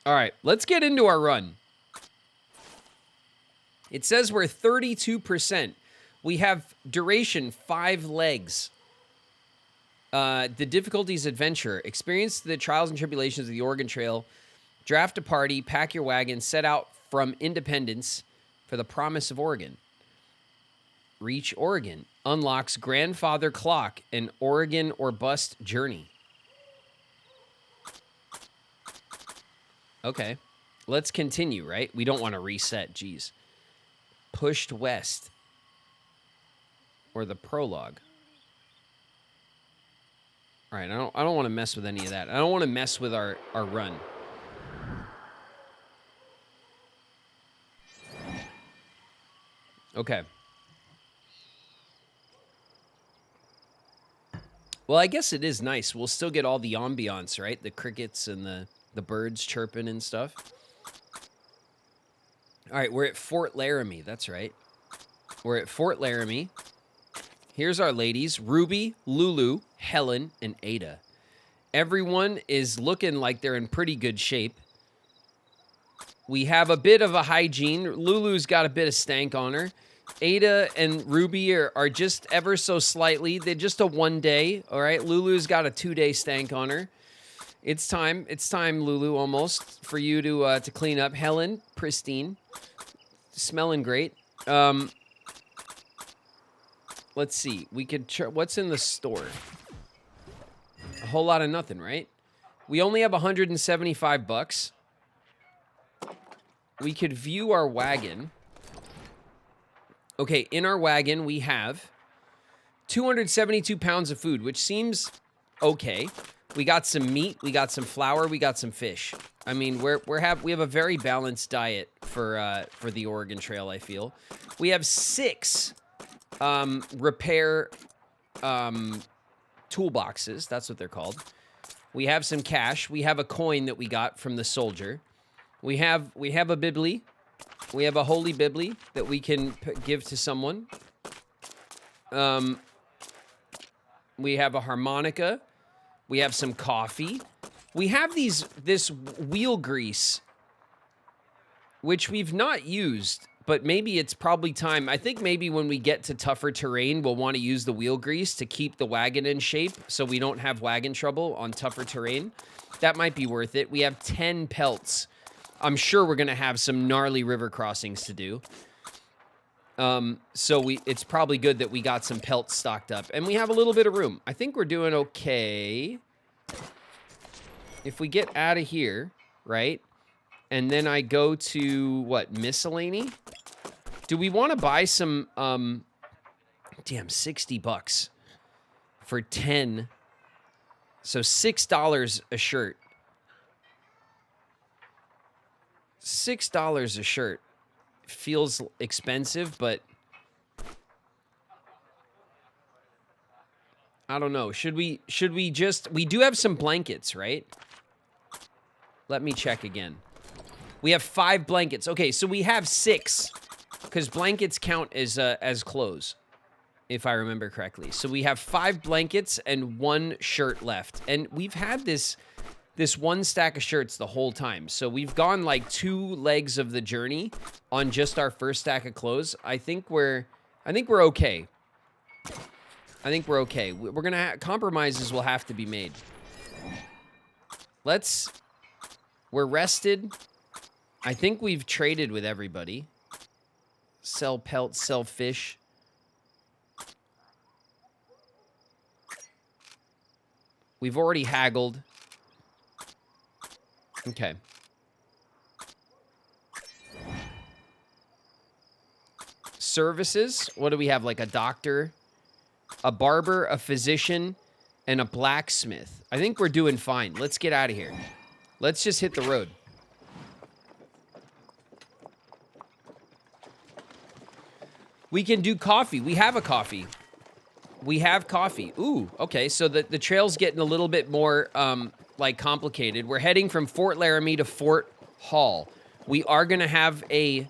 All right, let's get into our run. It says we're 32%. We have duration 5 legs. The difficulties adventure. Experience the trials and tribulations of the Oregon Trail. Draft a party, pack your wagon, set out from Independence for the promise of Oregon. Reach Oregon. Unlocks grandfather clock, an Oregon or bust journey. Okay. Let's continue, right? We don't want to reset, geez. Pushed west. Or the prologue. All right, I don't want to mess with any of that. I don't want to mess with our run. Okay. Well, I guess it is nice. We'll still get all the ambiance, right? The crickets and the birds chirping and stuff. All right, we're at Fort Laramie. That's right. We're at Fort Laramie. Here's our ladies, Ruby, Lulu, Helen, and Ada. Everyone is looking like they're in pretty good shape. We have a bit of a hygiene. Lulu's got a bit of stank on her. Ada and Ruby are just ever so slightly. They're just a 1 day, all right? Lulu's got a 2-day stank on her. It's time, Lulu, almost, for you to clean up. Helen, pristine, smelling great. Let's see. We could. What's in the store? A whole lot of nothing, right? We only have 175 bucks. We could view our wagon. Okay, in our wagon we have 272 pounds of food, which seems okay. We got some meat, we got some flour, we got some fish. I mean, we have a very balanced diet for the Oregon Trail, I feel. We have 6 repair toolboxes. That's what they're called. We have some cash. We have a coin that we got from the soldier. We have a bibli. We have a holy bibli that we can give to someone. We have a harmonica. We have some coffee. We have this wheel grease, which we've not used, but maybe it's probably time. I think maybe when we get to tougher terrain, we'll want to use the wheel grease to keep the wagon in shape so we don't have wagon trouble on tougher terrain. That might be worth it. We have 10 pelts. I'm sure we're going to have some gnarly river crossings to do. So it's probably good that we got some pelts stocked up. And we have a little bit of room. I think we're doing okay. If we get out of here, right? And then I go to, what, miscellany? Do we want to buy some, damn, 60 bucks for 10. So $6 a shirt. $6 a shirt feels expensive, but I don't know. Should we just, we do have some blankets, right? Let me check again. We have 5 blankets. Okay, so we have 6 because blankets count as clothes, if I remember correctly. So we have 5 blankets and 1 shirt left. And we've had this 1 stack of shirts the whole time. So we've gone like 2 legs of the journey on just our first stack of clothes. I think we're okay. I think we're okay. We're going to compromises will have to be made. We're rested. I think we've traded with everybody. Sell pelts, sell fish. We've already haggled. Okay. Services. What do we have? Like a doctor, a barber, a physician, and a blacksmith. I think we're doing fine. Let's get out of here. Let's just hit the road. We can do coffee. We have a coffee. We have coffee. Ooh, okay. So the trail's getting a little bit more like complicated. We're heading from Fort Laramie to Fort Hall. We are going to have a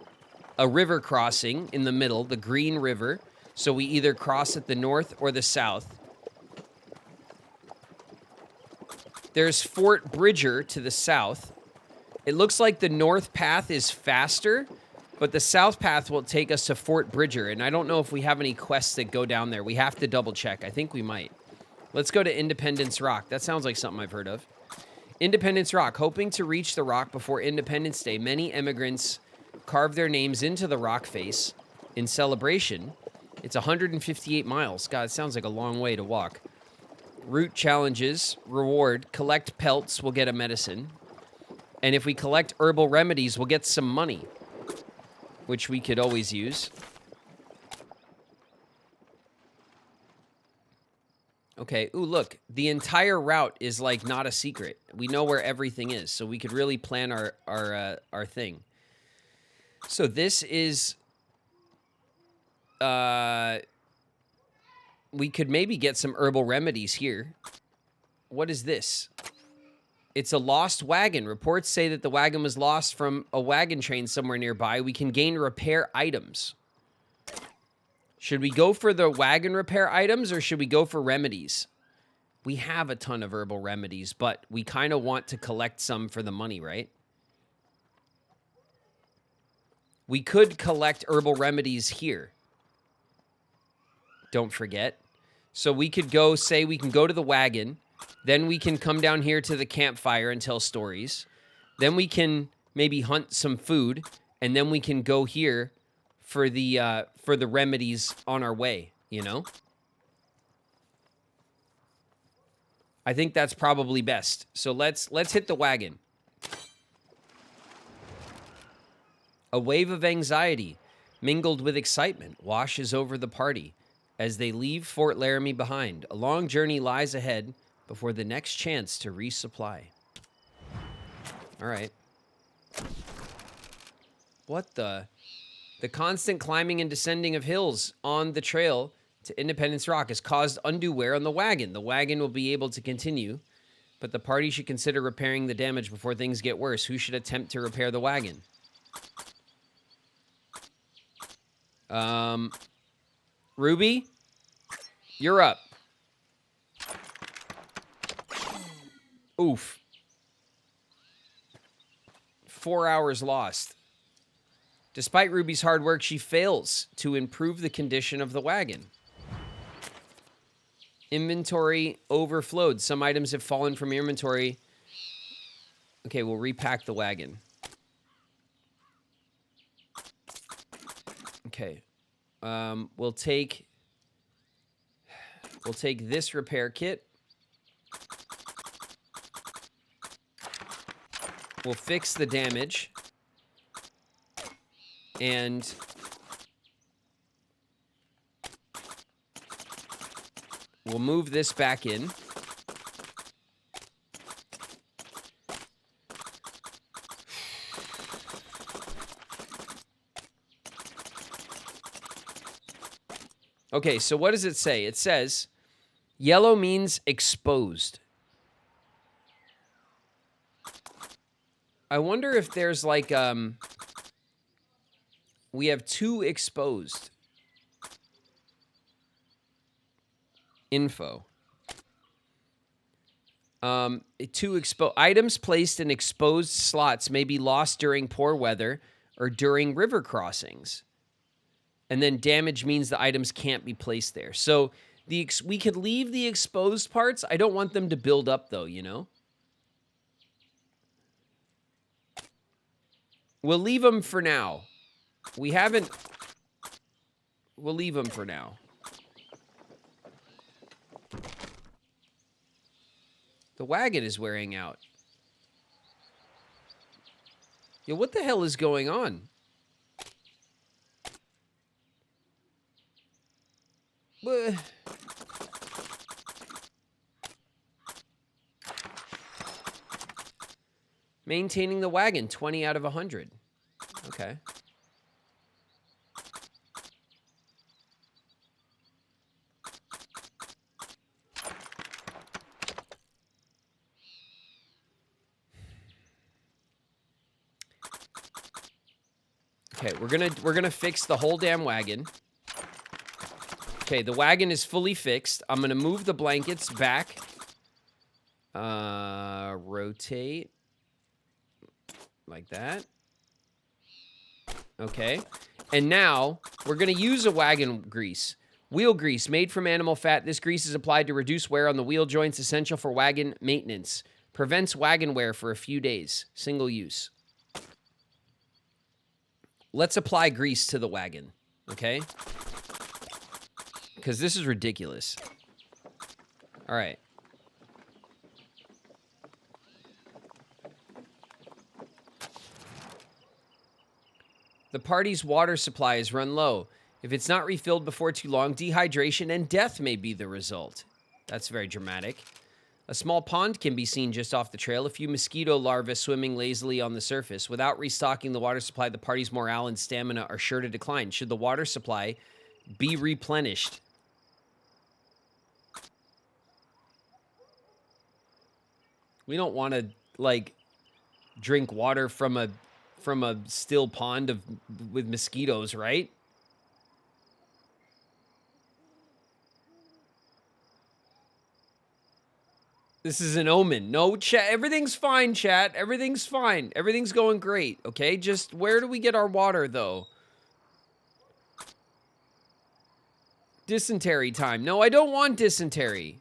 river crossing in the middle, the Green River. So we either cross at the north or the south. There's Fort Bridger to the south. It looks like the north path is faster, but the south path will take us to Fort Bridger, and I don't know if we have any quests that go down there. We have to double check. I think we might. Let's go to Independence Rock. That sounds like something I've heard of. Independence Rock. Hoping to reach the rock before Independence Day, many immigrants carve their names into the rock face in celebration. It's 158 miles. God, it sounds like a long way to walk. Route challenges. Reward. Collect pelts. We'll get a medicine. And if we collect herbal remedies, we'll get some money, which we could always use. Okay, ooh, look. The entire route is, like, not a secret. We know where everything is, so we could really plan our thing. So this is... we could maybe get some herbal remedies here. What is this? It's a lost wagon. Reports say that the wagon was lost from a wagon train somewhere nearby. We can gain repair items. Should we go for the wagon repair items or should we go for remedies? We have a ton of herbal remedies, but we kind of want to collect some for the money, right? We could collect herbal remedies here. Don't forget. So we could go, say we can go to the wagon. Then we can come down here to the campfire and tell stories. Then we can maybe hunt some food. And then we can go here for the remedies on our way, you know? I think that's probably best. So let's hit the wagon. A wave of anxiety, mingled with excitement, washes over the party as they leave Fort Laramie behind. A long journey lies ahead before the next chance to resupply. All right. What the? The constant climbing and descending of hills on the trail to Independence Rock has caused undue wear on the wagon. The wagon will be able to continue, but the party should consider repairing the damage before things get worse. Who should attempt to repair the wagon? Ruby, you're up. Oof. 4 hours lost. Despite Ruby's hard work, she fails to improve the condition of the wagon. Inventory overflowed. Some items have fallen from your inventory. Okay, we'll repack the wagon. Okay. We'll take this repair kit. We'll fix the damage. And we'll move this back in. Okay, so what does it say? It says, yellow means exposed. I wonder if there's like, we have 2 exposed. Info. 2 items placed in exposed slots may be lost during poor weather or during river crossings. And then damage means the items can't be placed there. So we could leave the exposed parts. I don't want them to build up though, you know? We'll leave them for now. We'll leave them for now. The wagon is wearing out. Yo, what the hell is going on? Maintaining the wagon, 20 out of 100. Okay. Okay, we're gonna fix the whole damn wagon. Okay, the wagon is fully fixed. I'm gonna move the blankets back. Rotate. Like that. Okay. And now we're going to use a wagon grease. Wheel grease made from animal fat. This grease is applied to reduce wear on the wheel joints, essential for wagon maintenance. Prevents wagon wear for a few days. Single use. Let's apply grease to the wagon. Okay? Because this is ridiculous. All right. The party's water supply is run low. If it's not refilled before too long, dehydration and death may be the result. That's very dramatic. A small pond can be seen just off the trail. A few mosquito larvae swimming lazily on the surface. Without restocking the water supply, the party's morale and stamina are sure to decline. Should the water supply be replenished? We don't want to, like, drink water from a still pond with mosquitoes, right? This is an omen. No, chat. Everything's fine, chat. Everything's fine. Everything's going great, okay? Just where do we get our water, though? Dysentery time. No, I don't want dysentery.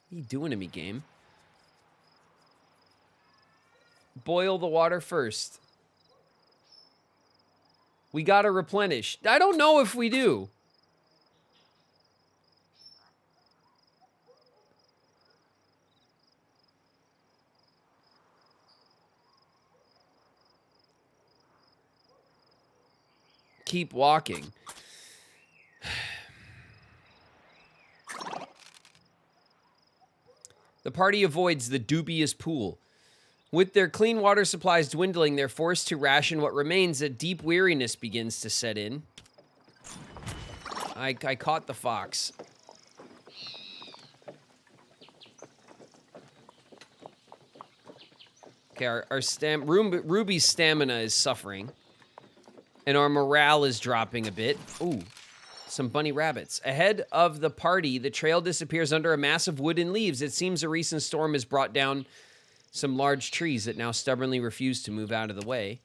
What are you doing to me, game? Boil the water first. We gotta replenish. I don't know if we do. Keep walking. The party avoids the dubious pool. With their clean water supplies dwindling, they're forced to ration what remains. A deep weariness begins to set in. I caught the fox. Okay, Ruby's stamina is suffering. And our morale is dropping a bit. Ooh, some bunny rabbits. Ahead of the party, the trail disappears under a mass of wood and leaves. It seems a recent storm has brought down some large trees that now stubbornly refuse to move out of the way.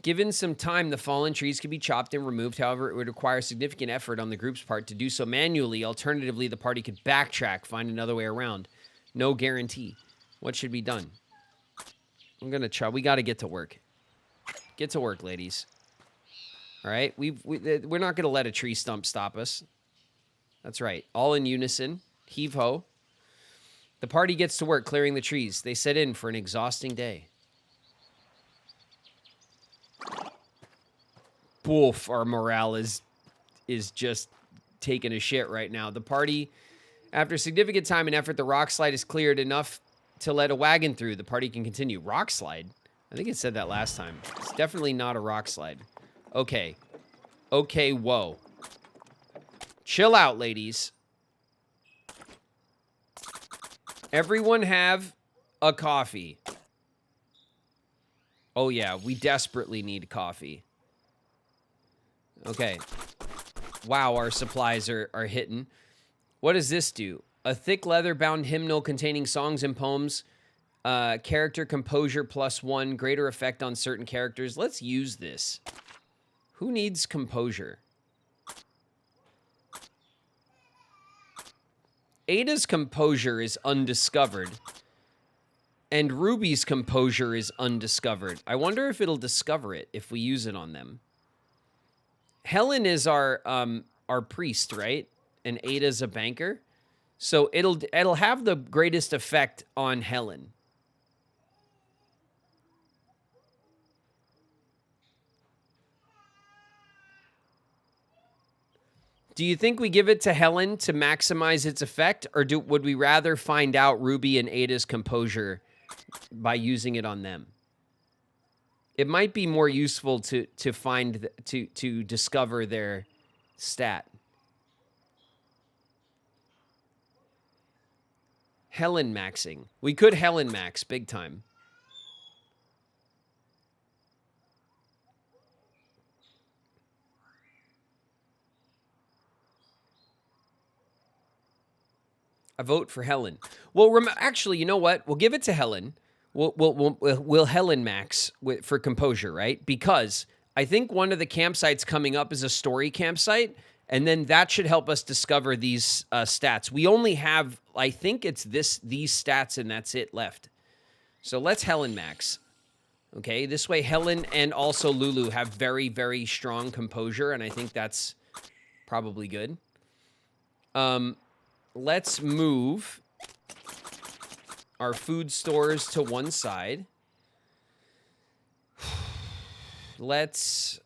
Given some time, the fallen trees could be chopped and removed. However, it would require significant effort on the group's part to do so manually. Alternatively, the party could backtrack, find another way around. No guarantee. What should be done? I'm going to try. We got to get to work. Get to work, ladies. All right? We're not going to let a tree stump stop us. That's right. All in unison. Heave-ho. The party gets to work clearing the trees. They set in for an exhausting day. Boof, our morale is just taking a shit right now. The party, after significant time and effort, the rock slide is cleared enough to let a wagon through. The party can continue. Rock slide? I think it said that last time. It's definitely not a rock slide. Okay. Okay, whoa. Chill out, ladies. Everyone have a coffee. Oh, yeah, we desperately need coffee. Okay. Wow, our supplies are hitting. What does this do? A thick leather-bound hymnal containing songs and poems. Character composure +1. Greater effect on certain characters. Let's use this. Who needs composure? Ada's composure is undiscovered. And Ruby's composure is undiscovered. I wonder if it'll discover it if we use it on them. Helen is our priest, right? And Ada's a banker. So it'll have the greatest effect on Helen. Do you think we give it to Helen to maximize its effect, or would we rather find out Ruby and Ada's composure by using it on them? It might be more useful to discover their stat. Helen maxing. We could Helen max big time. I vote for Helen. Well, actually, you know what? We'll give it to Helen. We'll Helen max for composure, right? Because I think one of the campsites coming up is a story campsite, and then that should help us discover these stats. We only have, I think it's these stats, and that's it left. So let's Helen max. Okay, this way Helen and also Lulu have very, very strong composure, and I think that's probably good. Let's move our food stores to one side. Let's,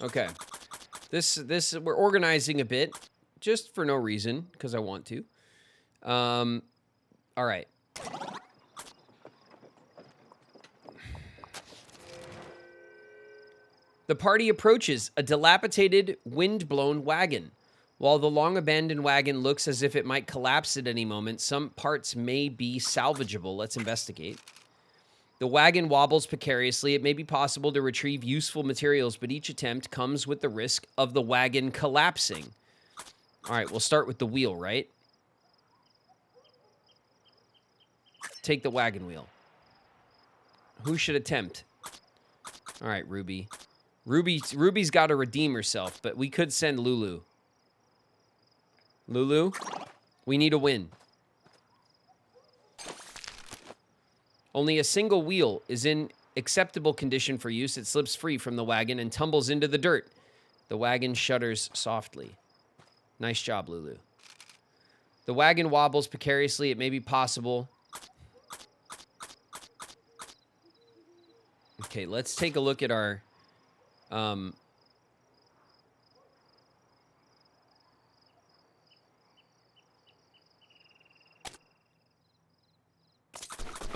okay. This we're organizing a bit, just for no reason, because I want to. All right. The party approaches a dilapidated, wind-blown wagon. While the long-abandoned wagon looks as if it might collapse at any moment, some parts may be salvageable. Let's investigate. The wagon wobbles precariously. It may be possible to retrieve useful materials, but each attempt comes with the risk of the wagon collapsing. All right, we'll start with the wheel, right? Take the wagon wheel. Who should attempt? All right, Ruby. Ruby's got to redeem herself, but we could send Lulu. Lulu, we need a win. Only a single wheel is in acceptable condition for use. It slips free from the wagon and tumbles into the dirt. The wagon shudders softly. Nice job, Lulu. The wagon wobbles precariously. It may be possible. Okay, let's take a look at our...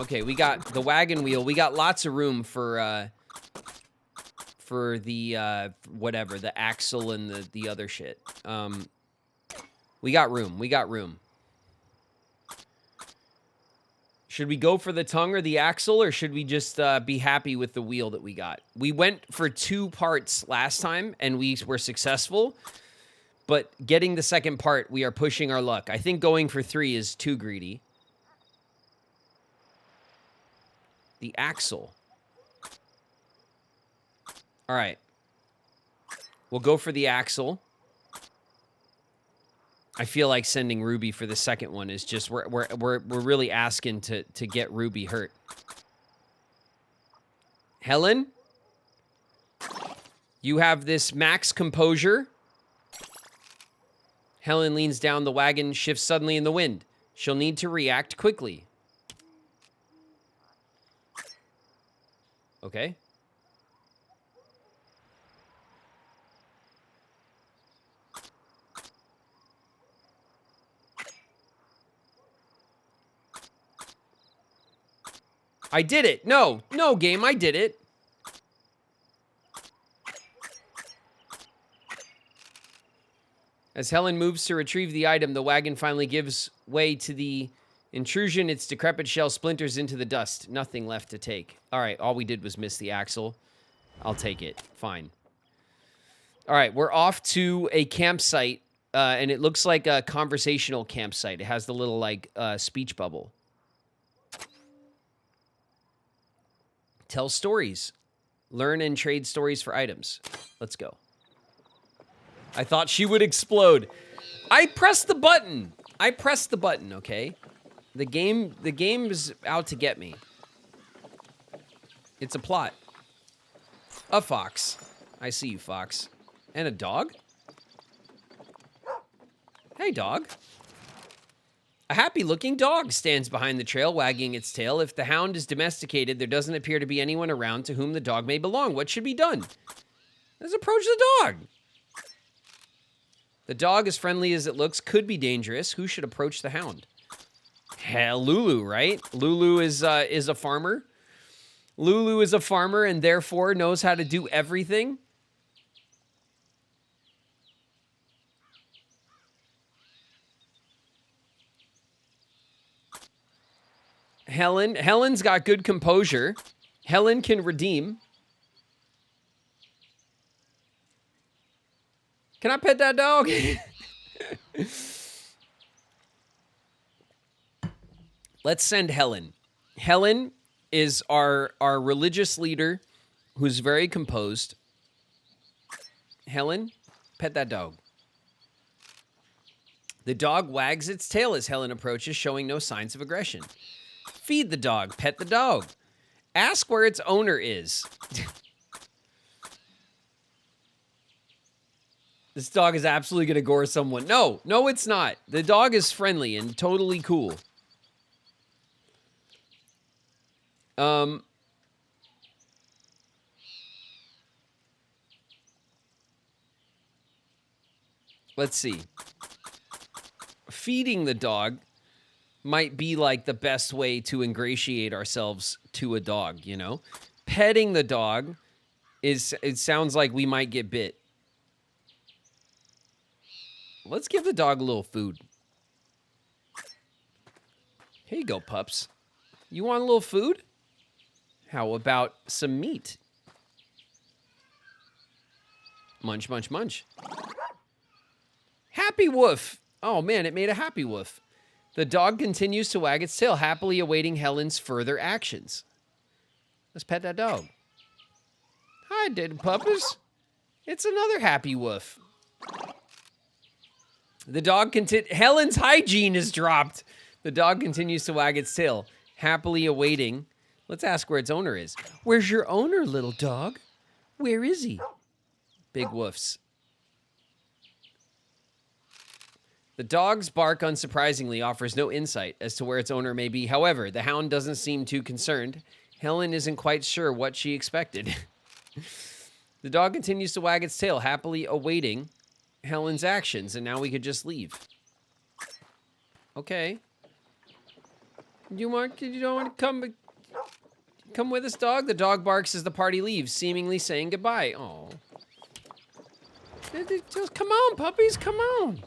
Okay, we got the wagon wheel. We got lots of room for the, whatever, the axle and the other shit. We got room. We got room. Should we go for the tongue or the axle, or should we just be happy with the wheel that we got? We went for 2 parts last time, and we were successful. But getting the second part, we are pushing our luck. I think going for 3 is too greedy. The axle. All right. We'll go for the axle. I feel like sending Ruby for the second one is just we're really asking to get Ruby hurt. Helen, you have this max composure. Helen leans down. The wagon shifts suddenly in the wind. She'll need to react quickly. Okay. I did it. No, game, I did it. As Helen moves to retrieve the item, the wagon finally gives way to the intrusion. Its decrepit shell splinters into the dust. Nothing left to take. All right, all we did was miss the axle. I'll take it. Fine. All right, we're off to a campsite, and it looks like a conversational campsite. It has the little, like, speech bubble. Tell stories. Learn and trade stories for items. Let's go. I thought she would explode. I pressed the button. I pressed the button, okay? The game is out to get me. It's a plot. A fox. I see you, fox. And a dog? Hey, dog. A happy-looking dog stands behind the trail, wagging its tail. If the hound is domesticated, there doesn't appear to be anyone around to whom the dog may belong. What should be done? Let's approach the dog. The dog, as friendly as it looks, could be dangerous. Who should approach the hound? Hell, Lulu, right? Lulu is a farmer. Lulu is a farmer and therefore knows how to do everything. Helen's got good composure. Helen can redeem. Can I pet that dog? Let's send Helen. Helen is our religious leader who's very composed. Helen, pet that dog. The dog wags its tail as Helen approaches, showing no signs of aggression. Feed the dog, pet the dog. Ask where its owner is. This dog is absolutely going to gore someone. No, it's not. The dog is friendly and totally cool. Let's see. Feeding the dog might be like the best way to ingratiate ourselves to a dog, you know? Petting the dog it sounds like we might get bit. Let's give the dog a little food. Here you go, pups. You want a little food? How about some meat? Munch, munch, munch. Happy woof. Oh, man, it made a happy woof. The dog continues to wag its tail, happily awaiting Helen's further actions. Let's pet that dog. Hi, dead puppies. It's another happy woof. The dog Helen's hygiene is dropped. The dog continues to wag its tail, happily awaiting. Let's ask where its owner is. Where's your owner, little dog? Where is he? Big woofs. The dog's bark, unsurprisingly, offers no insight as to where its owner may be. However, the hound doesn't seem too concerned. Helen isn't quite sure what she expected. The dog continues to wag its tail, happily awaiting Helen's actions, and now we could just leave. Okay. You don't want to come with us, dog? The dog barks as the party leaves, seemingly saying goodbye. Oh. Just come on, puppies, come on.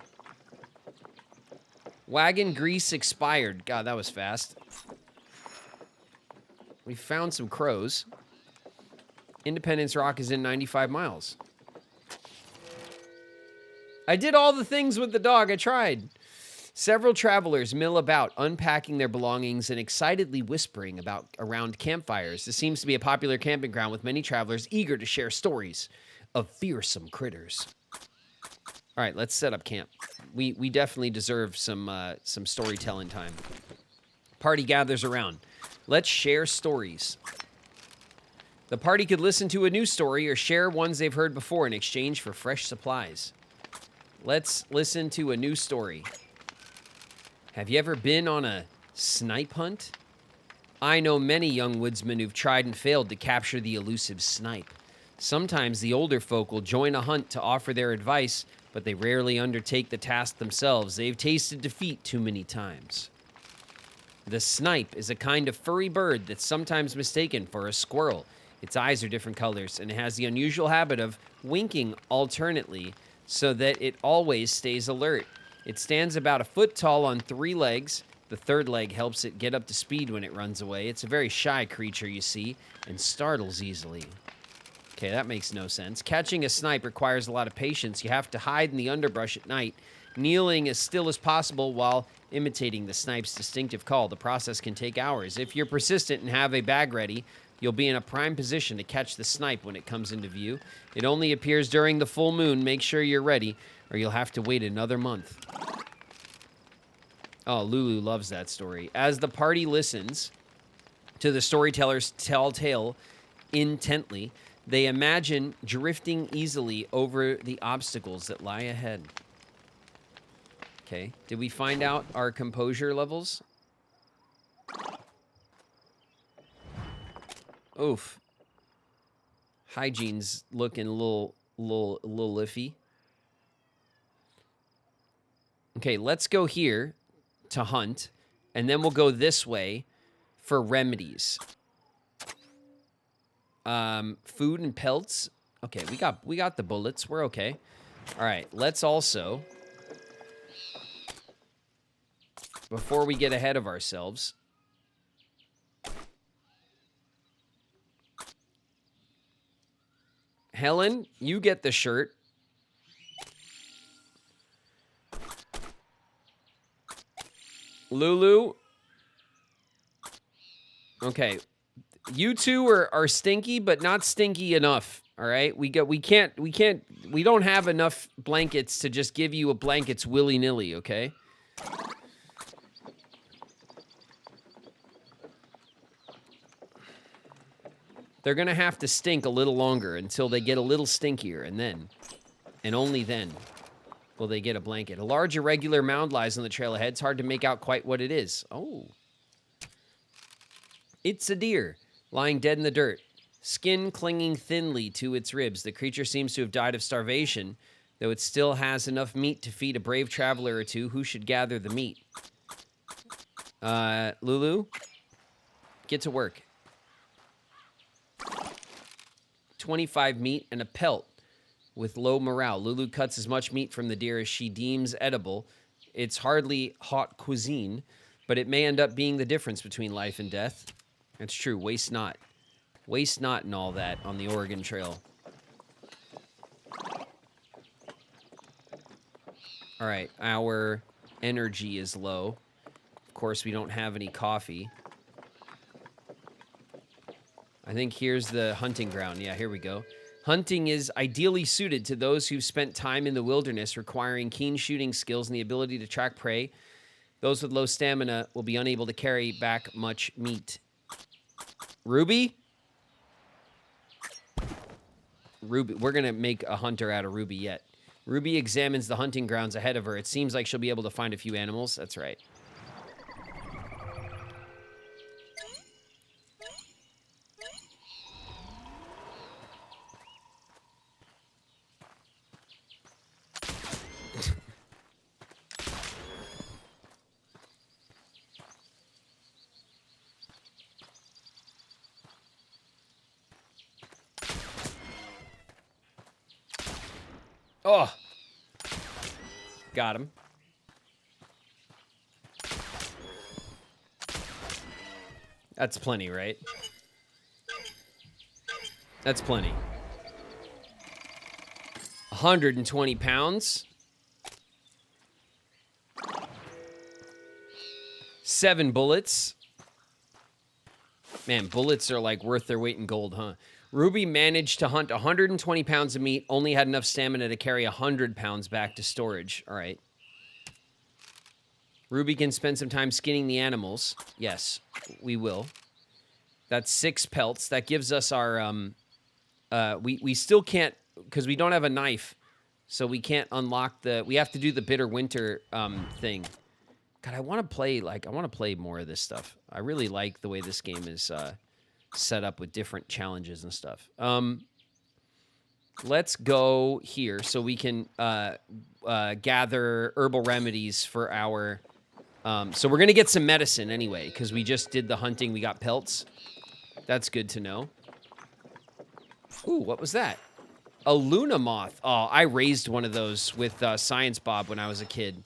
Wagon grease expired. God, that was fast. We found some crows. Independence Rock is in 95 miles. I did all the things with the dog. I tried. Several travelers mill about, unpacking their belongings and excitedly whispering around campfires. This seems to be a popular camping ground with many travelers eager to share stories of fearsome critters. All right, let's set up camp. We definitely deserve some storytelling time. Party gathers around. Let's share stories. The party could listen to a new story or share ones they've heard before in exchange for fresh supplies. Let's listen to a new story. Have you ever been on a snipe hunt? I know many young woodsmen who've tried and failed to capture the elusive snipe. Sometimes the older folk will join a hunt to offer their advice, but they rarely undertake the task themselves. They've tasted defeat too many times. The snipe is a kind of furry bird that's sometimes mistaken for a squirrel. Its eyes are different colors, and it has the unusual habit of winking alternately so that it always stays alert. It stands about a foot tall on 3 legs. The third leg helps it get up to speed when it runs away. It's a very shy creature, you see, and startles easily. Okay, that makes no sense. Catching a snipe requires a lot of patience. You have to hide in the underbrush at night, kneeling as still as possible while imitating the snipe's distinctive call. The process can take hours. If you're persistent and have a bag ready, you'll be in a prime position to catch the snipe when it comes into view. It only appears during the full moon. Make sure you're ready, or you'll have to wait another month. Oh, Lulu loves that story. As the party listens to the storyteller's tale intently, they imagine drifting easily over the obstacles that lie ahead. Okay, did we find out our composure levels? Oof. Hygiene's looking a little iffy. Okay, let's go here to hunt And then we'll go this way for remedies. Food and pelts. Okay, we got the bullets. We're okay. All right, let's also, before we get ahead of ourselves, Helen, you get the shirt. Lulu. Okay. You two are stinky, but not stinky enough. All right? We don't have enough blankets to just give you a blankets willy-nilly, okay? They're going to have to stink a little longer until they get a little stinkier, and then, and only then, will they get a blanket. A large irregular mound lies on the trail ahead. It's hard to make out quite what it is. Oh. It's a deer, lying dead in the dirt, skin clinging thinly to its ribs. The creature seems to have died of starvation, though it still has enough meat to feed a brave traveler or two who should gather the meat. Lulu, get to work. 25 meat and a pelt with low morale. Lulu cuts as much meat from the deer as she deems edible. It's hardly hot cuisine, but it may end up being the difference between life and death. It's true. Waste not. Waste not and all that on the Oregon Trail. All right. Our energy is low. Of course, we don't have any coffee. I think here's the hunting ground. Yeah, here we go. Hunting is ideally suited to those who've spent time in the wilderness, requiring keen shooting skills and the ability to track prey. Those with low stamina will be unable to carry back much meat. Ruby? Ruby. We're going to make a hunter out of Ruby yet. Ruby examines the hunting grounds ahead of her. It seems like she'll be able to find a few animals. That's right. Oh! Got him. That's plenty, right? That's plenty. 120 pounds. 7 bullets. Man, bullets are like worth their weight in gold, huh? Ruby managed to hunt 120 pounds of meat, only had enough stamina to carry 100 pounds back to storage. All right. Ruby can spend some time skinning the animals. Yes, we will. That's 6 pelts. That gives us our, we still can't, because we don't have a knife, so we can't unlock the, we have to do the bitter winter thing. God, I want to play more of this stuff. I really like the way this game is set up with different challenges and stuff. Let's go here so we can gather herbal remedies for our... so we're going to get some medicine anyway, because we just did the hunting. We got pelts. That's good to know. Ooh, what was that? A Luna moth. Oh, I raised one of those with Science Bob when I was a kid.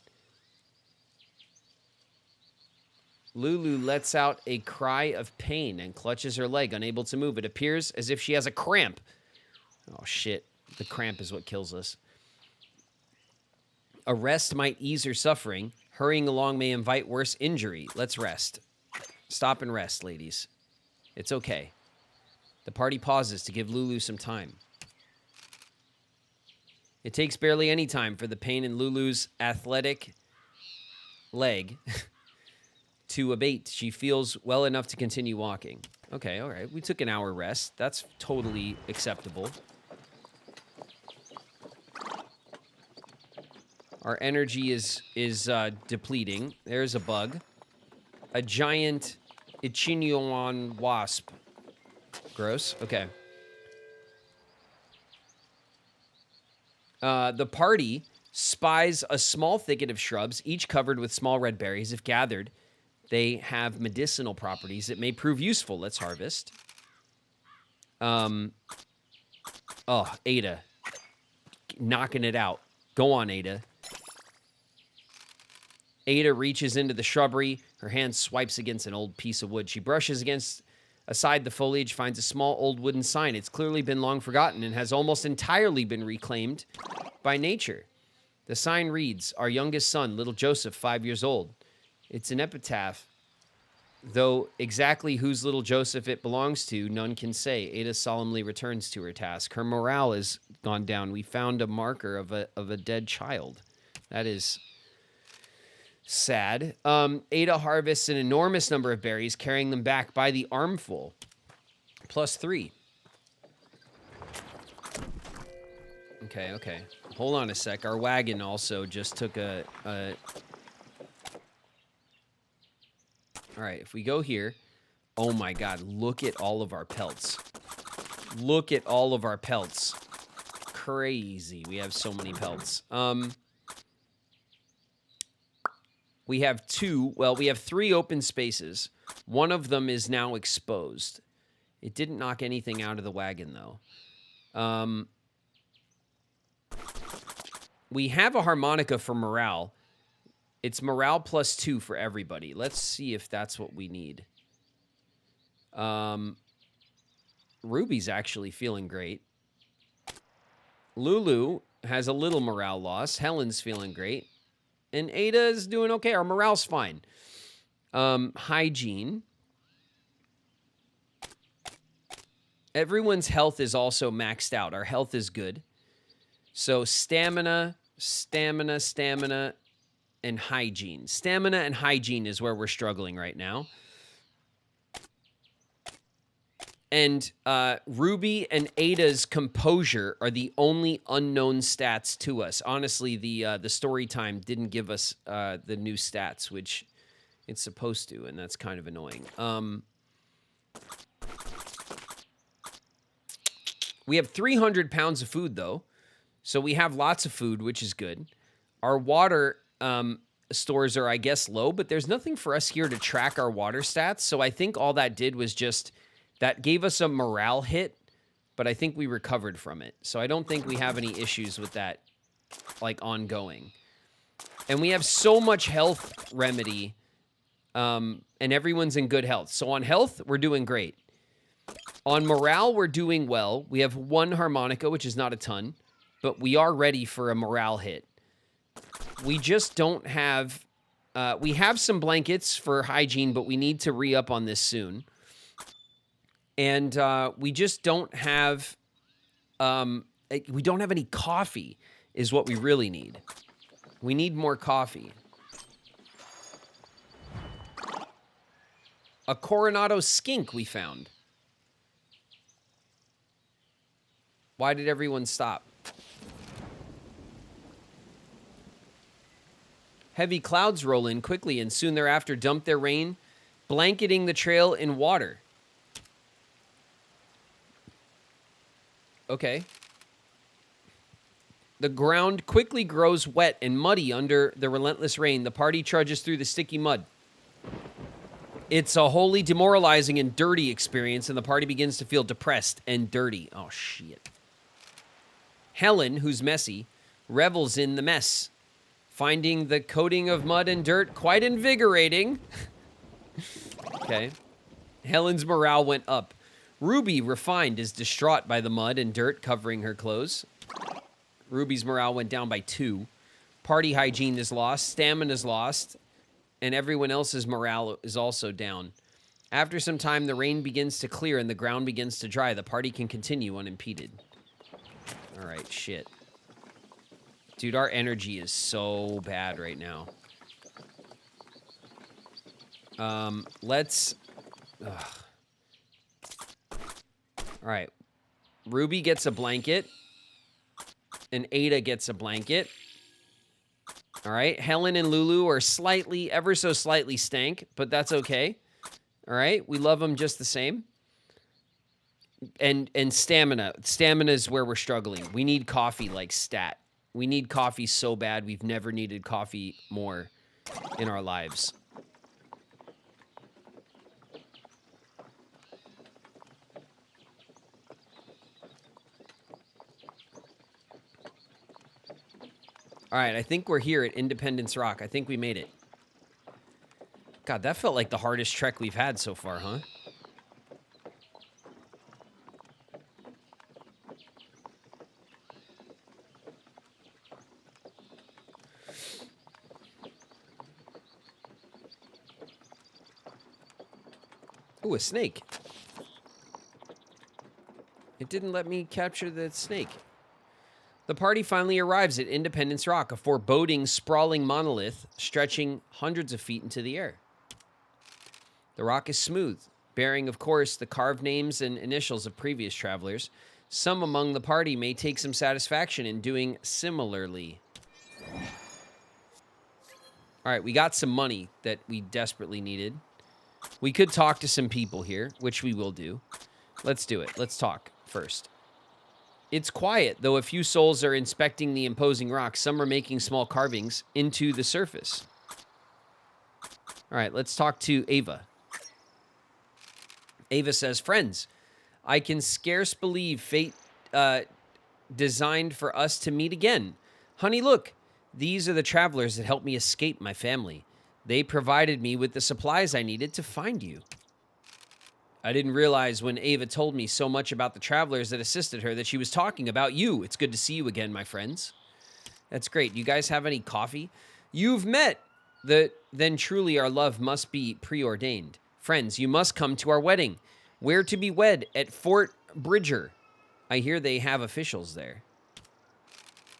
Lulu lets out a cry of pain and clutches her leg, unable to move. It appears as if she has a cramp. Oh, shit. The cramp is what kills us. A rest might ease her suffering. Hurrying along may invite worse injury. Let's rest. Stop and rest, ladies. It's okay. The party pauses to give Lulu some time. It takes barely any time for the pain in Lulu's athletic leg to abate. She feels well enough to continue walking. Okay, all right. We took an hour rest. That's totally acceptable. Our energy is depleting. There's a bug. A giant Ichneumon wasp. Gross. Okay. The party spies a small thicket of shrubs, each covered with small red berries. If gathered, They have medicinal properties that may prove useful. Let's harvest. Oh, Ada. Knocking it out. Go on, Ada. Ada reaches into the shrubbery. Her hand swipes against an old piece of wood. She brushes aside the foliage, finds a small old wooden sign. It's clearly been long forgotten and has almost entirely been reclaimed by nature. The sign reads, "Our youngest son, little Joseph, 5 years old." It's an epitaph, though exactly whose little Joseph it belongs to, none can say. Ada solemnly returns to her task. Her morale has gone down. We found a marker of a dead child. That is sad. Ada harvests an enormous number of berries, carrying them back by the armful. +3. Okay. Hold on a sec. Our wagon also just took a... All right, if we go here... Oh my god, look at all of our pelts. Look at all of our pelts. Crazy. We have so many pelts. We have we have 3 open spaces. One of them is now exposed. It didn't knock anything out of the wagon, though. We have a harmonica for morale. It's morale +2 for everybody. Let's see if that's what we need. Ruby's actually feeling great. Lulu has a little morale loss. Helen's feeling great. And Ada's doing okay. Our morale's fine. Hygiene. Everyone's health is also maxed out. Our health is good. So stamina, and hygiene. Stamina and hygiene is where we're struggling right now. And Ruby and Ada's composure are the only unknown stats to us. Honestly, the story time didn't give us the new stats, which it's supposed to, and that's kind of annoying. We have 300 pounds of food, though, so we have lots of food, which is good. Our water stores are, I guess, low, but there's nothing for us here to track our water stats, so I think all that did was just... That gave us a morale hit, but I think we recovered from it. So I don't think we have any issues with that, like, ongoing. And we have so much health remedy, and everyone's in good health. So on health, we're doing great. On morale, we're doing well. We have 1 harmonica, which is not a ton, but we are ready for a morale hit. We just don't have... we have some blankets for hygiene, but we need to re-up on this soon. And we just don't have... we don't have any coffee, is what we really need. We need more coffee. A Coronado skink we found. Why did everyone stop? Heavy clouds roll in quickly and soon thereafter dump their rain, blanketing the trail in water. Okay. The ground quickly grows wet and muddy under the relentless rain. The party trudges through the sticky mud. It's a wholly demoralizing and dirty experience, and the party begins to feel depressed and dirty. Oh, shit. Helen, who's messy, revels in the mess, finding the coating of mud and dirt quite invigorating. Okay. Helen's morale went up. Ruby, refined, is distraught by the mud and dirt covering her clothes. Ruby's morale went down by 2. Party hygiene is lost, stamina is lost, and everyone else's morale is also down. After some time, the rain begins to clear and the ground begins to dry. The party can continue unimpeded. All right, shit. Dude, our energy is so bad right now. Let's... Ugh. All right. Ruby gets a blanket. And Ada gets a blanket. All right. Helen and Lulu are slightly, ever so slightly stank, but that's okay. All right. We love them just the same. And stamina. Stamina is where we're struggling. We need coffee like stat. We need coffee so bad. We've never needed coffee more in our lives. All right, I think we're here at Independence Rock. I think we made it. God, that felt like the hardest trek we've had so far, huh? Ooh, a snake. It didn't let me capture the snake. The party finally arrives at Independence Rock, a foreboding, sprawling monolith stretching hundreds of feet into the air. The rock is smooth, bearing, of course, the carved names and initials of previous travelers. Some among the party may take some satisfaction in doing similarly. All right, we got some money that we desperately needed. We could talk to some people here, which we will do. Let's do it. Let's talk first. It's quiet, though a few souls are inspecting the imposing rock. Some are making small carvings into the surface. All right, let's talk to Ava. Ava says, friends, I can scarce believe fate designed for us to meet again. Honey, look, these are the travelers that helped me escape my family. They provided me with the supplies I needed to find you. I didn't realize when Ava told me so much about the travelers that assisted her that she was talking about you. It's good to see you again, my friends. That's great. You guys have any coffee? You've met. Then truly our love must be preordained. Friends, you must come to our wedding. We're to be wed at Fort Bridger. I hear they have officials there.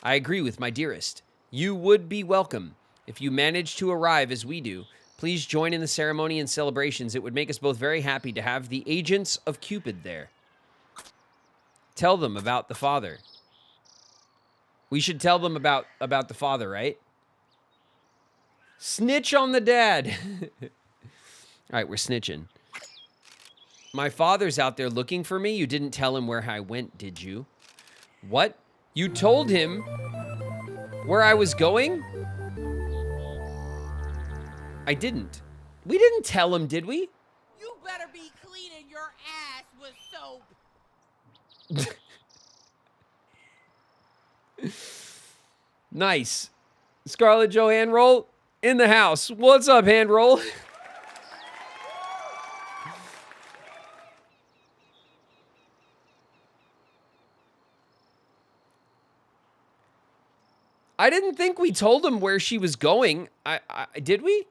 I agree with my dearest. You would be welcome. If you manage to arrive as we do, please join in the ceremony and celebrations. It would make us both very happy to have the agents of Cupid there. Tell them about the father. We should tell them about the father, right? Snitch on the dad. All right, we're snitching. My father's out there looking for me. You didn't tell him where I went, did you? What? You told him where I was going? I didn't. We didn't tell him, did we? You better be cleaning your ass with soap. Nice. Scarlett Joe hand roll in the house. What's up, hand roll? I didn't think we told him where she was going. Did we?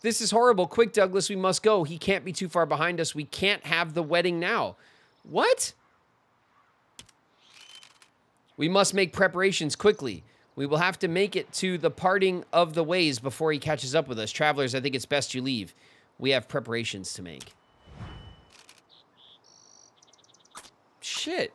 This is horrible. Quick, Douglas, we must go. He can't be too far behind us. We can't have the wedding now. What? We must make preparations quickly. We will have to make it to the parting of the ways before he catches up with us. Travelers, I think it's best you leave. We have preparations to make. Shit.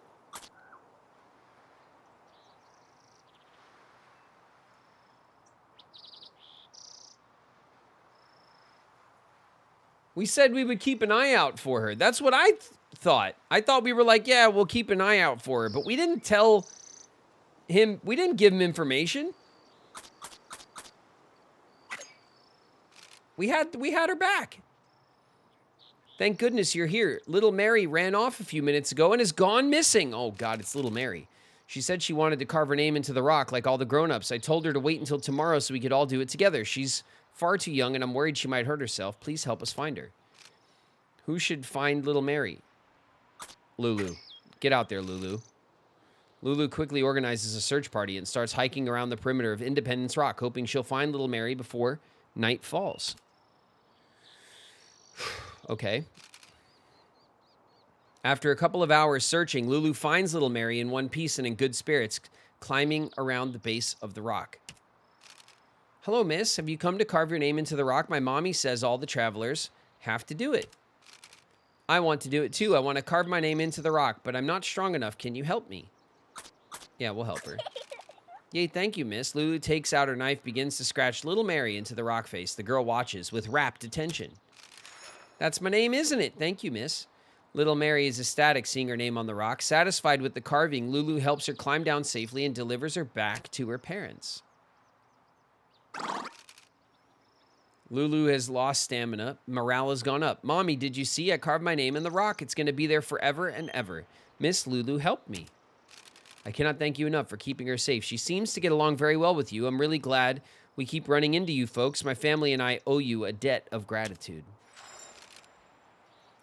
We said we would keep an eye out for her. That's what I thought. I thought we were like, yeah, we'll keep an eye out for her. But we didn't tell him. We didn't give him information. We had her back. Thank goodness you're here. Little Mary ran off a few minutes ago and is gone missing. Oh, God, it's little Mary. She said she wanted to carve her name into the rock like all the grown-ups. I told her to wait until tomorrow so we could all do it together. She's far too young, and I'm worried she might hurt herself. Please help us find her. Who should find little Mary? Lulu. Get out there, Lulu. Lulu quickly organizes a search party and starts hiking around the perimeter of Independence Rock, hoping she'll find little Mary before night falls. Okay. After a couple of hours searching, Lulu finds little Mary in one piece and in good spirits, climbing around the base of the rock. Hello, miss. Have you come to carve your name into the rock? My mommy says all the travelers have to do it. I want to do it too. I want to carve my name into the rock, but I'm not strong enough. Can you help me? Yeah, we'll help her. Yay, thank you, miss. Lulu takes out her knife, begins to scratch little Mary into the rock face. The girl watches with rapt attention. That's my name, isn't it? Thank you, miss. Little Mary is ecstatic seeing her name on the rock. Satisfied with the carving, Lulu helps her climb down safely and delivers her back to her parents. Lulu has lost stamina. Morale has gone up. Mommy, did you see? I carved my name in the rock. It's going to be there forever and ever. Miss Lulu helped me. I cannot thank you enough for keeping her safe. She seems to get along very well with you. I'm really glad we keep running into you folks. My family and I owe you a debt of gratitude.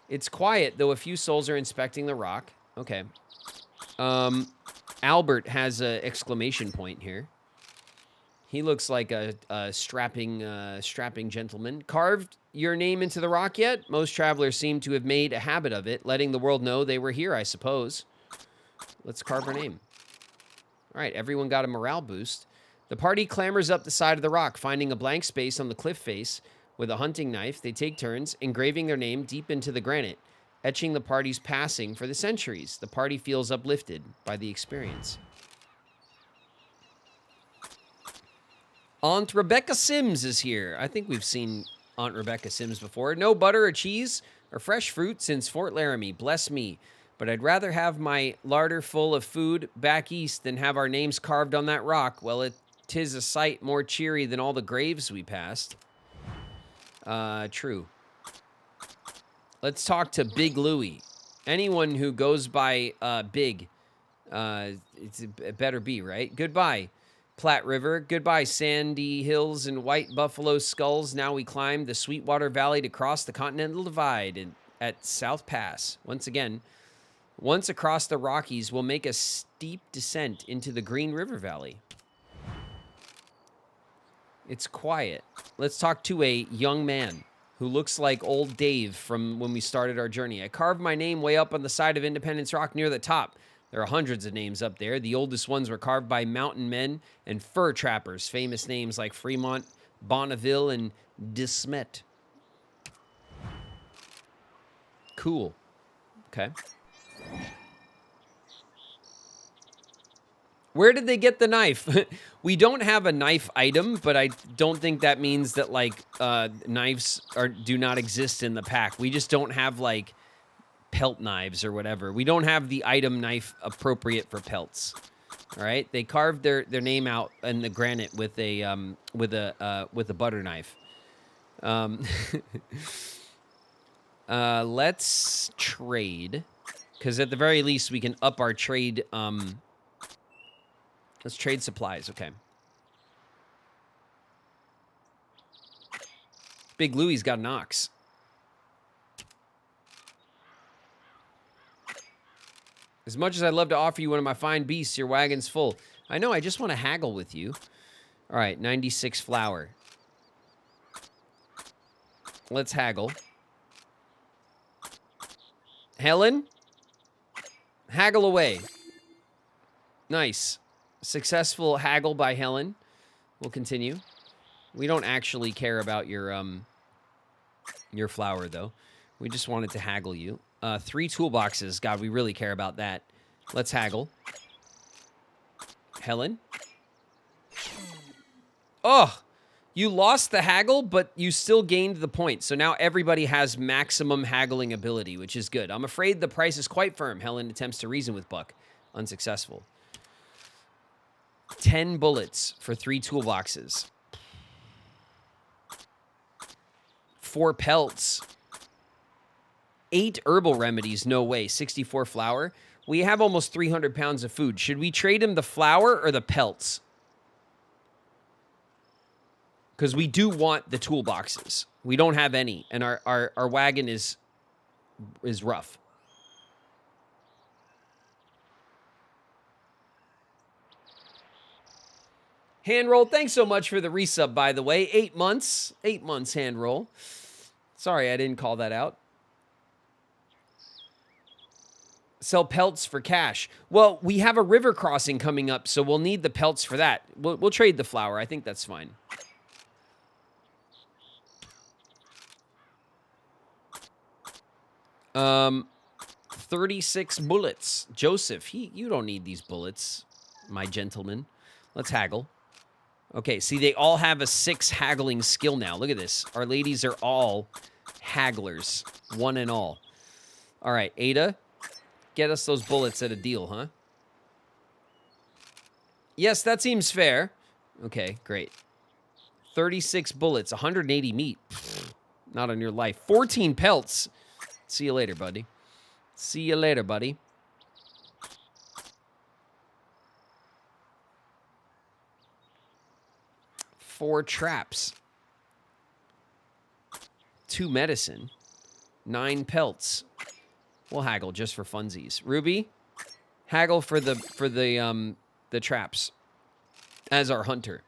It's quiet, though a few souls are inspecting the rock. Okay. Albert has an exclamation point here. He looks like a strapping gentleman. Carved your name into the rock yet? Most travelers seem to have made a habit of it, letting the world know they were here, I suppose. Let's carve our name. All right, everyone got a morale boost. The party clambers up the side of the rock, finding a blank space on the cliff face. With a hunting knife, they take turns, engraving their name deep into the granite, etching the party's passing for the centuries. The party feels uplifted by the experience. Aunt Rebecca Sims is here. I think we've seen Aunt Rebecca Sims before. No butter or cheese or fresh fruit since Fort Laramie. Bless me. But I'd rather have my larder full of food back east than have our names carved on that rock. Well, 'tis a sight more cheery than all the graves we passed. True. Let's talk to Big Louie. Anyone who goes by Big, it better be, right? Goodbye, Platte River. Goodbye, sandy hills and white buffalo skulls. Now we climb the Sweetwater Valley to cross the Continental Divide at South Pass. Once again, once across the Rockies, we'll make a steep descent into the Green River Valley. It's quiet. Let's talk to a young man who looks like old Dave from when we started our journey. I carved my name way up on the side of Independence Rock near the top. There are hundreds of names up there. The oldest ones were carved by mountain men and fur trappers. Famous names like Fremont, Bonneville, and Desmet. Cool. Okay. Where did they get the knife? We don't have a knife item, but I don't think that means that, like, knives do not exist in the pack. We just don't have, like, pelt knives or whatever. We don't have the item knife appropriate for pelts. All right? They carved their name out in the granite with a butter knife. Let's trade, because at the very least we can up our trade. Let's trade supplies, okay. Big Louie's got an ox. As much as I'd love to offer you one of my fine beasts, your wagon's full. I know, I just want to haggle with you. All right, 96 flour. Let's haggle. Helen? Haggle away. Nice. Successful haggle by Helen. We'll continue. We don't actually care about your flour, though. We just wanted to haggle you. 3 toolboxes. God, we really care about that. Let's haggle. Helen? Oh! You lost the haggle, but you still gained the point. So now everybody has maximum haggling ability, which is good. I'm afraid the price is quite firm. Helen attempts to reason with Buck. Unsuccessful. 10 bullets for 3 toolboxes. 4 pelts. 8 herbal remedies. No way. 64 flour. We have almost 300 pounds of food. Should we trade him the flour or the pelts? Because we do want the toolboxes. We don't have any, and our wagon is rough. Hand roll, thanks so much for the resub, by the way. 8 months. 8 months, hand roll. Sorry, I didn't call that out. Sell pelts for cash. Well, we have a river crossing coming up, so we'll need the pelts for that. We'll trade the flour. I think that's fine. Um, 36 bullets. Joseph, you don't need these bullets, my gentleman. Let's haggle. Okay, see, they all have a 6 haggling skill now. Look at this. Our ladies are all hagglers, one and all. All right, Ada, get us those bullets at a deal, huh? Yes, that seems fair. Okay, great. 36 bullets, 180 meat. Not on your life. 14 pelts. See you later, buddy. See you later, buddy. 4 traps. 2 medicine. 9 pelts. We'll haggle just for funsies. Ruby, haggle for the traps as our hunter.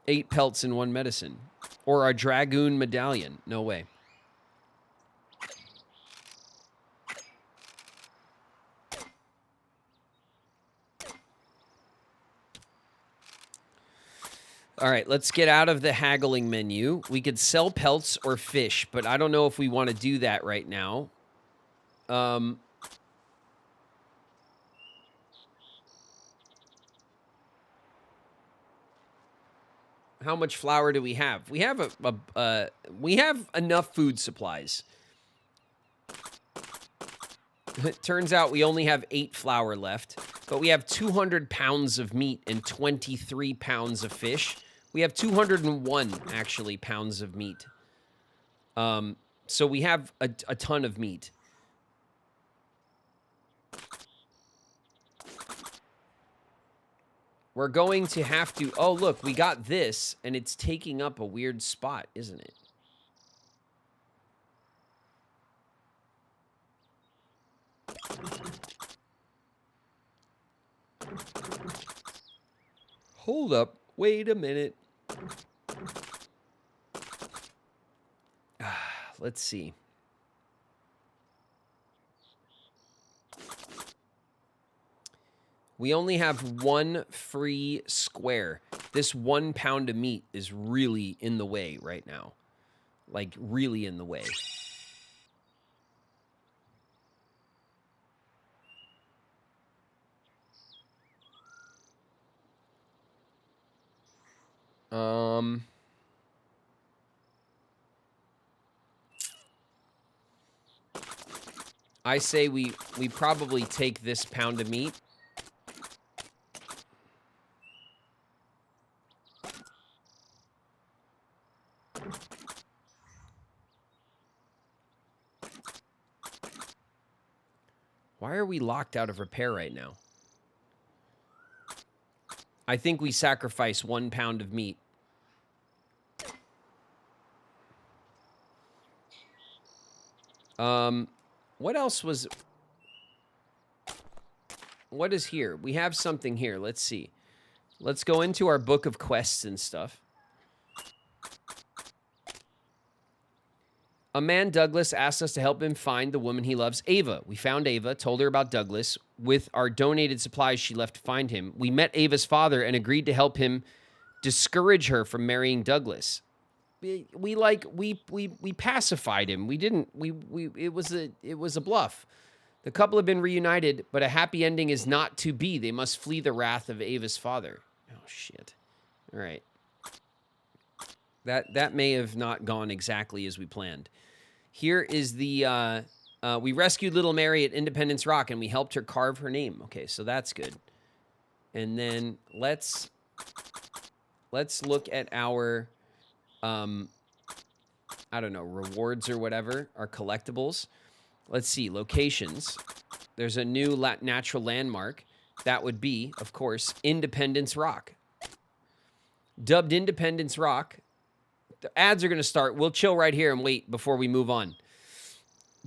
8 pelts and 1 medicine. Or our dragoon medallion. No way. All right, let's get out of the haggling menu. We could sell pelts or fish, but I don't know if we want to do that right now. How much flour do we have? We have we have enough food supplies. It turns out we only have 8 flour left, but we have 200 pounds of meat and 23 pounds of fish. We have 201, actually, pounds of meat. So we have a ton of meat. We're going to have to... Oh, look, we got this, and it's taking up a weird spot, isn't it? Hold up. Wait a minute. Let's see. We only have 1 free square. This 1 pound of meat is really in the way right now. Like, really in the way. I say we probably take this pound of meat. Why are we locked out of repair right now? I think we sacrifice 1 pound of meat. What else was... What is here? We have something here. Let's see. Let's go into our book of quests and stuff. A man, Douglas, asked us to help him find the woman he loves, Ava. We found Ava, told her about Douglas. With our donated supplies she left to find him. We met Ava's father and agreed to help him discourage her from marrying Douglas. We pacified him. It was a bluff. The couple have been reunited, but a happy ending is not to be. They must flee the wrath of Ava's father. Oh shit. All right. That may have not gone exactly as we planned. Here is the we rescued little Mary at Independence Rock and we helped her carve her name. Okay, so that's good. And then let's look at our I don't know, rewards or whatever, our collectibles. Let's see, locations. There's a new natural landmark. That would be, of course, Independence Rock. Dubbed Independence Rock. The ads are going to start. We'll chill right here and wait before we move on.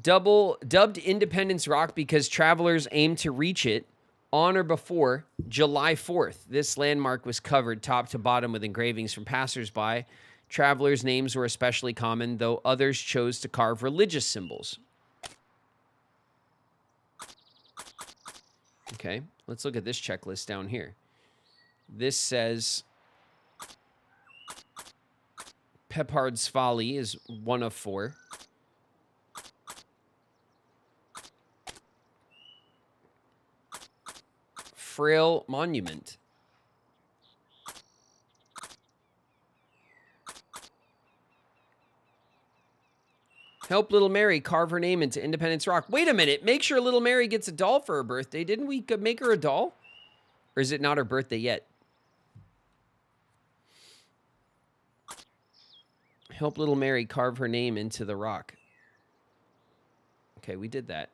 Dubbed Independence Rock because travelers aim to reach it on or before July 4th. This landmark was covered top to bottom with engravings from passersby. Travelers' names were especially common, though others chose to carve religious symbols. Okay, let's look at this checklist down here. This says Peppard's Folly is 1 of 4. Frail Monument. Help little Mary carve her name into Independence Rock. Wait a minute. Make sure little Mary gets a doll for her birthday. Didn't we make her a doll? Or is it not her birthday yet? Help little Mary carve her name into the rock. Okay, we did that.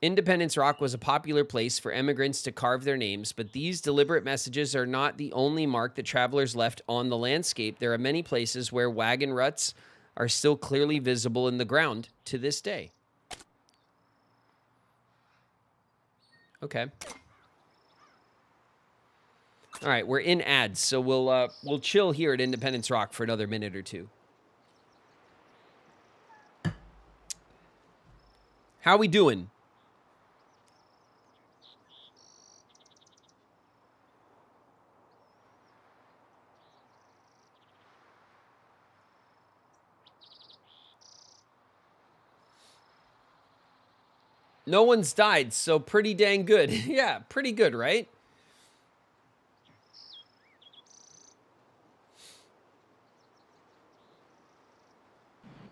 Independence Rock was a popular place for immigrants to carve their names, but these deliberate messages are not the only mark that travelers left on the landscape. There are many places where wagon ruts are still clearly visible in the ground to this day. Okay. All right, we're in ads, so we'll chill here at Independence Rock for another minute or two. How we doing? No one's died, so pretty dang good. Yeah, pretty good, right?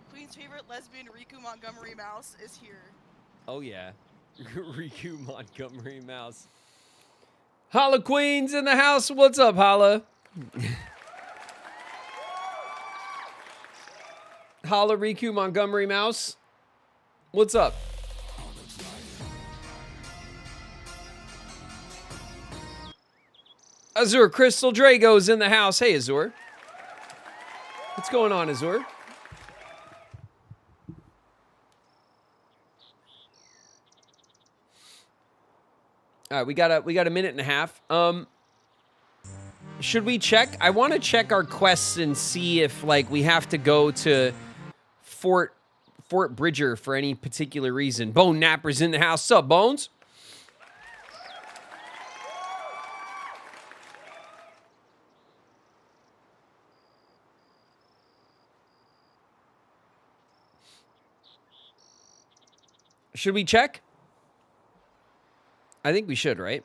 Queen's favorite lesbian Riku Montgomery Mouse is here. Oh, yeah. Riku Montgomery Mouse. Holla Queens in the house. What's up, Holla? Holla Riku Montgomery Mouse. What's up? Azure Crystal Drago's in the house. Hey, Azure. What's going on, Azure? All right, we got a minute and a half. Should we check? I want to check our quests and see if like we have to go to Fort Bridger for any particular reason. Bone Napper's in the house. Sup, Bones? Should we check? I think we should, right?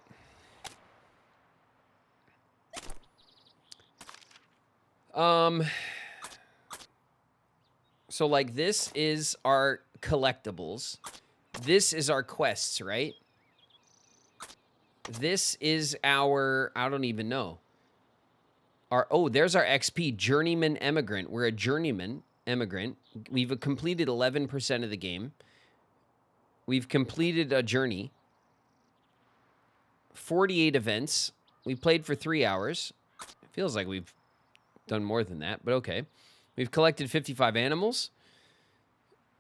So like this is our collectibles. This is our quests, right? This is our, I don't even know. Oh, there's our XP, Journeyman Emigrant. We're a Journeyman Emigrant. We've completed 11% of the game. We've completed a journey. 48 events. We played for 3 hours. It feels like we've done more than that, but okay. We've collected 55 animals.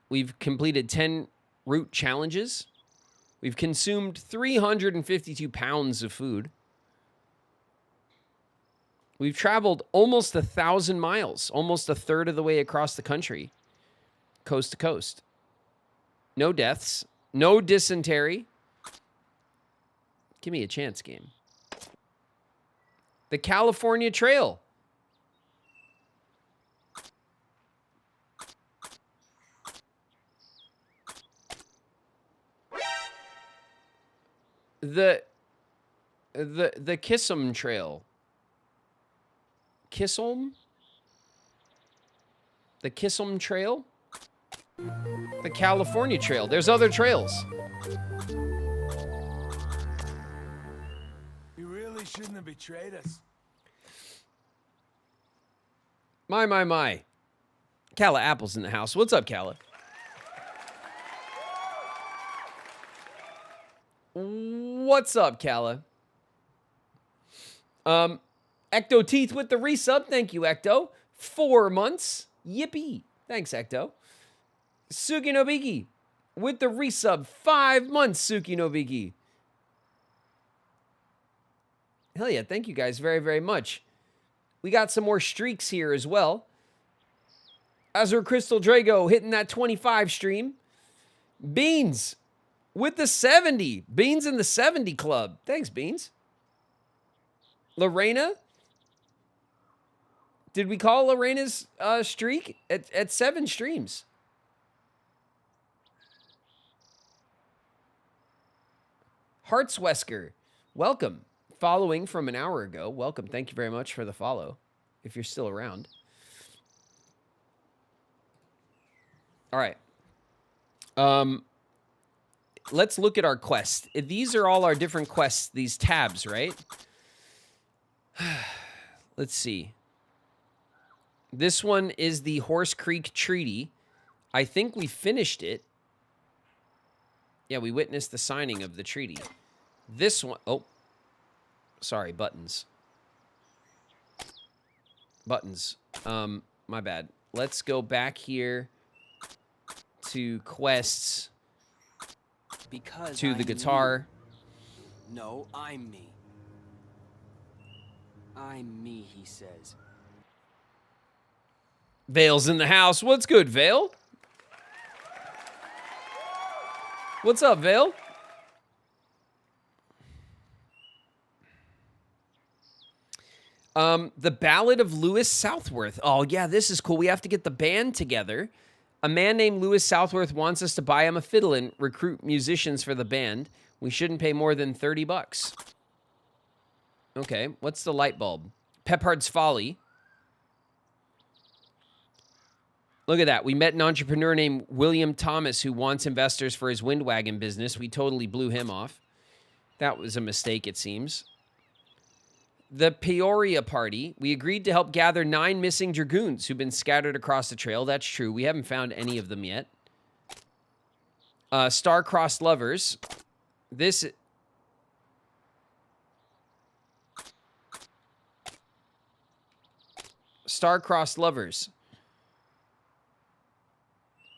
We've completed 10 route challenges. We've consumed 352 pounds of food. We've traveled almost 1,000 miles, almost a third of the way across the country, coast to coast. No deaths, no dysentery. Give me a chance, game. The California Trail. The Kissom Trail. Kissom? The Kissom Trail? The California Trail. There's other trails. You really shouldn't have betrayed us. My. Calla Apple's in the house. What's up, Calla? What's up, Calla? Ecto Teeth with the resub. Thank you, Ecto. 4 months. Yippee. Thanks, Ecto. Suki Nobiki with the resub. 5 months, Suki Nobiki. Hell yeah, thank you guys very, very much. We got some more streaks here as well. Azure Crystal Drago hitting that 25 stream. Beans with the 70. Beans in the 70 club. Thanks, Beans. Lorena. Did we call Lorena's streak at 7 streams? Hartswesker, welcome. Following from an hour ago. Welcome. Thank you very much for the follow, if you're still around. All right. Let's look at our quests. These are all our different quests, these tabs, right? Let's see. This one is the Horse Creek Treaty. I think we finished it. Yeah, we witnessed the signing of the treaty. This one... Oh. Sorry, buttons. Buttons. My bad. Let's go back here to quests. Because To the I'm guitar. me. No, I'm me. I'm me, he says. Vale's in the house. What's good, Vale? What's up, Vale? The Ballad of Lewis Southworth. Oh, yeah, this is cool. We have to get the band together. A man named Lewis Southworth wants us to buy him a fiddle and recruit musicians for the band. We shouldn't pay more than 30 bucks. Okay, what's the light bulb? Pephard's Folly. Look at that. We met an entrepreneur named William Thomas who wants investors for his wind wagon business. We totally blew him off. That was a mistake, it seems. The Peoria Party. We agreed to help gather 9 missing dragoons who've been scattered across the trail. That's true. We haven't found any of them yet. Star-Crossed Lovers. This... Star-Crossed Lovers.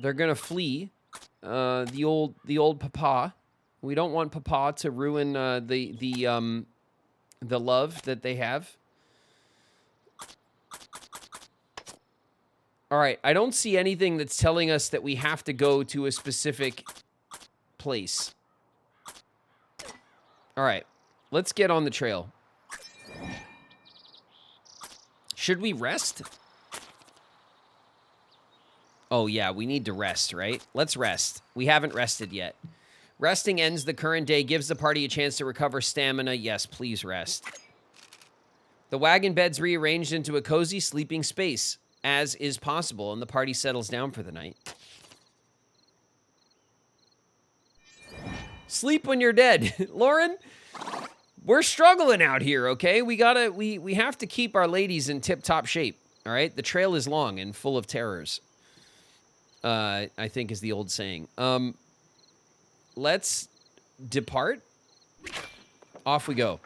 They're gonna flee. The old Papa. We don't want Papa to ruin the love that they have. All right, I don't see anything that's telling us that we have to go to a specific place. All right, let's get on the trail. Should we rest? Oh, yeah, we need to rest, right? Let's rest. We haven't rested yet. Resting ends the current day, gives the party a chance to recover stamina. Yes, please rest. The wagon bed's rearranged into a cozy sleeping space, as is possible, and the party settles down for the night. Sleep when you're dead. Lauren, we're struggling out here, okay? We have to keep our ladies in tip-top shape, all right? The trail is long and full of terrors. I think is the old saying. Let's depart. Off we go.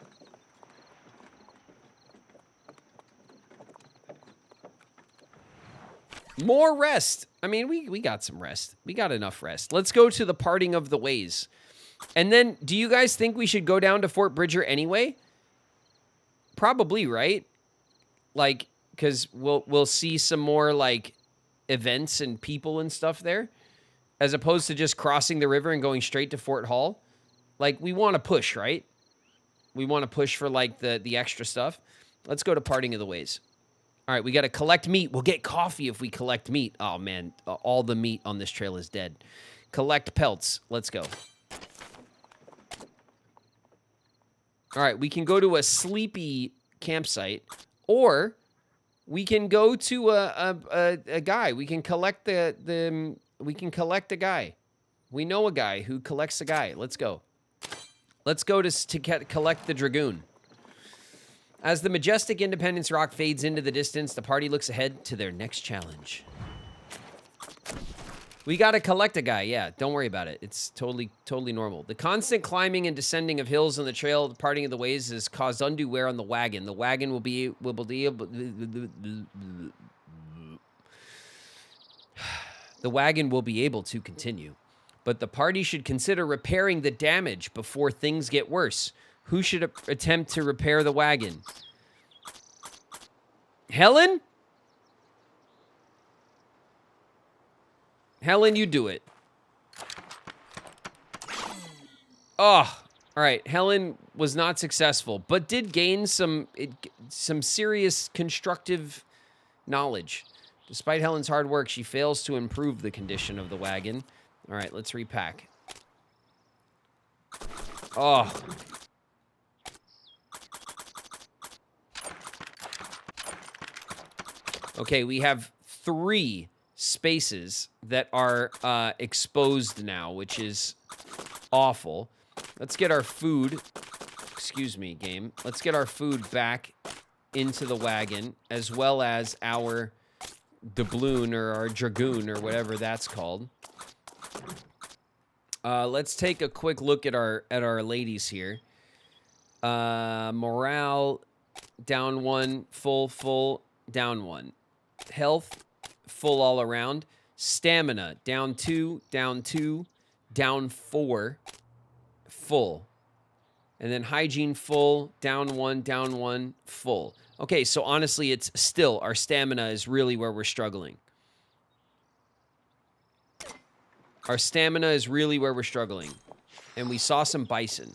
More rest. I mean, we got some rest. We got enough rest. Let's go to the parting of the ways. And then, do you guys think we should go down to Fort Bridger anyway? Probably, right? Like, because we'll see some more, like, events and people and stuff there, as opposed to just crossing the river and going straight to Fort Hall. Like, we want to push, right? We want to push for, like, the extra stuff. Let's go to Parting of the Ways. All right, we got to collect meat. We'll get coffee if we collect meat. Oh, man, all the meat on this trail is dead. Collect pelts. Let's go. All right, we can go to a sleepy campsite, or we can go to a guy. We can collect we can collect a guy. We know a guy who collects a guy. Let's go. Let's go to collect the dragoon. As the majestic Independence Rock fades into the distance, the party looks ahead to their next challenge. We got to collect a guy, yeah. Don't worry about it. It's totally normal. The constant climbing and descending of hills on the trail, the parting of the ways, has caused undue wear on the wagon. The wagon will be able... The wagon will be able to continue. But the party should consider repairing the damage before things get worse. Who should attempt to repair the wagon? Helen? Helen, you do it. Oh, all right. Helen was not successful, but did gain some serious constructive knowledge. Despite Helen's hard work, she fails to improve the condition of the wagon. All right, let's repack. Oh. Okay, we have 3 spaces that are exposed now, which is awful. Let's get our food. Excuse me, game. Let's get our food back into the wagon, as well as our doubloon or our dragoon or whatever that's called. Let's take a quick look at our ladies here. Morale down 1, full, down 1. Health full all around. Stamina down 2, down 4, full. And then hygiene full, down 1, full. Okay, so honestly, it's still our stamina is really where we're struggling. Our stamina is really where we're struggling. And we saw some bison.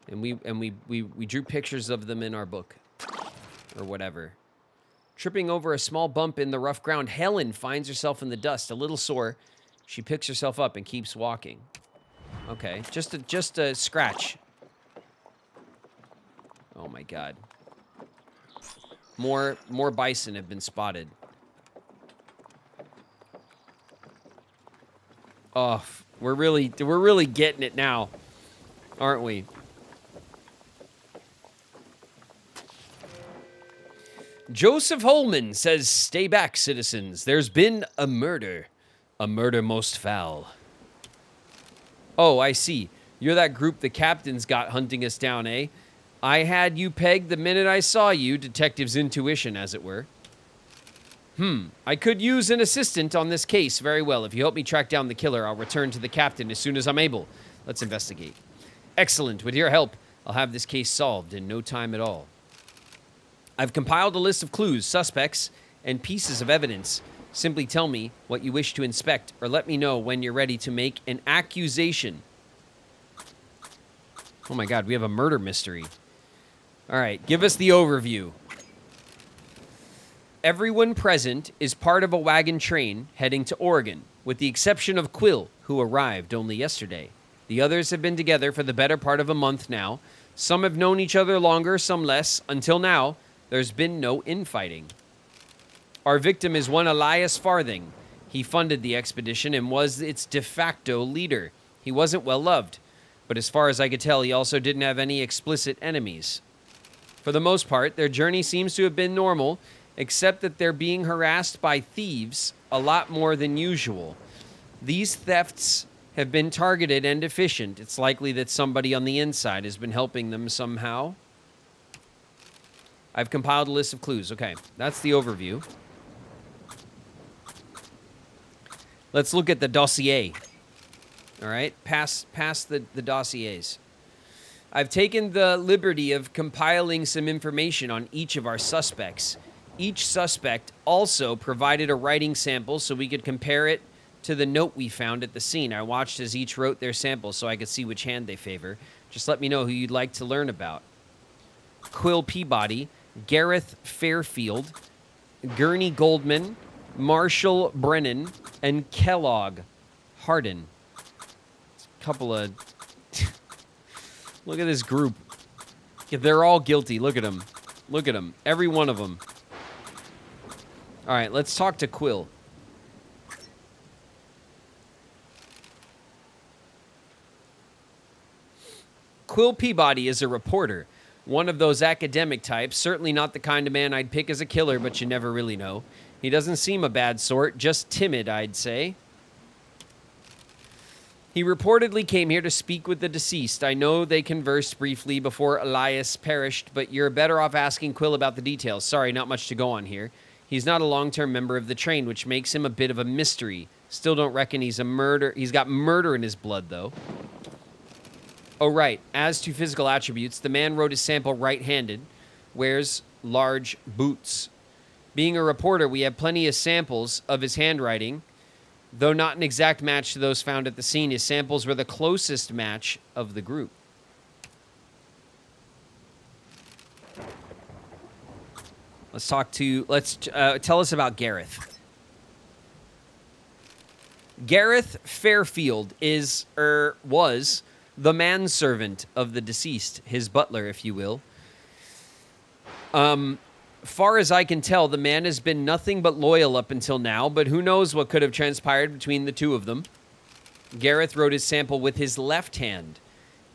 And we drew pictures of them in our book. Or whatever. Tripping over a small bump in the rough ground, Helen finds herself in the dust, a little sore. She picks herself up and keeps walking. Okay, just a scratch. Oh my god. More bison have been spotted. Oh, we're really getting it now, aren't we? Joseph Holman says, "Stay back, citizens. There's been a murder most foul." Oh, I see. You're that group the captain's got hunting us down, eh? I had you pegged the minute I saw you, detective's intuition, as it were. I could use an assistant on this case. Very well. If you help me track down the killer, I'll return to the captain as soon as I'm able. Let's investigate. Excellent. With your help, I'll have this case solved in no time at all. I've compiled a list of clues, suspects, and pieces of evidence. Simply tell me what you wish to inspect, or let me know when you're ready to make an accusation. Oh my god, we have a murder mystery. All right, give us the overview. Everyone present is part of a wagon train heading to Oregon, with the exception of Quill, who arrived only yesterday. The others have been together for the better part of a month now. Some have known each other longer, some less. Until now, there's been no infighting. Our victim is one Elias Farthing. He funded the expedition and was its de facto leader. He wasn't well loved, but as far as I could tell, he also didn't have any explicit enemies. For the most part, their journey seems to have been normal, except that they're being harassed by thieves a lot more than usual. These thefts have been targeted and efficient. It's likely that somebody on the inside has been helping them somehow. I've compiled a list of clues. Okay, that's the overview. Let's look at the dossier. All right, pass the dossiers. I've taken the liberty of compiling some information on each of our suspects. Each suspect also provided a writing sample so we could compare it to the note we found at the scene. I watched as each wrote their sample so I could see which hand they favor. Just let me know who you'd like to learn about. Quill Peabody, Gareth Fairfield, Gurney Goldman, Marshall Brennan, and Kellogg Hardin. A couple of... Look at this group. They're all guilty. Look at them. Look at them. Every one of them. All right, let's talk to Quill. Quill Peabody is a reporter. One of those academic types. Certainly not the kind of man I'd pick as a killer, but you never really know. He doesn't seem a bad sort. Just timid, I'd say. He reportedly came here to speak with the deceased. I know they conversed briefly before Elias perished, but you're better off asking Quill about the details. Sorry, not much to go on here. He's not a long-term member of the train, which makes him a bit of a mystery. Still don't reckon he's a murder. He's got murder in his blood, though. Oh, right. As to physical attributes, the man wrote his sample right-handed, wears large boots. Being a reporter, we have plenty of samples of his handwriting. Though not an exact match to those found at the scene, his samples were the closest match of the group. Tell us about Gareth. Gareth Fairfield was the manservant of the deceased, his butler, if you will. Far as I can tell, the man has been nothing but loyal up until now, but who knows what could have transpired between the two of them. Gareth wrote his sample with his left hand.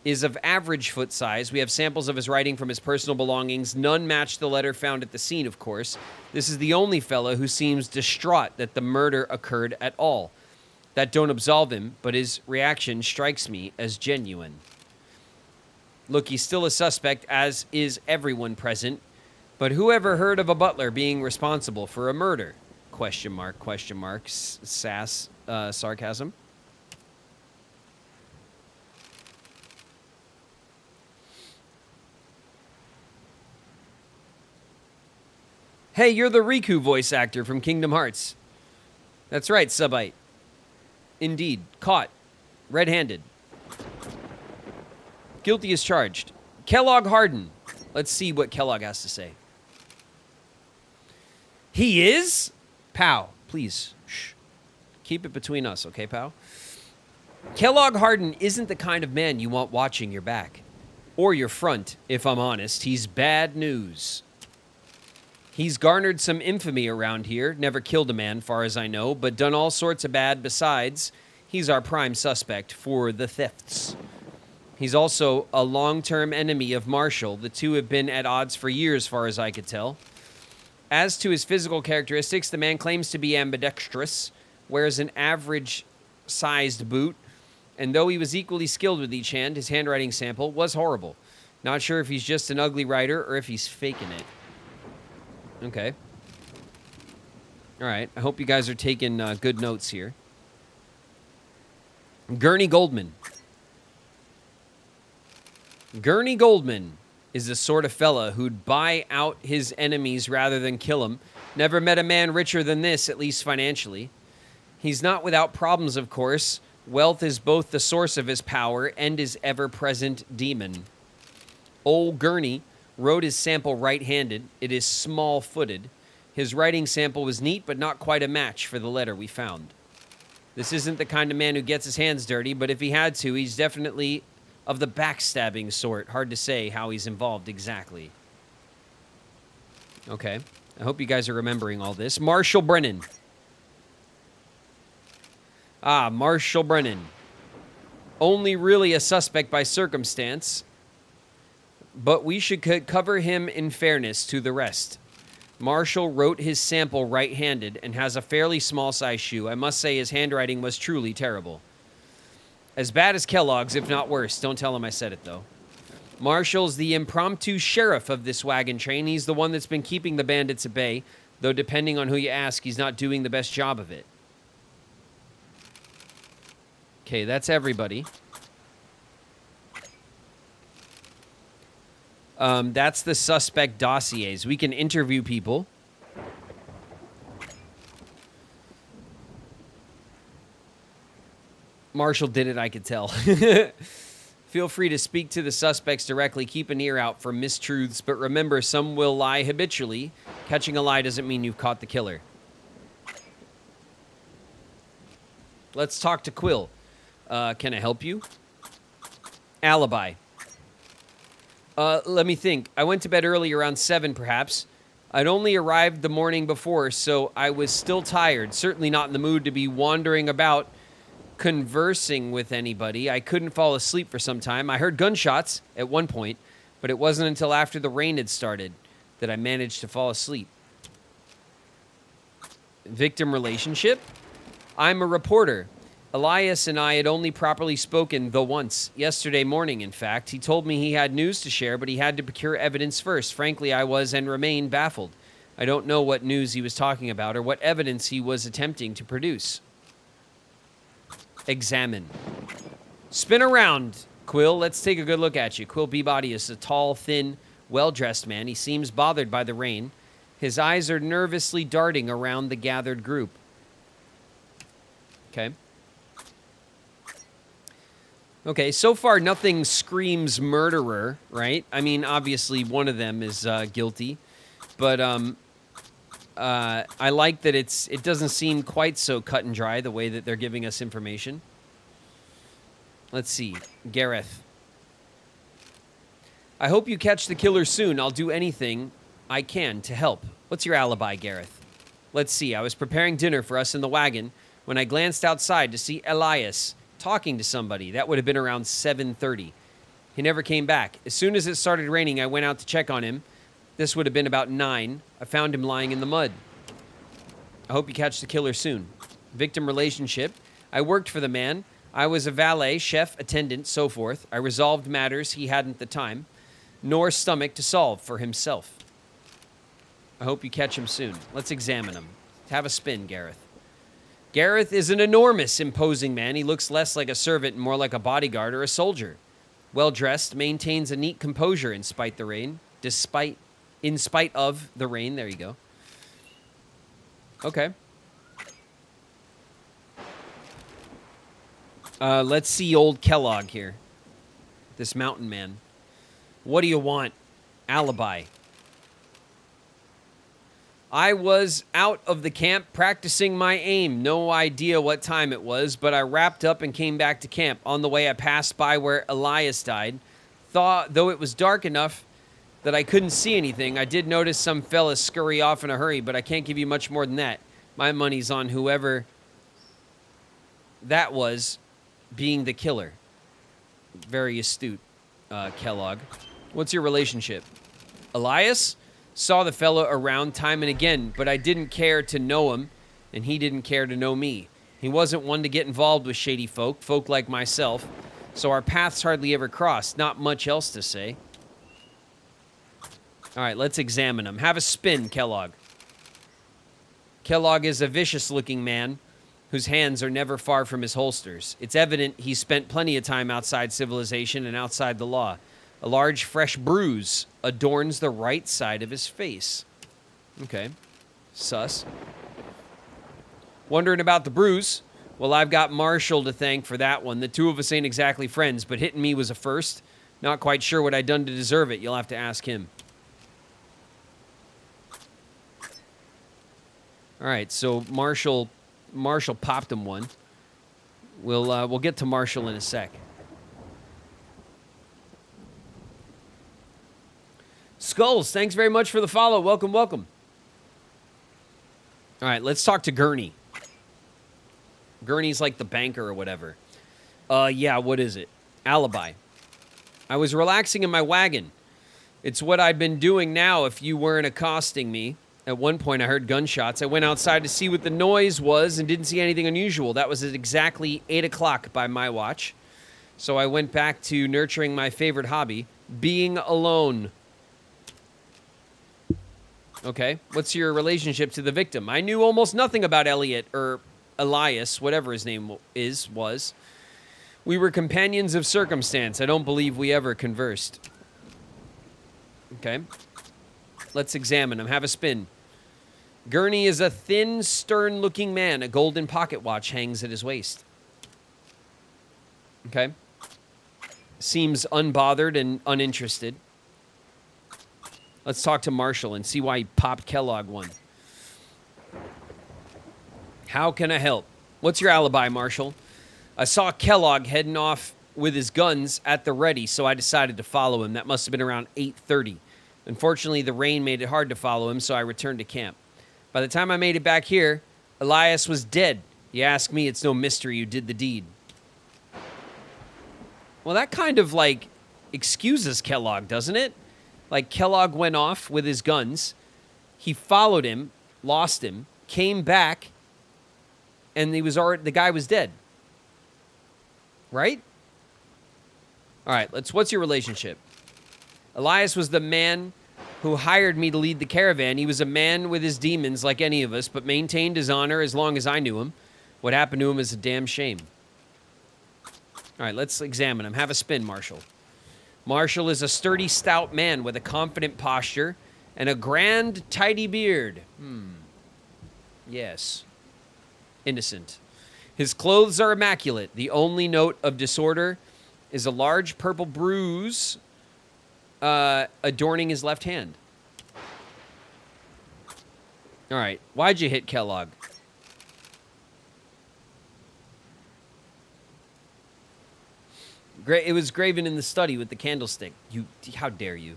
is of average foot size. We have samples of his writing from his personal belongings. None match the letter found at the scene, of course. This is the only fella who seems distraught that the murder occurred at all. That don't absolve him, but his reaction strikes me as genuine. Look, he's still a suspect, as is everyone present. But who ever heard of a butler being responsible for a murder? Question mark, sass, sarcasm. Hey, you're the Riku voice actor from Kingdom Hearts. That's right, Subite. Indeed. Caught. Red-handed. Guilty as charged. Kellogg Harden. Let's see what Kellogg has to say. He is? Pow. Please. Shh. Keep it between us, okay, pal? Kellogg Harden isn't the kind of man you want watching your back. Or your front, if I'm honest. He's bad news. He's garnered some infamy around here, never killed a man, far as I know, but done all sorts of bad besides. He's our prime suspect for the thefts. He's also a long-term enemy of Marshall. The two have been at odds for years, far as I could tell. As to his physical characteristics, the man claims to be ambidextrous, wears an average-sized boot, and though he was equally skilled with each hand, his handwriting sample was horrible. Not sure if he's just an ugly writer or if he's faking it. Okay. All right. I hope you guys are taking good notes here. Gurney Goldman. Gurney Goldman is the sort of fella who'd buy out his enemies rather than kill them. Never met a man richer than this, at least financially. He's not without problems, of course. Wealth is both the source of his power and his ever-present demon. Old Gurney wrote his sample right-handed. It is small-footed. His writing sample was neat, but not quite a match for the letter we found. This isn't the kind of man who gets his hands dirty, but if he had to, he's definitely of the backstabbing sort. Hard to say how he's involved exactly. Okay. I hope you guys are remembering all this. Marshall Brennan. Ah, Marshall Brennan. Only really a suspect by circumstance, but we should cover him in fairness to the rest. Marshall wrote his sample right-handed and has a fairly small-sized shoe. I must say his handwriting was truly terrible. As bad as Kellogg's, if not worse. Don't tell him I said it, though. Marshall's the impromptu sheriff of this wagon train. He's the one that's been keeping the bandits at bay, though depending on who you ask, he's not doing the best job of it. Okay, that's everybody. That's the suspect dossiers. We can interview people. Marshall did it, I could tell. Feel free to speak to the suspects directly. Keep an ear out for mistruths, but remember, some will lie habitually. Catching a lie doesn't mean you've caught the killer. Let's talk to Quill. Can I help you? Alibi. Let me think. I went to bed early, around 7 perhaps. I'd only arrived the morning before, so I was still tired. Certainly not in the mood to be wandering about conversing with anybody. I couldn't fall asleep for some time. I heard gunshots at one point, but it wasn't until after the rain had started that I managed to fall asleep. Victim relationship? I'm a reporter. Elias and I had only properly spoken the once. Yesterday morning, in fact. He told me he had news to share, but he had to procure evidence first. Frankly, I was and remain baffled. I don't know what news he was talking about or what evidence he was attempting to produce. Examine. Spin around, Quill. Let's take a good look at you. Quill Peabody is a tall, thin, well-dressed man. He seems bothered by the rain. His eyes are nervously darting around the gathered group. Okay. Okay, so far nothing screams murderer, right? I mean, obviously one of them is guilty, but I like that it doesn't seem quite so cut and dry the way that they're giving us information. Let's see, Gareth. I hope you catch the killer soon. I'll do anything I can to help. What's your alibi, Gareth? Let's see, I was preparing dinner for us in the wagon when I glanced outside to see Elias talking to somebody. That would have been around 7:30. He never came back. As soon as it started raining, I went out to check on him. This would have been about 9. I found him lying in the mud. I hope you catch the killer soon. Victim relationship. I worked for the man. I was a valet, chef, attendant, so forth. I resolved matters he hadn't the time, nor stomach to solve for himself. I hope you catch him soon. Let's examine him. Have a spin, Gareth. Gareth is an enormous, imposing man. He looks less like a servant and more like a bodyguard or a soldier. Well-dressed, maintains a neat composure in spite the rain. In spite of the rain. There you go. Okay. Let's see old Kellogg here. This mountain man. What do you want? Alibi. I was out of the camp practicing my aim. No idea what time it was, but I wrapped up and came back to camp. On the way, I passed by where Elias died. Though it was dark enough that I couldn't see anything, I did notice some fellas scurry off in a hurry, but I can't give you much more than that. My money's on whoever that was being the killer. Very astute, Kellogg. What's your relationship? Elias? Saw the fellow around time and again, but I didn't care to know him, and he didn't care to know me. He wasn't one to get involved with shady folk like myself, so our paths hardly ever crossed. Not much else to say. All right, let's examine him. Have a spin, Kellogg. Kellogg is a vicious-looking man whose hands are never far from his holsters. It's evident he spent plenty of time outside civilization and outside the law. A large, fresh bruise adorns the right side of his face. Okay. Sus. Wondering about the bruise? Well, I've got Marshall to thank for that one. The two of us ain't exactly friends, but hitting me was a first. Not quite sure what I done to deserve it. You'll have to ask him. All right, so Marshall popped him one. We'll get to Marshall in a sec. Skulls, thanks very much for the follow. Welcome, welcome. All right, let's talk to Gurney. Gurney's like the banker or whatever. Yeah, what is it? Alibi. I was relaxing in my wagon. It's what I'd been doing now if you weren't accosting me. At one point, I heard gunshots. I went outside to see what the noise was and didn't see anything unusual. That was at exactly 8 o'clock by my watch. So I went back to nurturing my favorite hobby, being alone. Okay, what's your relationship to the victim? I knew almost nothing about Elliot, or Elias, whatever his name was. We were companions of circumstance. I don't believe we ever conversed. Okay, let's examine him. Have a spin. Gurney is a thin, stern-looking man. A golden pocket watch hangs at his waist. Okay. Seems unbothered and uninterested. Let's talk to Marshall and see why he popped Kellogg one. How can I help? What's your alibi, Marshall? I saw Kellogg heading off with his guns at the ready, so I decided to follow him. That must have been around 8:30. Unfortunately, the rain made it hard to follow him, so I returned to camp. By the time I made it back here, Elias was dead. You ask me, it's no mystery who did the deed. Well, that kind of, like, excuses Kellogg, doesn't it? Like, Kellogg went off with his guns. He followed him, lost him, came back, and the guy was dead. Right? All right, what's your relationship? Elias was the man who hired me to lead the caravan. He was a man with his demons like any of us, but maintained his honor as long as I knew him. What happened to him is a damn shame. All right, let's examine him. Have a spin, Marshall. Marshall is a sturdy, stout man with a confident posture and a grand, tidy beard. Yes. Innocent. His clothes are immaculate. The only note of disorder is a large purple bruise adorning his left hand. All right. Why'd you hit Kellogg? It was graven in the study with the candlestick. How dare you?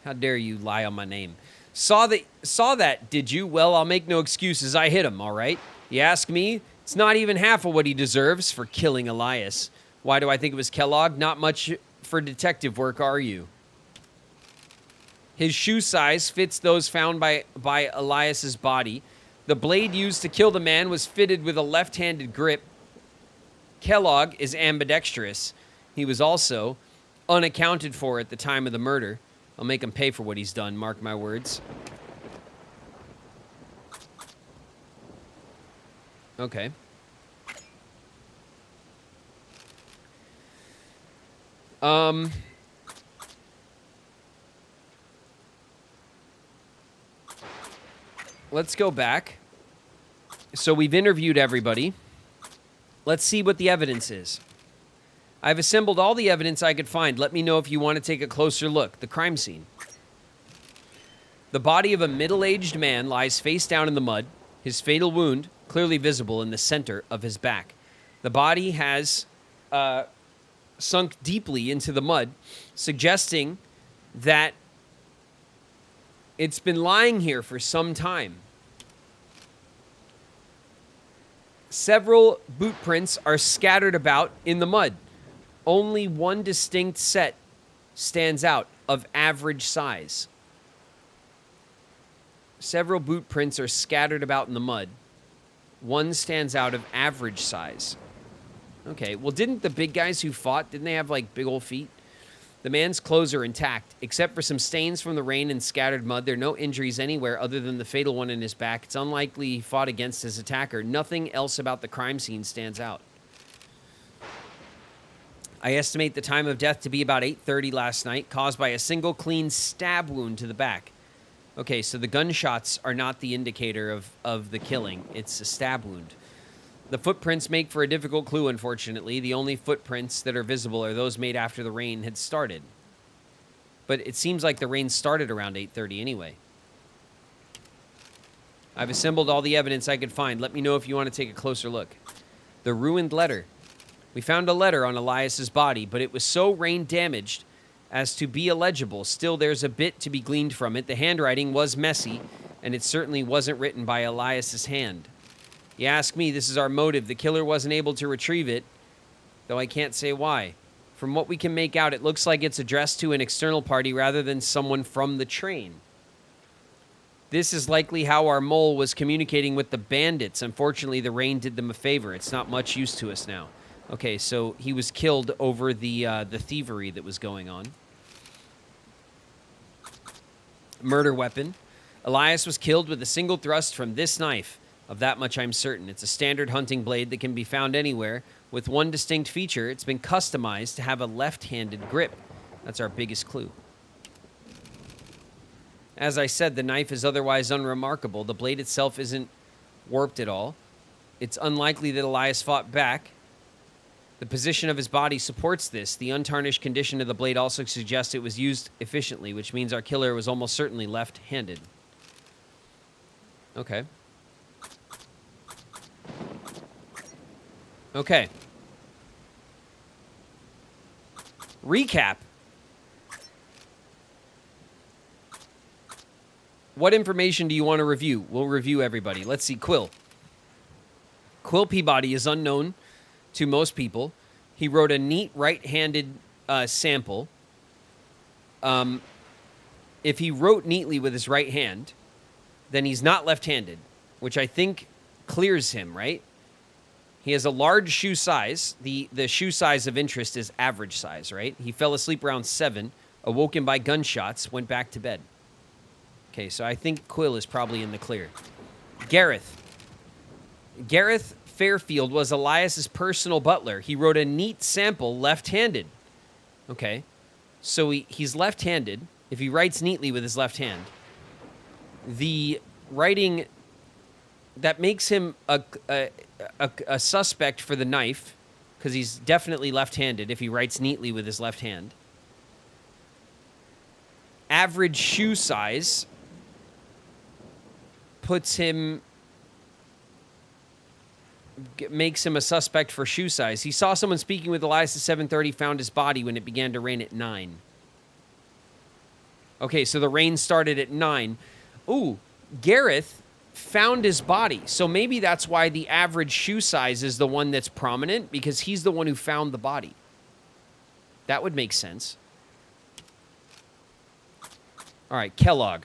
How dare you lie on my name? Saw that, did you? Well, I'll make no excuses. I hit him, all right? You ask me? It's not even half of what he deserves for killing Elias. Why do I think it was Kellogg? Not much for detective work, are you? His shoe size fits those found by Elias's body. The blade used to kill the man was fitted with a left-handed grip. Kellogg is ambidextrous. He was also unaccounted for at the time of the murder. I'll make him pay for what he's done, mark my words. Okay. Let's go back. So we've interviewed everybody. Let's see what the evidence is. I've assembled all the evidence I could find. Let me know if you want to take a closer look. The crime scene. The body of a middle-aged man lies face down in the mud, his fatal wound clearly visible in the center of his back. The body has sunk deeply into the mud, suggesting that it's been lying here for some time. Several boot prints are scattered about in the mud. Only one distinct set stands out of average size. Several boot prints are scattered about in the mud. One stands out of average size. Okay, well, didn't the big guys who fought, didn't they have, like, big old feet? The man's clothes are intact. Except for some stains from the rain and scattered mud, there are no injuries anywhere other than the fatal one in his back. It's unlikely he fought against his attacker. Nothing else about the crime scene stands out. I estimate the time of death to be about 8:30 last night, caused by a single clean stab wound to the back. Okay, so the gunshots are not the indicator of the killing. It's a stab wound. The footprints make for a difficult clue, unfortunately. The only footprints that are visible are those made after the rain had started. But it seems like the rain started around 8:30 anyway. I've assembled all the evidence I could find. Let me know if you want to take a closer look. The ruined letter. We found a letter on Elias's body, but it was so rain damaged as to be illegible. Still, there's a bit to be gleaned from it. The handwriting was messy, and it certainly wasn't written by Elias's hand. You ask me, this is our motive. The killer wasn't able to retrieve it, though I can't say why. From what we can make out, it looks like it's addressed to an external party rather than someone from the train. This is likely how our mole was communicating with the bandits. Unfortunately, the rain did them a favor. It's not much use to us now. Okay, so he was killed over the thievery that was going on. Murder weapon. Elias was killed with a single thrust from this knife. Of that much I'm certain. It's a standard hunting blade that can be found anywhere. With one distinct feature, it's been customized to have a left-handed grip. That's our biggest clue. As I said, the knife is otherwise unremarkable. The blade itself isn't warped at all. It's unlikely that Elias fought back. The position of his body supports this. The untarnished condition of the blade also suggests it was used efficiently, which means our killer was almost certainly left-handed. Okay. Okay. Recap. What information do you want to review? We'll review everybody. Let's see. Quill. Quill Peabody is unknown to most people. He wrote a neat right-handed sample. If he wrote neatly with his right hand, then he's not left-handed, which I think clears him, right? He has a large shoe size. The shoe size of interest is average size, right? He fell asleep around 7, awoken by gunshots, went back to bed. Okay, so I think Quill is probably in the clear. Gareth. Gareth Fairfield was Elias's personal butler. He wrote a neat sample left-handed. Okay, so he's left-handed. If he writes neatly with his left hand, the writing that makes him a suspect for the knife, because he's definitely left-handed if he writes neatly with his left hand. Average shoe size makes him a suspect for shoe size. He saw someone speaking with Elias at 7:30, found his body when it began to rain at 9. Okay, so the rain started at 9. Ooh, Gareth found his body. So maybe that's why the average shoe size is the one that's prominent, because he's the one who found the body. That would make sense. All right, Kellogg.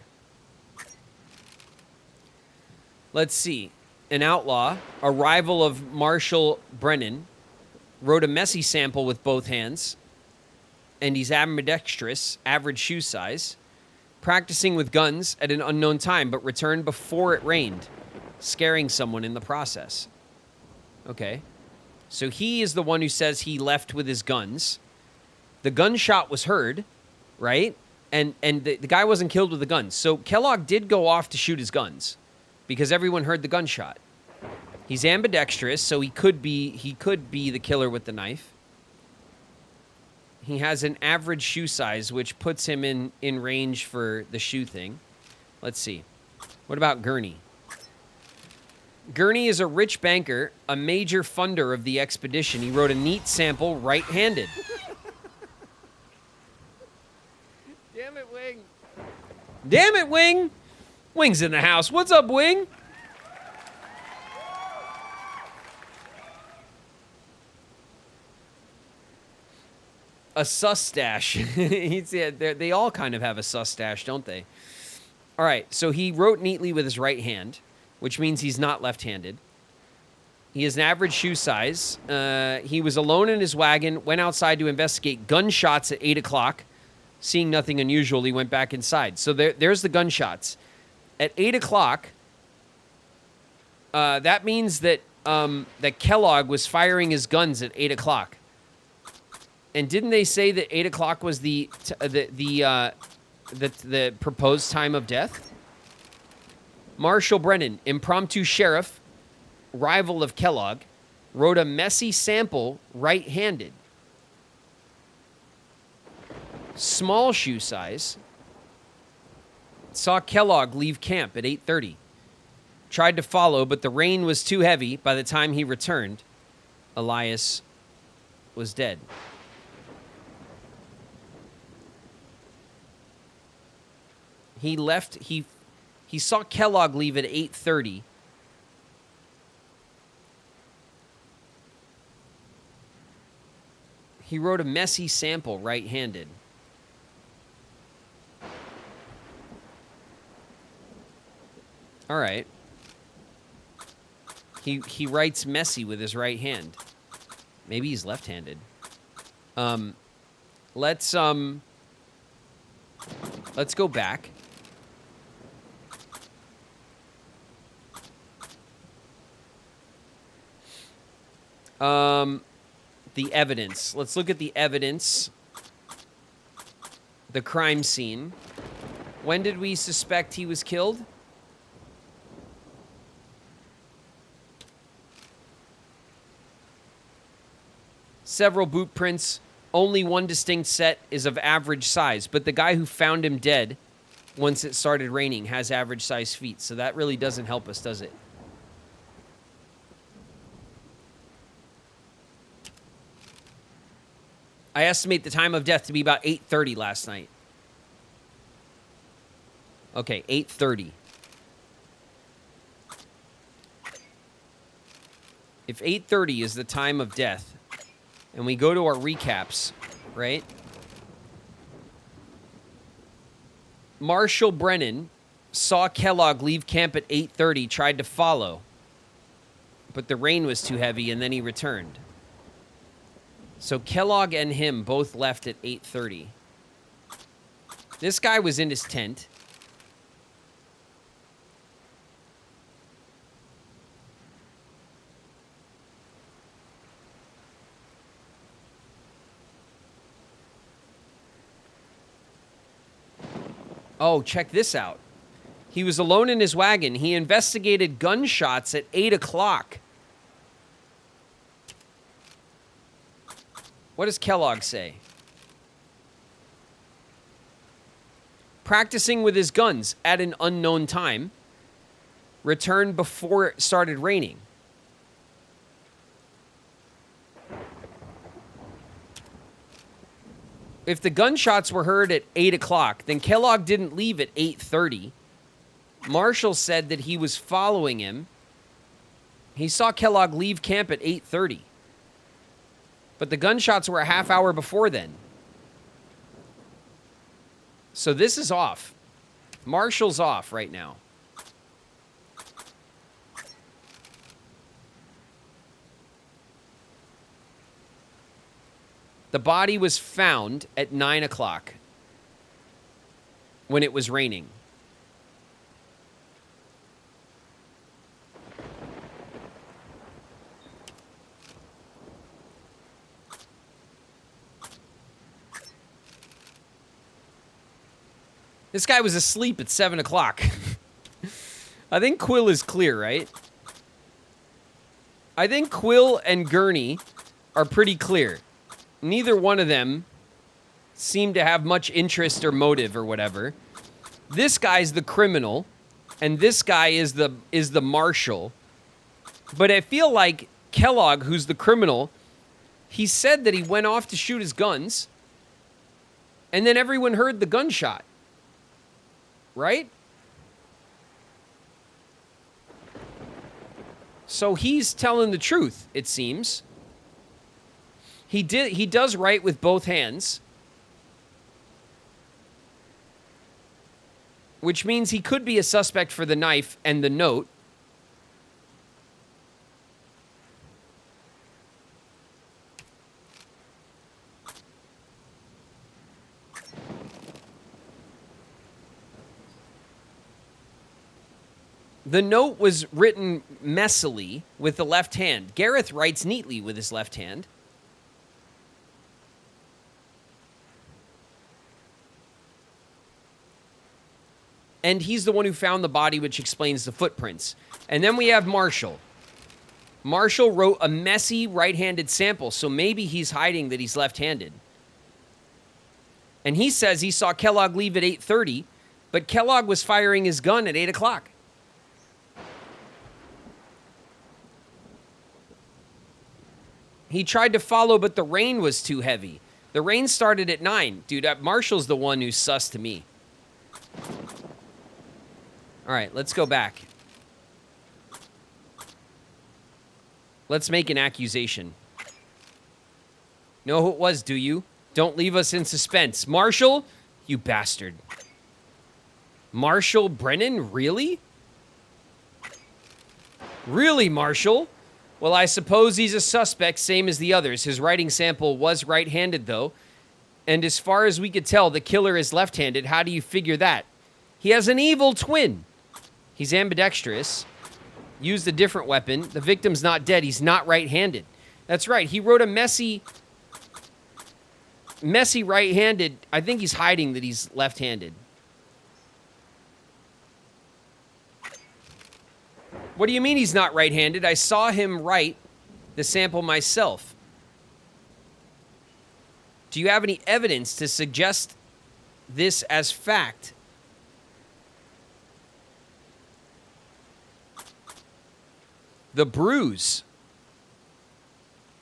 Let's see. An outlaw, a rival of Marshall Brennan, wrote a messy sample with both hands, and he's ambidextrous, average shoe size, practicing with guns at an unknown time, but returned before it rained, scaring someone in the process. Okay. So he is the one who says he left with his guns. The gunshot was heard, right? And the guy wasn't killed with the guns. So Kellogg did go off to shoot his guns because everyone heard the gunshot. He's ambidextrous, so he could be the killer with the knife. He has an average shoe size, which puts him in range for the shoe thing. Let's see. What about Gurney? Gurney is a rich banker, a major funder of the expedition. He wrote a neat sample right-handed. Damn it, Wing. Damn it, Wing! Wing's in the house. What's up, Wing? A sus-stash. They all kind of have a sus-stash, don't they? All right, so he wrote neatly with his right hand, which means he's not left-handed. He has an average shoe size. He was alone in his wagon, went outside to investigate gunshots at 8 o'clock. Seeing nothing unusual, he went back inside. So there's the gunshots. At 8 o'clock, that means that that Kellogg was firing his guns at 8 o'clock. And didn't they say that 8 o'clock was the proposed time of death? Marshall Brennan, impromptu sheriff, rival of Kellogg, wrote a messy sample right-handed. Small shoe size. Saw Kellogg leave camp at 8:30. Tried to follow, but the rain was too heavy. By the time he returned, Elias was dead. He left, he saw Kellogg leave at 8:30. He wrote a messy sample right-handed. All right. He writes messy with his right hand. Maybe he's left-handed. Let's go back. The evidence. Let's look at the evidence. The crime scene. When did we suspect he was killed? Several boot prints. Only one distinct set is of average size, but the guy who found him dead once it started raining has average size feet, so that really doesn't help us, does it? I estimate the time of death to be about 8:30 last night. Okay, 8:30. If 8:30 is the time of death, and we go to our recaps, right? Marshall Brennan saw Kellogg leave camp at 8:30, tried to follow, but the rain was too heavy, and then he returned. So Kellogg and him both left at 8:30. This guy was in his tent. Oh, check this out. He was alone in his wagon. He investigated gunshots at 8 o'clock. What does Kellogg say? Practicing with his guns at an unknown time. Returned before it started raining. If the gunshots were heard at 8 o'clock, then Kellogg didn't leave at 8:30. Marshall said that he was following him. He saw Kellogg leave camp at 8:30. But the gunshots were a half hour before then. So this is off. Marshall's off right now. The body was found at 9 o'clock when it was raining. This guy was asleep at 7 o'clock. I think Quill is clear, right? I think Quill and Gurney are pretty clear. Neither one of them seem to have much interest or motive or whatever. This guy's the criminal, and this guy is the marshal. But I feel like Kellogg, who's the criminal, he said that he went off to shoot his guns, and then everyone heard the gunshot. Right? So he's telling the truth, it seems. He does write with both hands. Which means he could be a suspect for the knife and the note. The note was written messily with the left hand. Gareth writes neatly with his left hand. And he's the one who found the body, which explains the footprints. And then we have Marshall. Marshall wrote a messy right-handed sample, so maybe he's hiding that he's left-handed. And he says he saw Kellogg leave at 8:30, but Kellogg was firing his gun at 8 o'clock. He tried to follow, but the rain was too heavy. The rain started at 9. Dude, Marshall's the one who's sus to me. All right, let's go back. Let's make an accusation. Know who it was, do you? Don't leave us in suspense. Marshall, you bastard. Marshall Brennan, really? Really, Marshall? Well, I suppose he's a suspect, same as the others. His writing sample was right-handed, though. And as far as we could tell, the killer is left-handed. How do you figure that? He has an evil twin. He's ambidextrous. Used a different weapon. The victim's not dead. He's not right-handed. That's right. He wrote a messy right-handed. I think he's hiding that he's left-handed. What do you mean he's not right-handed? I saw him write the sample myself. Do you have any evidence to suggest this as fact? The bruise.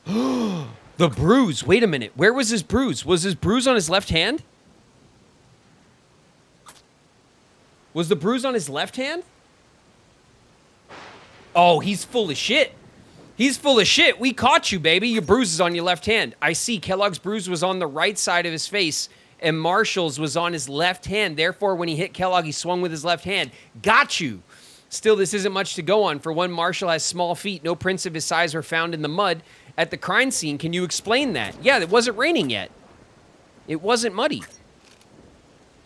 The bruise. Wait a minute. Where was his bruise? Was his bruise on his left hand? Was the bruise on his left hand? Oh, he's full of shit. He's full of shit. We caught you, baby. Your bruise is on your left hand. I see. Kellogg's bruise was on the right side of his face, and Marshall's was on his left hand. Therefore, when he hit Kellogg, he swung with his left hand. Got you. Still, this isn't much to go on. For one, Marshall has small feet. No prints of his size were found in the mud at the crime scene. Can you explain that? Yeah, it wasn't raining yet. It wasn't muddy.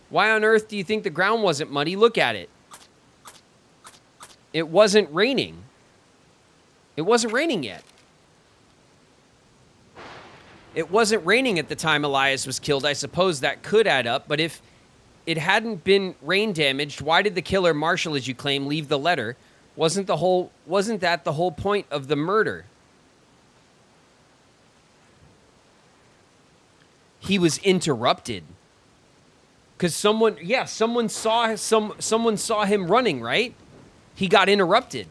Why on earth do you think the ground wasn't muddy? Look at it. It wasn't raining. It wasn't raining yet. It wasn't raining at the time Elias was killed. I suppose that could add up, but if it hadn't been rain damaged, why did the killer, Marshall, as you claim, leave the letter? Wasn't that the whole point of the murder? He was interrupted. Because someone saw him running, right? He got interrupted.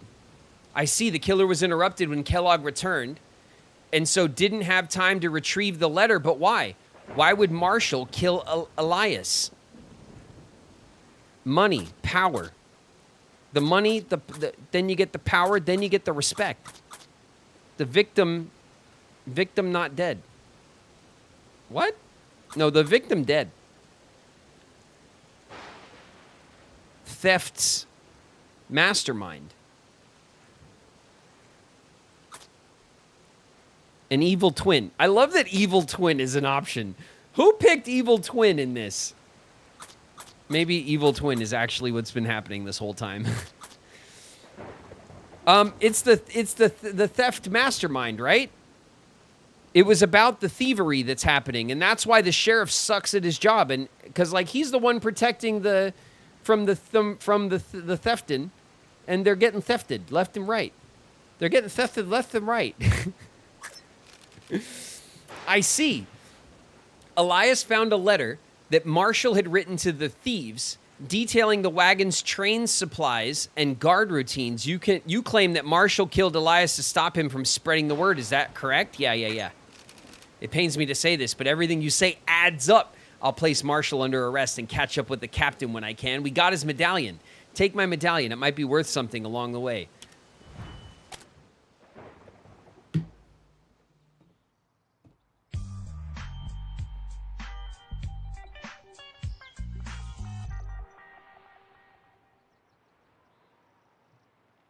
I see the killer was interrupted when Kellogg returned, and so didn't have time to retrieve the letter. But why? Why would Marshall kill Elias? Money, power. The money, then you get the power, then you get the respect. The victim not dead. What? No, the victim dead. theft's mastermind. An evil twin. I love that evil twin is an option. Who picked evil twin in this? Maybe evil twin is actually what's been happening this whole time. It's the theft mastermind, right? It was about the thievery that's happening, and that's why the sheriff sucks at his job, and because like he's the one protecting from the theftin, and they're getting thefted left and right. They're getting thefted left and right. I see. Elias found a letter that Marshall had written to the thieves detailing the wagon's train supplies and guard routines. You claim that Marshall killed Elias to stop him from spreading the word. Is that correct? Yeah. It pains me to say this, but everything you say adds up. I'll place Marshall under arrest and catch up with the captain when I can. We got his medallion. Take my medallion. It might be worth something along the way.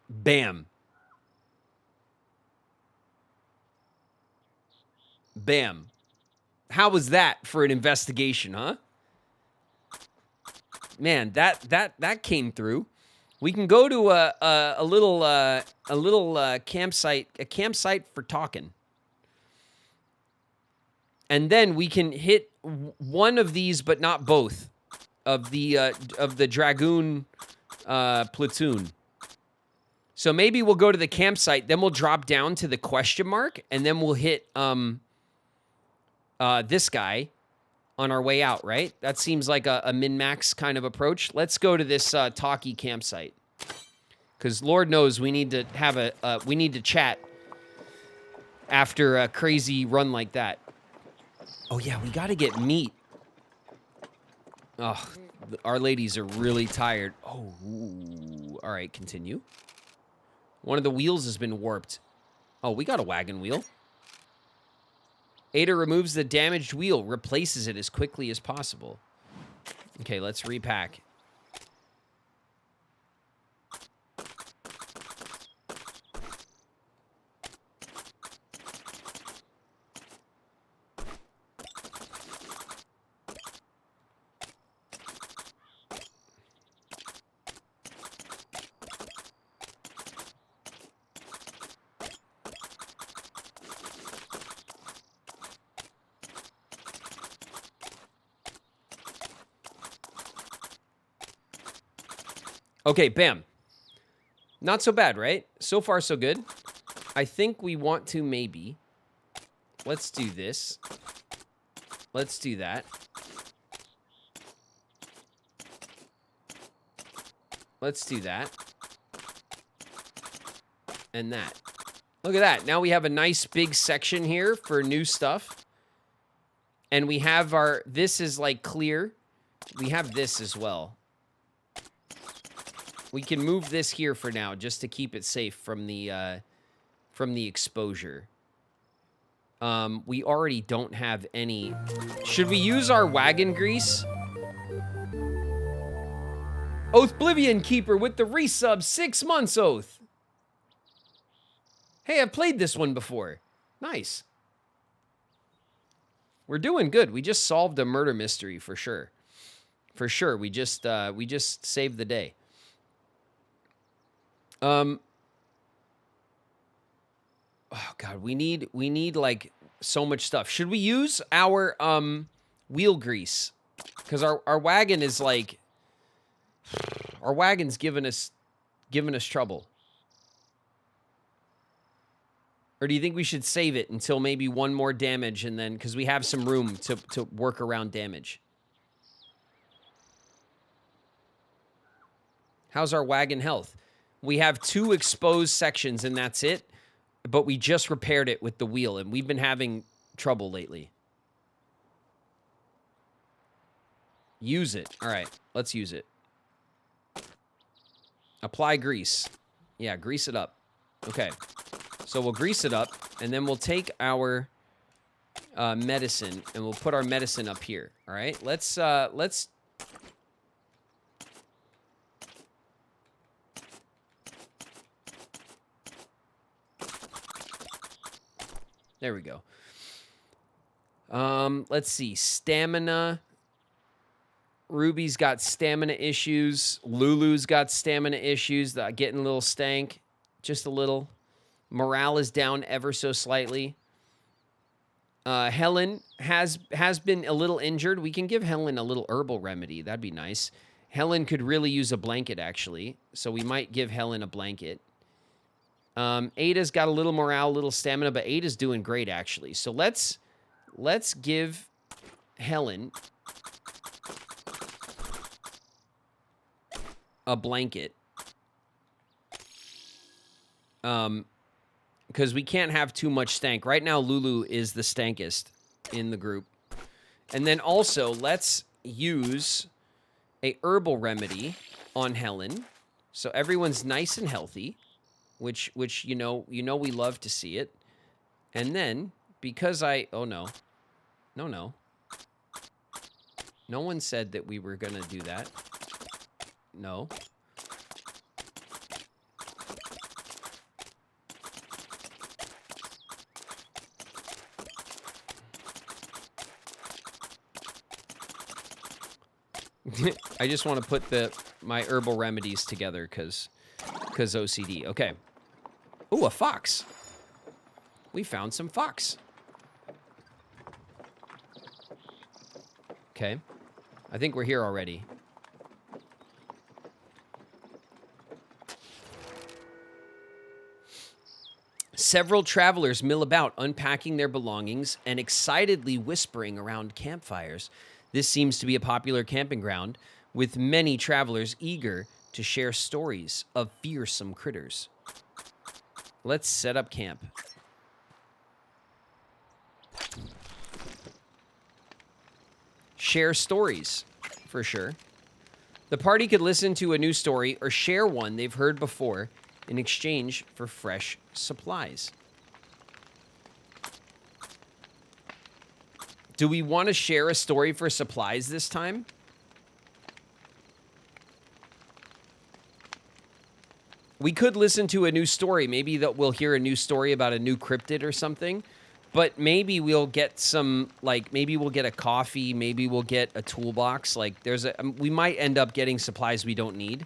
Bam. Bam. How was that for an investigation, huh? Man, that came through. We can go to a little campsite for talking. And then we can hit one of these, but not both, of the Dragoon platoon. So maybe we'll go to the campsite, then we'll drop down to the question mark, and then we'll hit this guy on our way out, right? That seems like a min-max kind of approach. Let's go to this talkie campsite. Because Lord knows we need to have we need to chat after a crazy run like that. Oh yeah, we got to get meat. Oh, our ladies are really tired. Oh, ooh. All right, continue. One of the wheels has been warped. Oh, we got a wagon wheel. Ada removes the damaged wheel, replaces it as quickly as possible. Okay, let's repack. Okay, bam. Not so bad, right? So far, so good. I think we want to maybe... Let's do this. Let's do that. Let's do that. And that. Look at that. Now we have a nice big section here for new stuff. And we have our... This is like clear. We have this as well. We can move this here for now, just to keep it safe from the exposure. We already don't have any. Should we use our wagon grease? Oathblivion Keeper with the resub, 6 months, Oath. Hey, I've played this one before. Nice. We're doing good. We just solved a murder mystery for sure. For sure, we just saved the day. Oh God, we need like so much stuff. Should we use our wheel grease? Because our wagon is like, our wagon's giving us trouble. Or do you think we should save it until maybe one more damage, and then because we have some room to work around damage? How's our wagon health? We have 2 exposed sections, and that's it. But we just repaired it with the wheel, and we've been having trouble lately. Use it. All right, let's use it. Apply grease. Yeah, grease it up. Okay. So we'll grease it up, and then we'll take our medicine, and we'll put our medicine up here. All right? Let's There we go. Let's see. Stamina. Ruby's got stamina issues. Lulu's got stamina issues. Getting a little stank. Just a little. Morale is down ever so slightly. Helen has been a little injured. We can give Helen a little herbal remedy. That'd be nice. Helen could really use a blanket, actually. So we might give Helen a blanket. Ada's got a little morale, a little stamina, but Ada's doing great, actually. So let's give Helen a blanket. Because we can't have too much stank. Right now, Lulu is the stankest in the group. And then also, let's use a herbal remedy on Helen. So everyone's nice and healthy, which you know we love to see it. And then, because oh no. No one said that we were going to do that. No. I just want to put my herbal remedies together because OCD. Okay. Ooh, a fox. We found some fox. Okay. I think we're here already. Several travelers mill about, unpacking their belongings and excitedly whispering around campfires. This seems to be a popular camping ground, with many travelers eager to share stories of fearsome critters. Let's set up camp. Share stories, for sure. The party could listen to a new story or share one they've heard before in exchange for fresh supplies. Do we want to share a story for supplies this time? We could listen to a new story. Maybe that we'll hear a new story about a new cryptid or something. But maybe we'll get some, like, maybe we'll get a coffee. Maybe we'll get a toolbox. Like, we might end up getting supplies we don't need.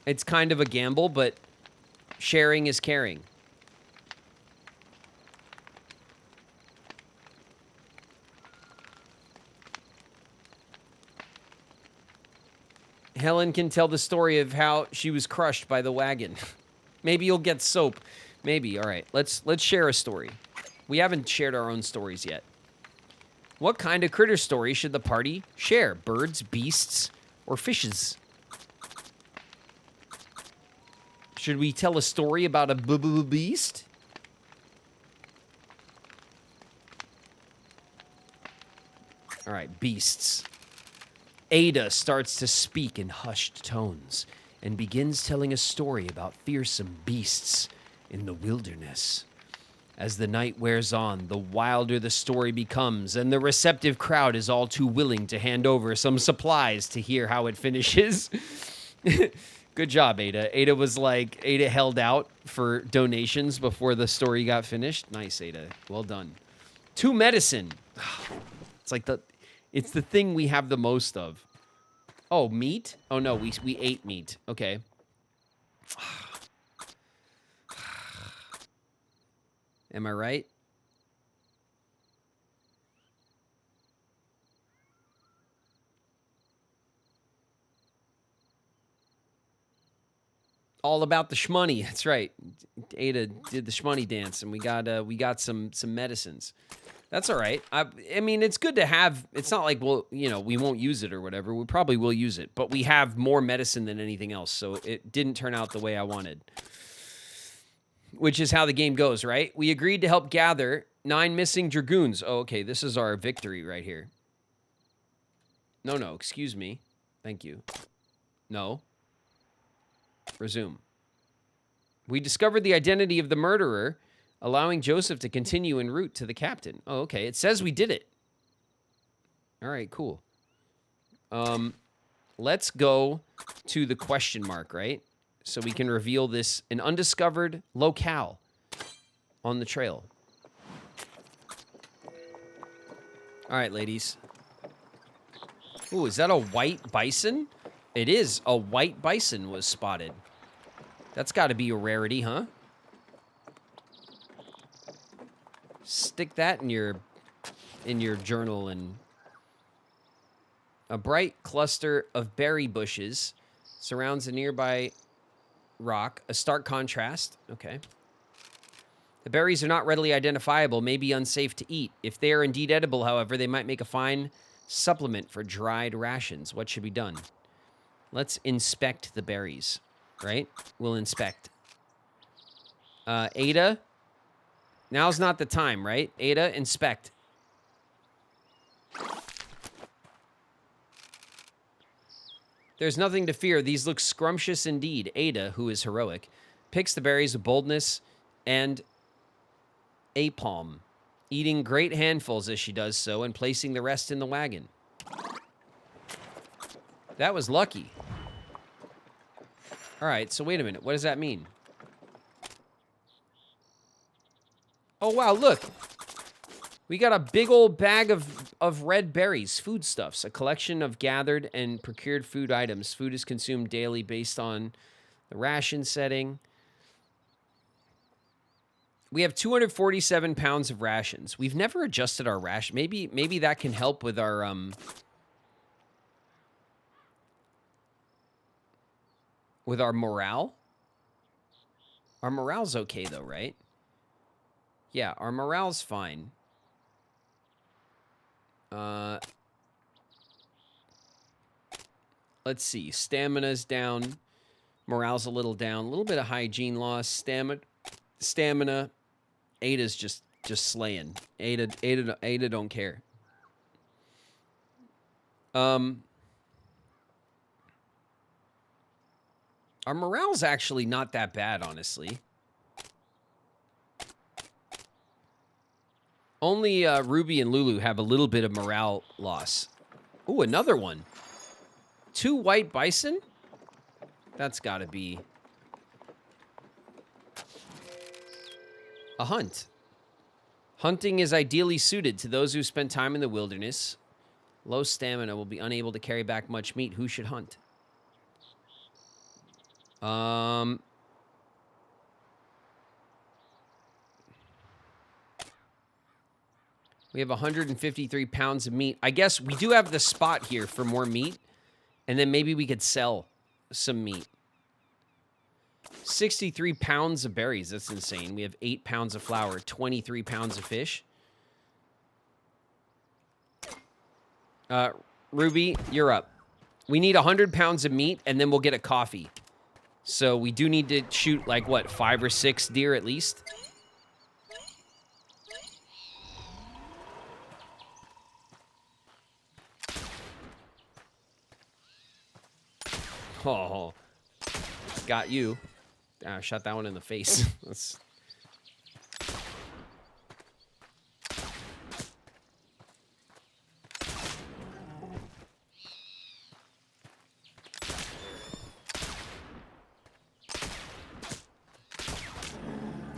It's kind of a gamble, but sharing is caring. Helen can tell the story of how she was crushed by the wagon. Maybe you'll get soap. Maybe. All right. Let's share a story. We haven't shared our own stories yet. What kind of critter story should the party share? Birds, beasts, or fishes? Should we tell a story about a beast? All right, beasts. Ada starts to speak in hushed tones and begins telling a story about fearsome beasts in the wilderness. As the night wears on, the wilder the story becomes, and the receptive crowd is all too willing to hand over some supplies to hear how it finishes. Good job, Ada. Ada held out for donations before the story got finished. Nice, Ada. Well done. 2 medicine. It's like it's the thing we have the most of. Oh, meat? Oh, no, we ate meat. Okay. Am I right? All about the shmoney. That's right. Ada did the shmoney dance, and we got some medicines. That's all right. I mean, it's good to have. It's not like, well, we won't use it or whatever. We probably will use it, but we have more medicine than anything else, so it didn't turn out the way I wanted. Which is how the game goes, right? We agreed to help gather 9 missing dragoons. Oh, okay. This is our victory right here. No, excuse me. Thank you. No. Resume. We discovered the identity of the murderer, allowing Joseph to continue en route to the captain. Oh, okay. It says we did it. All right, cool. Let's go to the question mark, right? So we can reveal an undiscovered locale. on the trail. All right, ladies. Ooh, is that a white bison? It is. A white bison was spotted. That's got to be a rarity, huh? Stick that in your journal. And a bright cluster of berry bushes surrounds a nearby rock, a stark contrast. Okay. The berries are not readily identifiable, may be unsafe to eat. If they are indeed edible, however, they might make a fine supplement for dried rations. What should be done? Let's inspect the berries, right? We'll inspect. Ada, now's not the time, right? Ada, inspect. There's nothing to fear. These look scrumptious indeed. Ada, who is heroic, picks the berries with boldness and aplomb, eating great handfuls as she does so and placing the rest in the wagon. That was lucky. All right, so wait a minute. What does that mean? Oh, wow, look. We got a big old bag of red berries, foodstuffs, a collection of gathered and procured food items. Food is consumed daily based on the ration setting. We have 247 pounds of rations. We've never adjusted our ration. Maybe that can help with our morale. Our morale's okay though, right? Yeah, our morale's fine. Let's see. Stamina's down. Morale's a little down. A little bit of hygiene loss. Stamina. Ada's just slaying. Ada don't care. Our morale's actually not that bad, honestly. Only Ruby and Lulu have a little bit of morale loss. Ooh, another one. 2 white bison? That's got to be a hunt. Hunting is ideally suited to those who spent time in the wilderness. Low stamina will be unable to carry back much meat. Who should hunt? We have 153 pounds of meat. I guess we do have the spot here for more meat. And then maybe we could sell some meat. 63 pounds of berries. That's insane. We have 8 pounds of flour, 23 pounds of fish. Ruby, you're up. We need 100 pounds of meat, and then we'll get a coffee. So we do need to shoot, like, what, 5 or 6 deer at least? Oh, got you. Shot that one in the face. That's...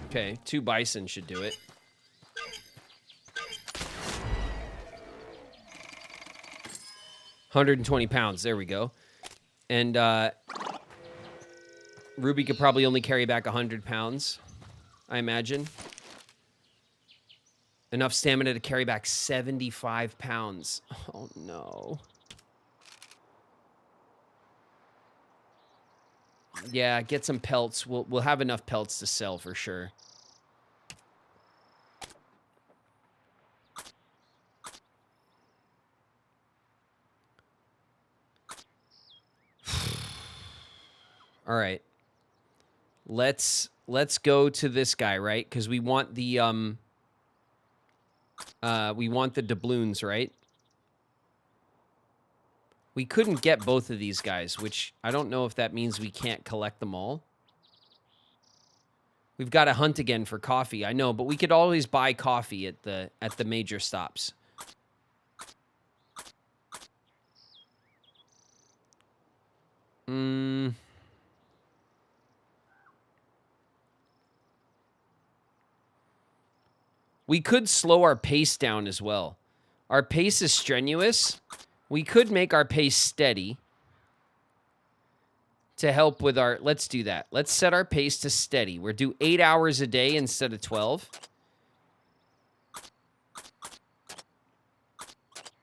Okay, 2 bison should do it. £120. There we go. And Ruby could probably only carry back 100 pounds, I imagine. Enough stamina to carry back 75 pounds. Oh, no. Yeah, get some pelts. We'll have enough pelts to sell for sure. All right. Let's go to this guy, right? Because we want the doubloons, right? We couldn't get both of these guys, which I don't know if that means we can't collect them all. We've got to hunt again for coffee. I know, but we could always buy coffee at the major stops. We could slow our pace down as well. Our pace is strenuous. We could make our pace steady to help with our... Let's do that. Let's set our pace to steady. We're due 8 hours a day instead of 12.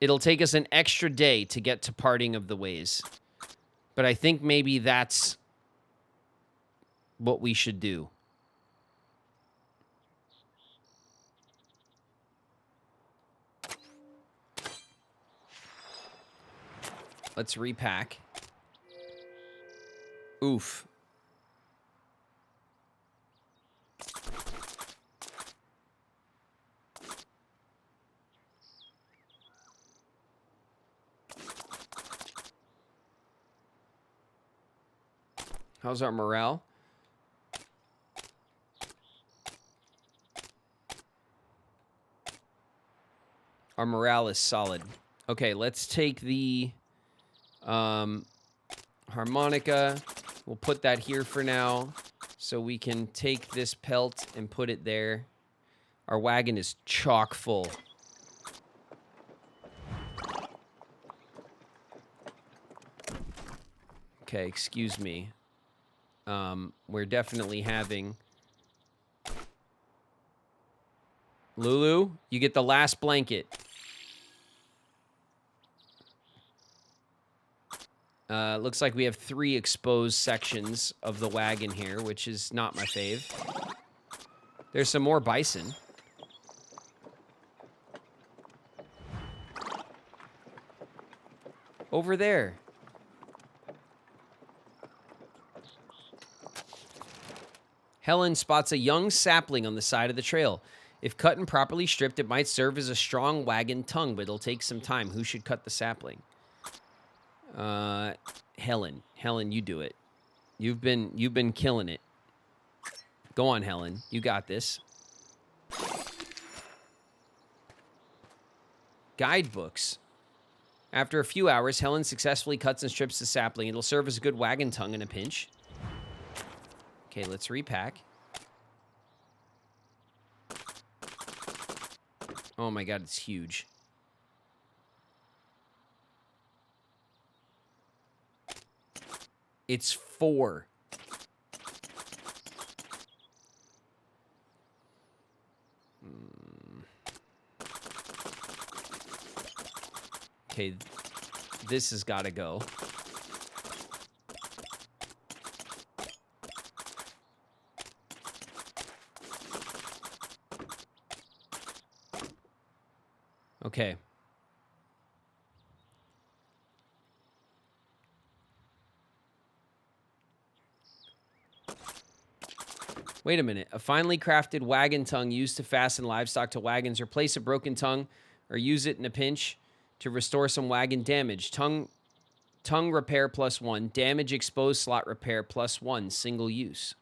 It'll take us an extra day to get to Parting of the Ways. But I think maybe that's what we should do. Let's repack. Oof. How's our morale? Our morale is solid. Okay, let's take the harmonica. We'll put that here for now so we can take this pelt and put it there. Our wagon is chock full. Okay, excuse me. We're definitely having... Lulu, you get the last blanket. Looks like we have 3 exposed sections of the wagon here, which is not my fave. There's some more bison. Over there. Helen spots a young sapling on the side of the trail. If cut and properly stripped, it might serve as a strong wagon tongue, but it'll take some time. Who should cut the sapling? Helen. Helen, you do it. You've been killing it. Go on, Helen. You got this. Guidebooks. After a few hours, Helen successfully cuts and strips the sapling. It'll serve as a good wagon tongue in a pinch. Okay, let's repack. Oh my god, it's huge. It's 4. Okay, this has got to go. Okay. Wait a minute. A finely crafted wagon tongue used to fasten livestock to wagons. Replace a broken tongue or use it in a pinch to restore some wagon damage. Tongue repair +1. Damage exposed slot repair +1. Single use.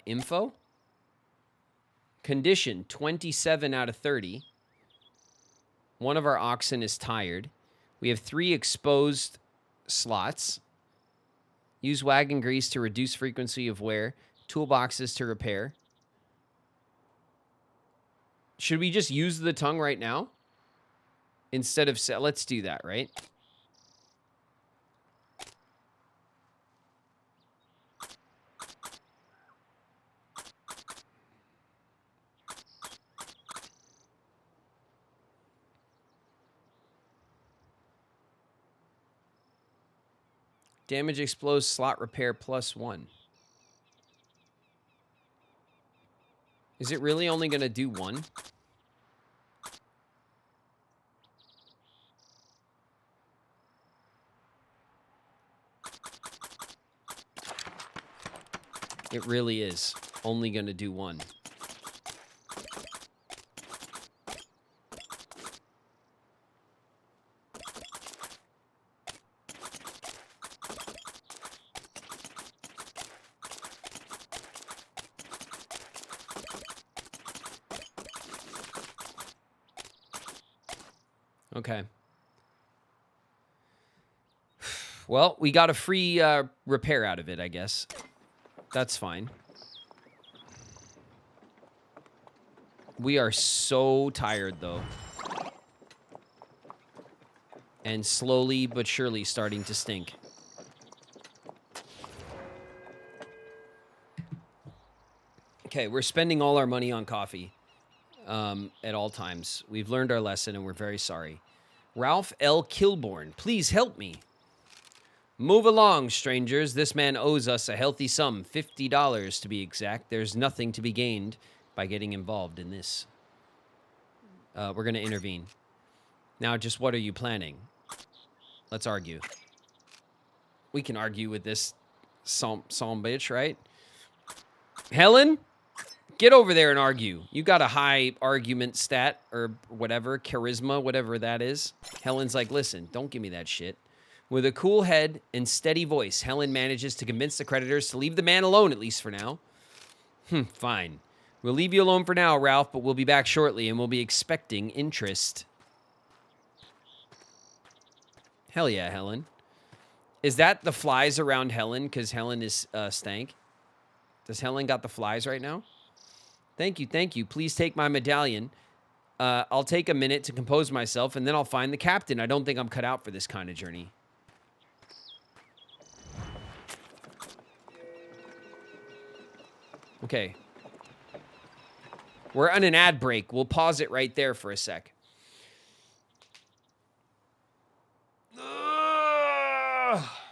Info. Condition 27 out of 30. One of our oxen is tired. We have 3 exposed slots. Use wagon grease to reduce frequency of wear. Toolboxes to repair. Should we just use the tongue right now? Instead of... Let's do that, right? Damage explodes slot repair +1. Is it really only going to do 1? It really is only going to do 1. Okay. Well, we got a free repair out of it, I guess. That's fine. We are so tired, though. And slowly but surely starting to stink. Okay, we're spending all our money on coffee at all times. We've learned our lesson, and we're very sorry. Ralph L. Kilborn, please help me. Move along, strangers. This man owes us a healthy sum, $50 to be exact. There's nothing to be gained by getting involved in this. We're going to intervene. Now, just what are you planning? Let's argue. We can argue with this psalm bitch, right? Helen, get over there and argue. You got a high argument stat or whatever, charisma, whatever that is. Helen's like, listen, don't give me that shit. With a cool head and steady voice, Helen manages to convince the creditors to leave the man alone, at least for now. Fine. We'll leave you alone for now, Ralph, but we'll be back shortly, and we'll be expecting interest. Hell yeah, Helen. Is that the flies around Helen because Helen is stank? Does Helen got the flies right now? Thank you, thank you. Please take my medallion. I'll take a minute to compose myself, and then I'll find the captain. I don't think I'm cut out for this kind of journey. Okay. We're on an ad break. We'll pause it right there for a sec.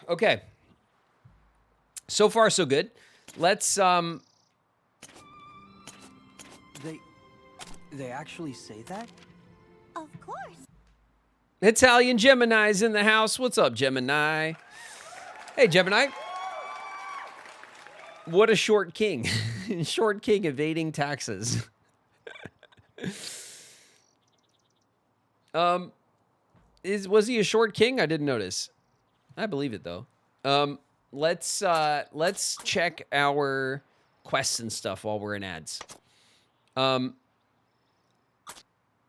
Okay. So far, so good. Let's, They actually say that? Of course. Italian Gemini's in the house. What's up, Gemini? Hey, Gemini. What a short king. Short king evading taxes. Was he a short king? I didn't notice. I believe it though. Let's check our quests and stuff while we're in ads.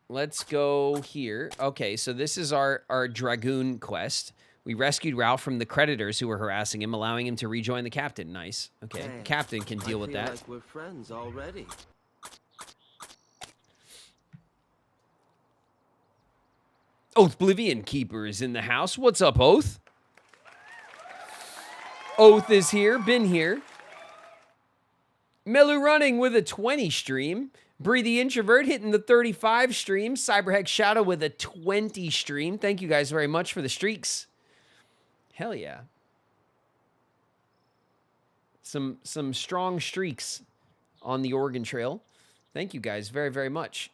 Let's go here. Okay, so this is our Dragoon quest. We rescued Ralph from the creditors who were harassing him, allowing him to rejoin the captain. Nice. Okay, Hey, captain can deal with that. Like we're friends already. Oath Oblivion Keeper is in the house. What's up, Oath? Oath is here. Been here. Melu running with a 20 stream. Breathy Introvert hitting the 35 stream. Cyberhex Shadow with a 20 stream. Thank you guys very much for the streaks. Hell yeah. Some strong streaks on the Oregon Trail. Thank you guys very, very much.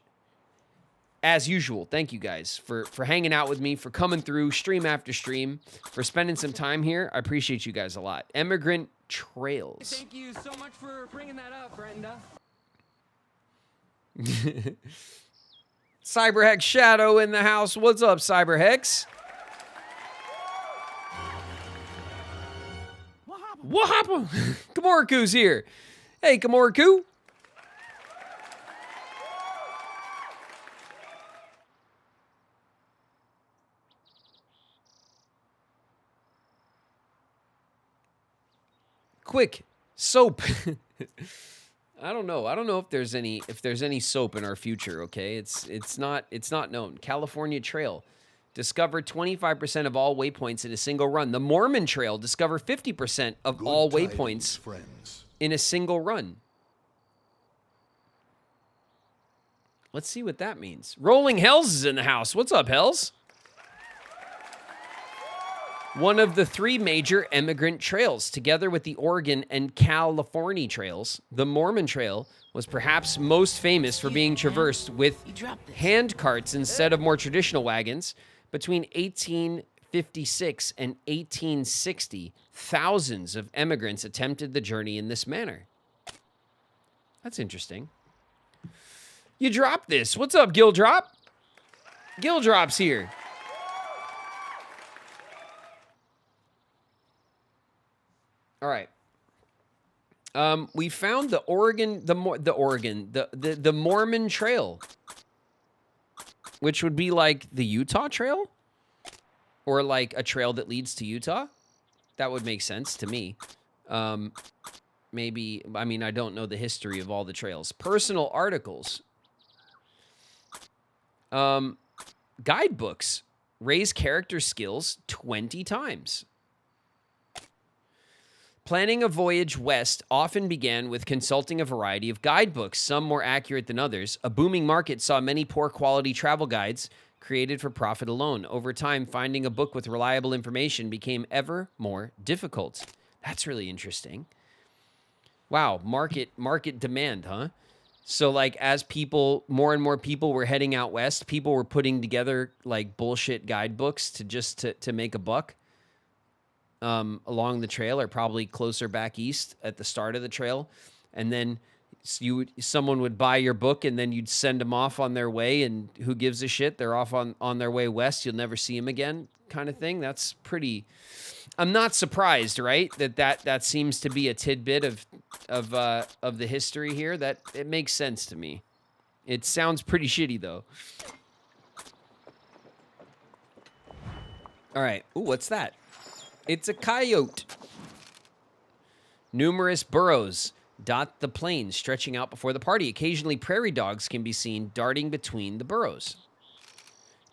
As usual, thank you guys for hanging out with me, for coming through stream after stream, for spending some time here. I appreciate you guys a lot. Emigrant Trails. Thank you so much for bringing that up, Brenda. Cyberhex Shadow in the house. What's up, Cyberhex? What happened? Kamoriku's here. Hey, Kamoriku. Quick, soap. I don't know. I don't know if there's any soap in our future, okay? It's not known. California Trail. Discover 25% of all waypoints in a single run. The Mormon Trail. Discover 50% of all waypoints in a single run. Let's see what that means. Rolling Hells is in the house. What's up, Hells? One of the 3 major emigrant trails, together with the Oregon and California trails, the Mormon Trail was perhaps most famous for being traversed with hand carts instead of more traditional wagons. Between 1856 and 1860, thousands of emigrants attempted the journey in this manner. That's interesting. You dropped this. What's up, Gildrop? Gildrop's here. All right. We found the the Mormon Trail, which would be like the Utah Trail, or like a trail that leads to Utah. That would make sense to me. Maybe, I mean, I don't know the history of all the trails. Personal articles. Guidebooks. Raise character skills 20 times. Planning a voyage west often began with consulting a variety of guidebooks, some more accurate than others. A booming market saw many poor quality travel guides created for profit alone. Over time, finding a book with reliable information became ever more difficult. That's really interesting. Wow, market demand, huh? So like as people, more and more people were heading out west, people were putting together like bullshit guidebooks to make a buck. Along the trail, or probably closer back east at the start of the trail, and then someone would buy your book, and then you'd send them off on their way, and who gives a shit? They're off on their way west. You'll never see them again, kind of thing. That's pretty. I'm not surprised, right? That seems to be a tidbit of the history here. That it makes sense to me. It sounds pretty shitty though. All right. Ooh, what's that? It's a coyote. Numerous burrows dot the plains, stretching out before the party. Occasionally, prairie dogs can be seen darting between the burrows.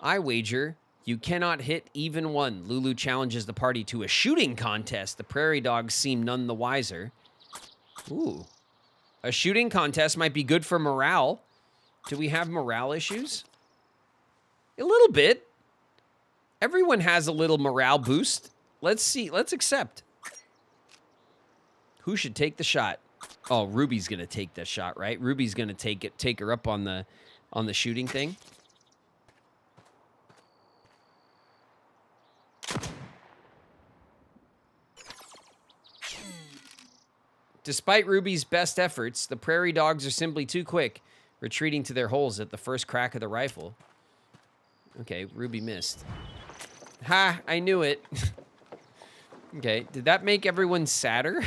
I wager you cannot hit even one. Lulu challenges the party to a shooting contest. The prairie dogs seem none the wiser. Ooh. A shooting contest might be good for morale. Do we have morale issues? A little bit. Everyone has a little morale boost. Let's see. Let's accept. Who should take the shot? Oh, Ruby's gonna take the shot, right? Ruby's gonna take her up on the shooting thing. Despite Ruby's best efforts, the prairie dogs are simply too quick, retreating to their holes at the first crack of the rifle. Okay, Ruby missed. Ha! I knew it. Okay, did that make everyone sadder?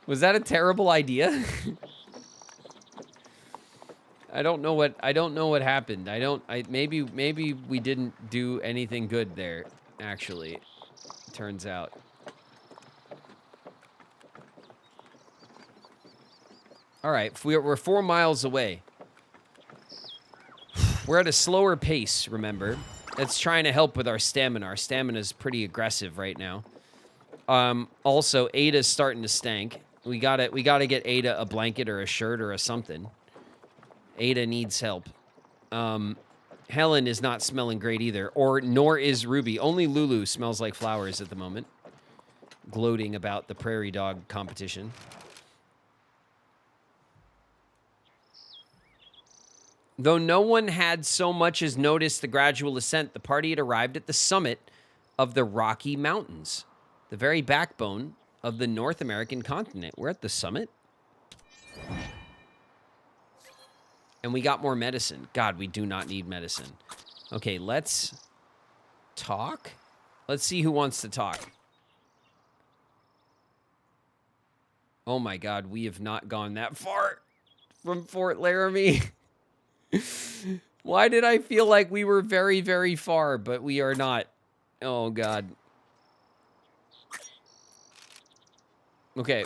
Was that a terrible idea? I don't know what happened. Maybe we didn't do anything good there, actually. Turns out. All right, we're 4 miles away. We're at a slower pace, remember? It's trying to help with our stamina. Our stamina is pretty aggressive right now. Also, Ada's starting to stank. We gotta get Ada a blanket or a shirt or a something. Ada needs help. Helen is not smelling great either, nor is Ruby. Only Lulu smells like flowers at the moment, gloating about the prairie dog competition. Though no one had so much as noticed the gradual ascent, the party had arrived at the summit of the Rocky Mountains, the very backbone of the North American continent. We're at the summit. And we got more medicine. God, we do not need medicine. Okay, let's talk. Let's see who wants to talk. Oh my God, we have not gone that far from Fort Laramie. Why did I feel like we were very, very far, but we are not? Oh, God. Okay.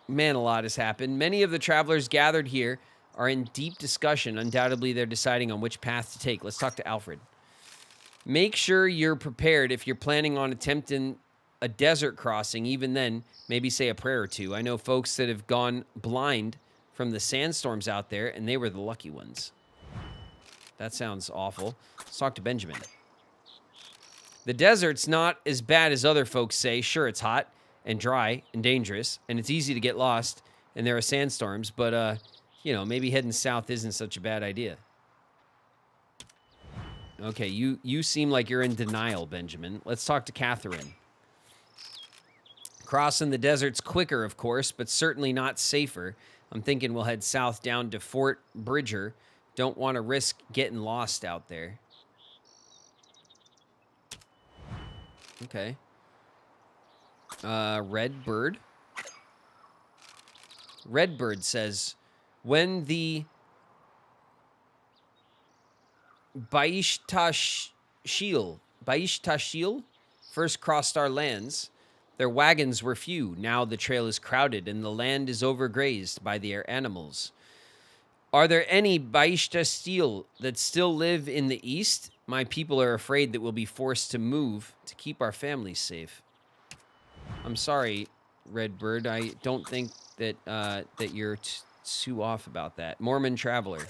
Man, a lot has happened. Many of the travelers gathered here are in deep discussion. Undoubtedly, they're deciding on which path to take. Let's talk to Alfred. Make sure you're prepared if you're planning on attempting a desert crossing. Even then, maybe say a prayer or two. I know folks that have gone blind from the sandstorms out there, and they were the lucky ones. That sounds awful. Let's talk to Benjamin. The desert's not as bad as other folks say. Sure, it's hot and dry and dangerous, and it's easy to get lost, and there are sandstorms, but, you know, maybe heading south isn't such a bad idea. Okay, you seem like you're in denial, Benjamin. Let's talk to Catherine. Crossing the desert's quicker, of course, but certainly not safer. I'm thinking we'll head south down to Fort Bridger. Don't want to risk getting lost out there. Okay. Redbird. Redbird says, when the Baishtashil Tashil first crossed our lands, their wagons were few. Now the trail is crowded and the land is overgrazed by their animals. Are there any Tashil that still live in the east? My people are afraid that we'll be forced to move to keep our families safe. I'm sorry, Redbird. I don't think that that you're too off about that. Mormon traveler.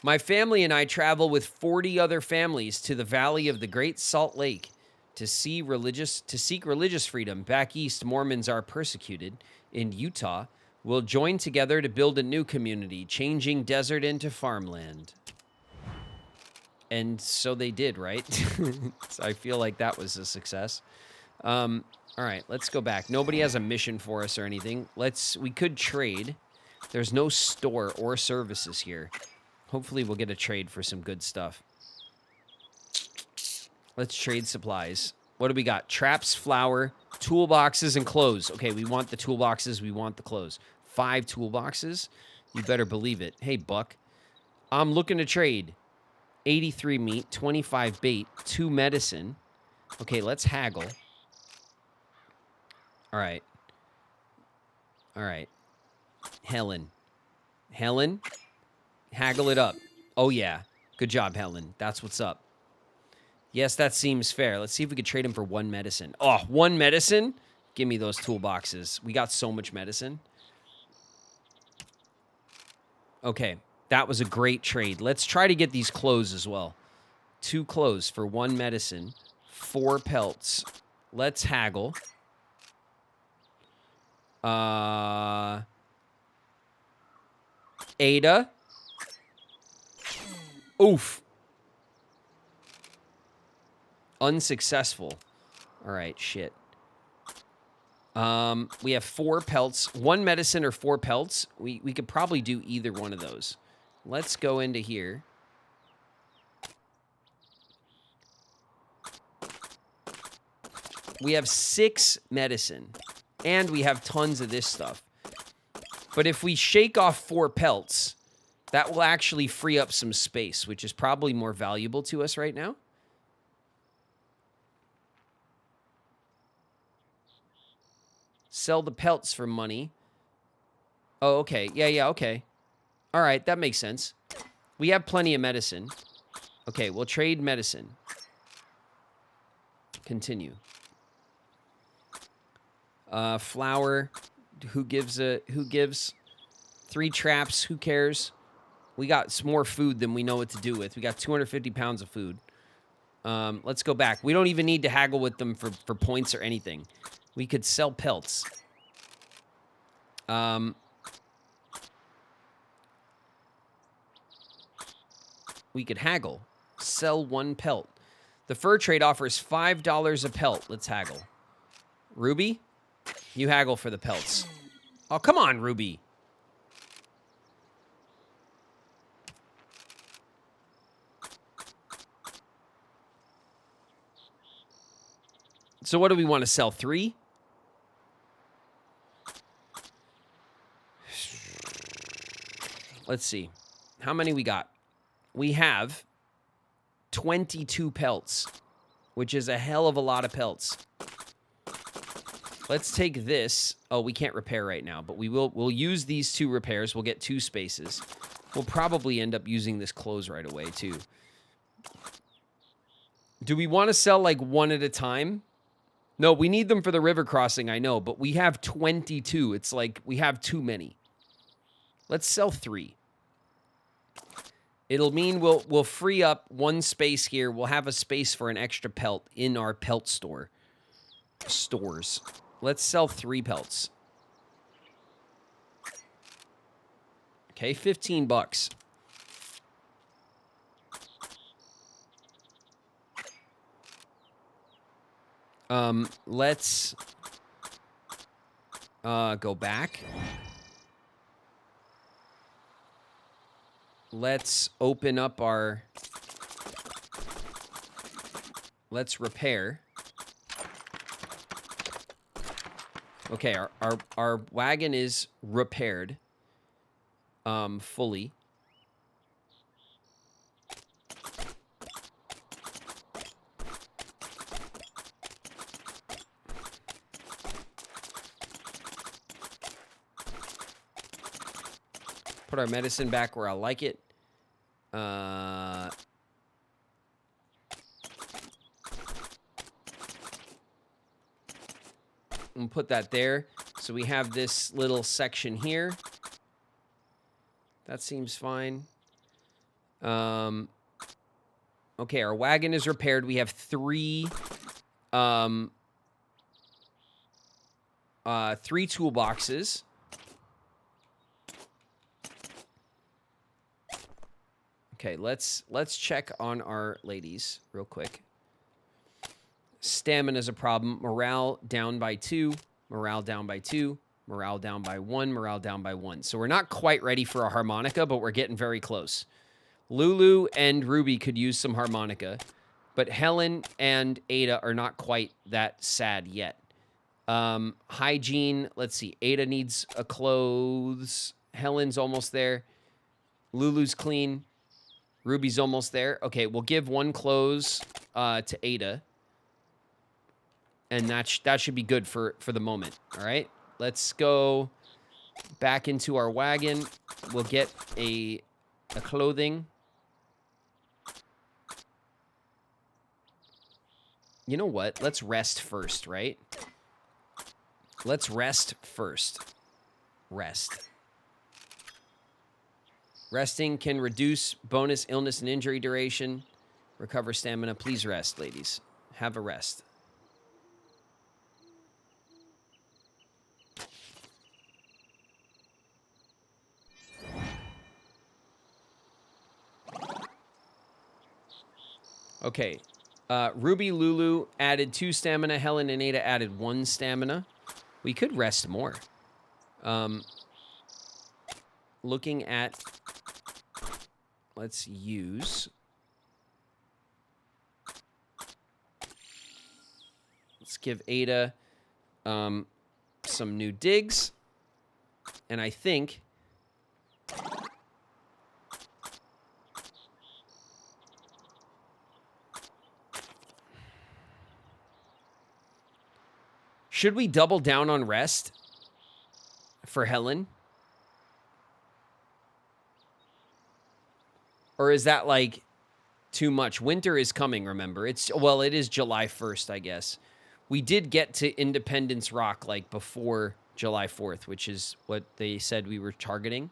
My family and I travel with 40 other families to the valley of the Great Salt Lake to seek religious freedom. Back east, Mormons are persecuted. In Utah, we'll join together to build a new community, changing desert into farmland. And so they did, right? So I feel like that was a success. All right, let's go back. Nobody has a mission for us or anything. We could trade. There's no store or services here. Hopefully we'll get a trade for some good stuff. Let's trade supplies. What do we got? Traps, flour, toolboxes, and clothes. Okay, we want the toolboxes. We want the clothes. 5 toolboxes? You better believe it. Hey, Buck. I'm looking to trade. 83 meat, 25 bait, 2 medicine. Okay, let's haggle. All right. All right. Helen, haggle it up. Oh, yeah. Good job, Helen. That's what's up. Yes, that seems fair. Let's see if we could trade him for 1 medicine. Oh, 1 medicine? Give me those toolboxes. We got so much medicine. Okay, that was a great trade. Let's try to get these clothes as well. 2 clothes for 1 medicine. 4 pelts. Let's haggle. Ada. Oof. Unsuccessful. All right, shit. We have 4 pelts. 1 medicine or 4 pelts. We could probably do either one of those. Let's go into here. We have 6 medicine. And we have tons of this stuff. But if we shake off 4 pelts, that will actually free up some space, which is probably more valuable to us right now. Sell the pelts for money. Oh, okay. Yeah, okay. All right, that makes sense. We have plenty of medicine. Okay, we'll trade medicine. Continue. Flour. Who gives? 3 traps. Who cares? We got some more food than we know what to do with. We got 250 pounds of food. Let's go back. We don't even need to haggle with them for points or anything. We could sell pelts. We could haggle. Sell 1 pelt. The fur trade offers $5 a pelt. Let's haggle. Ruby, you haggle for the pelts. Oh, come on, Ruby. So what do we want to sell? 3? Let's see. How many we got? We have 22 pelts, which is a hell of a lot of pelts. Let's take this. Oh, we can't repair right now, but we'll use these 2 repairs. We'll get 2 spaces. We'll probably end up using this clothes right away, too. Do we want to sell, like, 1 at a time? No, we need them for the river crossing, I know, but we have 22. It's like we have too many. Let's sell 3. It'll mean we'll free up 1 space here. We'll have a space for an extra pelt in our pelt stores. Let's sell 3 pelts. Okay, $15. Let's go back. Let's open up our... Let's repair. Okay, our wagon is repaired. Fully. Put our medicine back where I like it. And put that there. So we have this little section here. That seems fine. Okay, our wagon is repaired. We have three toolboxes. Okay, let's check on our ladies real quick. Stamina's a problem. Morale down by 2. Morale down by 2. Morale down by 1. Morale down by 1. So we're not quite ready for a harmonica, but we're getting very close. Lulu and Ruby could use some harmonica, but Helen and Ada are not quite that sad yet. Hygiene, let's see. Ada needs a clothes. Helen's almost there. Lulu's clean. Ruby's almost there. Okay, we'll give one clothes to Ada. And that should be good for the moment. All right, let's go back into our wagon. We'll get a clothing. You know what? Let's rest first, right? Let's rest first. Rest. Resting can reduce bonus illness and injury duration. Recover stamina. Please rest, ladies. Have a rest. Okay. Ruby, Lulu added 2 stamina. Helen and Ada added 1 stamina. We could rest more. Looking at... Let's use... Let's give Ada some new digs. And I think... Should we double down on rest for Helen? Or is that like too much? Winter is coming, remember. It is July 1st, I guess. We did get to Independence Rock like before July 4th, which is what they said we were targeting.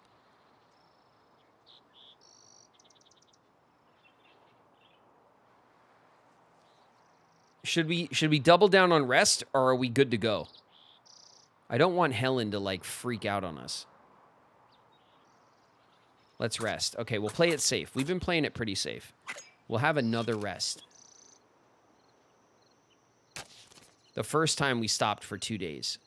Should we double down on rest, or are we good to go? I don't want Helen to, like, freak out on us. Let's rest. Okay, we'll play it safe. We've been playing it pretty safe. We'll have another rest. The first time we stopped for 2 days.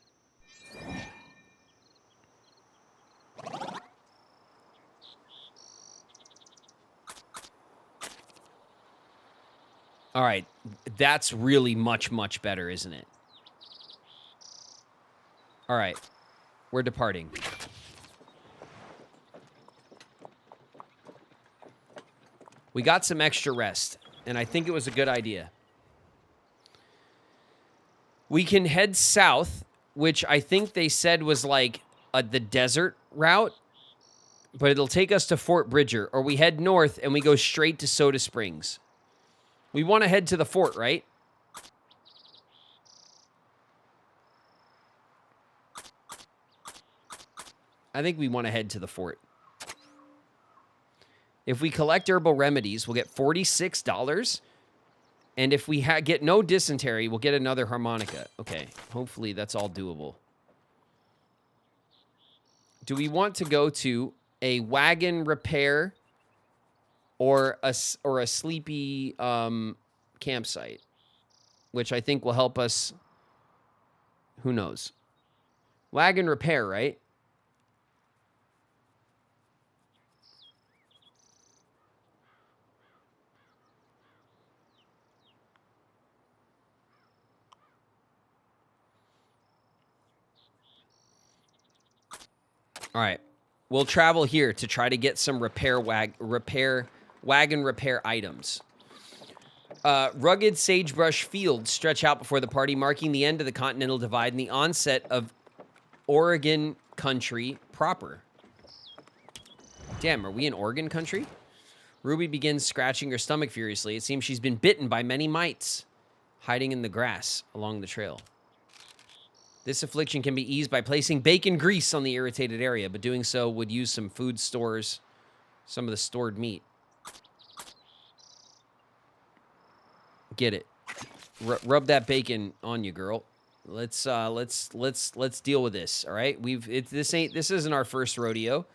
All right, that's really much, much better, isn't it? All right, we're departing. We got some extra rest, and I think it was a good idea. We can head south, which I think they said was like the desert route, but it'll take us to Fort Bridger, or we head north and we go straight to Soda Springs. We want to head to the fort, right? I think we want to head to the fort. If we collect herbal remedies, we'll get $46. And if we get no dysentery, we'll get another harmonica. Okay, hopefully that's all doable. Do we want to go to a wagon repair or a sleepy campsite, which I think will help us? Who knows? Wagon repair, right? All right. We'll travel here to try to get some wagon repair items. Rugged sagebrush fields stretch out before the party, marking the end of the Continental Divide and the onset of Oregon country proper. Damn, are we in Oregon country? Ruby begins scratching her stomach furiously. It seems she's been bitten by many mites, hiding in the grass along the trail. This affliction can be eased by placing bacon grease on the irritated area, but doing so would use some food stores, some of the stored meat. Get it. Rub that bacon on you, girl. Let's deal with this. All right, this isn't our first rodeo.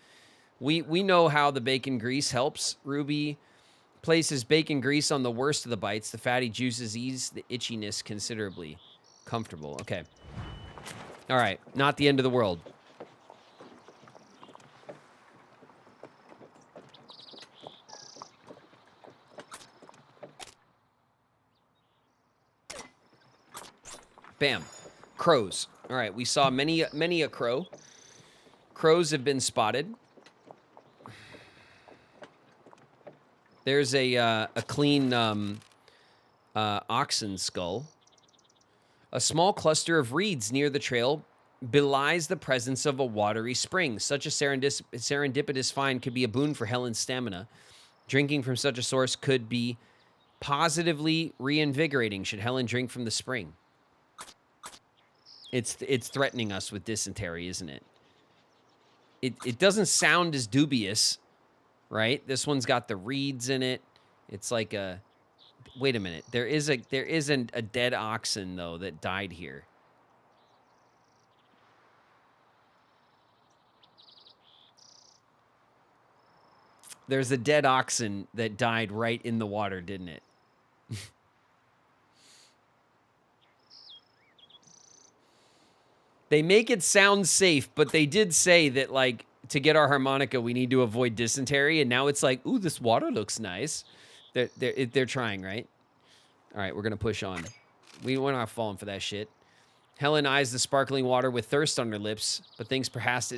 We know how the bacon grease helps. Ruby places bacon grease on the worst of the bites. The fatty juices ease the itchiness considerably. Comfortable. Okay. All right, not the end of the world. Bam. Crows. All right, we saw many a crow. Crows have been spotted. There's a clean oxen skull. A small cluster of reeds near the trail belies the presence of a watery spring. Such a serendipitous find could be a boon for Helen's stamina. Drinking from such a source could be positively reinvigorating should Helen drink from the spring. It's threatening us with dysentery, isn't it? It doesn't sound as dubious, right? This one's got the reeds in it. It's like a... Wait a minute. There isn't a dead oxen, though, that died here. There's a dead oxen that died right in the water, didn't it? They make it sound safe, but they did say that, like, to get our harmonica, we need to avoid dysentery, and now it's like, ooh, this water looks nice. They're trying, right? All right, we're going to push on. We're not falling for that shit. Helen eyes the sparkling water with thirst on her lips, but thinks perhaps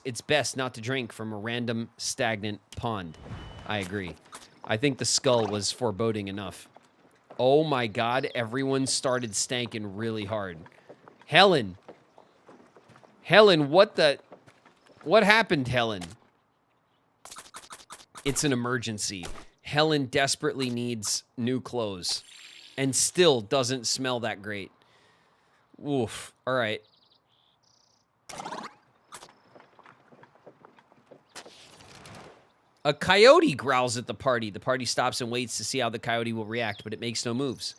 it's best not to drink from a random stagnant pond. I agree. I think the skull was foreboding enough. Oh my God, everyone started stanking really hard. Helen! Helen, what happened, Helen? It's an emergency. Helen desperately needs new clothes and still doesn't smell that great. Oof. All right. A coyote growls at the party. The party stops and waits to see how the coyote will react, but it makes no moves.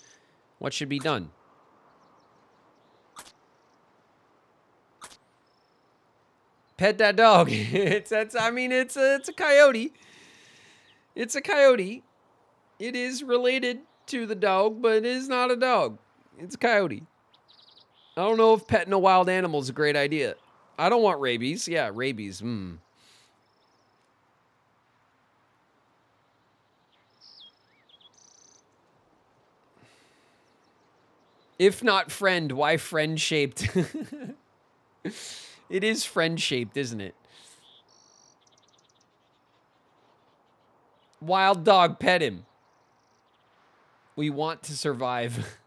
What should be done? Pet that dog. It's a coyote. It's a coyote. It is related to the dog, but it is not a dog. It's a coyote. I don't know if petting a wild animal is a great idea. I don't want rabies. Yeah, rabies. If not friend, why friend-shaped? It is friend-shaped, isn't it? Wild dog, pet him. We want to survive.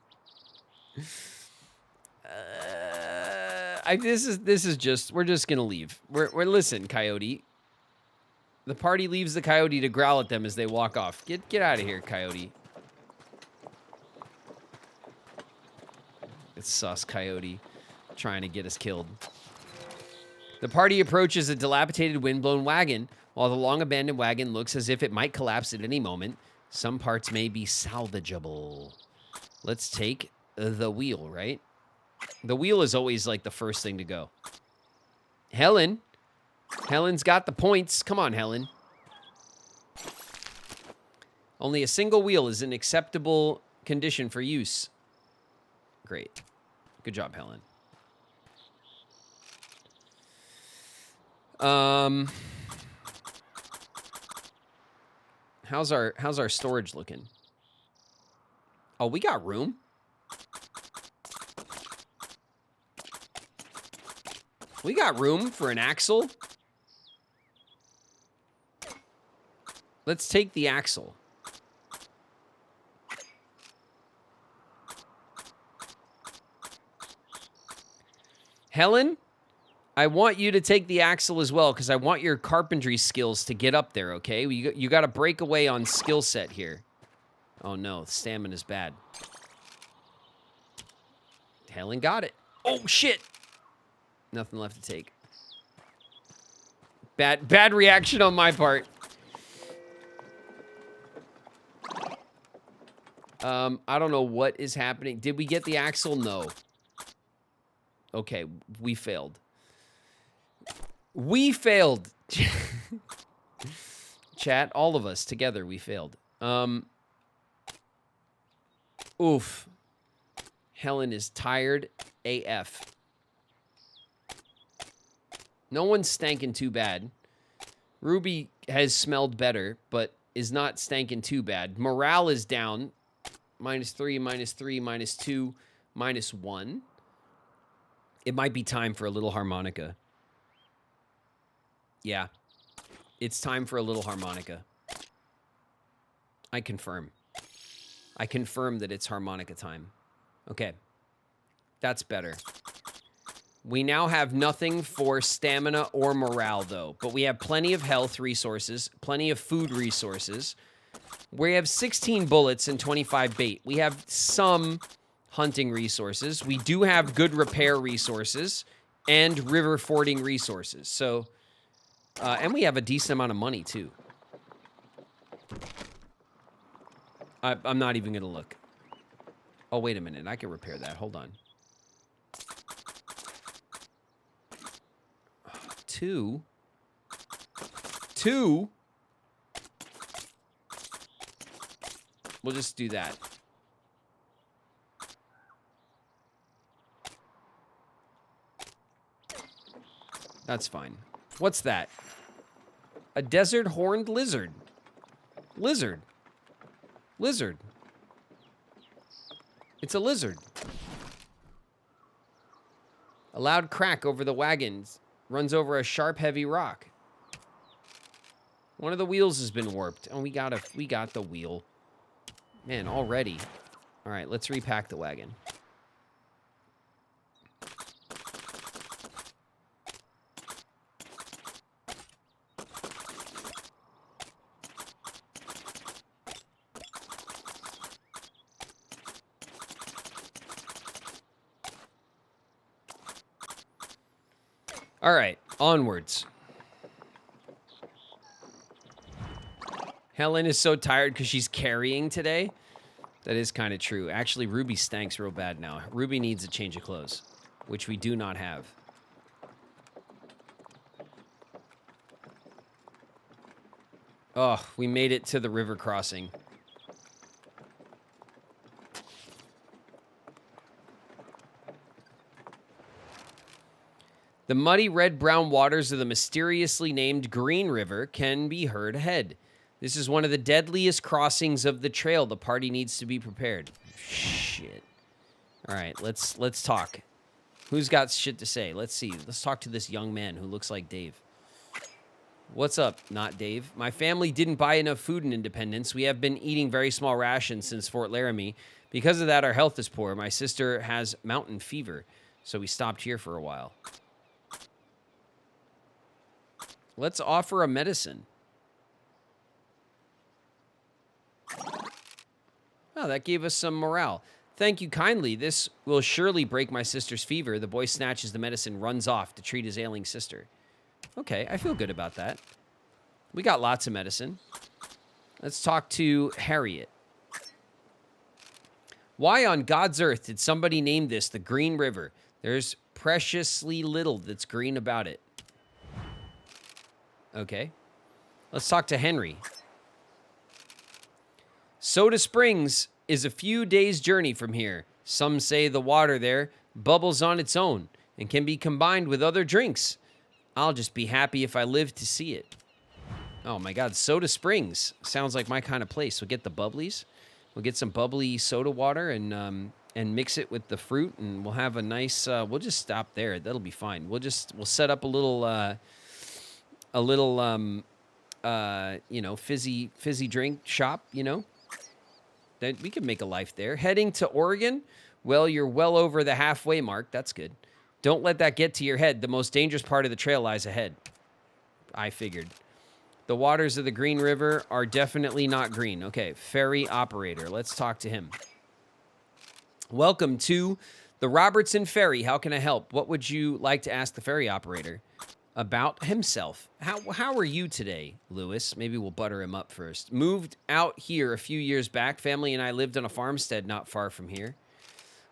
This is just, we're just gonna leave. We're listen, coyote. The party leaves the coyote to growl at them as they walk off. Get out of here, coyote. It's sus, coyote, trying to get us killed. The party approaches a dilapidated windblown wagon. While the long-abandoned wagon looks as if it might collapse at any moment, some parts may be salvageable. Let's take the wheel, right? The wheel is always, like, the first thing to go. Helen. Helen's got the points. Come on, Helen. Only a single wheel is in acceptable condition for use. Great. Good job, Helen. How's our storage looking? Oh, we got room. We got room for an axle. Let's take the axle. Helen, I want you to take the axle as well because I want your carpentry skills to get up there, okay? You got to break away on skill set here. Oh, no. Stamina's bad. Helen got it. Oh, shit. Nothing left to take. Bad reaction on my part. I don't know what is happening. Did we get the axle? No. Okay, we failed. We failed. Chat, all of us together, we failed. Oof. Helen is tired AF. No one's stanking too bad. Ruby has smelled better, but is not stanking too bad. Morale is down. -3, -3, -2, -1. It might be time for a little harmonica. Yeah. It's time for a little harmonica. I confirm. I confirm that it's harmonica time. Okay. That's better. We now have nothing for stamina or morale, though. But we have plenty of health resources, plenty of food resources. We have 16 bullets and 25 bait. We have some hunting resources. We do have good repair resources and river fording resources. So, and we have a decent amount of money, too. I'm not even going to look. Oh, wait a minute. I can repair that. Hold on. 2. We'll just do that. That's fine. What's that? A desert horned lizard. Lizard. It's a lizard. A loud crack over the wagons runs over a sharp, heavy rock. One of the wheels has been warped. Oh, we got the wheel. Man, already. All right, let's repack the wagon. All right, onwards. Helen is so tired because she's carrying today. That is kind of true. Actually, Ruby stanks real bad now. Ruby needs a change of clothes, which we do not have. Oh, we made it to the river crossing. The muddy red-brown waters of the mysteriously named Green River can be heard ahead. This is one of the deadliest crossings of the trail. The party needs to be prepared. Shit. All right, let's talk. Who's got shit to say? Let's see. Let's talk to this young man who looks like Dave. What's up, not Dave? My family didn't buy enough food in Independence. We have been eating very small rations since Fort Laramie. Because of that, our health is poor. My sister has mountain fever, so we stopped here for a while. Let's offer a medicine. Oh, that gave us some morale. Thank you kindly. This will surely break my sister's fever. The boy snatches the medicine, runs off to treat his ailing sister. Okay, I feel good about that. We got lots of medicine. Let's talk to Harriet. Why on God's earth did somebody name this the Green River? There's preciously little that's green about it. Okay. Let's talk to Henry. Soda Springs is a few days' journey from here. Some say the water there bubbles on its own and can be combined with other drinks. I'll just be happy if I live to see it. Oh my God, Soda Springs. Sounds like my kind of place. We'll get the bubblies. We'll get some bubbly soda water and mix it with the fruit, and we'll have a nice, we'll just stop there. That'll be fine. We'll set up a little, you know, fizzy drink shop, you know. That we could make a life there. Heading to Oregon? Well, you're well over the halfway mark. That's good. Don't let that get to your head. The most dangerous part of the trail lies ahead. I figured. The waters of the Green River are definitely not green. Okay, ferry operator. Let's talk to him. Welcome to the Robertson Ferry. How can I help? What would you like to ask the ferry operator about himself? How are you today, Lewis? Maybe we'll butter him up first. Moved out here a few years back. Family and I lived on a farmstead not far from here.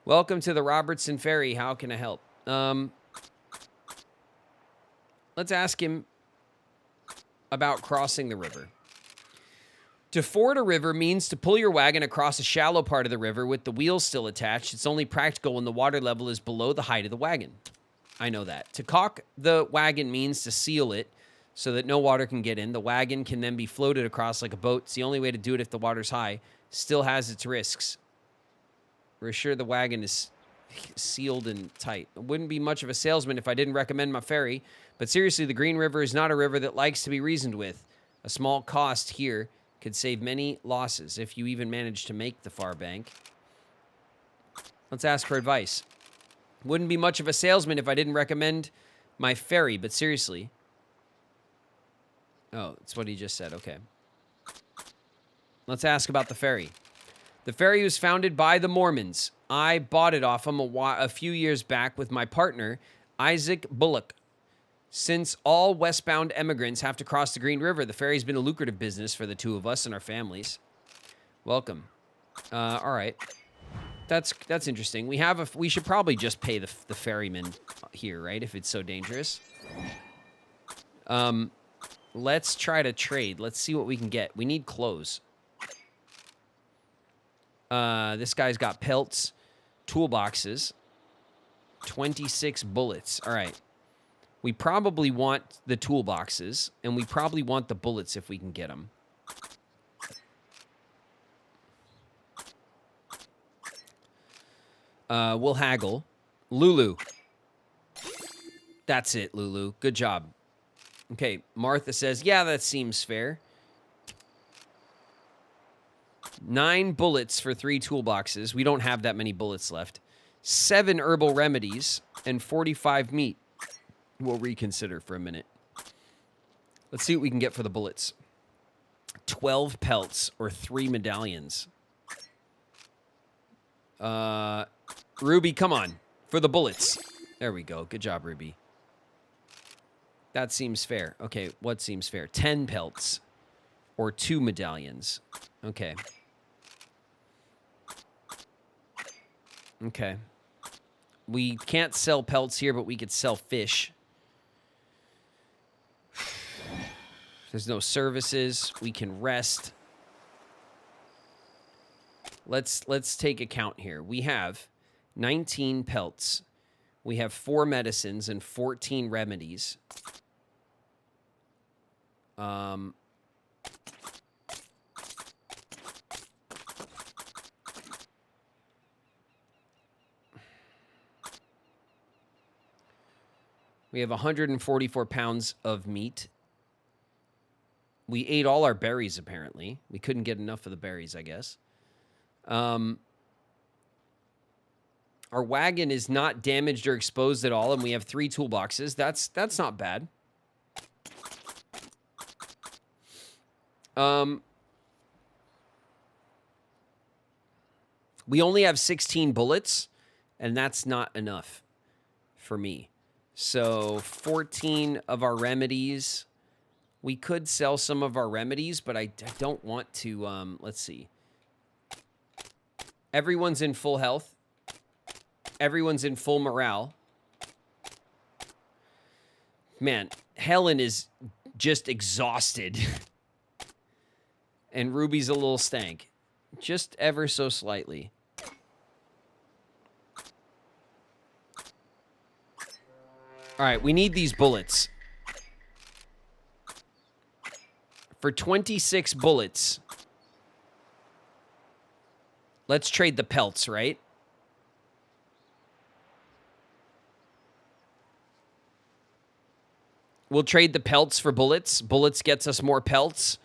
Welcome to the Robertson Ferry. How can I help? Let's ask him about crossing the river. To ford a river means to pull your wagon across a shallow part of the river with the wheels still attached. It's only practical when the water level is below the height of the wagon. I know that. To caulk the wagon means to seal it so that no water can get in. The wagon can then be floated across like a boat. It's the only way to do it if the water's high. Still has its risks. We're sure the wagon is sealed and tight. I wouldn't be much of a salesman if I didn't recommend my ferry. But seriously, the Green River is not a river that likes to be reasoned with. A small cost here could save many losses if you even manage to make the far bank. Let's ask for advice. Wouldn't be much of a salesman if I didn't recommend my ferry, but seriously. Oh, that's what he just said. Okay. Let's ask about the ferry. The ferry was founded by the Mormons. I bought it off them a few years back with my partner, Isaac Bullock. Since all westbound immigrants have to cross the Green River, the ferry's been a lucrative business for the two of us and our families. Welcome. All right. That's interesting. We should probably just pay the ferryman here, right? If it's so dangerous. Let's try to trade. Let's see what we can get. We need clothes. This guy's got pelts, toolboxes, 26 bullets. All right. We probably want the toolboxes, and we probably want the bullets if we can get them. We'll haggle. Lulu. That's it, Lulu. Good job. Okay, Martha says, yeah, that seems fair. 9 bullets for 3 toolboxes. We don't have that many bullets left. 7 herbal remedies and 45 meat. We'll reconsider for a minute. Let's see what we can get for the bullets. 12 pelts or 3 medallions. Ruby, come on. For the bullets. There we go. Good job, Ruby. That seems fair. Okay, what seems fair? 10 pelts or 2 medallions. Okay. Okay. We can't sell pelts here, but we could sell fish. There's no services. We can rest. Let's take account here. We have 19 pelts. We have 4 medicines and 14 remedies. We have 144 pounds of meat. We ate all our berries, apparently. We couldn't get enough of the berries, I guess. Our wagon is not damaged or exposed at all, and we have 3 toolboxes. That's not bad. We only have 16 bullets, and that's not enough for me. So 14 of our remedies. We could sell some of our remedies, but I don't want to. Let's see. Everyone's in full health. Everyone's in full morale. Man, Helen is just exhausted. And Ruby's a little stank. Just ever so slightly. All right, we need these bullets. For 26 bullets. Let's trade the pelts, right? We'll trade the pelts for bullets. Bullets gets us more pelts.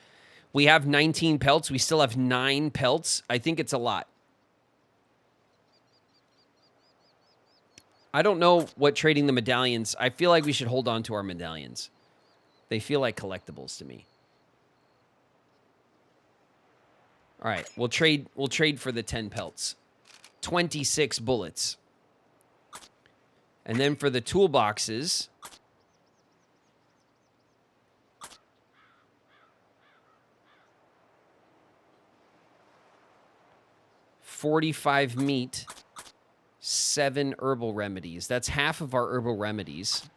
We have 19 pelts. We still have 9 pelts. I think it's a lot. I don't know what trading the medallions. I feel like we should hold on to our medallions. They feel like collectibles to me. All right, we'll trade for the 10 pelts. 26 bullets. And then for the toolboxes, $45 meat, 7 herbal remedies. That's half of our herbal remedies.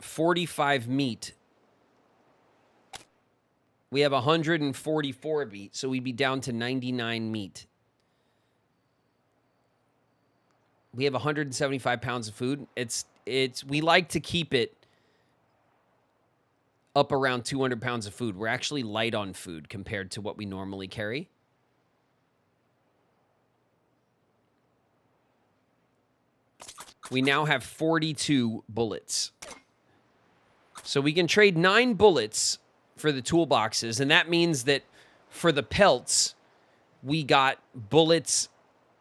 45 meat. We have 144 meat, so we'd be down to 99 meat. We have 175 pounds of food. We like to keep it up around 200 pounds of food. We're actually light on food compared to what we normally carry. We now have 42 bullets. So we can trade 9 bullets for the toolboxes, and that means that for the pelts, we got bullets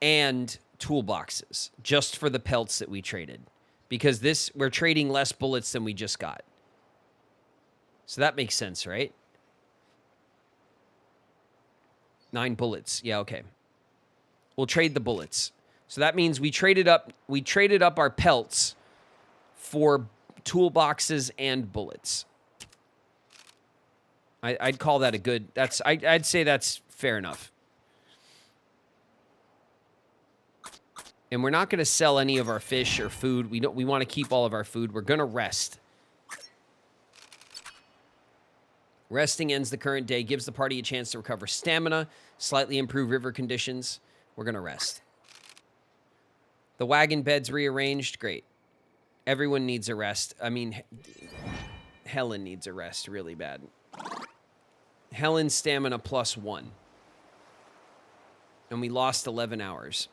and toolboxes just for the pelts that we traded, because we're trading less bullets than we just got. So that makes sense, right? 9 bullets. Yeah, okay. We'll trade the bullets. So that means we traded up our pelts for toolboxes and bullets. I'd call that a good, I'd say that's fair enough. And we're not going to sell any of our fish or food. We want to keep all of our food. We're going to rest. Resting ends the current day, gives the party a chance to recover stamina, slightly improve river conditions. We're going to rest. The wagon bed's rearranged. Great. Everyone needs a rest. I mean, Helen needs a rest really bad. Helen's stamina +1. And we lost 11 hours.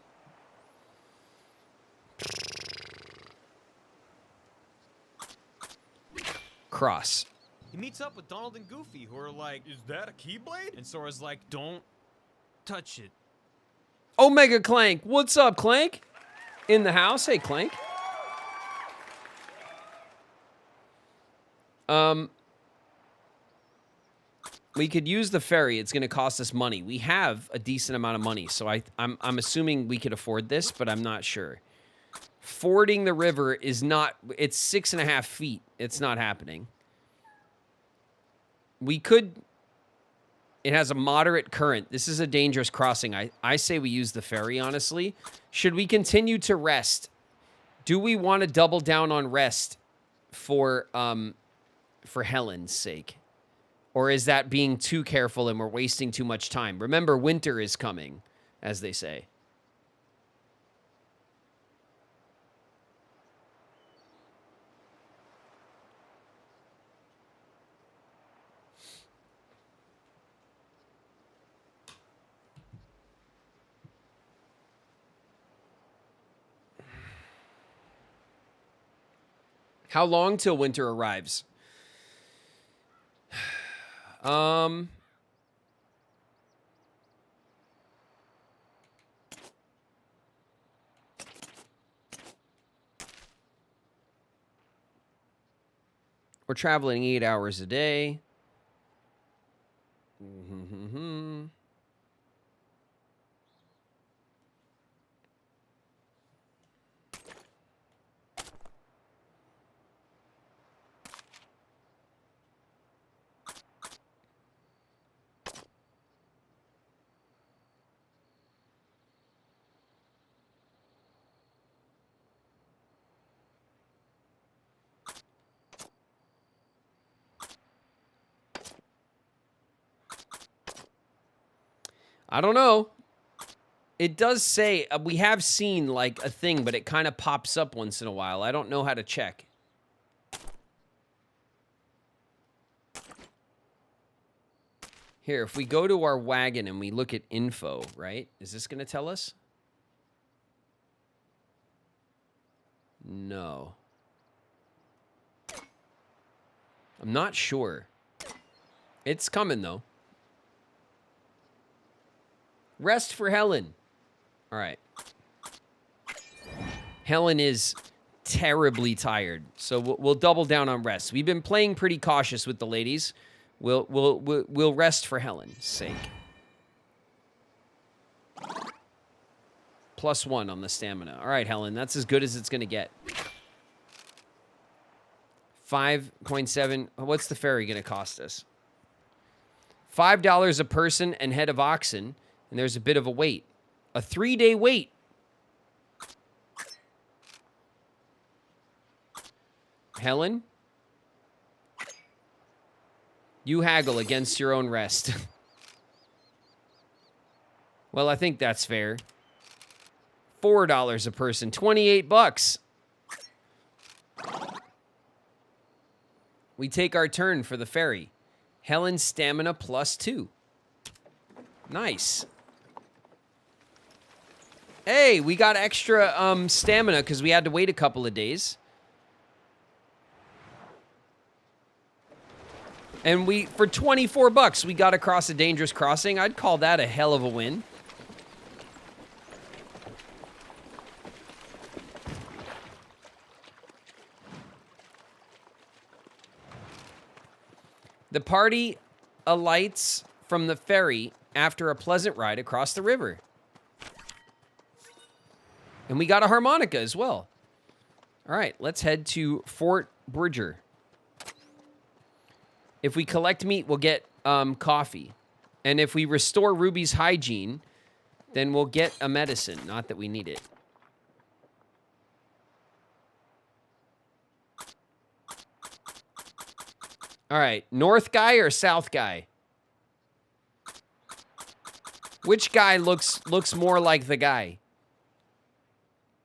Cross. He meets up with Donald and Goofy, who are like, "Is that a Keyblade?" And Sora's like, "Don't touch it." Omega Clank. What's up, Clank? In the house. Hey, Clank. We could use the ferry. It's going to cost us money. We have a decent amount of money, so I'm assuming we could afford this, but I'm not sure. Fording the river is not... It's 6.5 feet. It's not happening. We could... It has a moderate current. This is a dangerous crossing. I say we use the ferry, honestly. Should we continue to rest? Do we want to double down on rest for Helen's sake? Or is that being too careful and we're wasting too much time? Remember, winter is coming, as they say. How long till winter arrives? We're traveling 8 hours a day. I don't know. It does say, we have seen like a thing, but it kind of pops up once in a while. I don't know how to check. Here, if we go to our wagon and we look at info, right? Is this going to tell us? No. I'm not sure. It's coming, though. Rest for Helen. All right. Helen is terribly tired, so we'll double down on rest. We've been playing pretty cautious with the ladies. We'll rest for Helen's sake. +1 on the stamina. All right, Helen, that's as good as it's gonna get. 5.7. What's the ferry gonna cost us? $5 a person and head of oxen, and there's a bit of a wait. A 3-day wait. Helen? You haggle against your own rest. Well, I think that's fair. $4 a person, 28 bucks. We take our turn for the ferry. Helen's stamina +2. Nice. Hey, we got extra stamina because we had to wait a couple of days. And for 24 bucks, we got across a dangerous crossing. I'd call that a hell of a win. The party alights from the ferry after a pleasant ride across the river. And we got a harmonica as well. All right, let's head to Fort Bridger. If we collect meat, we'll get coffee. And if we restore Ruby's hygiene, then we'll get a medicine. Not that we need it. All right, north guy or south guy? Which guy looks more like the guy?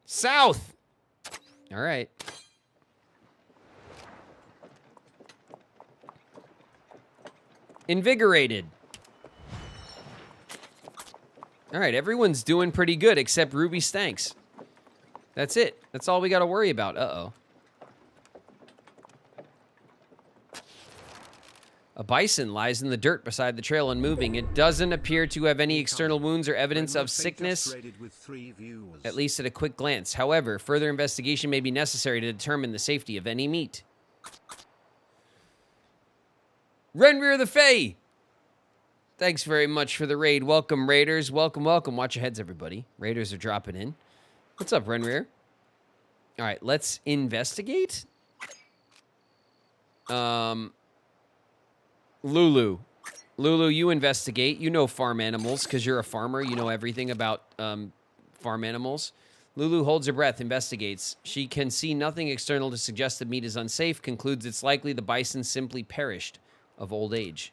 South. All right. Invigorated. All right, everyone's doing pretty good except Ruby Stanks. That's it. That's all we got to worry about. Uh-oh. A bison lies in the dirt beside the trail unmoving. It doesn't appear to have any external wounds or evidence of sickness, at least at a quick glance. However, further investigation may be necessary to determine the safety of any meat. Renrir the Fae! Thanks very much for the raid. Welcome, Raiders. Welcome, welcome. Watch your heads, everybody. Raiders are dropping in. What's up, Renrir? All right, let's investigate. Lulu. Lulu, you investigate. You know farm animals because you're a farmer. You know everything about farm animals. Lulu holds her breath, investigates. She can see nothing external to suggest the meat is unsafe, concludes it's likely the bison simply perished of old age.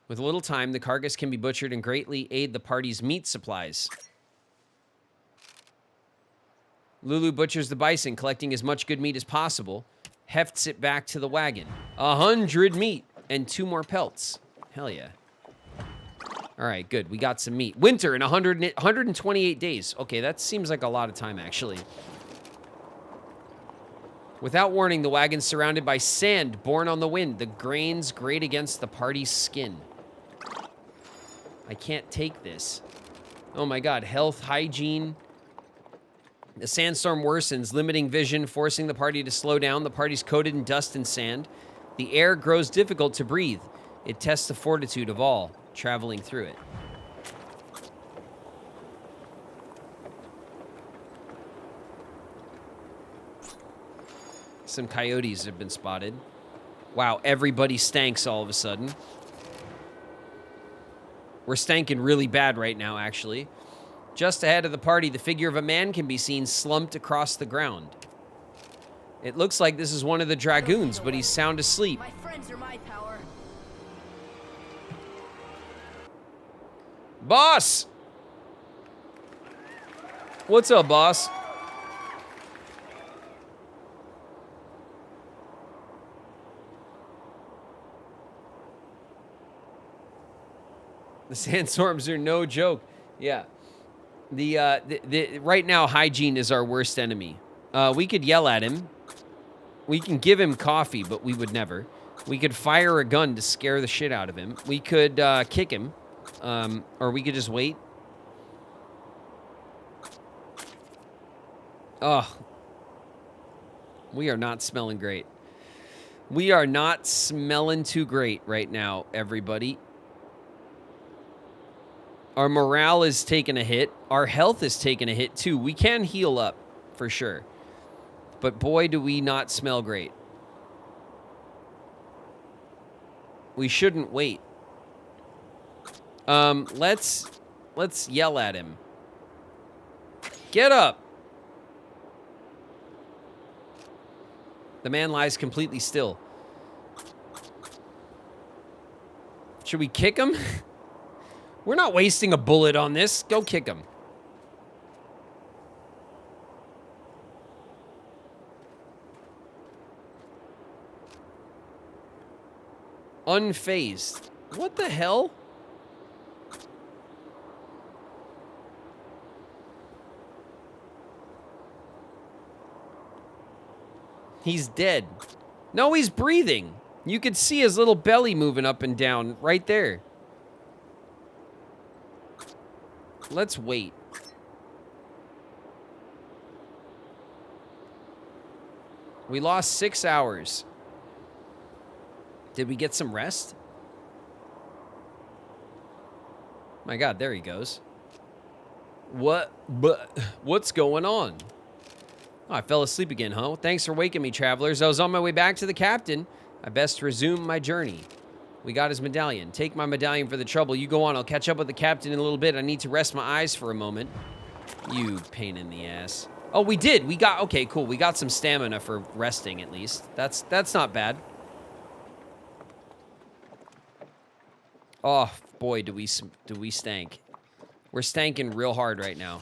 With a little time, the carcass can be butchered and greatly aid the party's meat supplies. Lulu butchers the bison, collecting as much good meat as possible, hefts it back to the wagon. 100 meat and 2 more pelts. Hell yeah. All right, good. We got some meat. Winter in 128 days. Okay, that seems like a lot of time, actually. Without warning, the wagon's surrounded by sand borne on the wind. The grains grate against the party's skin. I can't take this. Oh my god, health, hygiene. The sandstorm worsens, limiting vision, forcing the party to slow down. The party's coated in dust and sand. The air grows difficult to breathe. It tests the fortitude of all traveling through it. Some coyotes have been spotted. Wow, everybody stanks all of a sudden. We're stanking really bad right now, actually. Just ahead of the party, the figure of a man can be seen slumped across the ground. It looks like this is one of the dragoons, but he's sound asleep. My friends are my power. Boss! What's up, boss? The sandstorms are no joke. Yeah. Right now, hygiene is our worst enemy. We could yell at him. We can give him coffee, but we would never. We could fire a gun to scare the shit out of him. We could kick him. Or we could just wait. Oh, we are not smelling great. We are not smelling too great right now, everybody. Our morale is taking a hit. Our health is taking a hit, too. We can heal up, for sure. But boy, do we not smell great. We shouldn't wait. Let's yell at him. Get up! The man lies completely still. Should we kick him? We're not wasting a bullet on this. Go kick him. Unfazed. What the hell? He's dead. No, he's breathing. You could see his little belly moving up and down right there. Let's wait. We lost 6 hours. Did we get some rest? My God, there he goes. What's going on? Oh, I fell asleep again, huh? Thanks for waking me, travelers. I was on my way back to the captain. I best resume my journey. We got his medallion. Take my medallion for the trouble. You go on. I'll catch up with the captain in a little bit. I need to rest my eyes for a moment. You pain in the ass. Oh, we did. We got... Okay, cool. We got some stamina for resting, at least. That's not bad. Oh, boy, do we stank. We're stanking real hard right now.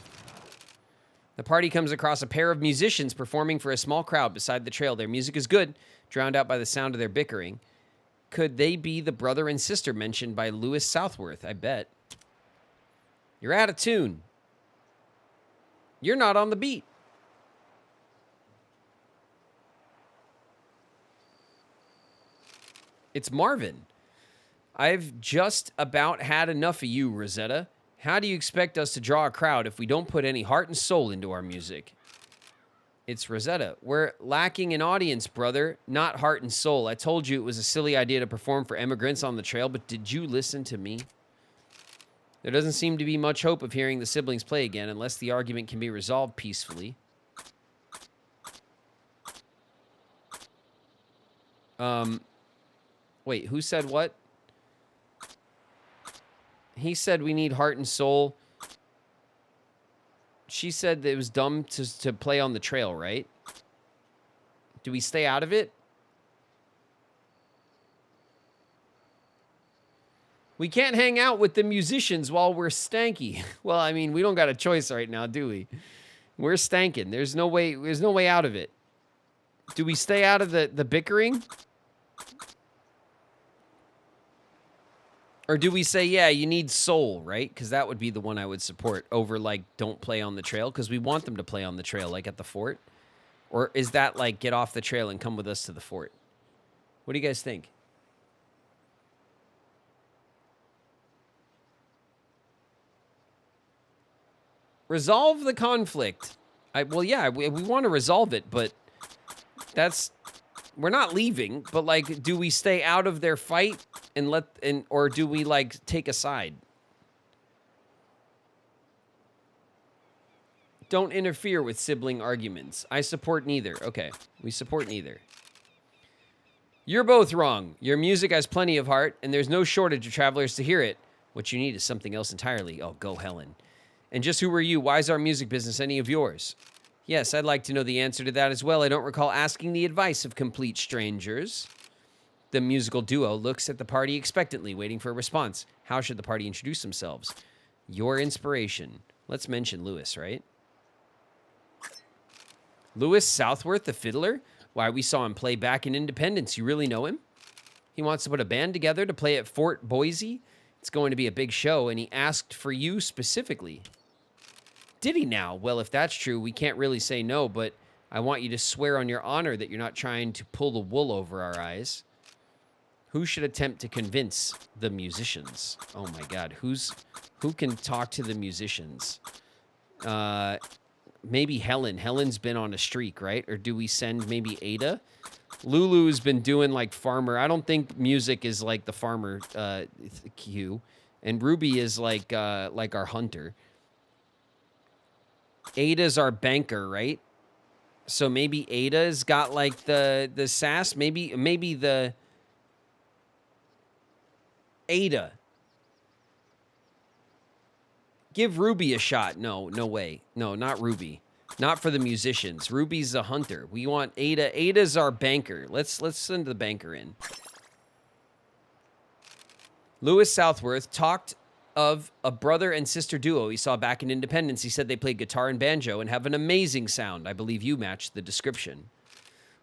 The party comes across a pair of musicians performing for a small crowd beside the trail. Their music is good, drowned out by the sound of their bickering. Could they be the brother and sister mentioned by Lewis Southworth? I bet. You're out of tune. You're not on the beat. It's Marvin. I've just about had enough of you, Rosetta. How do you expect us to draw a crowd if we don't put any heart and soul into our music? It's Rosetta. We're lacking an audience, brother, not heart and soul. I told you it was a silly idea to perform for immigrants on the trail, but did you listen to me? There doesn't seem to be much hope of hearing the siblings play again unless the argument can be resolved peacefully. Wait, who said what? He said we need heart and soul. She said that it was dumb to play on the trail, right? Do we stay out of it? We can't hang out with the musicians while we're stanky. Well, I mean, we don't got a choice right now, do we? We're stanking. There's no way out of it. Do we stay out of the bickering? Or do we say, yeah, you need soul, right? Because that would be the one I would support over, like, don't play on the trail. Because we want them to play on the trail, like at the fort. Or is that, like, get off the trail and come with us to the fort? What do you guys think? Resolve the conflict. Well, yeah, we want to resolve it, but that's... We're not leaving, but, like, do we stay out of their fight or do we, like, take a side? Don't interfere with sibling arguments. I support neither. Okay, we support neither. You're both wrong. Your music has plenty of heart, and there's no shortage of travelers to hear it. What you need is something else entirely. Oh, go Helen. And just who are you? Why is our music business any of yours? Yes, I'd like to know the answer to that as well. I don't recall asking the advice of complete strangers. The musical duo looks at the party expectantly, waiting for a response. How should the party introduce themselves? Your inspiration. Let's mention Lewis, right? Lewis Southworth, the fiddler? Why, we saw him play back in Independence. You really know him? He wants to put a band together to play at Fort Boise. It's going to be a big show, and he asked for you specifically. Did he now? Well, if that's true, we can't really say no, but I want you to swear on your honor that you're not trying to pull the wool over our eyes. Who should attempt to convince the musicians? Oh my God, who can talk to the musicians? maybe Helen. Helen's been on a streak, right? Or do we send maybe Ada? Lulu's been doing like farmer. I don't think music is like the farmer cue. And Ruby is like our hunter. Ada's our banker, right? So maybe Ada's got like the sass. Maybe the Ada. Give Ruby a shot. No way. No, not Ruby. Not for the musicians. Ruby's a hunter. We want Ada. Ada's our banker. Let's send the banker in. Lewis Southworth talked of a brother and sister duo he saw back in Independence. He said they played guitar and banjo and have an amazing sound. I believe you matched the description.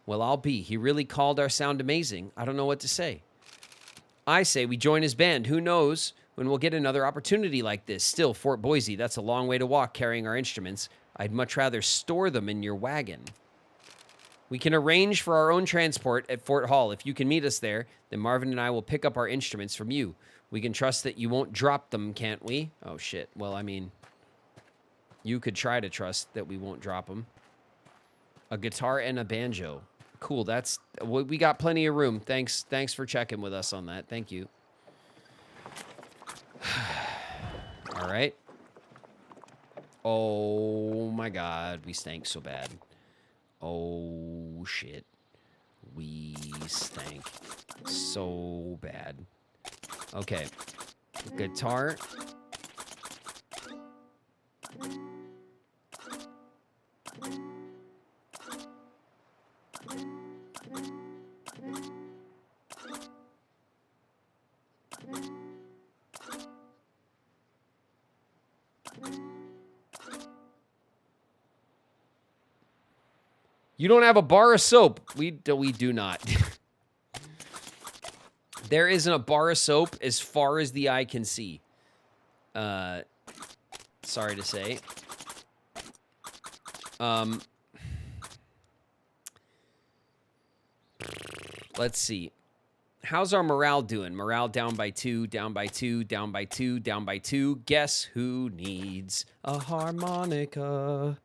Well, I'll be. He really called our sound amazing. I don't know what to say. I say we join his band. Who knows when we'll get another opportunity like this. Still, Fort Boise, that's a long way to walk carrying our instruments. I'd much rather store them in your wagon. We can arrange for our own transport at Fort Hall. If you can meet us there, then Marvin and I will pick up our instruments from you. We can trust that you won't drop them, can't we? Oh, shit. Well, I mean, you could try to trust that we won't drop them. A guitar and a banjo. Cool, that's... We got plenty of room. Thanks for checking with us on that. Thank you. All right. Oh, my God. We stank so bad. Oh, shit. We stank so bad. Okay. Guitar. You don't have a bar of soap. We do not. There isn't a bar of soap as far as the eye can see. Sorry to say. Let's see. How's our morale doing? Morale down by 2, down by 2, down by 2, down by 2. Guess who needs a harmonica?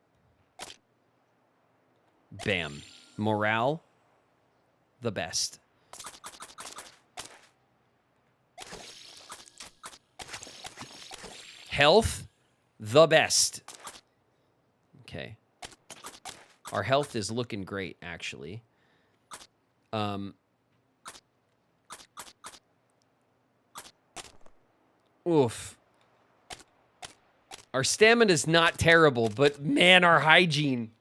Bam. Morale, the best. Health, the best. Okay. Our health is looking great, actually. Oof. Our stamina is not terrible, but man, our hygiene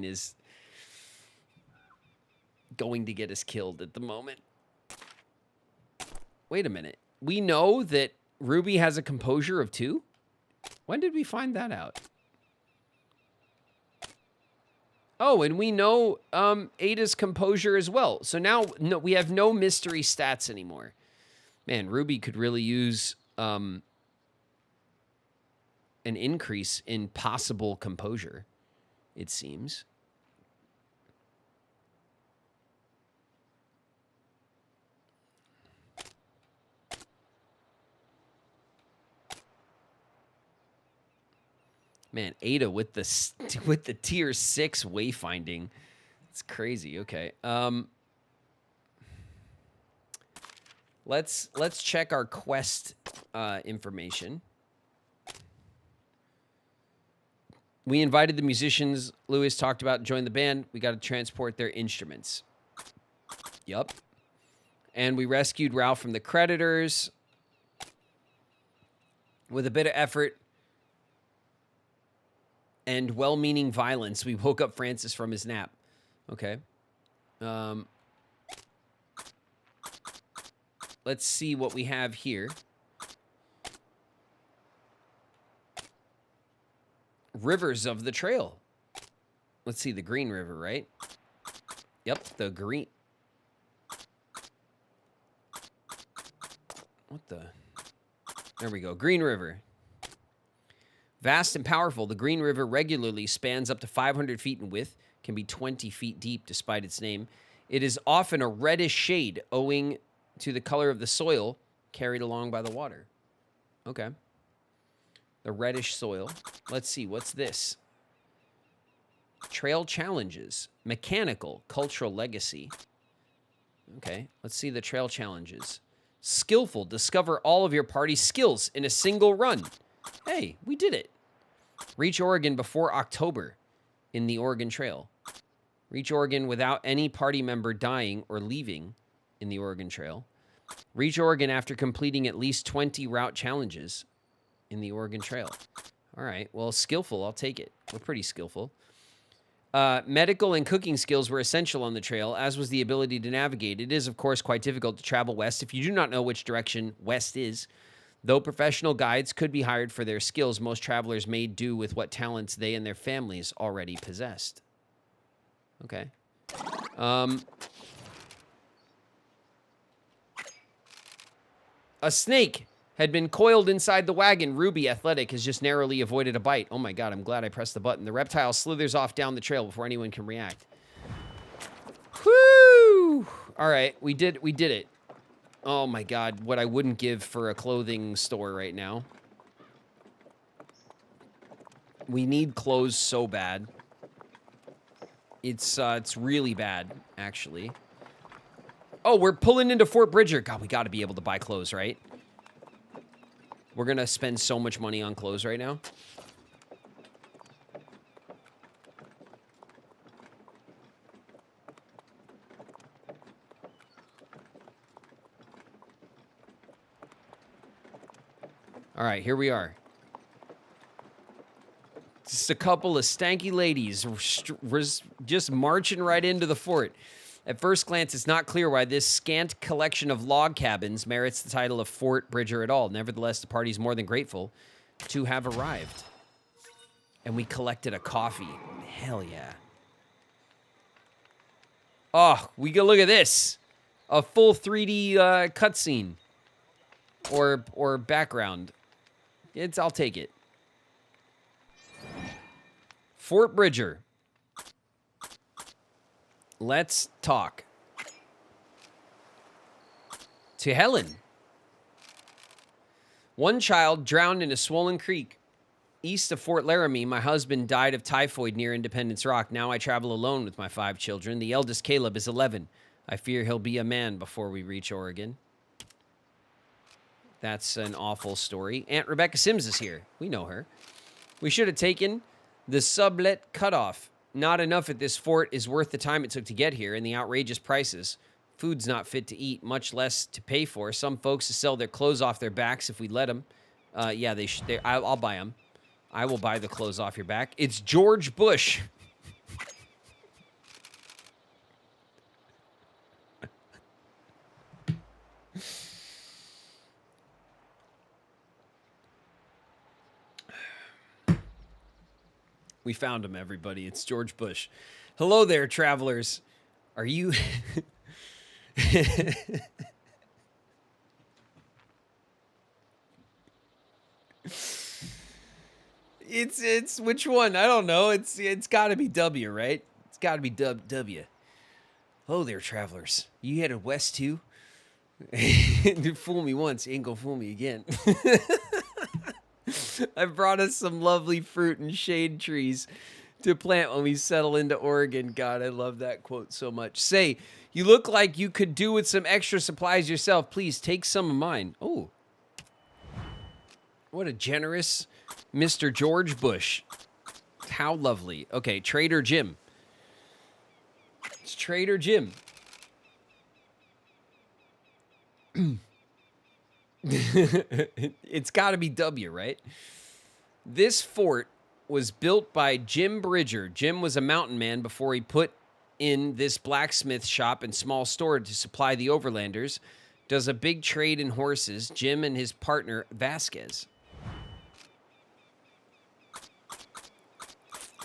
is going to get us killed at the moment. Wait a minute. We know that Ruby has a composure of 2? When did we find that out? Oh, and we know Ada's composure as well. So now we have no mystery stats anymore. Man, Ruby could really use an increase in possible composure, it seems. Man, Ada with the tier 6 wayfinding. It's crazy. Okay. Let's check our quest information. We invited the musicians Lewis talked about join the band. We got to transport their instruments. Yup. And we rescued Ralph from the creditors. With a bit of effort and well-meaning violence, we woke up Francis from his nap. Okay. Let's see what we have here. Rivers of the trail. Let's see, the Green River, right? Yep, the green. What the? There we go. Green River. Vast and powerful, the Green River regularly spans up to 500 feet in width, can be 20 feet deep despite its name. It is often a reddish shade owing to the color of the soil carried along by the water. Okay. The reddish soil. Let's see, what's this? Trail challenges. Mechanical. Cultural legacy. Okay, let's see the trail challenges. Skillful. Discover all of your party's skills in a single run. Hey, we did it. Reach Oregon before October in the Oregon Trail. Reach Oregon without any party member dying or leaving in the Oregon Trail. Reach Oregon after completing at least 20 route challenges in the Oregon Trail. All right, well, skillful, I'll take it. We're pretty skillful. Medical and cooking skills were essential on the trail, as was the ability to navigate. It is, of course, quite difficult to travel west if you do not know which direction west is. Though professional guides could be hired for their skills, most travelers made do with what talents they and their families already possessed. Okay. A snake had been coiled inside the wagon. Ruby, athletic, has just narrowly avoided a bite. Oh my god, I'm glad I pressed the button. The reptile slithers off down the trail before anyone can react. Whoo! All right, we did it. Oh my god, what I wouldn't give for a clothing store right now. We need clothes so bad. It's really bad, actually. Oh, we're pulling into Fort Bridger. God, we got to be able to buy clothes, right? We're going to spend so much money on clothes right now. All right, here we are. Just a couple of stanky ladies just marching right into the fort. At first glance, it's not clear why this scant collection of log cabins merits the title of Fort Bridger at all. Nevertheless, the party's more than grateful to have arrived. And we collected a coffee. Hell yeah. Oh, we go look at this. A full 3D cutscene. Or background. I'll take it. Fort Bridger. Let's talk to Helen. One child drowned in a swollen creek east of Fort Laramie. My husband died of typhoid near Independence Rock. Now I travel alone with my 5 children. The eldest, Caleb, is 11. I fear he'll be a man before we reach Oregon. That's an awful story. Aunt Rebecca Sims is here. We know her. We should have taken the sublet cutoff. Not enough at this fort is worth the time it took to get here and the outrageous prices. Food's not fit to eat, much less to pay for. Some folks sell their clothes off their backs if we let them. Yeah, I'll buy them. I will buy the clothes off your back. It's George Bush. We found him, everybody. It's George Bush. Hello there, travelers. Are you... It's which one? I don't know. It's got to be W, right? It's got to be W. Hello there, travelers. You headed west too? You fool me once, ain't gonna fool me again. I brought us some lovely fruit and shade trees to plant when we settle into Oregon. God, I love that quote so much. Say, you look like you could do with some extra supplies yourself. Please take some of mine. Oh, what a generous Mr. George Bush. How lovely. Okay, Trader Jim. It's Trader Jim. It's got to be W, right? This fort was built by Jim Bridger. Jim was a mountain man before he put in this blacksmith shop and small store to supply the overlanders. Does a big trade in horses. Jim and his partner, Vasquez.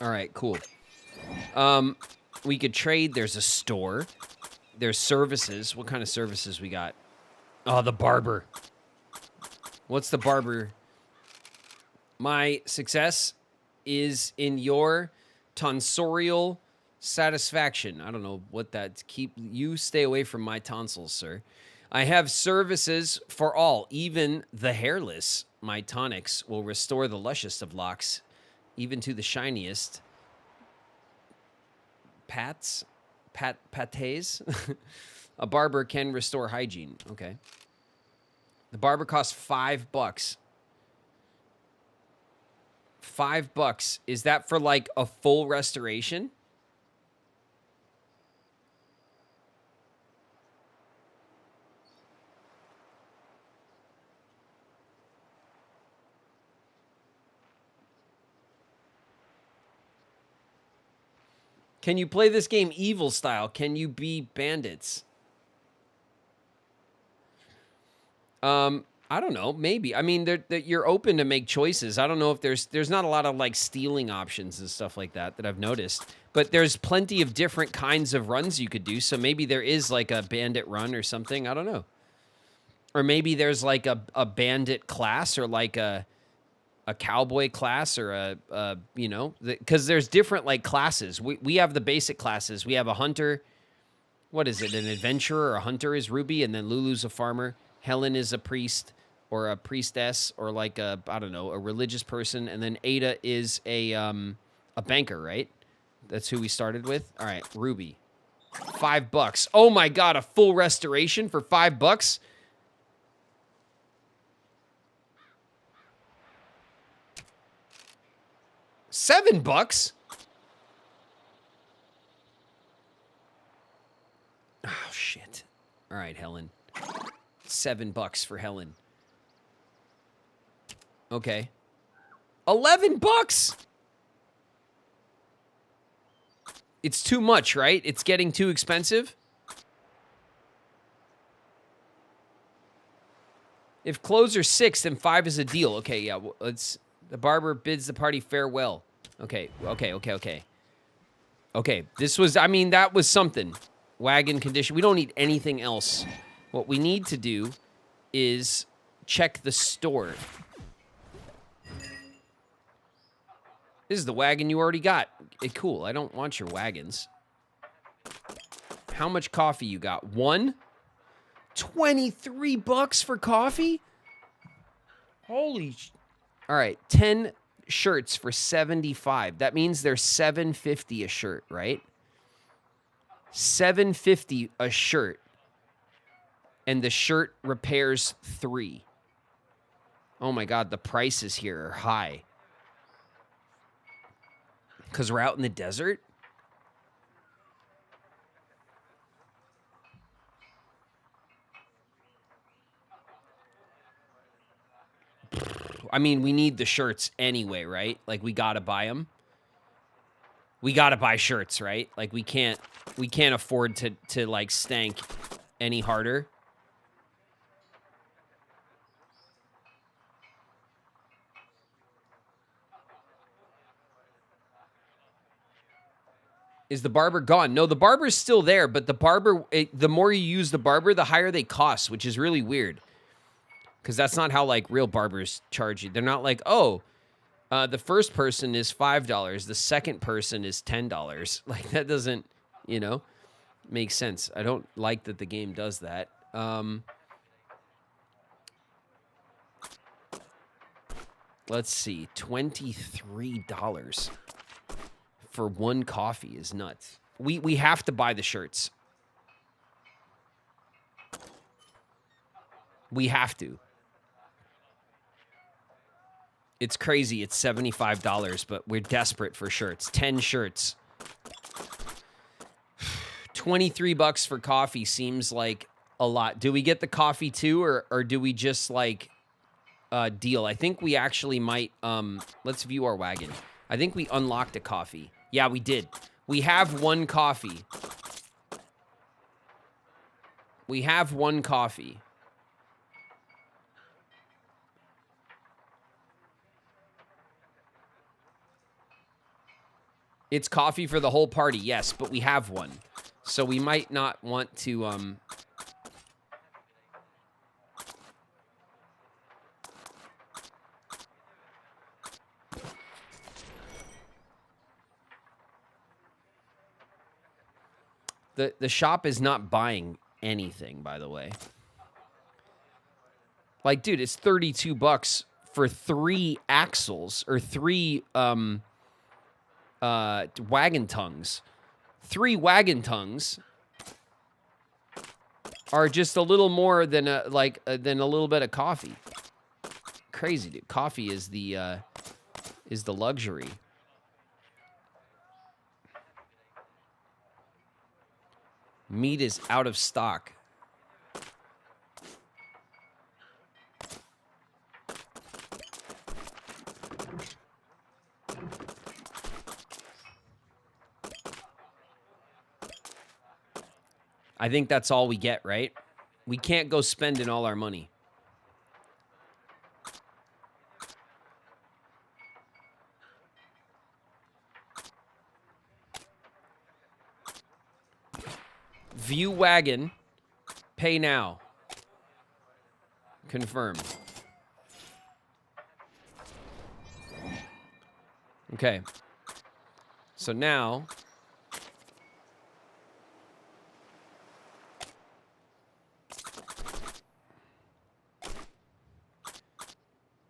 All right, cool. We could trade. There's a store. There's services. What kind of services we got? Oh, the barber. What's the barber? My success is in your tonsorial satisfaction. I don't know what that's. You stay away from my tonsils, sir. I have services for all, even the hairless. My tonics will restore the lushest of locks, even to the shiniest. pates? A barber can restore hygiene. Okay. The barber costs $5. $5. Is that for like a full restoration? Can you play this game evil style? Can you be bandits? I don't know. Maybe. I mean, you're open to make choices. I don't know if there's not a lot of like stealing options and stuff like that I've noticed. But there's plenty of different kinds of runs you could do. So maybe there is like a bandit run or something. I don't know. Or maybe there's like a bandit class or like a cowboy class or you know, because there's different like classes. We have the basic classes. We have a hunter. What is it? An adventurer or a hunter is Ruby, and then Lulu's a farmer. Helen is a priest or a priestess or like I don't know, a religious person, and then Ada is a banker, right? That's who we started with. All right, Ruby. $5. Oh my God, a full restoration for $5? $7? Oh shit. All right, Helen. $7 for Helen. Okay. $11? It's too much, right? It's getting too expensive. If clothes are 6, then 5 is a deal. Okay, yeah. Well, the barber bids the party farewell. Okay. Okay, this was, I mean, that was something. Wagon condition. We don't need anything else. What we need to do is check the store. This is the wagon you already got. Cool, I don't want your wagons. How much coffee you got? 1? $23 for coffee? Holy... All right, 10 shirts for $75. That means they're $7.50 a shirt, right? $7.50 a shirt. And the shirt repairs 3. Oh my God, the prices here are high. Because we're out in the desert? I mean, we need the shirts anyway, right? Like, we gotta buy them. We gotta buy shirts, right? Like, we can't afford to like stank any harder. Is the barber gone? No, the barber's still there, but the barber, the more you use the barber, the higher they cost, which is really weird. Because that's not how, like, real barbers charge you. They're not like, oh, the first person is $5. The second person is $10. Like, that doesn't, you know, make sense. I don't like that the game does that. Let's see. $23 for one coffee is nuts. We have to buy the shirts. We have to. It's crazy. It's $75, but we're desperate for shirts. 10 shirts. $23 for coffee seems like a lot. Do we get the coffee too, or do we just like deal? I think we actually might. Let's view our wagon. I think we unlocked a coffee. Yeah, we did. We have one coffee. We have one coffee. It's coffee for the whole party, yes, but we have one. So we might not want to, The shop is not buying anything, by the way. Like, dude, it's $32 for 3 axles or 3 wagon tongues. 3 wagon tongues are just a little more than than a little bit of coffee. Crazy, dude. Coffee is the luxury. Meat is out of stock. I think that's all we get, right? We can't go spending all our money. View wagon. Pay now. Confirmed. Okay. So now...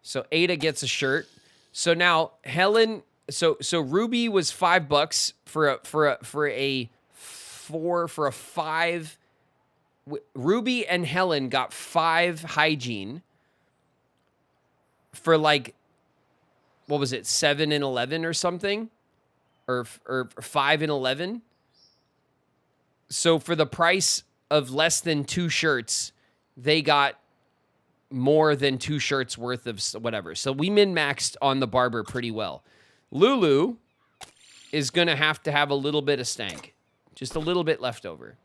So Ada gets a shirt. So now Helen, so Ruby was $5 for a 5. Ruby and Helen got 5 hygiene for like, what was it, 7 and 11 or something, or 5 and 11. So for the price of less than 2 shirts, they got more than 2 shirts worth of whatever. So we min-maxed on the barber pretty well. Lulu is going to have a little bit of stank. Just a little bit left over.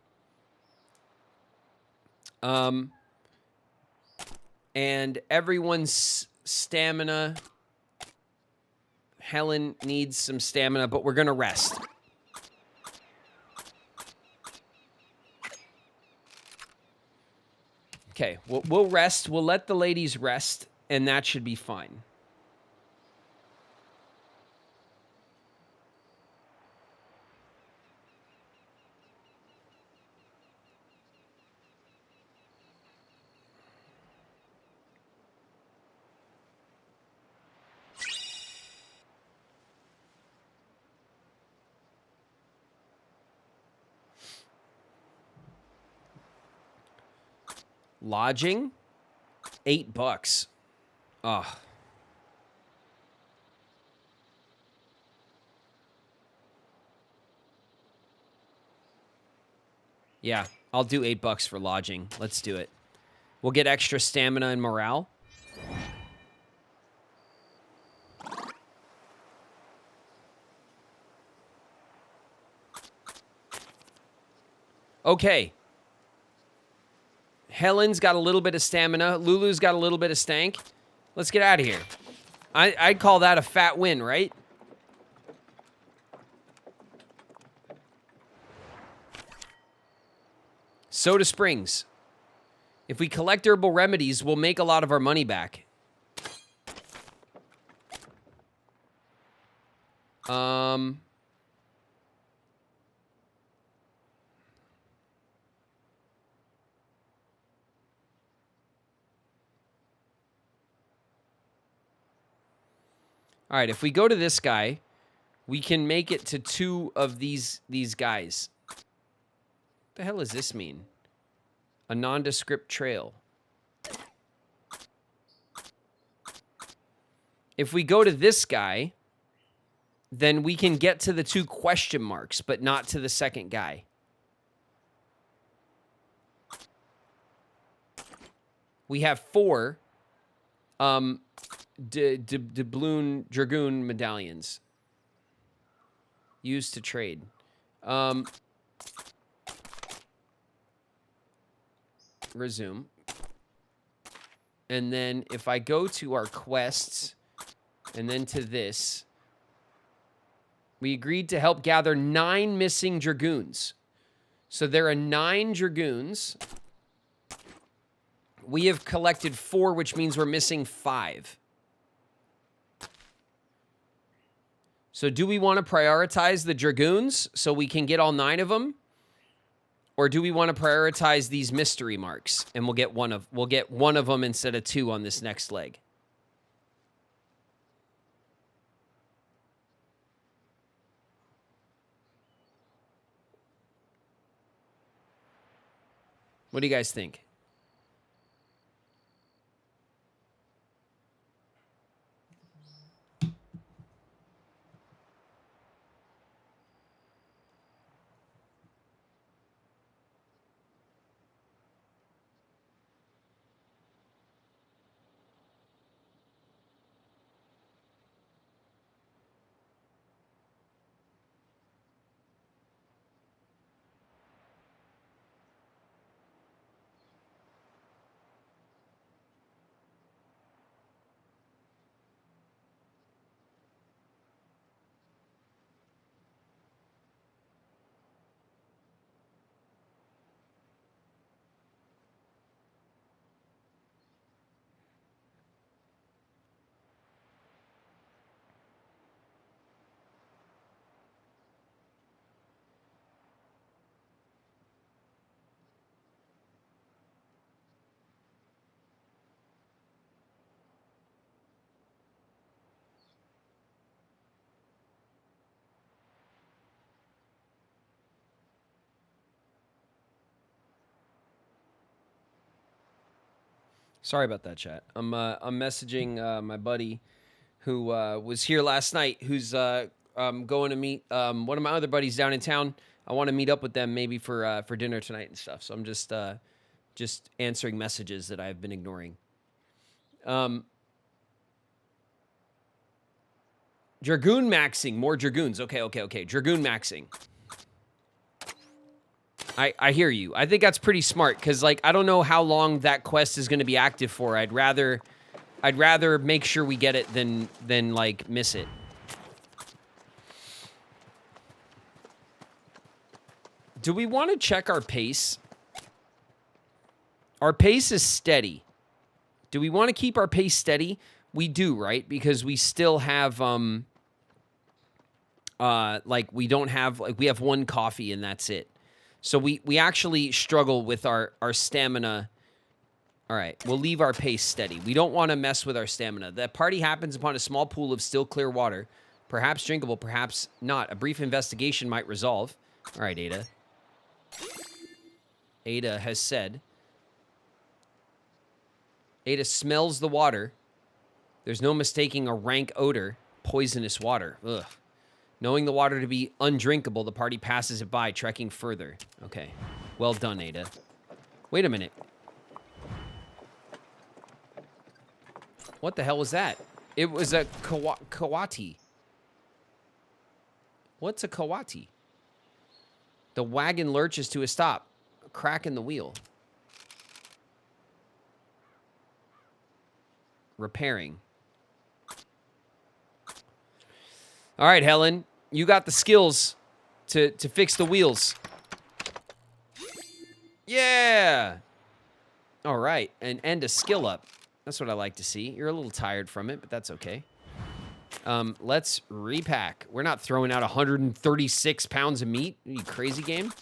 And everyone's stamina. Helen needs some stamina, but we're going to rest. Okay, we'll rest. We'll let the ladies rest, and that should be fine. Lodging, $8. Oh. Yeah, I'll do $8 for lodging. Let's do it. We'll get extra stamina and morale. Okay. Helen's got a little bit of stamina. Lulu's got a little bit of stank. Let's get out of here. I'd call that a fat win, right? Soda Springs. If we collect herbal remedies, we'll make a lot of our money back. All right, if we go to this guy, we can make it to 2 of these guys. What the hell does this mean? A nondescript trail. If we go to this guy, then we can get to the 2 question marks, but not to the second guy. We have 4 doubloon dragoon medallions used to trade. Resume. And then if I go to our quests and then to this, we agreed to help gather 9 missing dragoons. So there are 9 dragoons. We have collected 4, which means we're missing 5. So do we want to prioritize the dragoons so we can get all 9 of them? Or do we want to prioritize these mystery marks and we'll get one of them instead of 2 on this next leg? What do you guys think? Sorry about that, chat. I'm messaging my buddy who was here last night, who's going to meet one of my other buddies down in town. I want to meet up with them maybe for dinner tonight and stuff. So I'm just answering messages that I've been ignoring. Dragoon maxing, more dragoons. Okay. Dragoon maxing. I hear you. I think that's pretty smart because, like, I don't know how long that quest is going to be active for. I'd rather make sure we get it than like miss it. Do we want to check our pace? Our pace is steady. Do we want to keep our pace steady? We do, right? Because we still have like we don't have like we have one coffee and that's it. So we actually struggle with our stamina. All right, we'll leave our pace steady. We don't want to mess with our stamina. The party happens upon a small pool of still clear water. Perhaps drinkable, perhaps not. A brief investigation might resolve. All right, Ada. Ada has said. Ada smells the water. There's no mistaking a rank odor. Poisonous water. Ugh. Knowing the water to be undrinkable, the party passes it by, trekking further. Okay. Well done, Ada. Wait a minute. What the hell was that? It was a kawati. What's a kawati? The wagon lurches to a stop. A crack in the wheel. Repairing. All right, Helen. You got the skills to fix the wheels. Yeah. All right. And a skill up. That's what I like to see. You're a little tired from it, but that's okay. Let's repack. We're not throwing out 136 pounds of meat. Are you crazy, game?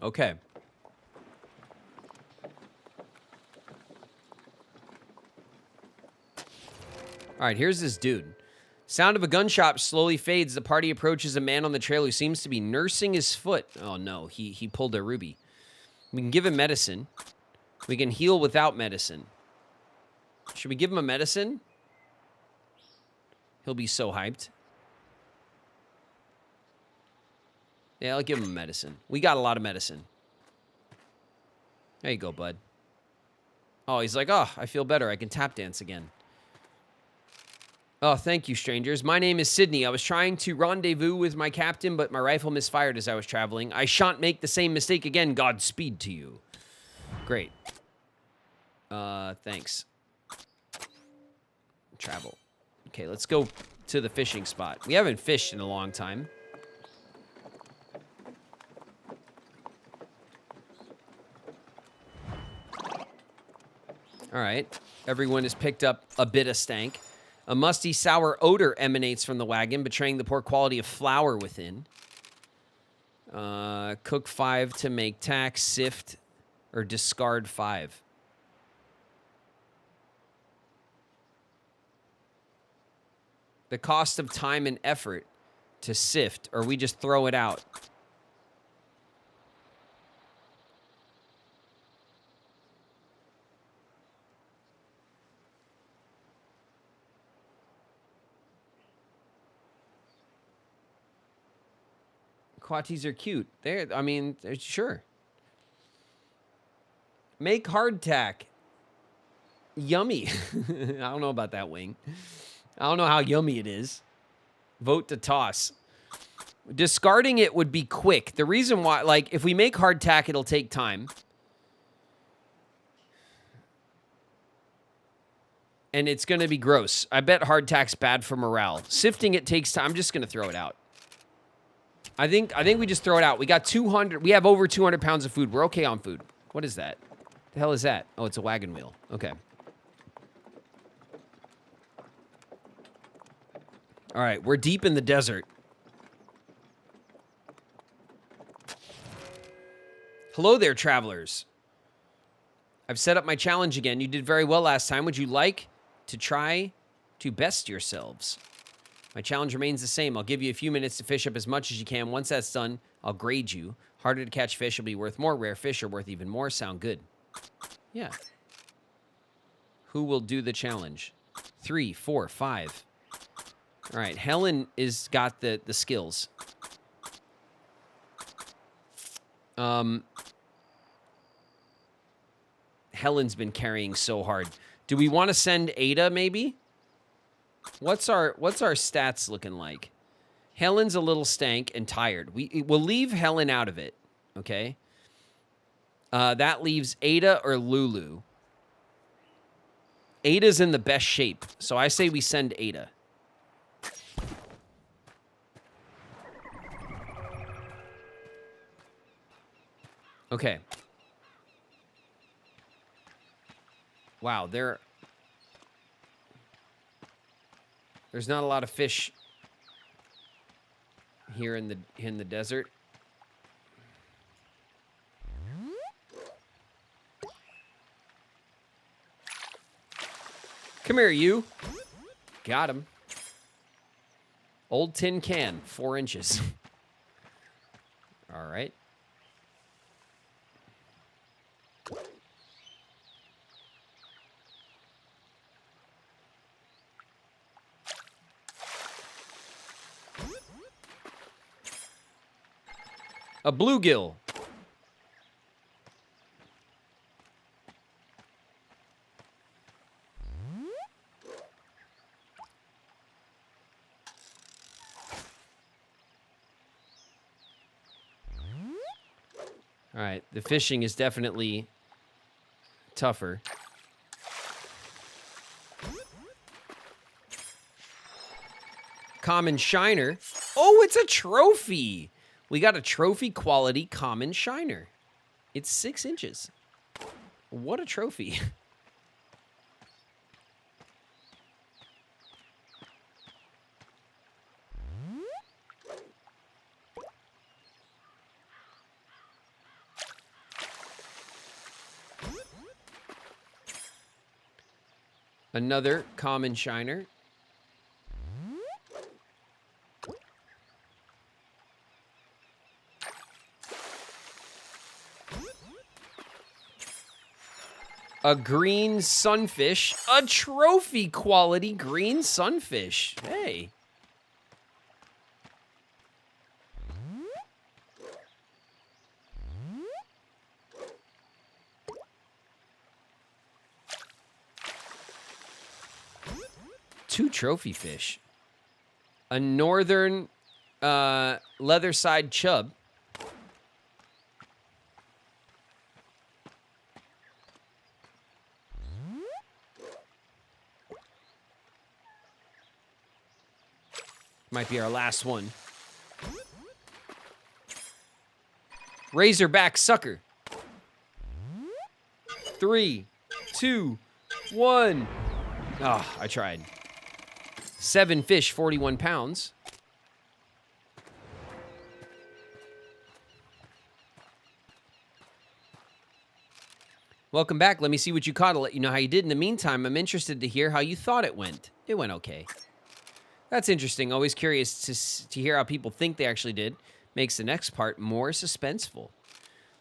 Okay. All right, here's this dude. Sound of a gunshot slowly fades. The party approaches a man on the trail who seems to be nursing his foot. Oh, no, he pulled a ruby. We can give him medicine. We can heal without medicine. Should we give him a medicine? He'll be so hyped. Yeah, I'll give him a medicine. We got a lot of medicine. There you go, bud. Oh, he's like, oh, I feel better. I can tap dance again. Oh, thank you, strangers. My name is Sydney. I was trying to rendezvous with my captain, but my rifle misfired as I was traveling. I shan't make the same mistake again. Godspeed to you. Great. Thanks. Travel. Okay, let's go to the fishing spot. We haven't fished in a long time. All right. Everyone has picked up a bit of stank. A musty, sour odor emanates from the wagon, betraying the poor quality of flour within. Cook 5 to make tack, sift, or discard 5. The cost of time and effort to sift, or we just throw it out. Quatties are cute. I mean, sure. Make hardtack. Yummy. I don't know about that, Wing. I don't know how yummy it is. Vote to toss. Discarding it would be quick. The reason why, like, if we make hardtack, it'll take time. And it's going to be gross. I bet hardtack's bad for morale. Sifting it takes time. I'm just going to throw it out. I think we just throw it out. We got 200. We have over 200 pounds of food. We're okay on food. What is that? The hell is that? Oh, it's a wagon wheel. Okay. All right, we're deep in the desert. Hello there, travelers. I've set up my challenge again. You did very well last time. Would you like to try to best yourselves? My challenge remains the same. I'll give you a few minutes to fish up as much as you can. Once that's done, I'll grade you. Harder to catch fish will be worth more. Rare fish are worth even more. Sound good? Yeah. Who will do the challenge? 3, 4, 5. All right. Helen is got the skills. Helen's been carrying so hard. Do we want to send Ada maybe? What's our stats looking like? Helen's a little stank and tired. We'll leave Helen out of it, okay? That leaves Ada or Lulu. Ada's in the best shape, so I say we send Ada. Okay. Wow, there's not a lot of fish here in the desert. Come here, you. Got him. Old tin can, 4 inches. All right. A bluegill. All right, the fishing is definitely tougher. Common shiner. Oh, it's a trophy. We got a trophy quality common shiner. It's 6 inches. What a trophy. Another common shiner. A green sunfish. A trophy quality green sunfish. Hey. Two trophy fish. A northern leather-side chub. Might be our last one. Razorback sucker. 3, 2, 1. Oh, I tried. 7 fish, 41 pounds. Welcome back. Let me see what you caught. I'll let you know how you did. In the meantime, I'm interested to hear how you thought it went. It went okay. That's interesting. Always curious to hear how people think they actually did. Makes the next part more suspenseful.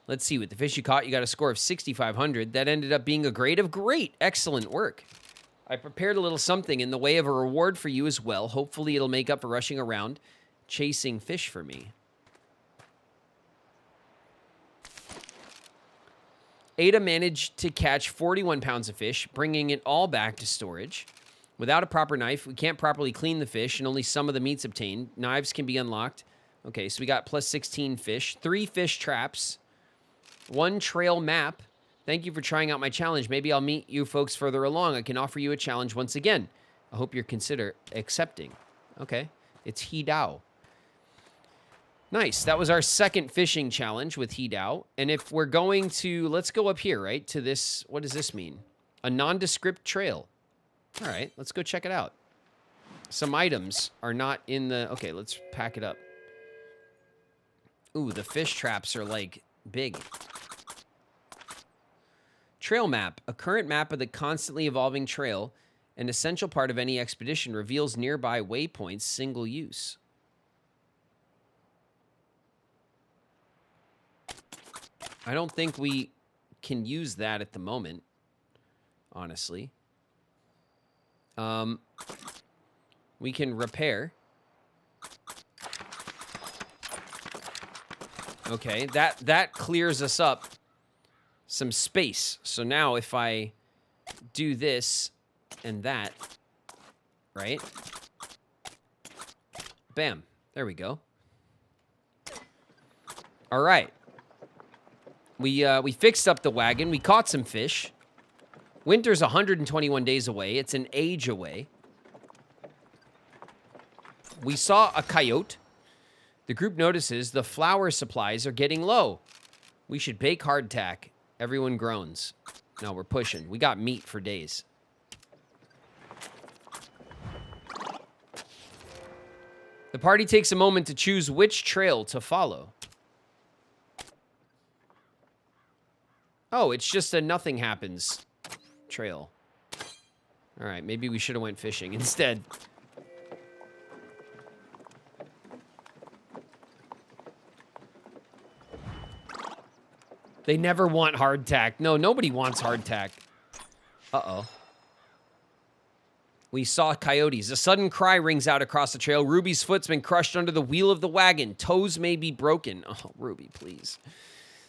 Let's see. With the fish you caught, you got a score of 6,500. That ended up being a grade of great. Excellent work. I prepared a little something in the way of a reward for you as well. Hopefully it'll make up for rushing around chasing fish for me. Ada managed to catch 41 pounds of fish, bringing it all back to storage. Without a proper knife, we can't properly clean the fish, and only some of the meat's obtained. Knives can be unlocked. Okay, so we got plus 16 fish, 3 fish traps, 1 trail map. Thank you for trying out my challenge. Maybe I'll meet you folks further along. I can offer you a challenge once again. I hope you'll consider accepting. Okay, it's He Dao. Nice. That was our second fishing challenge with He Dao. And if we're going to, let's go up here, right, to this, what does this mean? A nondescript trail. All right, let's go check it out. Some items are not in the... Okay, let's pack it up. Ooh, the fish traps are, like, big. Trail map. A current map of the constantly evolving trail, an essential part of any expedition, reveals nearby waypoints, single use. I don't think we can use that at the moment, honestly. We can repair. Okay, that clears us up some space. So now if I do this and that, right? Bam. There we go. All right. We fixed up the wagon. We caught some fish. Winter's 121 days away. It's an age away. We saw a coyote. The group notices the flour supplies are getting low. We should bake hardtack. Everyone groans. No, we're pushing. We got meat for days. The party takes a moment to choose which trail to follow. Oh, it's just a nothing happens trail. All right, maybe we should have went fishing instead. They never want hardtack. No, nobody wants hardtack. Uh-oh. We saw coyotes. A sudden cry rings out across the trail. Ruby's foot's been crushed under the wheel of the wagon. Toes may be broken. Oh, Ruby, please.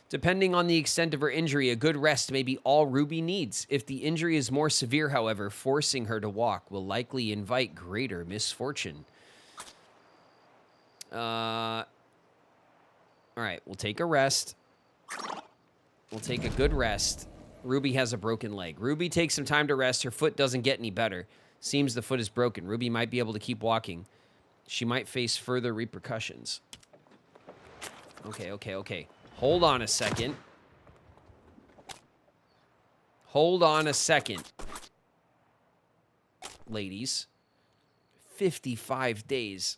Depending on the extent of her injury, a good rest may be all Ruby needs. If the injury is more severe, however, forcing her to walk will likely invite greater misfortune. All right, we'll take a rest. We'll take a good rest. Ruby has a broken leg. Ruby takes some time to rest. Her foot doesn't get any better. Seems the foot is broken. Ruby might be able to keep walking. She might face further repercussions. Okay. Hold on a second. Hold on a second. Ladies. 55 days.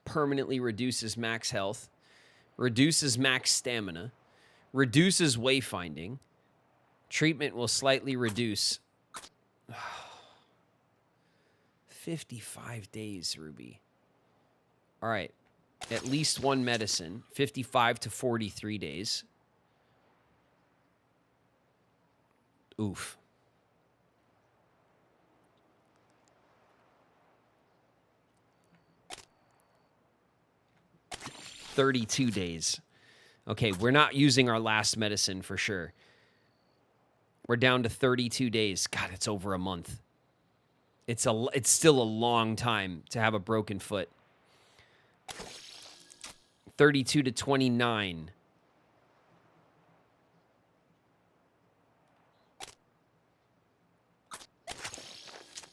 Permanently reduces max health. Reduces max stamina. Reduces wayfinding. Treatment will slightly reduce. 55 days, Ruby. All right. At least one medicine. 55 to 43 days. Oof. $32 days. Okay, we're not using our last medicine for sure. We're down to 32 days. God, it's over a month. It's still a long time to have a broken foot. 32 to 29.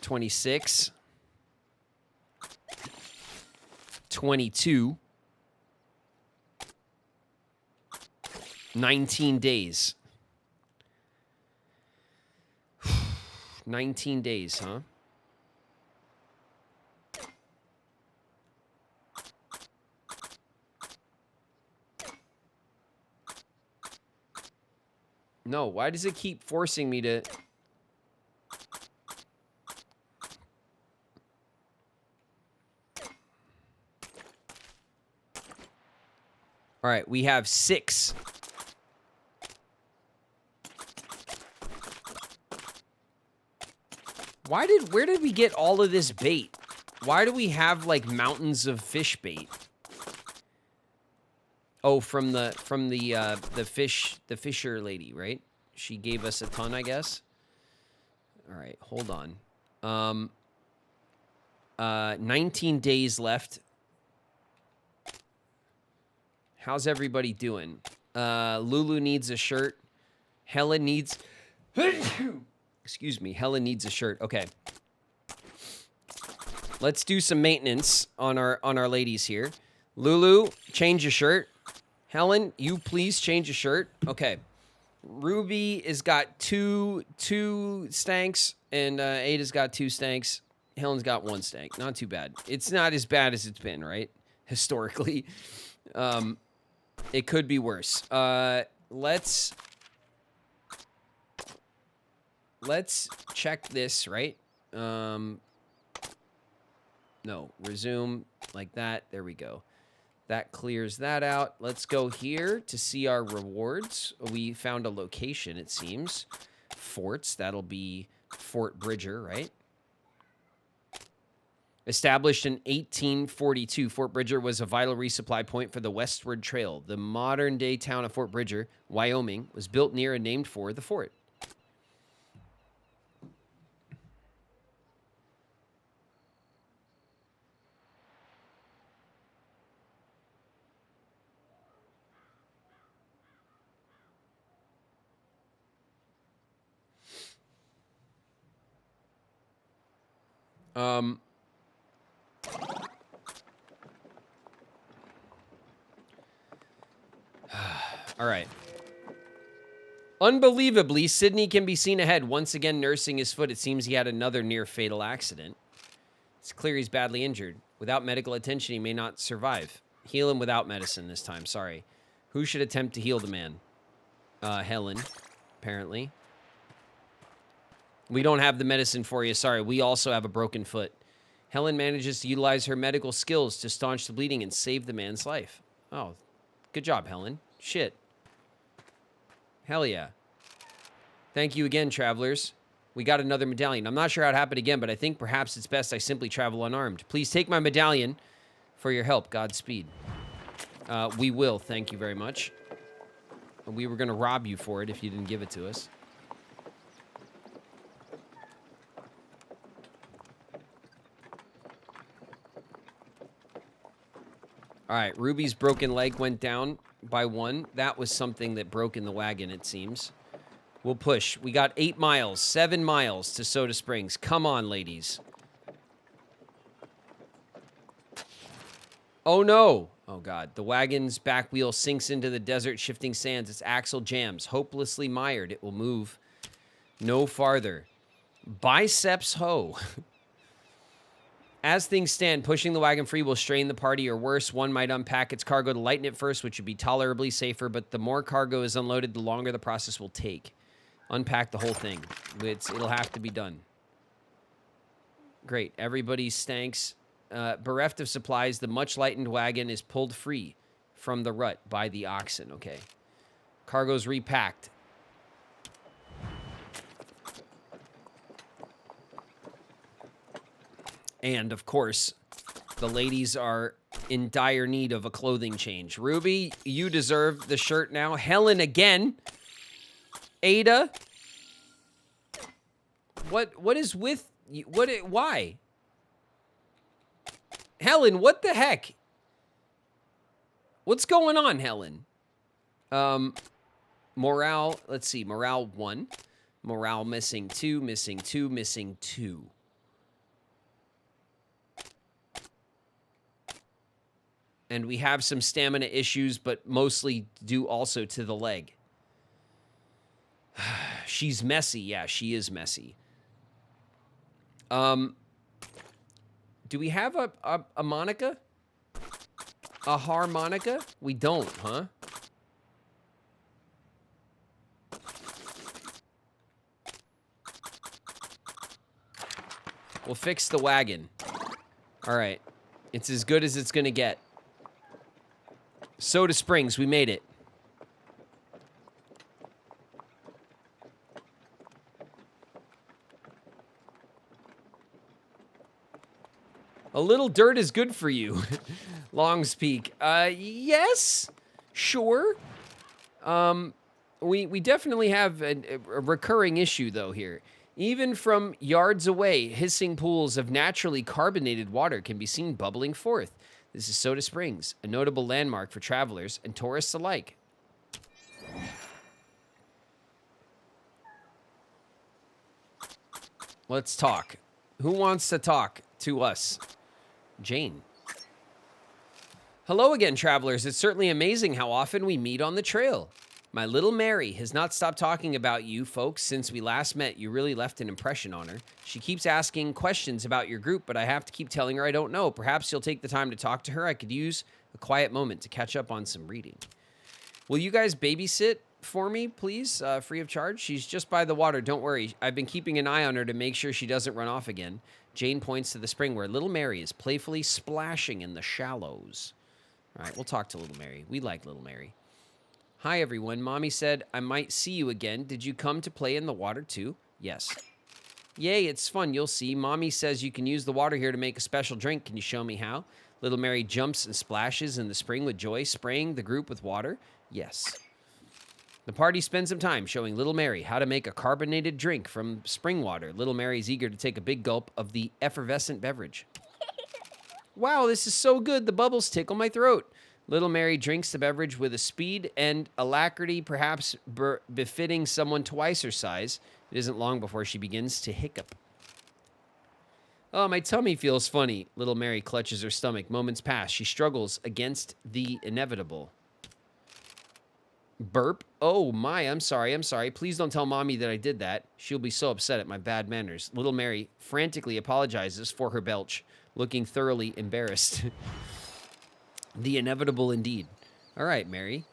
26. 22. 19 days. 19 days, huh? No, why does it keep forcing me to... All right, we have 6. Where did we get all of this bait? Why do we have like mountains of fish bait? Oh, from the fisher lady, right? She gave us a ton, I guess. All right, hold on. 19 days left. How's everybody doing? Lulu needs a shirt. Helen needs... Excuse me. Helen needs a shirt. Okay. Let's do some maintenance on our ladies here. Lulu, change your shirt. Helen, you please change your shirt. Okay. Ruby has got two stanks, and Ada's got 2 stanks. Helen's got 1 stank. Not too bad. It's not as bad as it's been, right? Historically. It could be worse. Let's check this, right? No, resume like that. There we go. That clears that out. Let's go here to see our rewards. We found a location, it seems. Forts. That'll be Fort Bridger, right? Established in 1842, Fort Bridger was a vital resupply point for the westward trail. The modern-day town of Fort Bridger, Wyoming, was built near and named for the fort. All right. Unbelievably, Sydney can be seen ahead, once again nursing his foot. It seems he had another near-fatal accident. It's clear he's badly injured. Without medical attention, he may not survive. Heal him without medicine this time, sorry. Who should attempt to heal the man? Helen, apparently. We don't have the medicine for you, sorry. We also have a broken foot. Helen manages to utilize her medical skills to staunch the bleeding and save the man's life. Oh, good job, Helen. Shit. Hell yeah. Thank you again, travelers. We got another medallion. I'm not sure how it happened again, but I think perhaps it's best I simply travel unarmed. Please take my medallion for your help. Godspeed. We will. Thank you very much. We were going to rob you for it if you didn't give it to us. All right, Ruby's broken leg went down by 1. That was something that broke in the wagon, it seems. We'll push. We got 8 miles, 7 miles to Soda Springs. Come on, ladies. Oh, no. Oh, God. The wagon's back wheel sinks into the desert, shifting sands. Its axle jams. Hopelessly mired. It will move no farther. Biceps hoe. As things stand, pushing the wagon free will strain the party, or worse, one might unpack its cargo to lighten it first, which would be tolerably safer, but the more cargo is unloaded, the longer the process will take. Unpack the whole thing. It'll have to be done. Great. Everybody stanks. Bereft of supplies, the much lightened wagon is pulled free from the rut by the oxen. Okay. Cargo's repacked. And, of course, the ladies are in dire need of a clothing change. Ruby, you deserve the shirt now. Helen again. Ada. What is with you? Why? Helen, what the heck? What's going on, Helen? Morale, let's see. Morale 1. Morale missing 2, missing 2, missing 2. And we have some stamina issues, but mostly due also to the leg. She's messy. Yeah, she is messy. Do we have a Monica? A harmonica? We don't, huh? We'll fix the wagon. All right. It's as good as it's going to get. Soda Springs, we made it. A little dirt is good for you. Longs Peak. Yes. Sure. We definitely have a recurring issue, though, here. Even from yards away, hissing pools of naturally carbonated water can be seen bubbling forth. This is Soda Springs, a notable landmark for travelers and tourists alike. Let's talk. Who wants to talk to us? Jane. Hello again, travelers. It's certainly amazing how often we meet on the trail. My little Mary has not stopped talking about you folks since we last met. You really left an impression on her. She keeps asking questions about your group, but I have to keep telling her I don't know. Perhaps you'll take the time to talk to her. I could use a quiet moment to catch up on some reading. Will you guys babysit for me, please? Free of charge? She's just by the water. Don't worry. I've been keeping an eye on her to make sure she doesn't run off again. Jane points to the spring where little Mary is playfully splashing in the shallows. All right, we'll talk to little Mary. We like little Mary. Hi, everyone. Mommy said I might see you again. Did you come to play in the water, too? Yes. Yay, it's fun. You'll see. Mommy says you can use the water here to make a special drink. Can you show me how? Little Mary jumps and splashes in the spring with joy, spraying the group with water. Yes. The party spends some time showing little Mary how to make a carbonated drink from spring water. Little Mary's eager to take a big gulp of the effervescent beverage. Wow, this is so good. The bubbles tickle my throat. Little Mary drinks the beverage with a speed and alacrity perhaps befitting someone twice her size. It isn't long before she begins to hiccup. Oh, my tummy feels funny. Little Mary clutches her stomach. Moments pass. She struggles against the inevitable. Burp. Oh, my, I'm sorry. Please don't tell Mommy that I did that. She'll be so upset at my bad manners. Little Mary frantically apologizes for her belch, looking thoroughly embarrassed. The inevitable indeed. All right, Mary.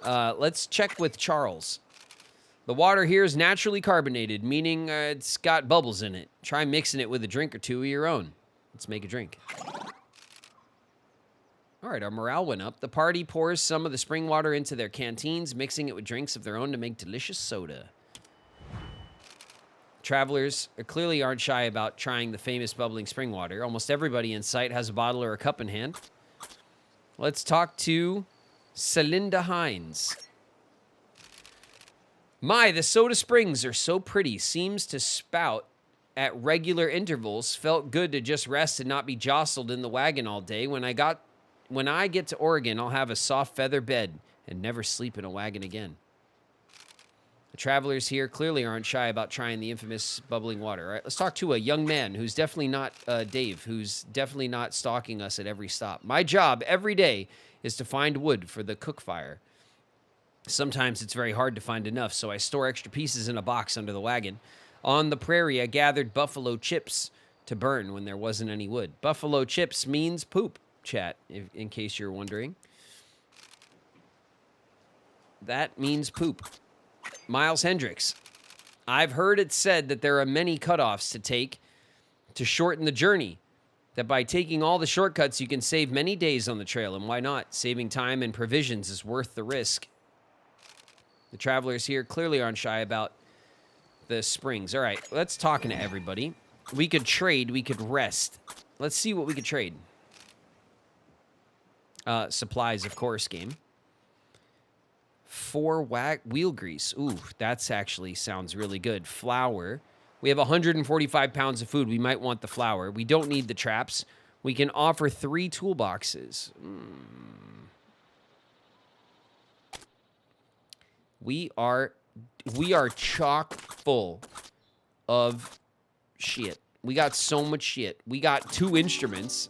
Let's check with Charles. The water here is naturally carbonated, meaning it's got bubbles in it. Try mixing it with a drink or two of your own. Let's make a drink. All right, our morale went up. The party pours some of the spring water into their canteens, mixing it with drinks of their own to make delicious soda. Travelers clearly aren't shy about trying the famous bubbling spring water. Almost everybody in sight has a bottle or a cup in hand. Let's talk to Celinda Hines. My, the Soda Springs are so pretty. Seems to spout at regular intervals. Felt good to just rest and not be jostled in the wagon all day. When I get to Oregon, I'll have a soft feather bed and never sleep in a wagon again. The travelers here clearly aren't shy about trying the infamous bubbling water. All right, let's talk to a young man who's definitely not Dave, who's definitely not stalking us at every stop. My job every day is to find wood for the cook fire. Sometimes it's very hard to find enough, so I store extra pieces in a box under the wagon. On the prairie, I gathered buffalo chips to burn when there wasn't any wood. Buffalo chips means poop, chat, in case you're wondering. That means poop. Miles Hendricks. I've heard it said that there are many cutoffs to take to shorten the journey. That by taking all the shortcuts, you can save many days on the trail. And why not? Saving time and provisions is worth the risk. The travelers here clearly aren't shy about the springs. All right, let's talk to everybody. We could trade. We could rest. Let's see what we could trade. Supplies, of course, game. 4 wheel grease. Ooh, that's actually sounds really good. Flour. We have 145 pounds of food. We might want the flour. We don't need the traps. We can offer 3 toolboxes. We are chock full of shit. We got so much shit. We got 2 instruments.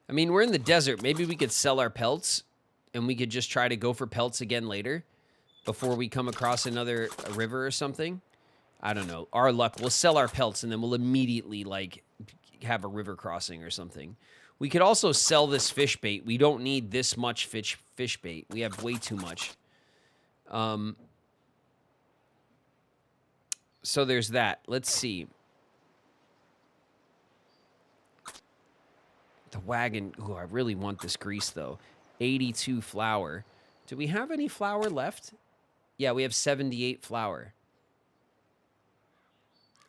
I mean, we're in the desert. Maybe we could sell our pelts, and we could just try to go for pelts again later before we come across another river or something. I don't know. Our luck. We'll sell our pelts and then we'll immediately, like, have a river crossing or something. We could also sell this fish bait. We don't need this much fish bait. We have way too much. So there's that. Let's see. The wagon. Ooh, I really want this grease, though. 82 flour. Do we have any flour left? Yeah, we have 78 flour.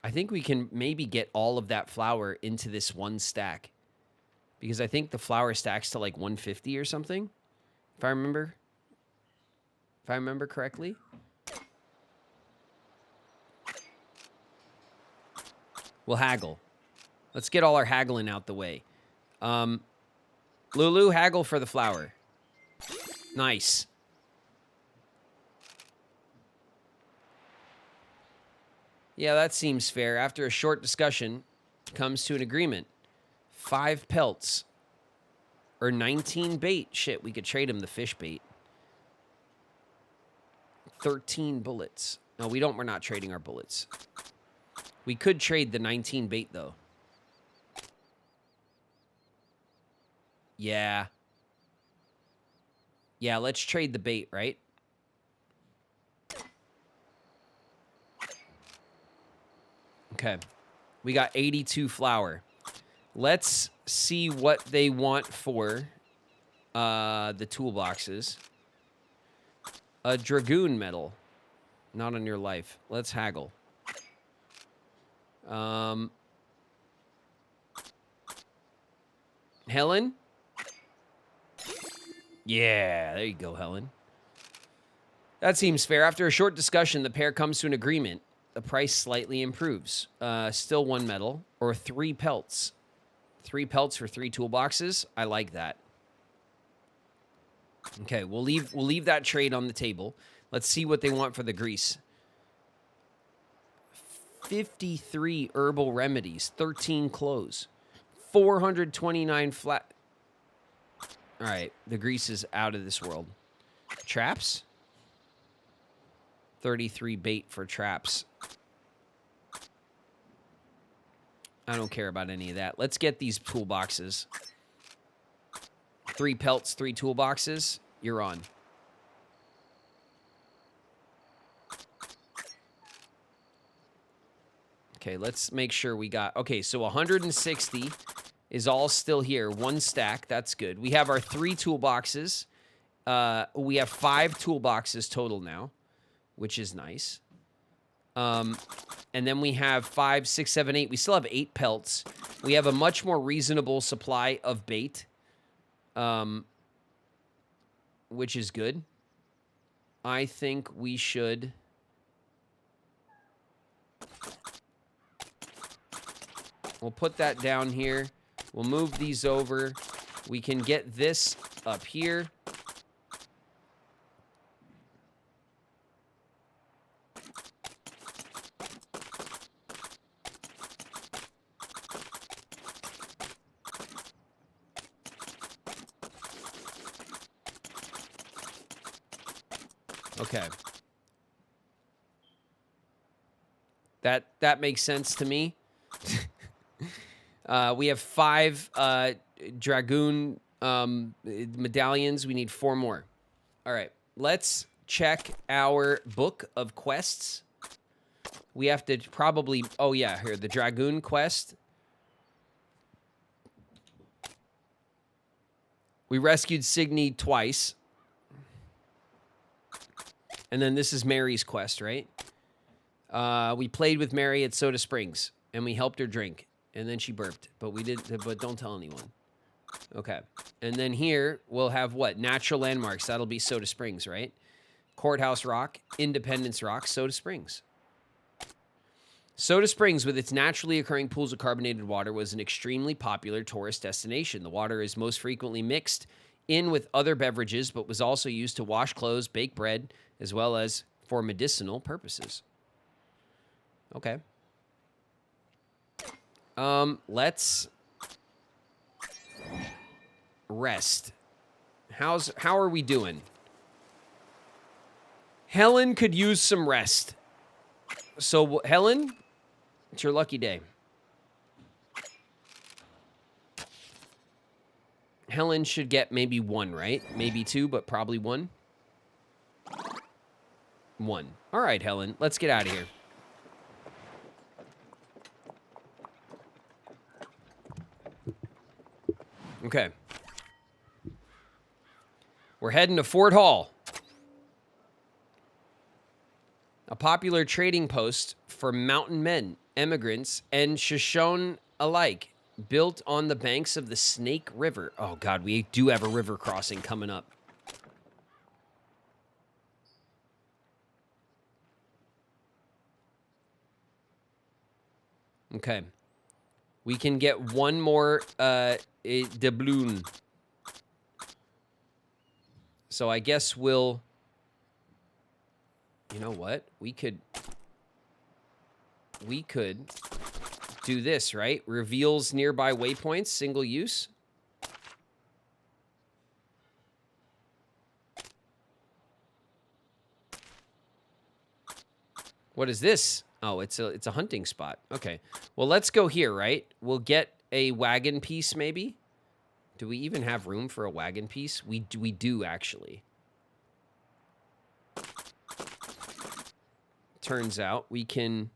I think we can maybe get all of that flour into this one stack. Because I think the flour stacks to like 150 or something. If I remember correctly. We'll haggle. Let's get all our haggling out the way. Lulu, haggle for the flour. Nice. Yeah, that seems fair. After a short discussion, comes to an agreement. 5 pelts. Or 19 bait. Shit, we could trade him the fish bait. 13 bullets. No, we don't. We're not trading our bullets. We could trade the 19 bait, though. Yeah. Yeah, let's trade the bait, right? Okay. We got 82 flour. Let's see what they want for the toolboxes. A dragoon medal. Not on your life. Let's haggle. Helen? Yeah, there you go, Helen. That seems fair. After a short discussion, the pair comes to an agreement. The price slightly improves. Still 1 medal or 3 pelts. 3 pelts for 3 toolboxes. I like that. Okay, we'll leave that trade on the table. Let's see what they want for the grease. 53 herbal remedies, 13 clothes, 429 flat. All right, the grease is out of this world. Traps? 33 bait for traps. I don't care about any of that. Let's get these toolboxes. 3 pelts, 3 toolboxes. You're on. Okay, let's make sure we got... Okay, so 160 is all still here. 1 stack. That's good. We have our 3 toolboxes. We have 5 toolboxes total now, which is nice. And then we have 5, 6, 7, 8. We still have 8 pelts. We have a much more reasonable supply of bait, which is good. I think we should... We'll put that down here. We'll move these over. We can get this up here. Okay. That makes sense to me. We have 5 Dragoon medallions. We need 4 more. All right. Let's check our book of quests. We have to probably... Oh, yeah. Here, the Dragoon quest. We rescued Signy twice. And then this is Mary's quest, right? We played with Mary at Soda Springs. And we helped her drink. And then she burped. But don't tell anyone. Okay. And then here, we'll have what? Natural landmarks. That'll be Soda Springs, right? Courthouse Rock, Independence Rock, Soda Springs. Soda Springs, with its naturally occurring pools of carbonated water, was an extremely popular tourist destination. The water is most frequently mixed in with other beverages, but was also used to wash clothes, bake bread, as well as for medicinal purposes. Okay. Let's rest. How are we doing? Helen could use some rest. So, Helen, it's your lucky day. Helen should get maybe 1, right? Maybe 2, but probably 1. 1. All right, Helen, let's get out of here. Okay. We're heading to Fort Hall. A popular trading post for mountain men, immigrants, and Shoshone alike, built on the banks of the Snake River. Oh, God, we do have a river crossing coming up. Okay. We can get 1 more doubloon. So I guess we'll... You know what? We could do this, right? Reveals nearby waypoints, single use. What is this? Oh, it's a hunting spot. Okay. Well, let's go here, right? We'll get a wagon piece, maybe. Do we even have room for a wagon piece? We do actually. Turns out we can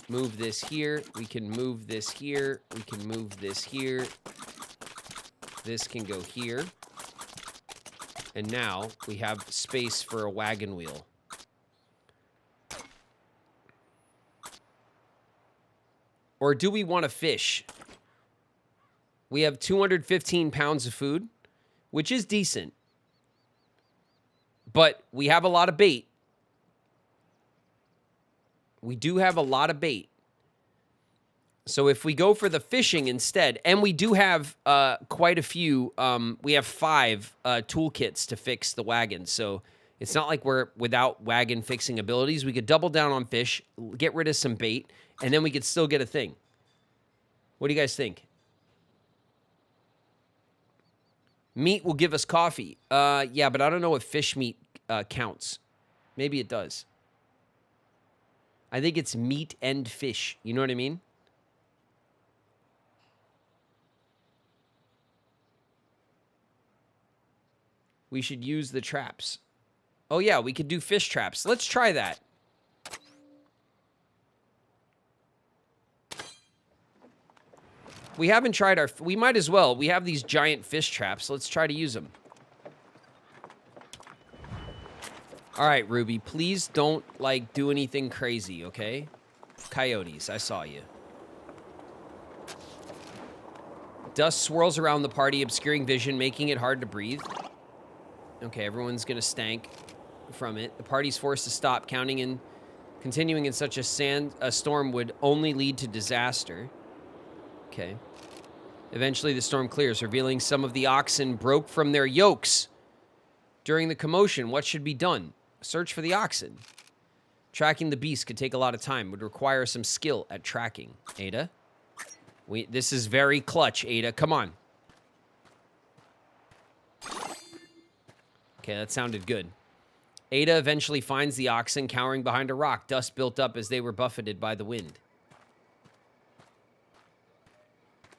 move this here. We can move this here. We can move this here. This can go here. And now we have space for a wagon wheel. Or do we want to fish? We have 215 pounds of food, which is decent. But we have a lot of bait. We do have a lot of bait. So if we go for the fishing instead, and we do have quite a few, we have 5 toolkits to fix the wagon. So it's not like we're without wagon fixing abilities. We could double down on fish, get rid of some bait, and then we could still get a thing. What do you guys think? Meat will give us coffee. Yeah, but I don't know if fish meat counts. Maybe it does. I think it's meat and fish. You know what I mean? We should use the traps. Oh, yeah, we could do fish traps. Let's try that. We haven't tried our... We might as well. We have these giant fish traps. Let's try to use them. All right, Ruby, please don't, like, do anything crazy, okay? Coyotes, I saw you. Dust swirls around the party, obscuring vision, making it hard to breathe. Okay, everyone's gonna stank from it. The party's forced to stop. Continuing in such a storm would only lead to disaster. Okay. Eventually, the storm clears, revealing some of the oxen broke from their yokes. During the commotion, what should be done? Search for the oxen. Tracking the beast could take a lot of time, would require some skill at tracking. Ada? This is very clutch, Ada. Come on. Okay, that sounded good. Ada eventually finds the oxen cowering behind a rock. Dust built up as they were buffeted by the wind.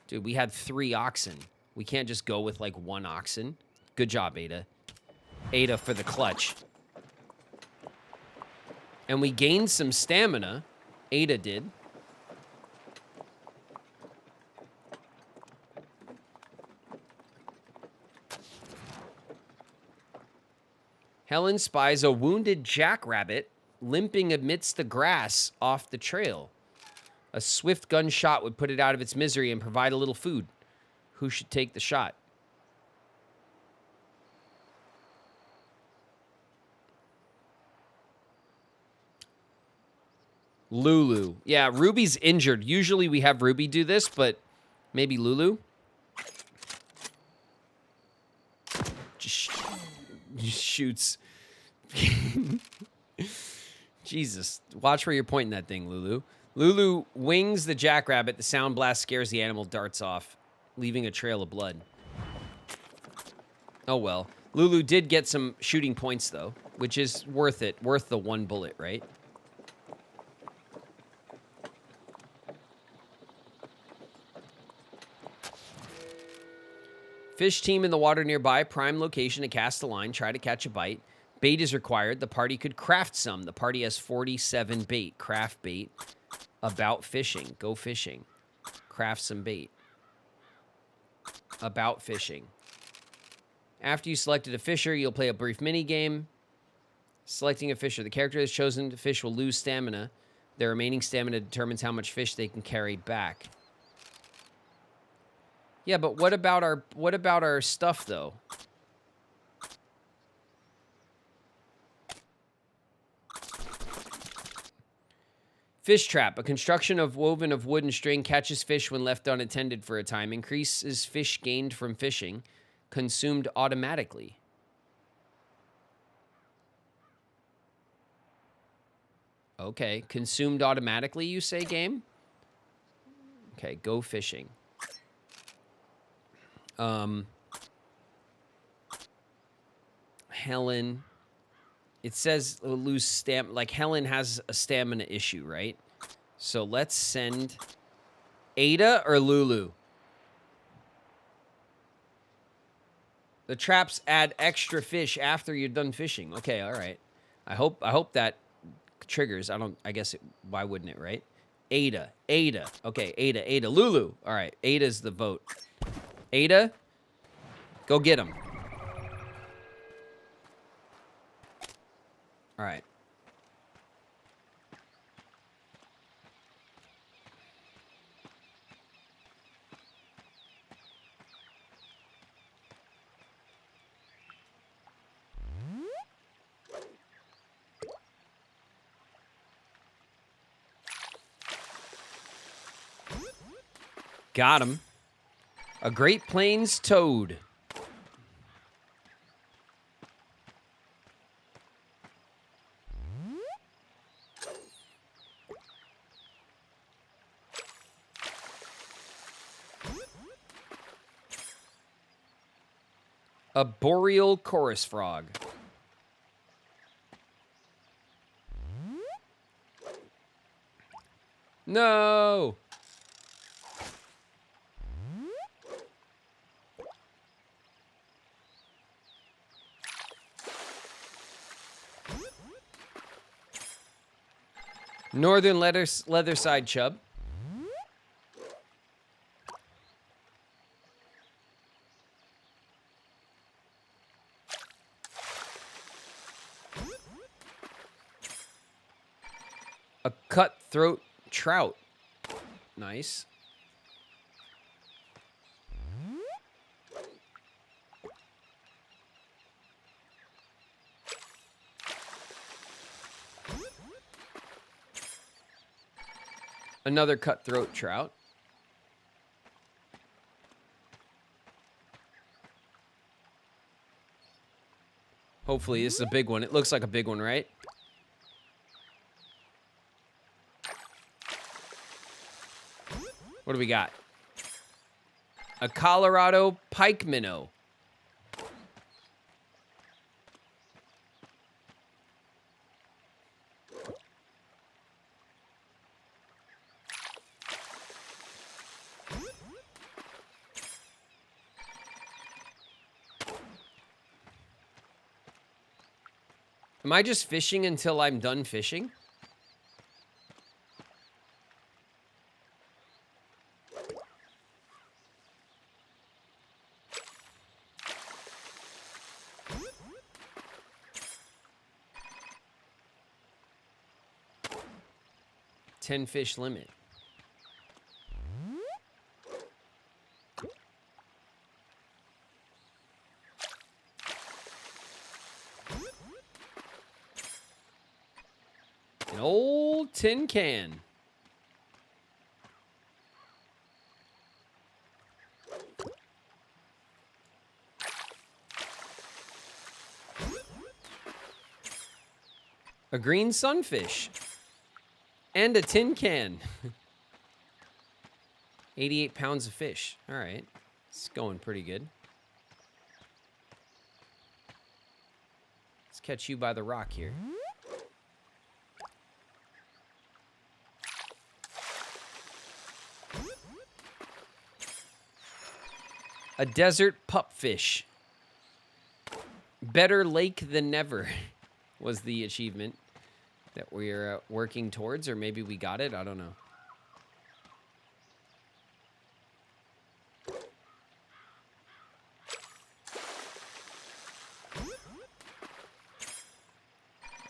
Dude, we had 3 oxen. We can't just go with, like, 1 oxen. Good job, Ada. Ada for the clutch. And we gained some stamina. Ada did. Helen spies a wounded jackrabbit limping amidst the grass off the trail. A swift gunshot would put it out of its misery and provide a little food. Who should take the shot? Lulu. Yeah, Ruby's injured. Usually we have Ruby do this, but maybe Lulu? Just shoots. Jesus. Watch where you're pointing that thing, Lulu. Lulu wings the jackrabbit. The sound blast scares the animal, darts off, leaving a trail of blood. Oh, well. Lulu did get some shooting points, though, which is worth it. Worth the 1 bullet, right? Fish team in the water nearby. Prime location to cast a line. Try to catch a bite. Bait is required. The party could craft some. The party has 47 bait. Craft bait. About fishing. Go fishing. Craft some bait. About fishing. After you selected a fisher, you'll play a brief mini game. Selecting a fisher. The character that's chosen to fish will lose stamina. Their remaining stamina determines how much fish they can carry back. Yeah, but what about our stuff though? Fish trap. A construction woven of wood and string catches fish when left unattended for a time. Increases fish gained from fishing. Consumed automatically. Okay. Consumed automatically, you say, game? Okay, go fishing. Helen. It says lose stamina. Like, Helen has a stamina issue, right? So let's send Ada or Lulu. The traps add extra fish after you're done fishing. Okay, all right. I hope that triggers. I guess why wouldn't it, right? Ada. Okay, Ada. Lulu. All right, Ada's the vote. Ada, go get him. All right. Got him. A Great Plains toad. A boreal chorus frog. No. Northern leatherside chub. A cutthroat trout. Nice. Another cutthroat trout. Hopefully this is a big one. It looks like a big one, right? What do we got? A Colorado pike minnow. Am I just fishing until I'm done fishing? Ten fish limit. An old tin can. A green sunfish. And a tin can. 88 pounds of fish. All right. It's going pretty good. Let's catch you by the rock here. A desert pupfish. Better lake than never was the achievement that we're working towards, or maybe we got it. I don't know.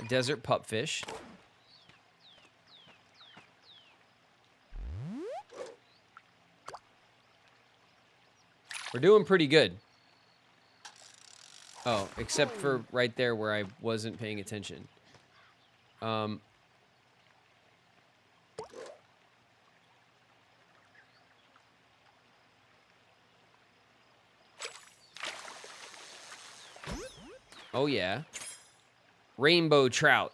A desert pupfish. We're doing pretty good. Oh, except for right there where I wasn't paying attention. Oh, yeah. Rainbow trout.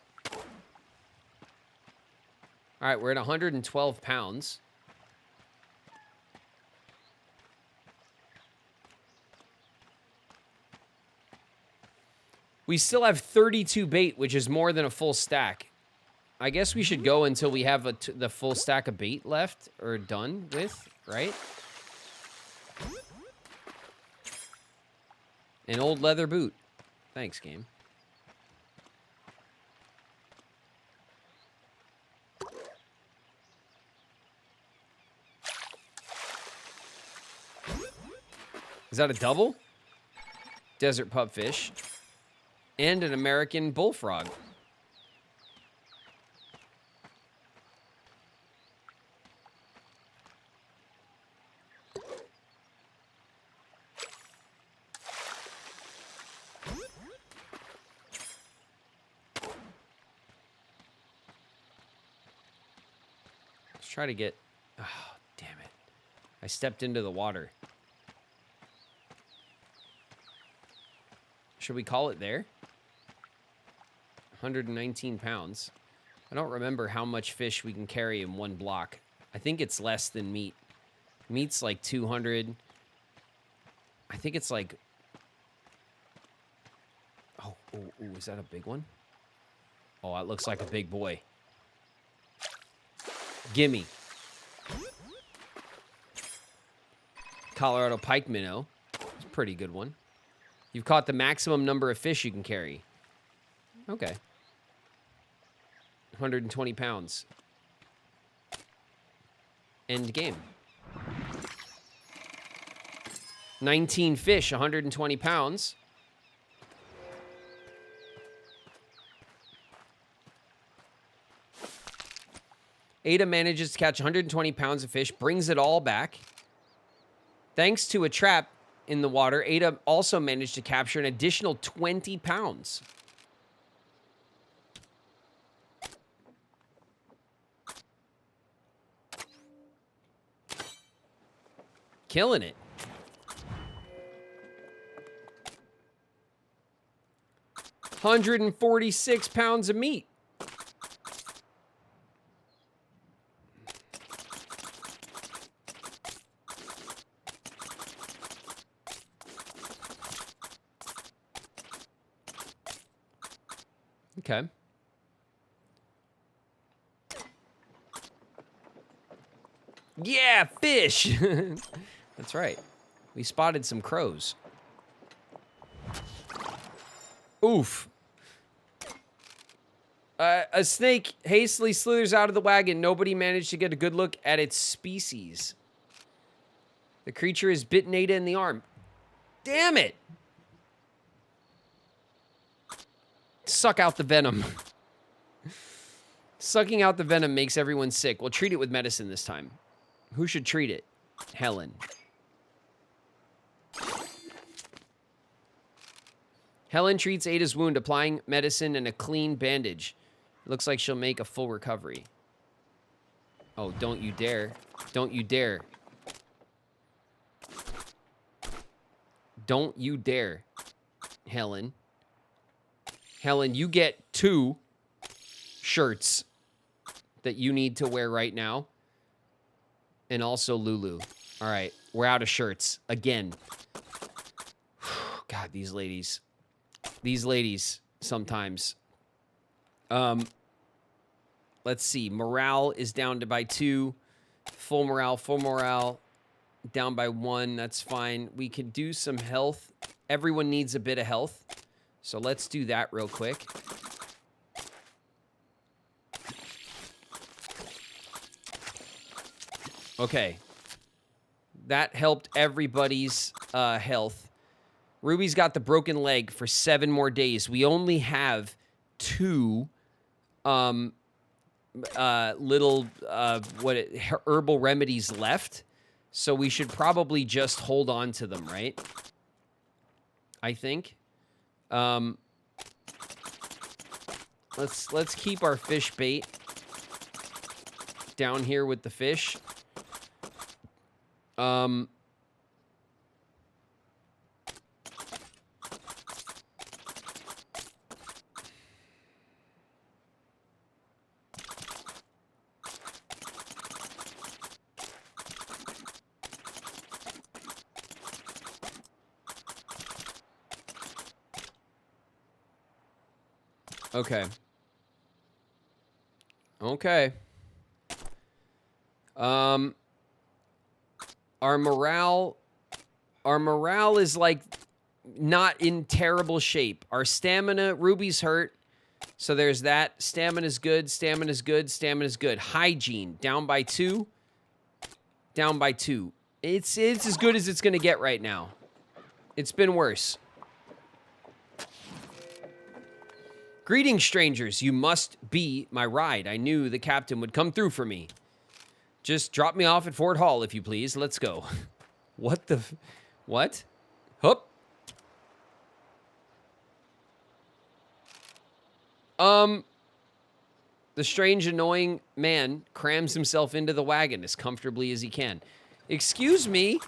All right, we're at 112 pounds. We still have 32 bait, which is more than a full stack. I guess we should go until we have the full stack of bait left or done with, right? An old leather boot. Thanks, game. Is that a double? Desert pupfish. And an American bullfrog. Let's try to get... Oh, damn it. I stepped into the water. Should we call it there? 119 pounds. I don't remember how much fish we can carry in one block. I think it's less than meat. Meat's like 200. I think it's like... Oh, is that a big one? Oh, it looks like a big boy. Gimme. Colorado pike minnow. It's a pretty good one. You've caught the maximum number of fish you can carry. Okay. 120 pounds. End game. 19 fish, 120 pounds. Ada manages to catch 120 pounds of fish, brings it all back. Thanks to a trap in the water, Ada also managed to capture an additional 20 pounds. Killing it. £146 of meat. Okay. Yeah, fish. That's right. We spotted some crows. Oof. A snake hastily slithers out of the wagon. Nobody managed to get a good look at its species. The creature has bitten Ada in the arm. Damn it! Suck out the venom. Sucking out the venom makes everyone sick. We'll treat it with medicine this time. Who should treat it? Helen. Helen treats Ada's wound, applying medicine and a clean bandage. It looks like she'll make a full recovery. Oh, don't you dare. Don't you dare. Don't you dare, Helen. Helen, you get 2 shirts that you need to wear right now. And also Lulu. All right, we're out of shirts again. God, these ladies. These ladies sometimes. Let's see. Morale is down to by 2. Full morale, full morale. Down by 1, that's fine. We could do some health. Everyone needs a bit of health. So let's do that real quick. Okay. That helped everybody's health. Ruby's got the broken leg for 7 more days. We only have 2 little herbal remedies left. So we should probably just hold on to them, right? I think. Let's keep our fish bait down here with the fish. Okay. Okay. Our morale is like not in terrible shape. Our stamina, Ruby's hurt. So there's that. Stamina's good, stamina's good, stamina's good. Hygiene, down by 2. Down by 2. It's as good as it's gonna get right now. It's been worse. Greetings, strangers. You must be my ride. I knew the captain would come through for me. Just drop me off at Fort Hall, if you please. Let's go. What the... What? Hup. The strange, annoying man crams himself into the wagon as comfortably as he can. Excuse me?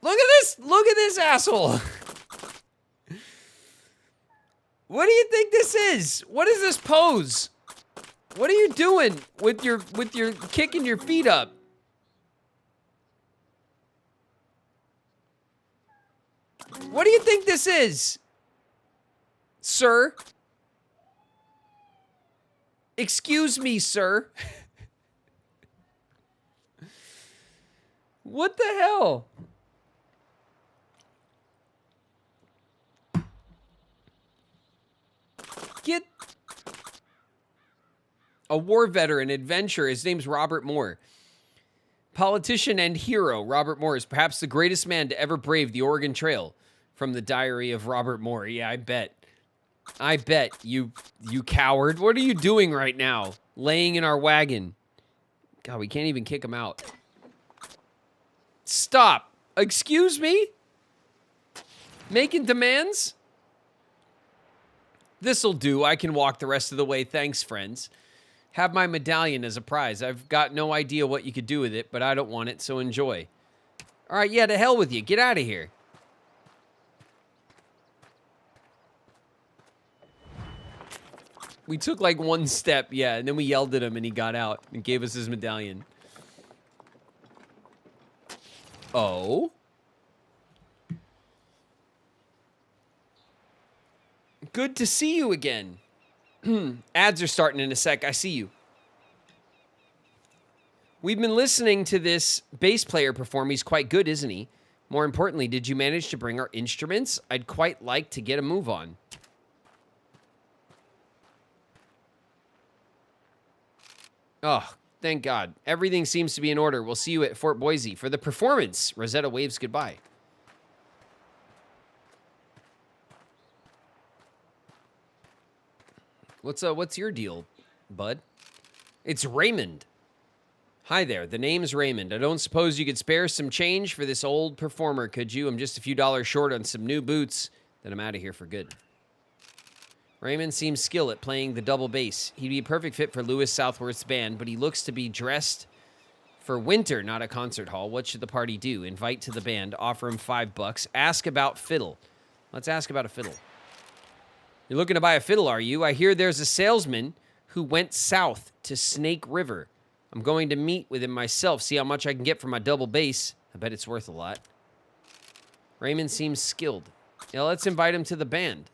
Look at this! Look at this asshole! What do you think this is? What is this pose? What are you doing with your kicking your feet up? What do you think this is? Sir? Excuse me, sir. What the hell? Get a war veteran, adventurer. His name's Robert Moore. Politician and hero, Robert Moore is perhaps the greatest man to ever brave the Oregon Trail. From the diary of Robert Moore. Yeah, I bet. I bet, you coward. What are you doing right now? Laying in our wagon. God, we can't even kick him out. Stop. Excuse me? Making demands? This'll do. I can walk the rest of the way. Thanks, friends. Have my medallion as a prize. I've got no idea what you could do with it, but I don't want it, so enjoy. All right, yeah, to hell with you. Get out of here. We took like 1 step, yeah, and then we yelled at him and he got out and gave us his medallion. Oh? Good to see you again. Ads are starting in a sec. I see you. We've been listening to this bass player perform. He's quite good, isn't he? More importantly, did you manage to bring our instruments? I'd quite like to get a move on. Oh, thank God. Everything seems to be in order. We'll see you at Fort Boise for the performance. Rosetta waves goodbye. What's your deal, bud? It's Raymond. Hi there. The name's Raymond. I don't suppose you could spare some change for this old performer, could you? I'm just a few dollars short on some new boots. Then I'm out of here for good. Raymond seems skilled at playing the double bass. He'd be a perfect fit for Lewis Southworth's band, but he looks to be dressed for winter, not a concert hall. What should the party do? Invite to the band, offer him $5, ask about fiddle. Let's ask about a fiddle. You're looking to buy a fiddle, are you? I hear there's a salesman who went south to Snake River. I'm going to meet with him myself, see how much I can get for my double bass. I bet it's worth a lot. Raymond seems skilled. Yeah, let's invite him to the band.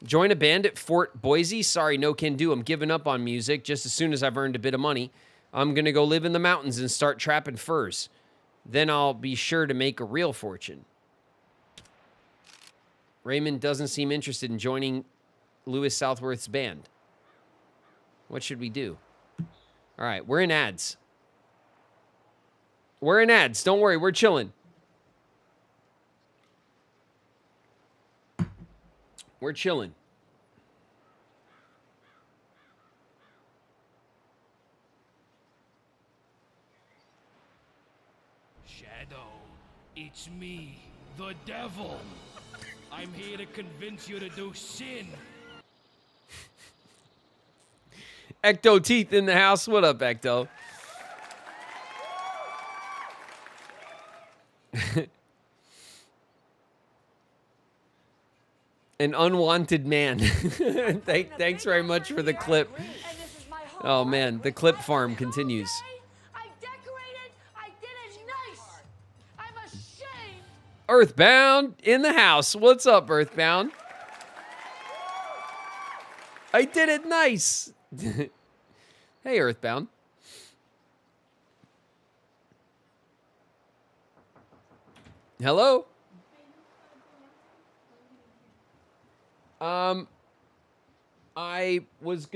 Join a band at Fort Boise? Sorry, no can do. I'm giving up on music just as soon as I've earned a bit of money. I'm going to go live in the mountains and start trapping furs. Then I'll be sure to make a real fortune. Raymond doesn't seem interested in joining Lewis Southworth's band. What should we do? All right, we're in ads. We're in ads. Don't worry, we're chilling. We're chilling. Shadow, it's me, the devil. I'm here to convince you to do sin. Ecto Teeth in the house. What up, Ecto? An unwanted man. Thanks very much for the clip. Oh man, the clip farm continues. I decorated. I did it nice. I'm ashamed. Earthbound in the house. What's up, Earthbound? I did it nice. Hey, Earthbound. Hello? I was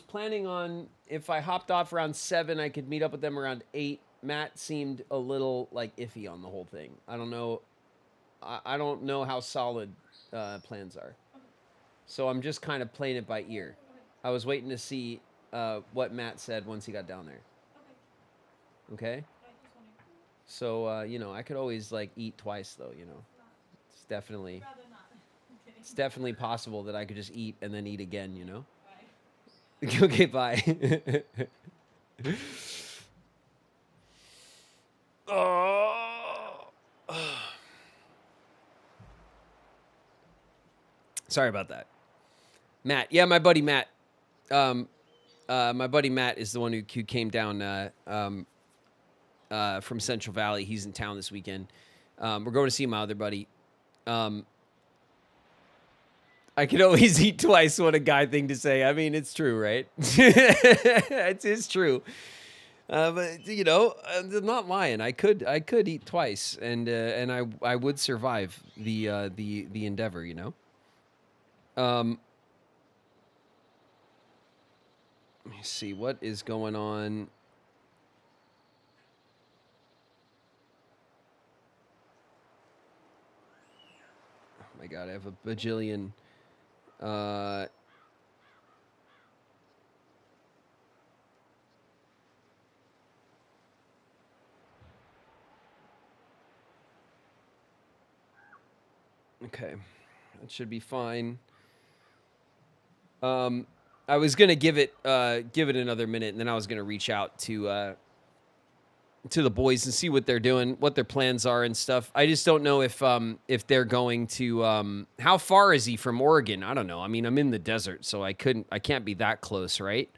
planning on, if I hopped off around 7, I could meet up with them around 8. Matt seemed a little like iffy on the whole thing. I don't know. I don't know how solid plans are. So I'm just kind of playing it by ear. I was waiting to see what Matt said once he got down there. Okay? So, you know, I could always like eat twice though, you know. It's definitely possible that I could just eat and then eat again, you know? Bye. Okay, bye. Oh. Sorry about that. Matt. Yeah, my buddy Matt. My buddy Matt is the one who came down from Central Valley. He's in town this weekend. We're going to see my other buddy. I can always eat twice. What a guy thing to say. I mean, it's true, right? It is true. But you know, I'm not lying. I could eat twice, and I would survive the endeavor. You know. Let me see what is going on. Oh my God, I have a bajillion. Okay, that should be fine. I was gonna give it another minute, and then I was gonna reach out to the boys and see what they're doing, what their plans are and stuff. I just don't know if they're going to. How far is he from Oregon? I don't know. I mean, I'm in the desert, so I can't be that close, right?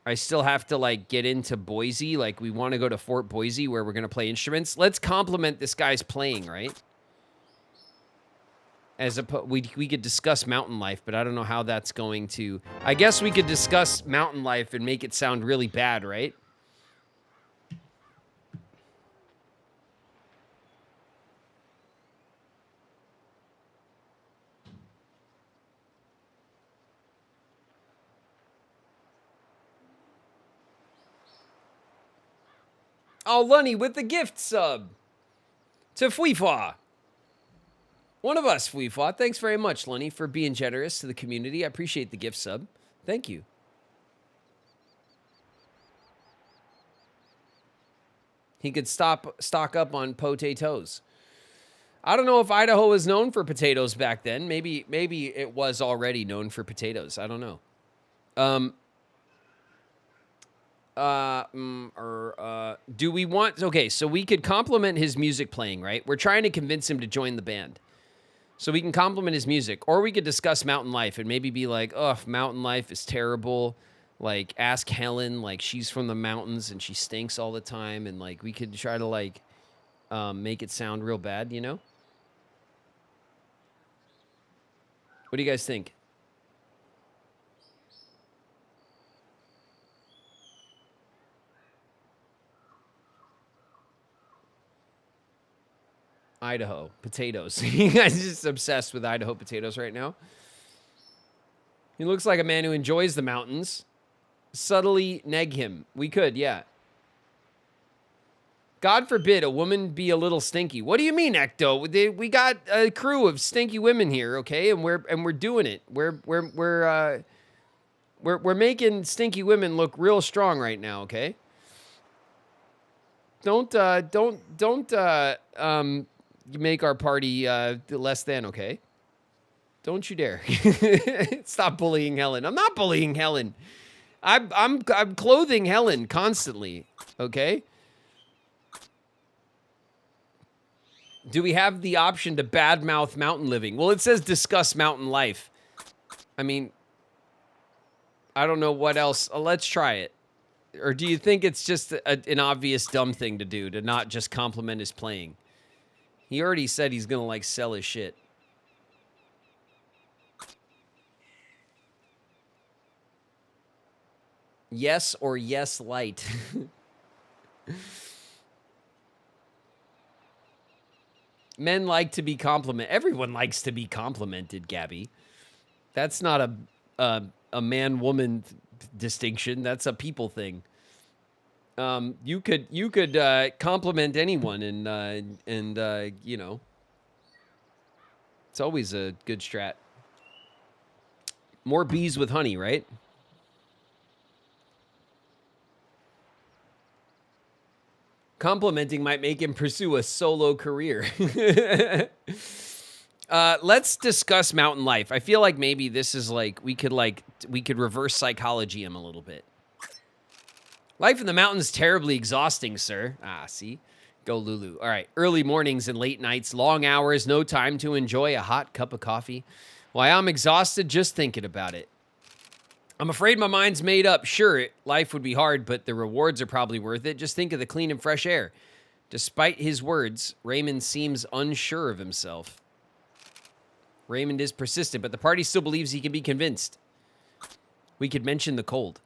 I still have to like get into Boise. Like we want to go to Fort Boise where we're gonna play instruments. Let's compliment this guy's playing, right? We could discuss mountain life, but I don't know how that's going to. I guess we could discuss mountain life and make it sound really bad, right? Oh, Lunny with the gift sub to Fuifa. One of us, Fuifa. Thanks very much, Lunny, for being generous to the community. I appreciate the gift sub. Thank you. He could stock up on potatoes. I don't know if Idaho was known for potatoes back then. Maybe it was already known for potatoes. I don't know. Do we want... Okay, so we could compliment his music playing, right? We're trying to convince him to join the band. So we can compliment his music. Or we could discuss mountain life and maybe be like, oh, mountain life is terrible. Like, ask Helen. Like, she's from the mountains and she stinks all the time. And, like, we could try to, like, make it sound real bad, you know? What do you guys think? Idaho potatoes. You guys are just obsessed with Idaho potatoes right now. He looks like a man who enjoys the mountains. Subtly neg him. We could, yeah. God forbid a woman be a little stinky. What do you mean, Ecto? We got a crew of stinky women here, okay? And we're doing it. We're making stinky women look real strong right now, okay? Don't make our party less than, okay? Don't you dare. Stop bullying Helen. I'm not bullying Helen. I'm clothing Helen constantly, okay? Do we have the option to badmouth mountain living? Well, it says discuss mountain life. I mean, I don't know what else. Let's try it. Or do you think it's just an obvious dumb thing to do, to not just compliment his playing? He already said he's going to, like, sell his shit. Yes or yes light. Men like to be complimented. Everyone likes to be complimented, Gabby. That's not a man-woman distinction. That's a people thing. You could compliment anyone, and you know, it's always a good strat. More bees with honey, right? Complimenting might make him pursue a solo career. Let's discuss mountain life. I feel like maybe this is like we could reverse psychology him a little bit. Life in the mountains terribly exhausting, sir. Ah, see? Go Lulu. All right. Early mornings and late nights, long hours, no time to enjoy a hot cup of coffee. Why, I'm exhausted just thinking about it. I'm afraid my mind's made up. Sure, life would be hard, but the rewards are probably worth it. Just think of the clean and fresh air. Despite his words, Raymond seems unsure of himself. Raymond is persistent, but the party still believes he can be convinced. We could mention the cold.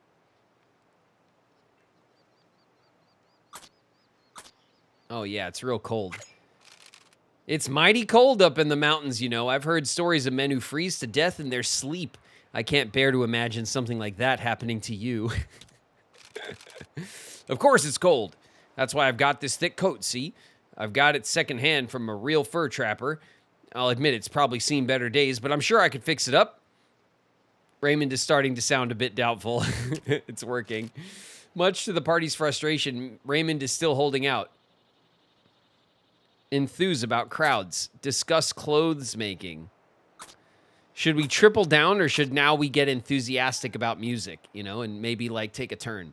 Oh, yeah, it's real cold. It's mighty cold up in the mountains, you know. I've heard stories of men who freeze to death in their sleep. I can't bear to imagine something like that happening to you. Of course it's cold. That's why I've got this thick coat, see? I've got it secondhand from a real fur trapper. I'll admit it's probably seen better days, but I'm sure I could fix it up. Raymond is starting to sound a bit doubtful. It's working. Much to the party's frustration, Raymond is still holding out. Enthuse about crowds. Discuss clothes making. Should we triple down, or should now we get enthusiastic about music, you know, and maybe, like, take a turn?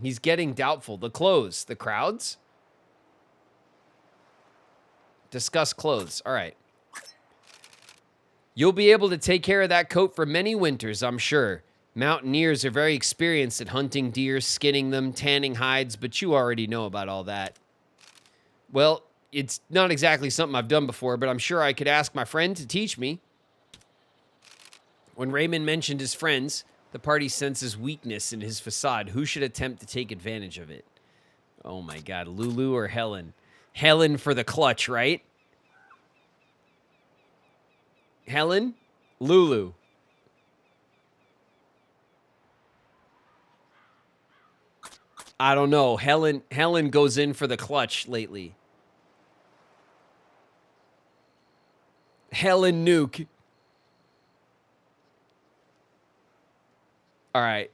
He's getting doubtful. The clothes. The crowds? Discuss clothes. All right. You'll be able to take care of that coat for many winters, I'm sure. Mountaineers are very experienced at hunting deer, skinning them, tanning hides, but you already know about all that. Well, it's not exactly something I've done before, but I'm sure I could ask my friend to teach me. When Raymond mentioned his friends, the party senses weakness in his facade. Who should attempt to take advantage of it? Oh my God, Lulu or Helen? Helen for the clutch, right? Helen? Lulu. I don't know. Helen goes in for the clutch lately. Helen Nuke. All right.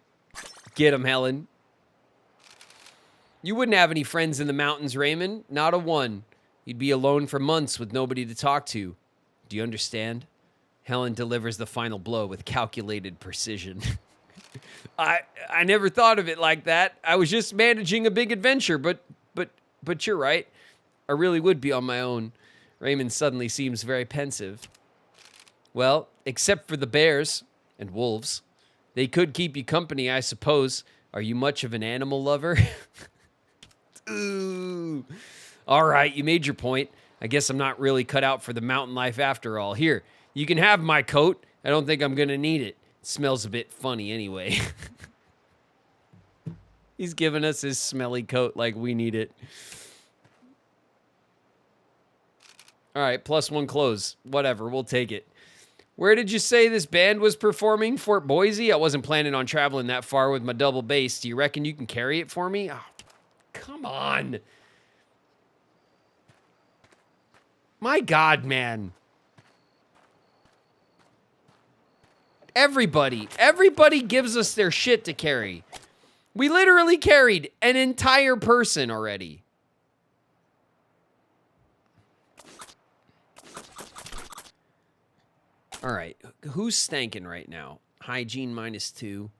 Get him, Helen. You wouldn't have any friends in the mountains, Raymond. Not a one. You'd be alone for months with nobody to talk to. Do you understand? Helen delivers the final blow with calculated precision. I never thought of it like that. I was just managing a big adventure, but you're right. I really would be on my own. Raymond suddenly seems very pensive. Well, except for the bears and wolves. They could keep you company, I suppose. Are you much of an animal lover? Ooh. All right, you made your point. I guess I'm not really cut out for the mountain life after all. Here, you can have my coat. I don't think I'm going to need it. It smells a bit funny anyway. He's giving us his smelly coat like we need it. All right, +1 clothes. Whatever, we'll take it. Where did you say this band was performing? Fort Boise? I wasn't planning on traveling that far with my double bass. Do you reckon you can carry it for me? Oh, come on. My God, man. Everybody gives us their shit to carry. We literally carried an entire person already. All right, who's stanking right now? Hygiene -2,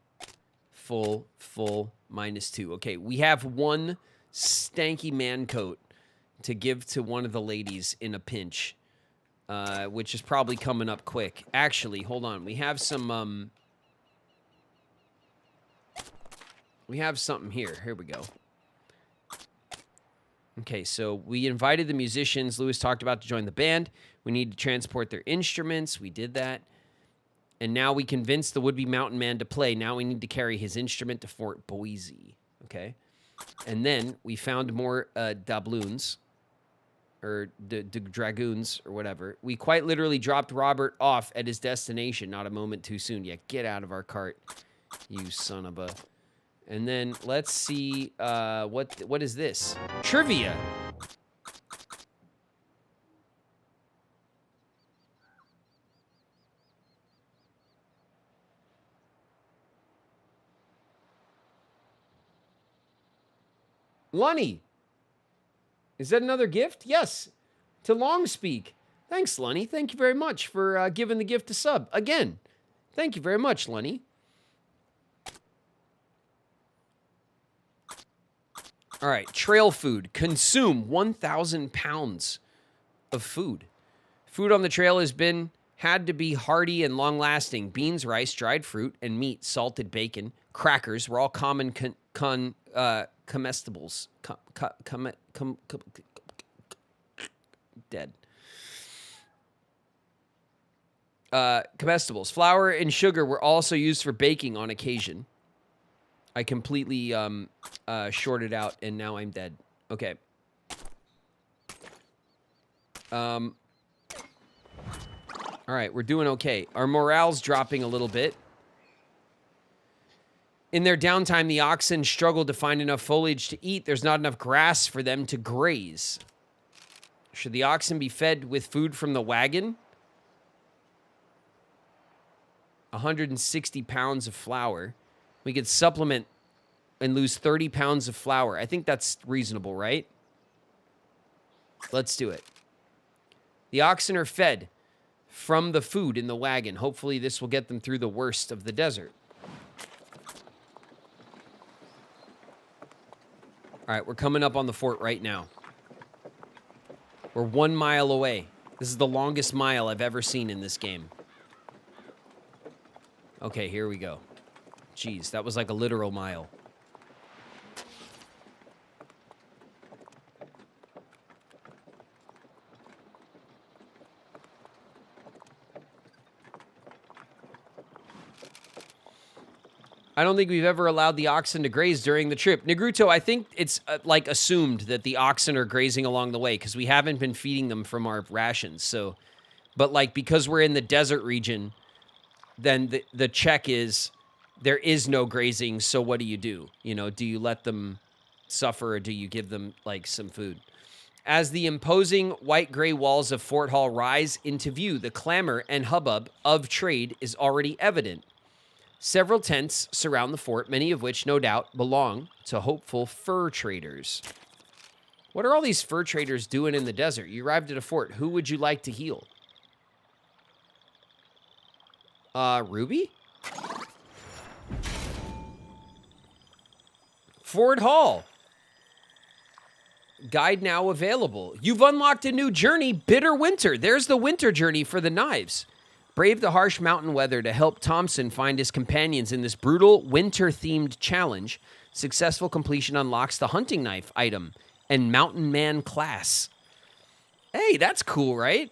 full -2. Okay, we have one stanky man coat to give to one of the ladies in a pinch, which is probably coming up quick. Actually, hold on, we have some, we have something here. Here we go. Okay, so we invited the musicians Lewis talked about to join the band. We need to transport their instruments. We did that. And now we convinced the would-be mountain man to play. Now we need to carry his instrument to Fort Boise. Okay? And then we found more doubloons, or dragoons, or whatever. We quite literally dropped Robert off at his destination. Not a moment too soon. Yeah, get out of our cart, you son of a... And then let's see, what is this? Trivia. Lunny. Is that another gift? Yes. To Longspeak. Thanks, Lunny. Thank you very much for giving the gift a sub. Again. Thank you very much, Lunny. All right, trail food. Consume 1,000 pounds of food. Food on the trail had to be hearty and long-lasting. Beans, rice, dried fruit, and meat, salted bacon, crackers were all common comestibles. Dead. Comestibles. Flour and sugar were also used for baking on occasion. I completely shorted out, and now I'm dead. Okay. All right, we're doing okay. Our morale's dropping a little bit. In their downtime, the oxen struggled to find enough foliage to eat. There's not enough grass for them to graze. Should the oxen be fed with food from the wagon? 160 pounds of flour. We could supplement and lose 30 pounds of flour. I think that's reasonable, right? Let's do it. The oxen are fed from the food in the wagon. Hopefully this will get them through the worst of the desert. All right, we're coming up on the fort right now. We're 1 mile away. This is the longest mile I've ever seen in this game. Okay, here we go. Jeez, that was like a literal mile. I don't think we've ever allowed the oxen to graze during the trip. Negruto, I think it's like assumed that the oxen are grazing along the way because we haven't been feeding them from our rations. So, but like because we're in the desert region, then the check is there is no grazing. So what do? You know, do you let them suffer or do you give them like some food? As the imposing white-gray walls of Fort Hall rise into view, the clamor and hubbub of trade is already evident. Several tents surround the fort, many of which, no doubt, belong to hopeful fur traders. What are all these fur traders doing in the desert? You arrived at a fort. Who would you like to heal? Ruby? Fort Hall. Guide now available. You've unlocked a new journey, Bitter Winter. There's the winter journey for the knives. Brave the harsh mountain weather to help Thompson find his companions in this brutal winter-themed challenge. Successful completion unlocks the hunting knife item and mountain man class. Hey, that's cool, right?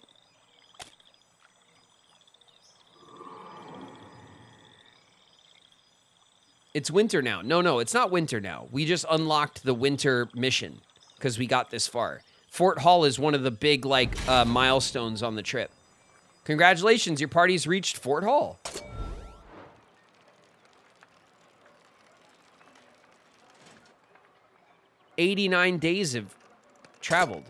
It's winter now. No, it's not winter now. We just unlocked the winter mission because we got this far. Fort Hall is one of the big, like, milestones on the trip. Congratulations, your party's reached Fort Hall. "89 days have traveled."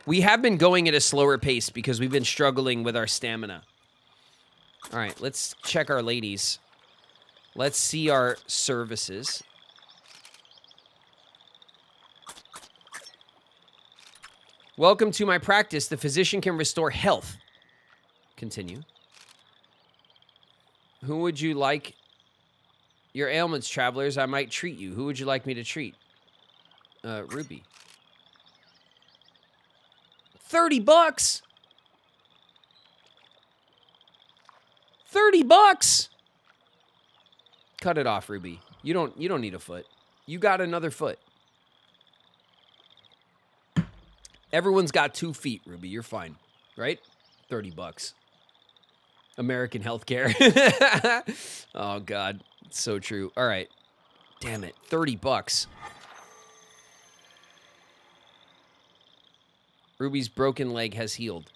We have been going at a slower pace because we've been struggling with our stamina. All right, let's check our ladies. Let's see our services. "Welcome to my practice. The physician can restore health." Continue. "Who would you like your ailments, travelers? I might treat you. Who would you like me to treat?" Ruby. $30. $30. Cut it off, Ruby. You don't need a foot. You got another foot. Everyone's got 2 feet, Ruby. You're fine, right? $30. American healthcare. Oh God, it's so true. All right, damn it, $30. Ruby's broken leg has healed.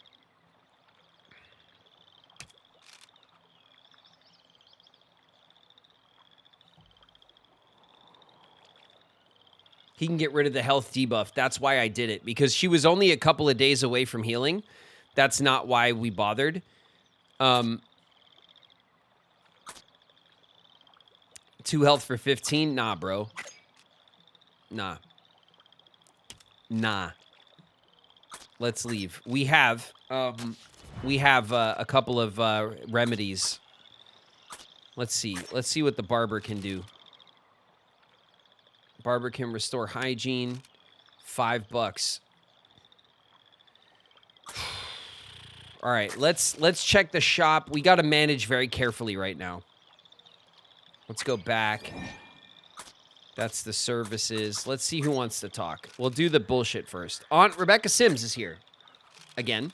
He can get rid of the health debuff. That's why I did it, because she was only a couple of days away from healing. That's not why we bothered. 2 health for 15? Nah, bro. Nah. Let's leave. We have a couple of remedies. Let's see. Let's see what the barber can do. Barber can restore hygiene. $5. All right, let's check the shop. We got to manage very carefully right now. Let's go back. That's the services. Let's see who wants to talk. We'll do the bullshit first. Aunt Rebecca Sims is here. Again.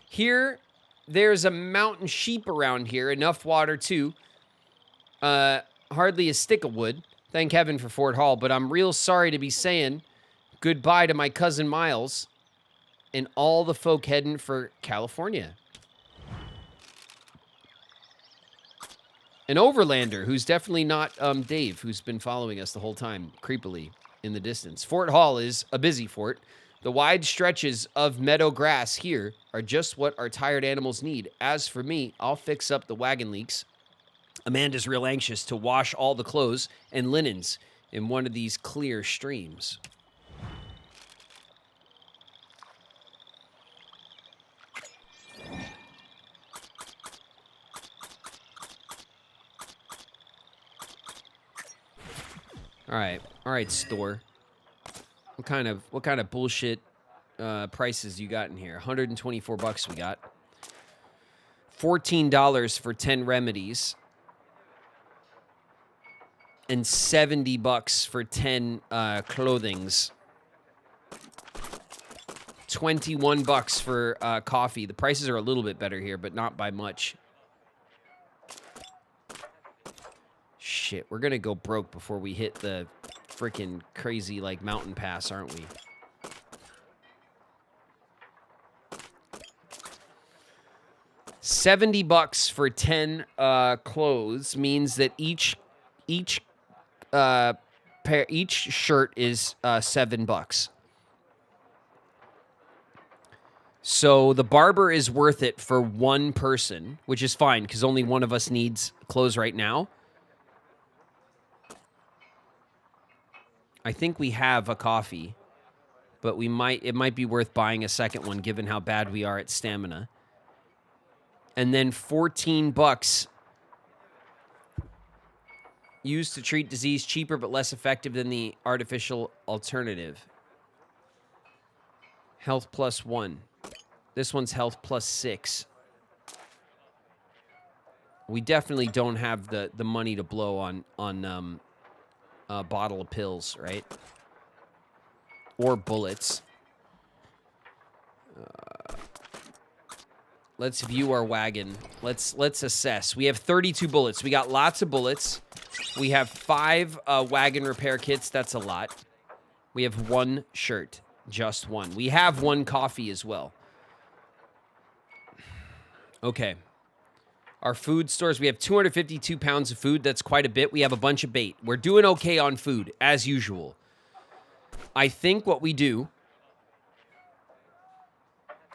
Here, there's a mountain sheep around here. Enough water, too. Hardly a stick of wood. Thank heaven for Fort Hall, but I'm real sorry to be saying goodbye to my cousin Miles and all the folk heading for California. An overlander who's definitely not Dave, who's been following us the whole time, creepily, in the distance. Fort Hall is a busy fort. The wide stretches of meadow grass here are just what our tired animals need. As for me, I'll fix up the wagon leaks. Amanda's real anxious to wash all the clothes and linens in one of these clear streams. All right, store. What kind of bullshit prices you got in here? $124 we got. $14 for 10 remedies. And $70 for 10 clothings. $21 for coffee. The prices are a little bit better here, but not by much. Shit, we're gonna go broke before we hit the freaking crazy, like, mountain pass, aren't we? $70 for 10 clothes means that each shirt is $7. So the barber is worth it for one person, which is fine because only one of us needs clothes right now. I think we have a coffee, but it might be worth buying a second one given how bad we are at stamina. And then $14 used to treat disease, cheaper but less effective than the artificial alternative. Health +1. This one's health +6. We definitely don't have the money to blow on bottle of pills, right? Or bullets. Let's view our wagon. Let's assess. We have 32 bullets. We got lots of bullets. We have 5 wagon repair kits. That's a lot. We have 1 shirt. Just 1. We have 1 coffee as well. Okay. Our food stores, we have 252 pounds of food. That's quite a bit. We have a bunch of bait. We're doing okay on food, as usual. I think what we do,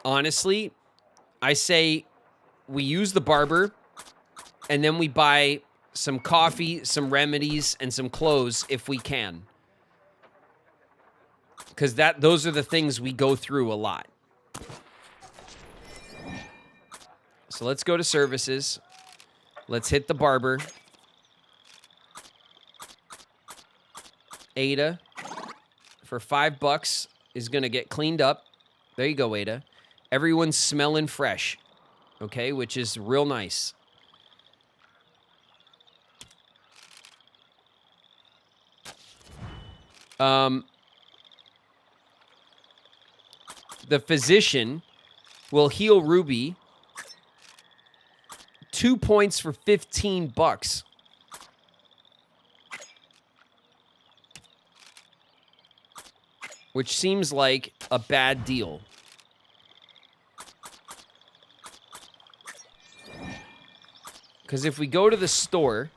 honestly, I say we use the barber, and then we buy some coffee, some remedies, and some clothes if we can. Because those are the things we go through a lot. So let's go to services. Let's hit the barber. Ada, for $5, is going to get cleaned up. There you go, Ada. Everyone's smelling fresh, okay, which is real nice. The physician will heal Ruby 2 points for $15. Which seems like a bad deal. Because if we go to the store,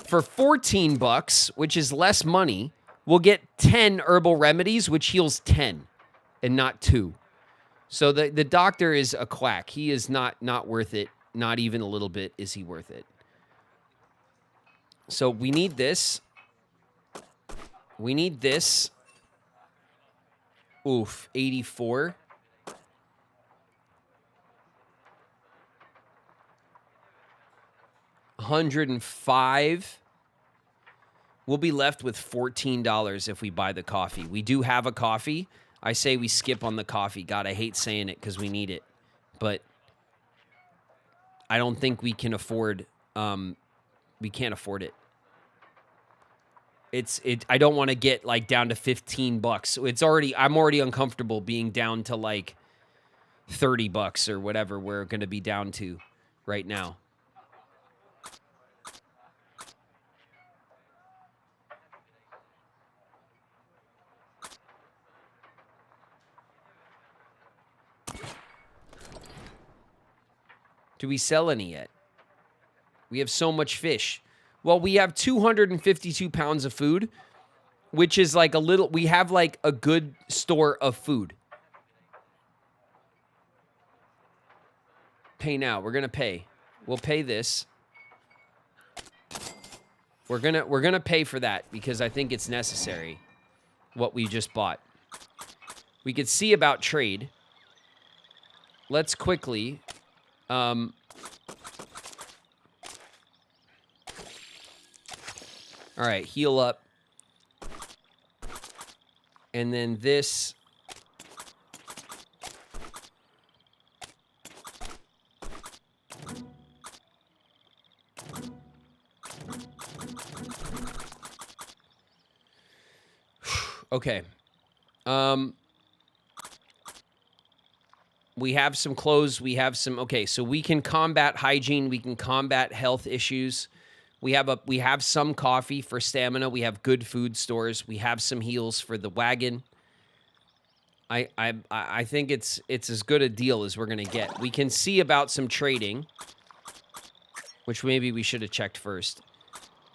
for $14, which is less money, we'll get 10 herbal remedies, which heals 10 and not 2. So the doctor is a quack. He is not worth it. Not even a little bit is he worth it. So we need this. We need this. Oof, 84. $105. We'll be left with $14 if we buy the coffee. We do have a coffee. I say we skip on the coffee. God, I hate saying it because we need it. But I don't think we can afford, we can't afford it. I don't want to get like down to $15. I'm already uncomfortable being down to like $30 or whatever we're going to be down to right now. Do we sell any yet? We have so much fish. Well, we have 252 pounds of food, which is like we have like a good store of food. Pay now. We're going to pay. We'll pay this. We're going to pay for that because I think it's necessary what we just bought. We could see about trade. Let's quickly all right, heal up. And then this. Okay. We have some clothes. We have some. Okay, so we can combat hygiene. We can combat health issues. We have some coffee for stamina. We have good food stores. We have some heals for the wagon. I think it's as good a deal as we're gonna get. We can see about some trading, which maybe we should have checked first.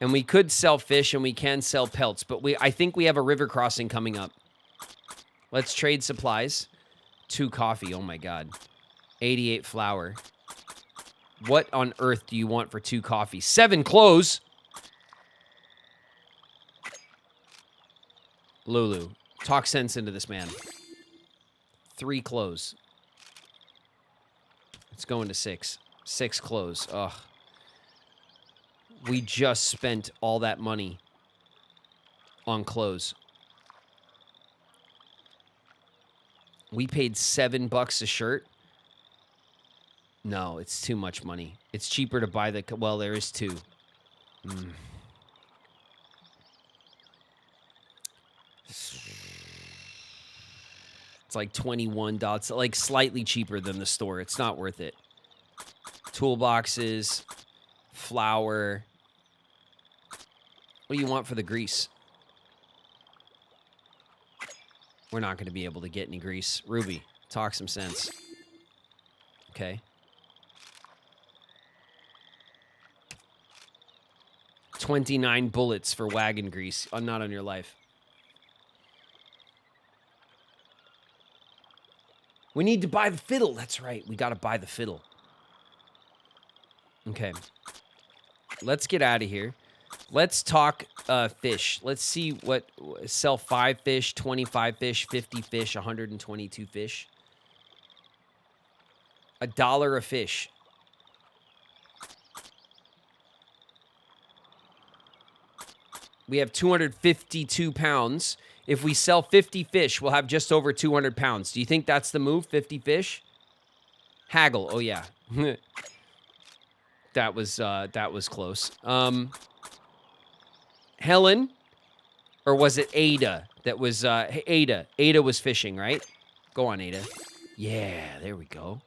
And we could sell fish and we can sell pelts, but I think we have a river crossing coming up. Let's trade supplies. 2 coffee. Oh my God. 88 flour. What on earth do you want for 2 coffee? 7 clothes. Lulu, talk sense into this man. 3 clothes. It's going to 6. 6 clothes. Ugh. We just spent all that money on clothes. We paid $7 a shirt. No, it's too much money. It's cheaper to buy the... Well, there is two. It's like $21, like slightly cheaper than the store. It's not worth it. Toolboxes, flour. What do you want for the grease? We're not going to be able to get any grease. Ruby, talk some sense. Okay. 29 bullets for wagon grease. Not on your life. We need to buy the fiddle. That's right. We got to buy the fiddle. Okay. Let's get out of here. Let's talk fish. Let's see what... Sell 5 fish, 25 fish, 50 fish, 122 fish. $1 a fish. We have 252 pounds. If we sell 50 fish, we'll have just over 200 pounds. Do you think that's the move, 50 fish? Haggle. Oh, yeah. That was close. Helen, or was it Ada that was, Ada. Ada was fishing, right? Go on, Ada. Yeah, there we go.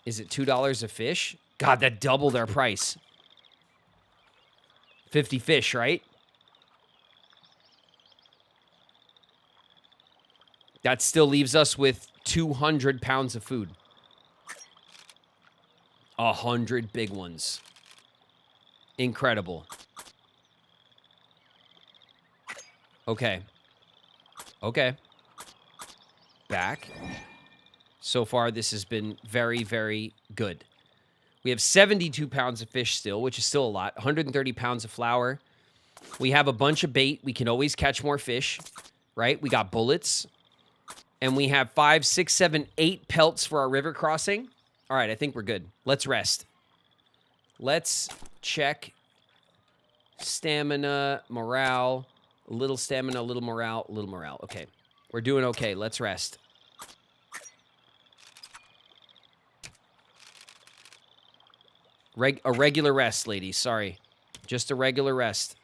Is it $2 a fish? God, that doubled our price. 50 fish, right? That still leaves us with 200 pounds of food. 100 big ones. Incredible. Okay. Okay. Back. So far, this has been very, very good. We have 72 pounds of fish still, which is still a lot. 130 pounds of flour. We have a bunch of bait. We can always catch more fish, right? We got bullets. And we have 5, 6, 7, 8 pelts for our river crossing. All right, I think we're good. Let's rest. Let's check stamina, morale, a little stamina, a little morale, a little morale. Okay, we're doing okay. Let's rest. A regular rest, ladies. Sorry. Just a regular rest.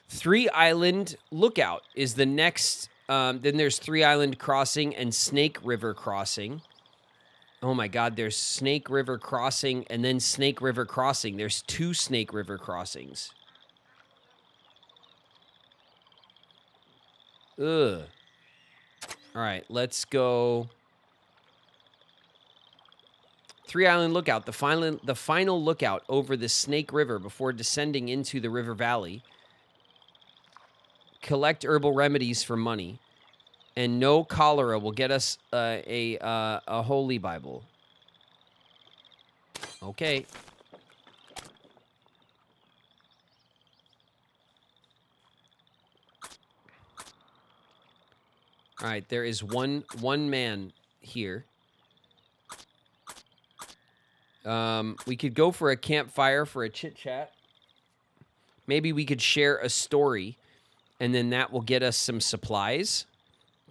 Three Island Lookout is the next. Then there's Three Island Crossing and Snake River Crossing. Oh my God, there's Snake River Crossing and then Snake River Crossing. There's 2 Snake River crossings. Ugh. All right, let's go. Three Island Lookout, the final lookout over the Snake River before descending into the river valley. Collect herbal remedies for money, and no cholera will get us a holy Bible. Okay. All right, there is one man here. We could go for a campfire for a chit chat. Maybe we could share a story. And then that will get us some supplies.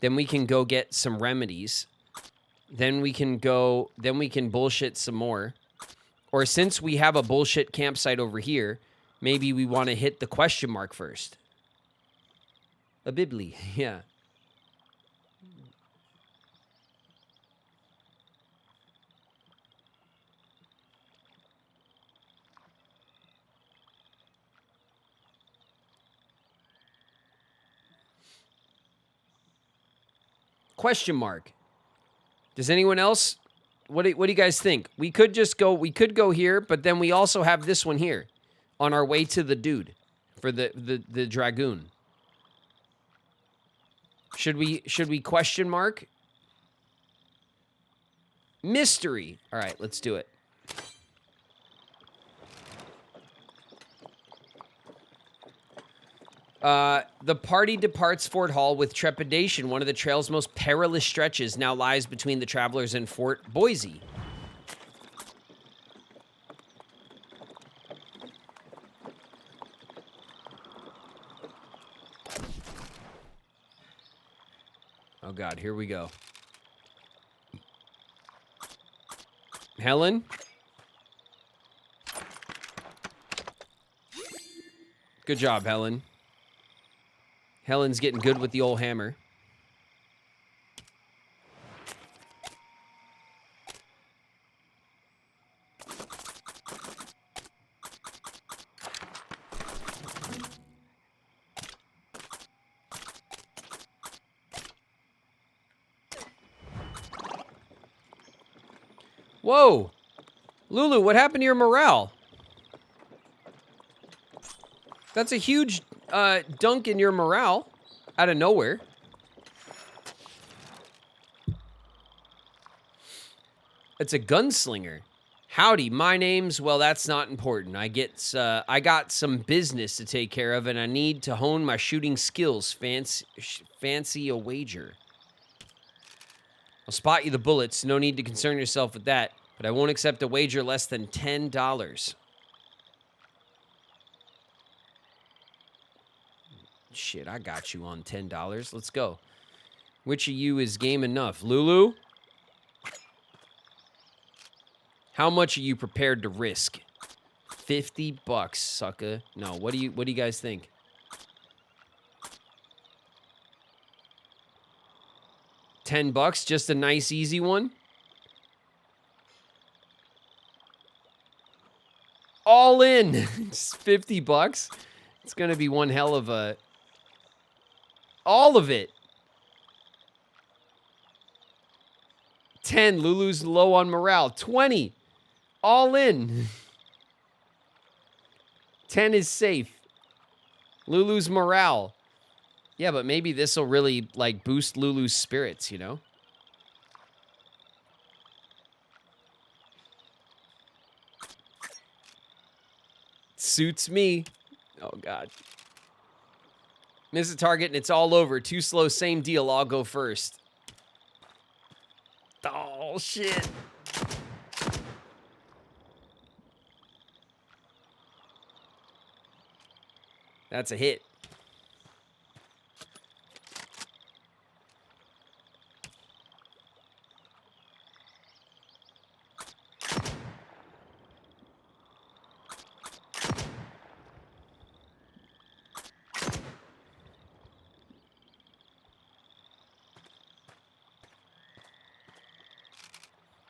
Then we can go get some remedies. Then we can bullshit some more. Or since we have a bullshit campsite over here, maybe we want to hit the question mark first. A bibli, yeah. Question mark. Does anyone else? What do you guys think? We could go here, but then we also have this one here on our way to the dude for the dragoon. Should we question mark? Mystery. All right, let's do it. The party departs Fort Hall with trepidation. One of the trail's most perilous stretches now lies between the travelers and Fort Boise. Oh God, here we go. Helen? Good job, Helen. Helen's getting good with the old hammer. Whoa! Lulu, what happened to your morale? That's a huge dunk in your morale out of nowhere. It's a gunslinger. Howdy, my name's, well, that's not important. I got some business to take care of, and I need to hone my shooting skills. Fancy a wager. I'll spot you the bullets. No need to concern yourself with that, but I won't accept a wager less than $10. Shit, I got you on $10. Let's go. Which of you is game enough? Lulu? How much are you prepared to risk? $50, sucker. No, what do you guys think? $10, just a nice easy one. All in. It's $50. It's gonna be one hell of a. All of it. 10. Lulu's low on morale. 20. All in. 10 is safe. Lulu's morale. Yeah, but maybe this will really, like, boost Lulu's spirits, you know? Suits me. Oh, God. Miss a target and it's all over. Too slow, same deal. I'll go first. Oh, shit. That's a hit.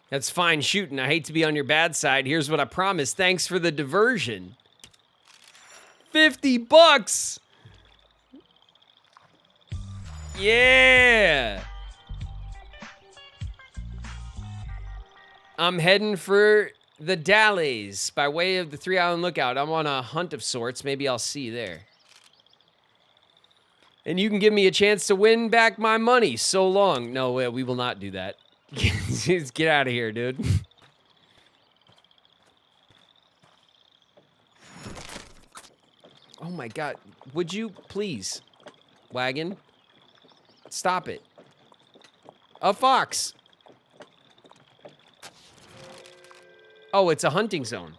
That's fine shooting. I hate to be on your bad side. Here's what I promise. Thanks for the diversion. $50. Yeah. I'm heading for the Dalles by way of the 3 Island Lookout. I'm on a hunt of sorts. Maybe I'll see you there. And you can give me a chance to win back my money. So long. No, we will not do that. Just get out of here, dude. Oh my God. Would you please, wagon, stop it. A fox. Oh, it's a hunting zone.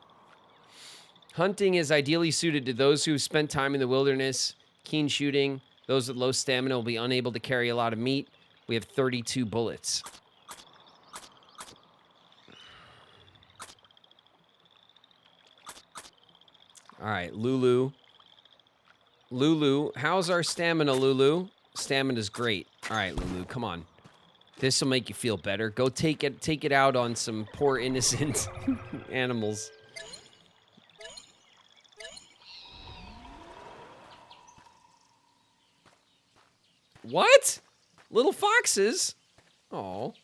Hunting is ideally suited to those who spent time in the wilderness, keen shooting. Those with low stamina will be unable to carry a lot of meat. We have 32 bullets. All right, Lulu. Lulu, how's our stamina, Lulu? Stamina's great. All right, Lulu, come on. This will make you feel better. Go take it out on some poor innocent animals. What? Little foxes? Oh.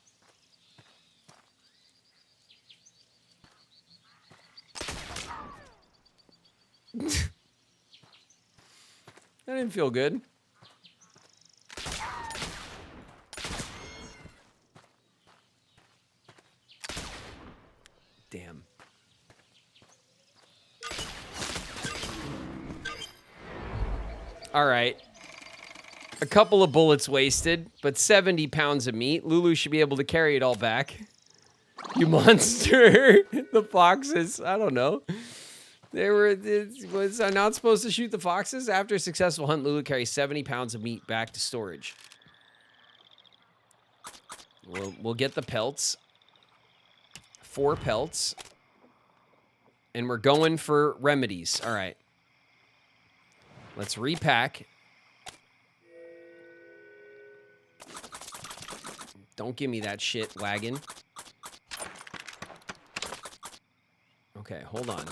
That didn't feel good. Damn. All right. A couple of bullets wasted, but 70 pounds of meat. Lulu should be able to carry it all back. You monster. The foxes. I don't know. Was I not supposed to shoot the foxes? After a successful hunt, Lulu carries 70 pounds of meat back to storage. We'll get the pelts. 4 pelts. And we're going for remedies. All right. Let's repack. Don't give me that shit, wagon. Okay, hold on.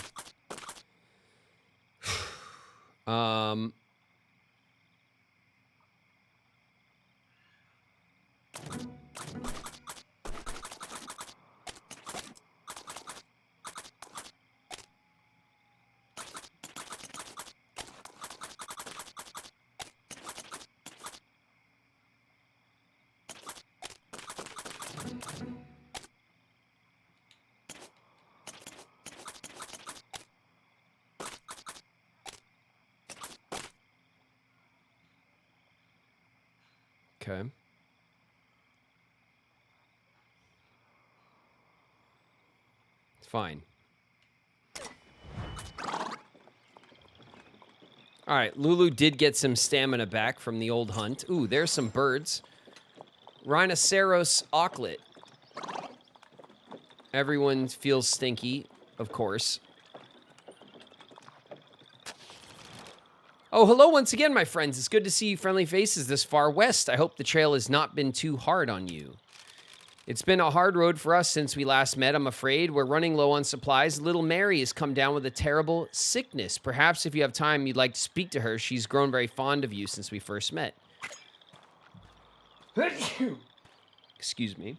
Okay. Fine. All right, Lulu did get some stamina back from the old hunt. Ooh, there's some birds. Rhinoceros auklet. Everyone feels stinky, of course. Oh, hello once again, my friends. It's good to see you friendly faces this far west. I hope the trail has not been too hard on you. It's been a hard road for us since we last met, I'm afraid. We're running low on supplies. Little Mary has come down with a terrible sickness. Perhaps if you have time, you'd like to speak to her. She's grown very fond of you since we first met. Excuse me.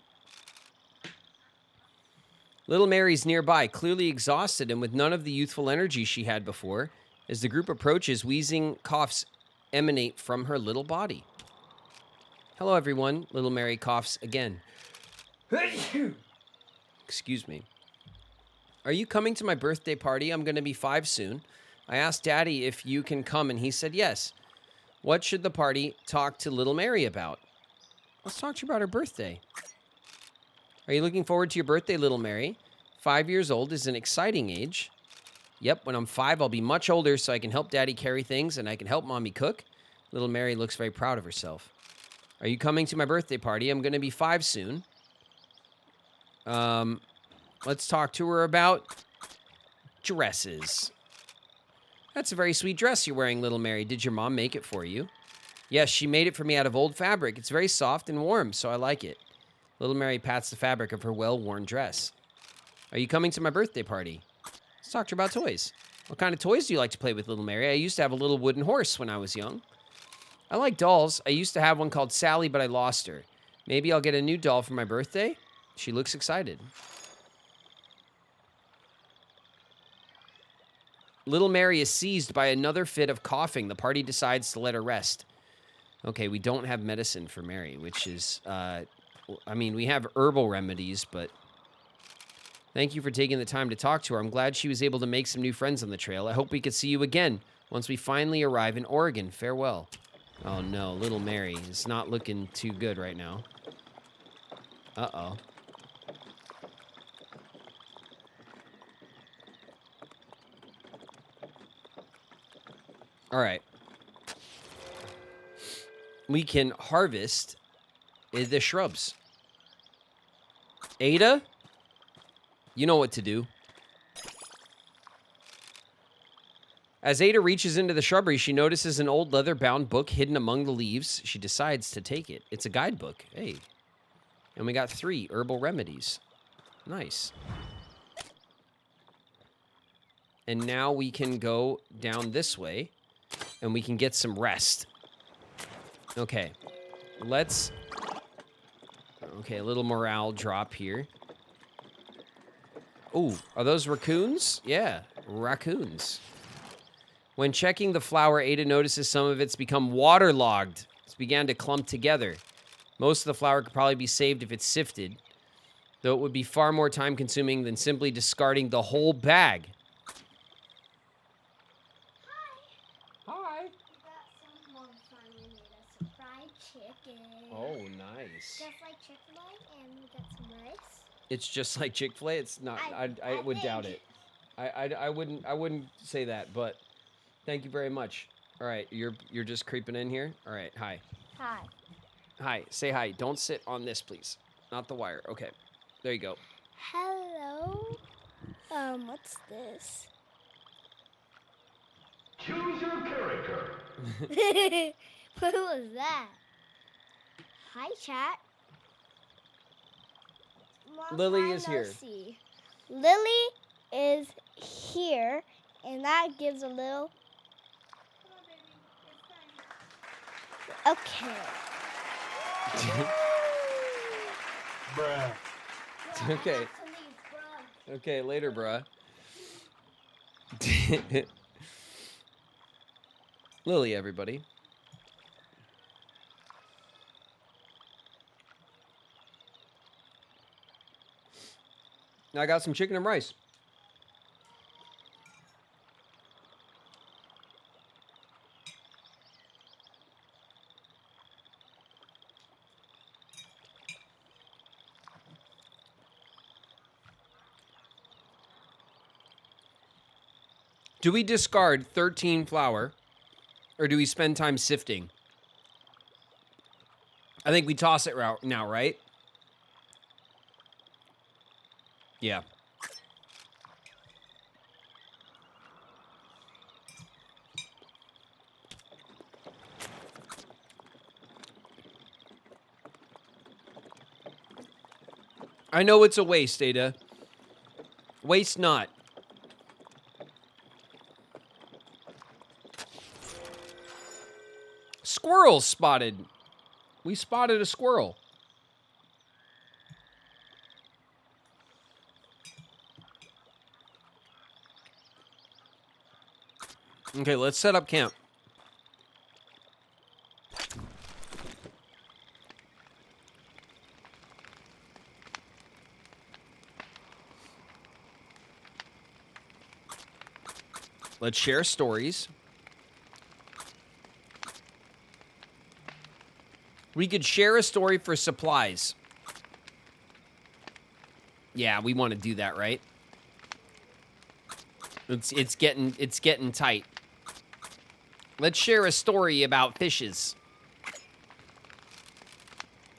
Little Mary's nearby, clearly exhausted and with none of the youthful energy she had before. As the group approaches, wheezing coughs emanate from her little body. Hello, everyone. Little Mary coughs again. Excuse me. Are you coming to my birthday party? I'm going to be 5 soon. I asked Daddy if you can come, and he said yes. What should the party talk to Little Mary about? Let's talk to you about her birthday. Are you looking forward to your birthday, Little Mary? 5 years old is an exciting age. Yep, when I'm 5, I'll be much older so I can help Daddy carry things and I can help Mommy cook. Little Mary looks very proud of herself. Are you coming to my birthday party? I'm going to be 5 soon. Let's talk to her about dresses. That's a very sweet dress you're wearing, Little Mary. Did your mom make it for you? Yes, she made it for me out of old fabric. It's very soft and warm, so I like it. Little Mary pats the fabric of her well-worn dress. Are you coming to my birthday party? Let's talk to her about toys. What kind of toys do you like to play with, Little Mary? I used to have a little wooden horse when I was young. I like dolls. I used to have one called Sally, but I lost her. Maybe I'll get a new doll for my birthday? She looks excited. Little Mary is seized by another fit of coughing. The party decides to let her rest. Okay, we don't have medicine for Mary, which is, I mean, we have herbal remedies, but thank you for taking the time to talk to her. I'm glad she was able to make some new friends on the trail. I hope we could see you again once we finally arrive in Oregon. Farewell. Oh no, Little Mary is not looking too good right now. Uh-oh. All right. We can harvest the shrubs. Ada? You know what to do. As Ada reaches into the shrubbery, she notices an old leather-bound book hidden among the leaves. She decides to take it. It's a guidebook. Hey. And we got 3 herbal remedies. Nice. And now we can go down this way, and we can get some rest. Okay. Let's... Okay, a little morale drop here. Ooh, are those raccoons? Yeah, raccoons. When checking the flour, Ada notices some of it's become waterlogged. It's began to clump together. Most of the flour could probably be saved if it's sifted, though it would be far more time consuming than simply discarding the whole bag. Hi. We got some mom finally made us some fried chicken. Oh, nice. Just like Chick-fil-A, and we got some rice. It's just like Chick-fil-A. It's not. I would doubt it. I wouldn't say that, but thank you very much. All right, you're just creeping in here. All right, hi. Hi. Hi, say hi. Don't sit on this, please. Not the wire. Okay, there you go. Hello. What's this? Choose your character. What was that? Hi, chat. Lily is here. See. Lily is here, and that gives a little. Okay. Bruh. Okay. Okay, later, bruh. Lily, everybody. Now I got some chicken and rice. Do we discard 13 flour, or do we spend time sifting? I think we toss it now, right? Yeah. I know it's a waste, Ada. Waste not. Squirrel spotted. We spotted a squirrel. Okay, let's set up camp. Let's share stories. We could share a story for supplies. Yeah, we want to do that, right? It's getting tight. Let's share a story about fishes.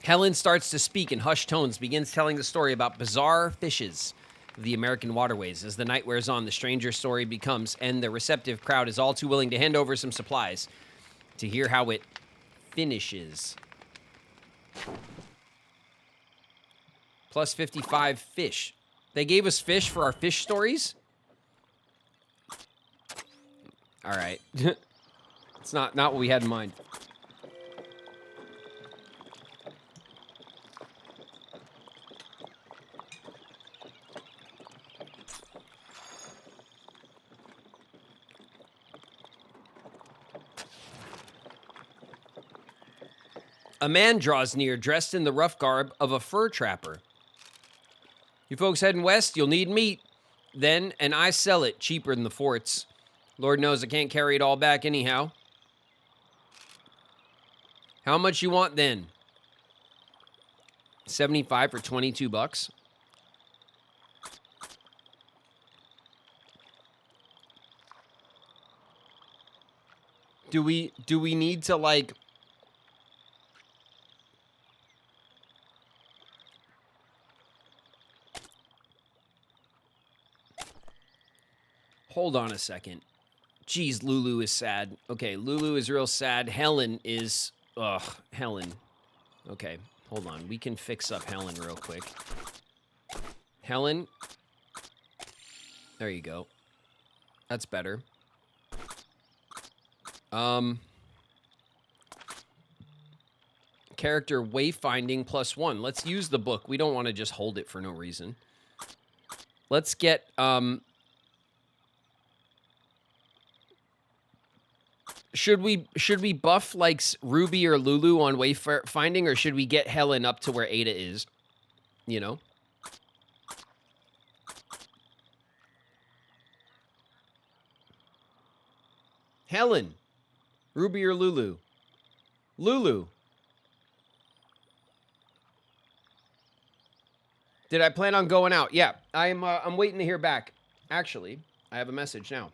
Helen starts to speak in hushed tones, begins telling the story about bizarre fishes of the American waterways. As the night wears on, the stranger story becomes, and the receptive crowd is all too willing to hand over some supplies to hear how it finishes. Plus 55 fish. They gave us fish for our fish stories? All right. It's not what we had in mind. A man draws near, dressed in the rough garb of a fur trapper. You folks heading west? You'll need meat. Then, and I sell it cheaper than the forts. Lord knows I can't carry it all back anyhow. How much you want then? 75 for 22 bucks. Do we need to like hold on a second. Jeez, Lulu is sad. Okay, Lulu is real sad. Helen is... Ugh, Helen. Okay, hold on. We can fix up Helen real quick. Helen. There you go. That's better. character wayfinding +1. Let's use the book. We don't want to just hold it for no reason. Let's get should we buff like Ruby or Lulu on wayfinding, or should we get Helen up to where Ada is? You know? Helen, Ruby or Lulu? Lulu. Did I plan on going out? Yeah, I'm waiting to hear back. Actually, I have a message now.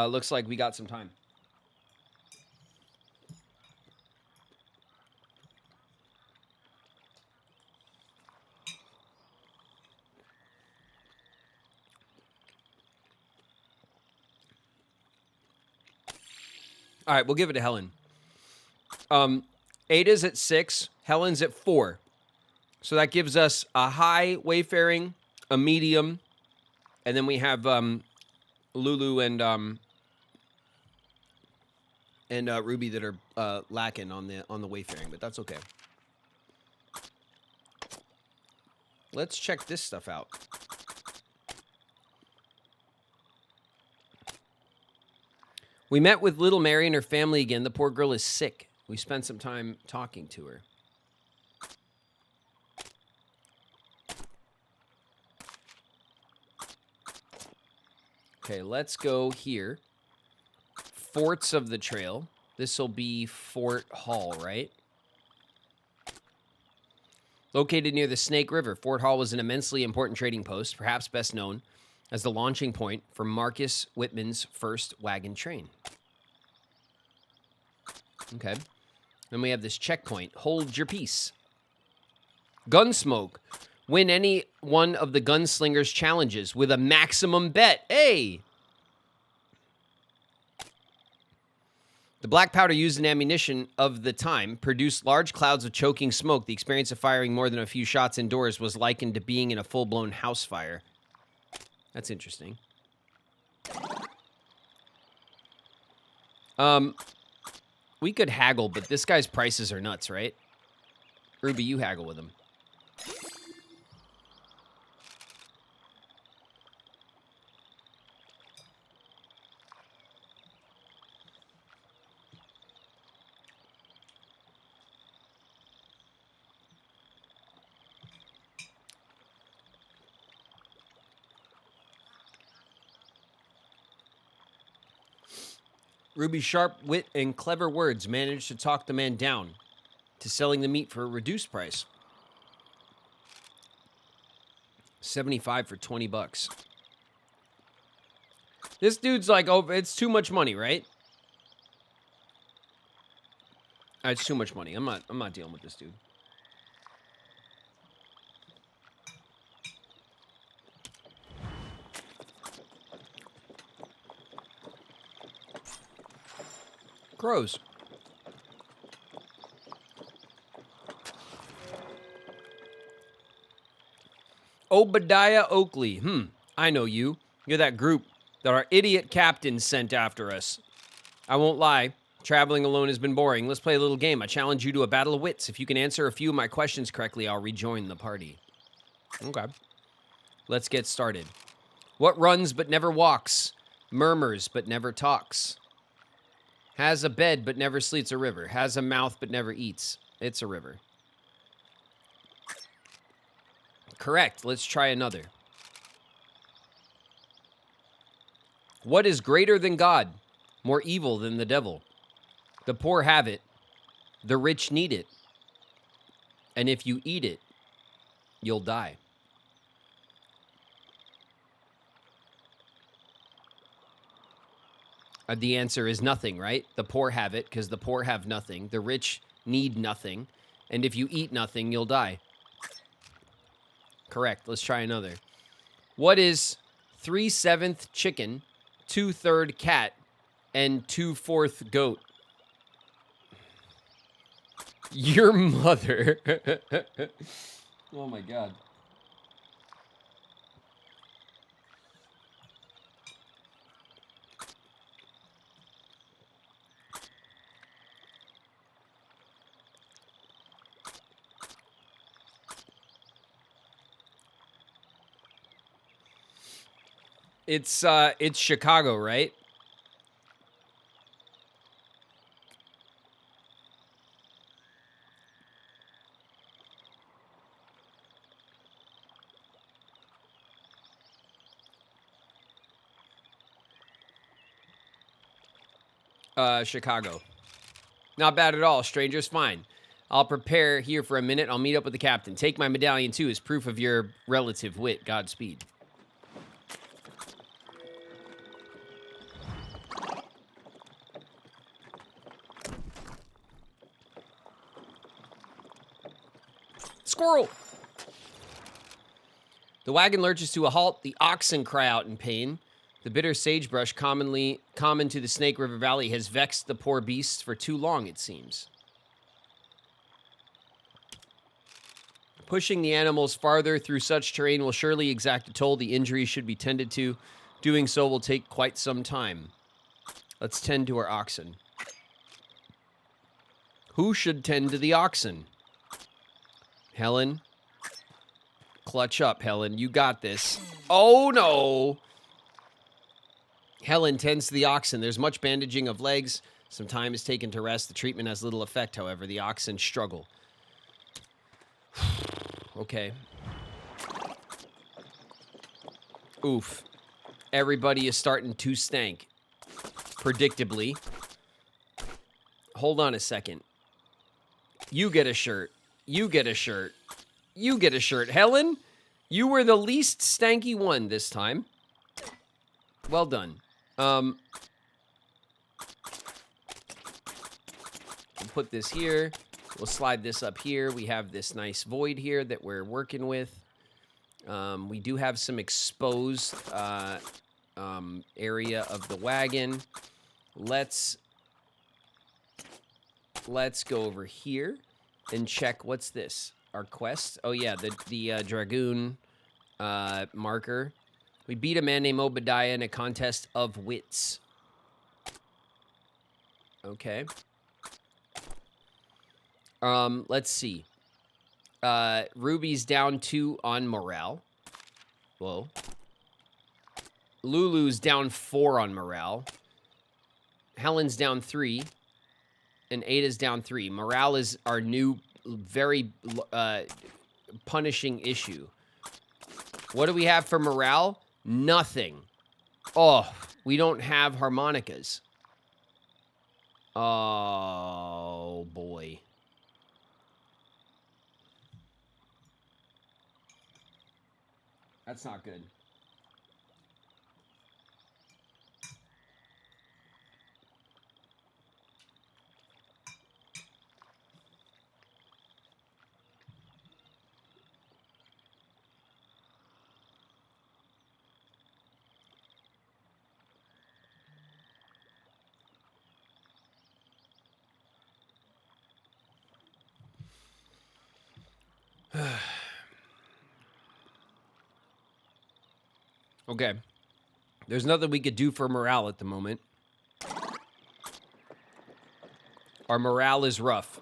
Looks like we got some time. All right, we'll give it to Helen. Ada's at 6, Helen's at 4. So that gives us a high wayfaring, a medium, and then we have Lulu and Ruby that are lacking on the wayfaring, but that's okay. Let's check this stuff out. We met with little Mary and her family again. The poor girl is sick. We spent some time talking to her. Okay, let's go here. Forts of the Trail. This will be Fort Hall, right? Located near the Snake River, Fort Hall was an immensely important trading post, perhaps best known as the launching point for Marcus Whitman's first wagon train. Okay. Then we have this checkpoint. Hold your peace. Gunsmoke. Win any one of the gunslinger's challenges with a maximum bet. Hey! The black powder used in ammunition of the time produced large clouds of choking smoke. The experience of firing more than a few shots indoors was likened to being in a full-blown house fire. That's interesting. We could haggle, but this guy's prices are nuts, right? Ruby, you haggle with him. Ruby's sharp wit and clever words managed to talk the man down to selling the meat for a reduced price. 75 for 20 bucks. This dude's like, oh, it's too much money, right? It's too much money. I'm not dealing with this dude. Crows. Obadiah Oakley. I know you. You're that group that our idiot captain sent after us. I won't lie. Traveling alone has been boring. Let's play a little game. I challenge you to a battle of wits. If you can answer a few of my questions correctly, I'll rejoin the party. Okay. Let's get started. What runs but never walks? Murmurs but never talks? Has a bed but never sleeps, a river. Has a mouth but never eats. It's a river. Correct. Let's try another. What is greater than God? More evil than the devil? The poor have it. The rich need it. And if you eat it, you'll die. The answer is nothing, right? The poor have it because the poor have nothing. The rich need nothing. And if you eat nothing, you'll die. Correct. Let's try another. What is 3/7 chicken, 2/3 cat, and 2/4 goat? Your mother. Oh my god. It's Chicago, right? Chicago. Not bad at all. Stranger's fine. I'll prepare here for a minute. I'll meet up with the captain. Take my medallion, too, as proof of your relative wit. Godspeed. Squirrel! The wagon lurches to a halt. The oxen cry out in pain. The bitter sagebrush, common to the Snake River Valley, has vexed the poor beasts for too long, it seems. Pushing the animals farther through such terrain will surely exact a toll. The injuries should be tended to. Doing so will take quite some time. Let's tend to our oxen. Who should tend to the oxen? Helen? Clutch up, Helen. You got this. Oh, no! Helen tends to the oxen. There's much bandaging of legs. Some time is taken to rest. The treatment has little effect, however. The oxen struggle. Okay. Oof. Everybody is starting to stank. Predictably. Hold on a second. You get a shirt. You get a shirt. You get a shirt. Helen, you were the least stanky one this time. Well done. We'll put this here. We'll slide this up here. We have this nice void here that we're working with. We do have some exposed area of the wagon. Let's go over here and check. What's this? Our quest? Oh yeah, the Dragoon marker. We beat a man named Obadiah in a contest of wits. Okay. Let's see. Ruby's down 2 on morale. Whoa. Lulu's down 4 on morale. Helen's down 3. And Ada's down 3. Morale is our new, very punishing issue. What do we have for morale? Nothing. Oh, we don't have harmonicas. Oh, boy. That's not good. Okay. There's nothing we could do for morale at the moment. Our morale is rough.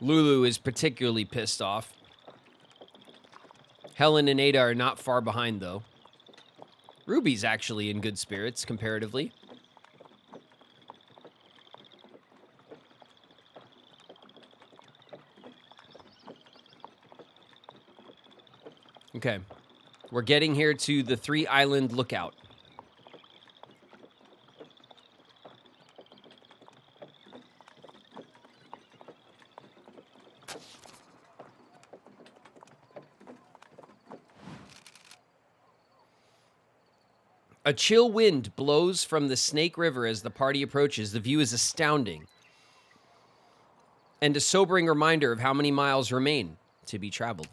Lulu is particularly pissed off. Helen and Ada are not far behind, though. Ruby's actually in good spirits, comparatively. Okay. We're getting here to the 3-island lookout. A chill wind blows from the Snake River as the party approaches. The view is astounding. and a sobering reminder of how many miles remain to be traveled.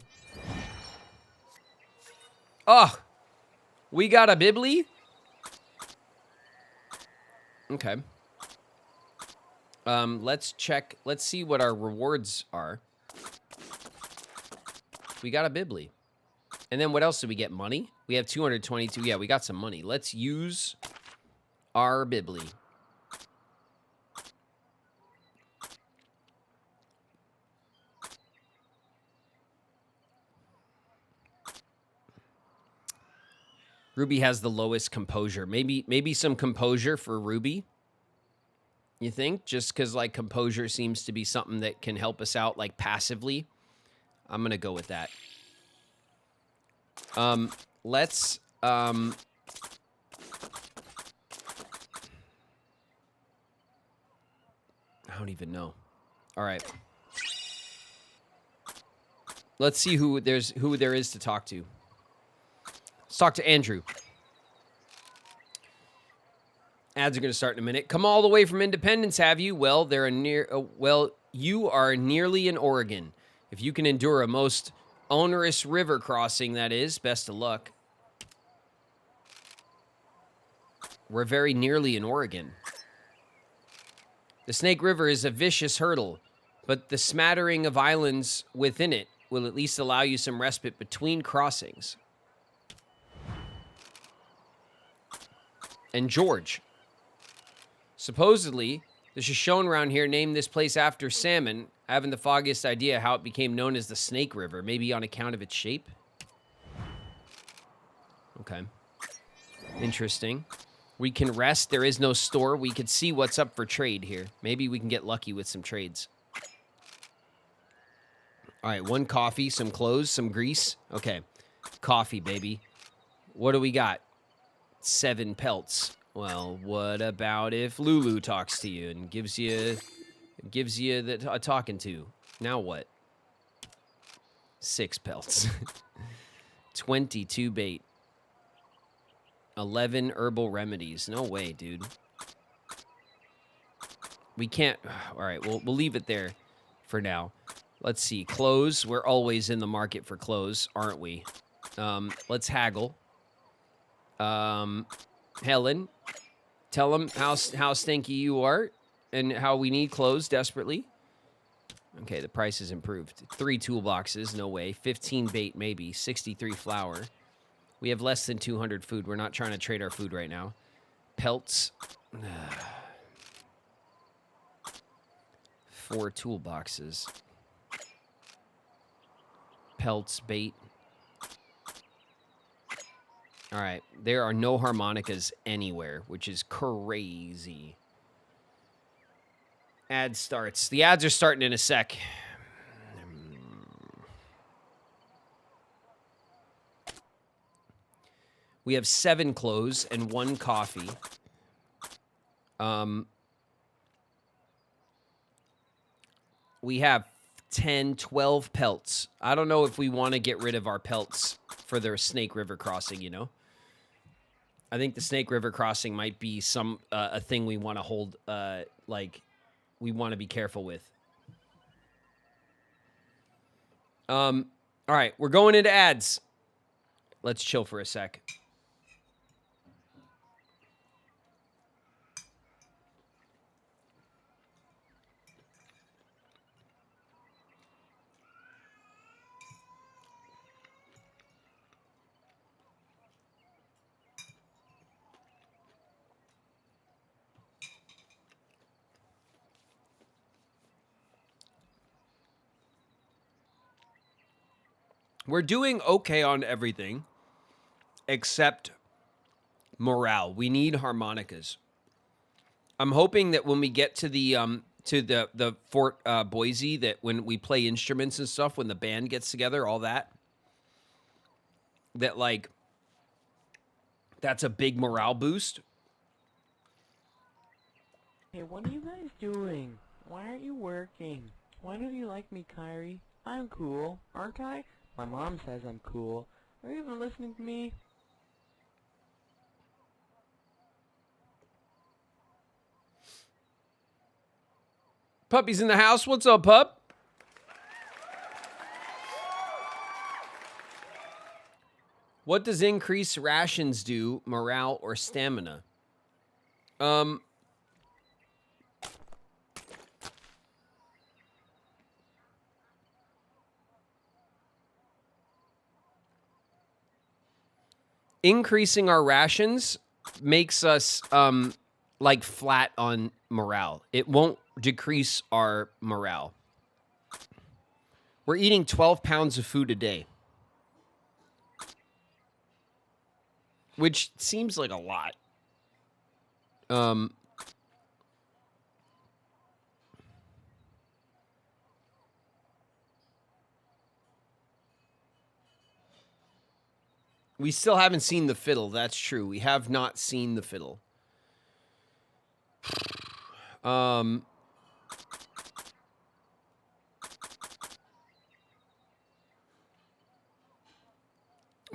Oh, we got a Bibli? Okay. Let's check. Let's see what our rewards are. We got a Bibli. And then what else did we get? Money? We have 222. Yeah, we got some money. Let's use our Bibli. Ruby has the lowest composure. Maybe some composure for Ruby. You think? Just because, like, composure seems to be something that can help us out, like, passively. I'm going to go with that. Let's, I don't even know. All right. Let's see who there is to talk to. Let's talk to Andrew. Ads are going to start in a minute. Come all the way from Independence, have you? Well, you are nearly in Oregon. If you can endure a most onerous river crossing, that is, best of luck. We're very nearly in Oregon. The Snake River is a vicious hurdle, but the smattering of islands within it will at least allow you some respite between crossings. And George. Supposedly, the Shoshone around here named this place after salmon. I haven't the foggiest idea how it became known as the Snake River. Maybe on account of its shape? Okay. Interesting. We can rest. There is no store. We could see what's up for trade here. Maybe we can get lucky with some trades. All right, 1 coffee, some clothes, some grease. Okay, coffee, baby. What do we got? 7 pelts. Well, what about if Lulu talks to you and gives you a talking to? Now what? 6 pelts. 22 bait. 11 herbal remedies. No way, dude. We can't. All right, we'll leave it there for now. Let's see. Clothes. We're always in the market for clothes, aren't we? Let's haggle. Helen, tell them how stinky you are and how we need clothes desperately. Okay, the price has improved. 3 toolboxes, no way. 15 bait, maybe. 63 flour. We have less than 200 food. We're not trying to trade our food right now. Pelts. 4 toolboxes. Pelts, bait. All right, there are no harmonicas anywhere, which is crazy. Ad starts. The ads are starting in a sec. We have 7 clothes and 1 coffee. We have 10, 12 pelts. I don't know if we want to get rid of our pelts for their Snake River crossing, you know? I think the Snake River crossing might be a thing we want to hold, like, we want to be careful with. All right, we're going into ads. Let's chill for a sec. We're doing okay on everything except morale. We need harmonicas. I'm hoping that when we get to the Fort Boise, that when we play instruments and stuff, when the band gets together, all that like that's a big morale boost. Hey, what are you guys doing? Why aren't you working? Why don't you like me, Kyrie? I'm cool, aren't I? My mom says I'm cool. Are you even listening to me? Puppy's in the house. What's up, pup? What does increased rations do, morale or stamina? Increasing our rations makes us like flat on morale. It won't decrease our morale. We're eating 12 pounds of food a day, which seems like a lot. We still haven't seen the fiddle. That's true. We have not seen the fiddle.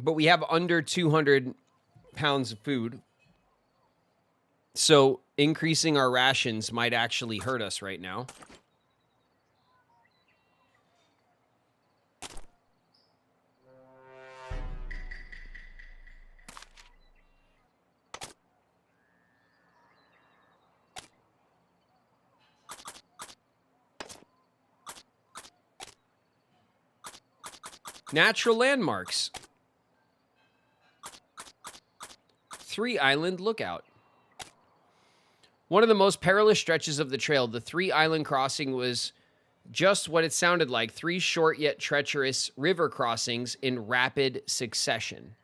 But we have under 200 pounds of food. So increasing our rations might actually hurt us right now. Natural landmarks. 3 Island Lookout. One of the most perilous stretches of the trail, the 3 Island crossing was just what it sounded like. 3 short yet treacherous river crossings in rapid succession.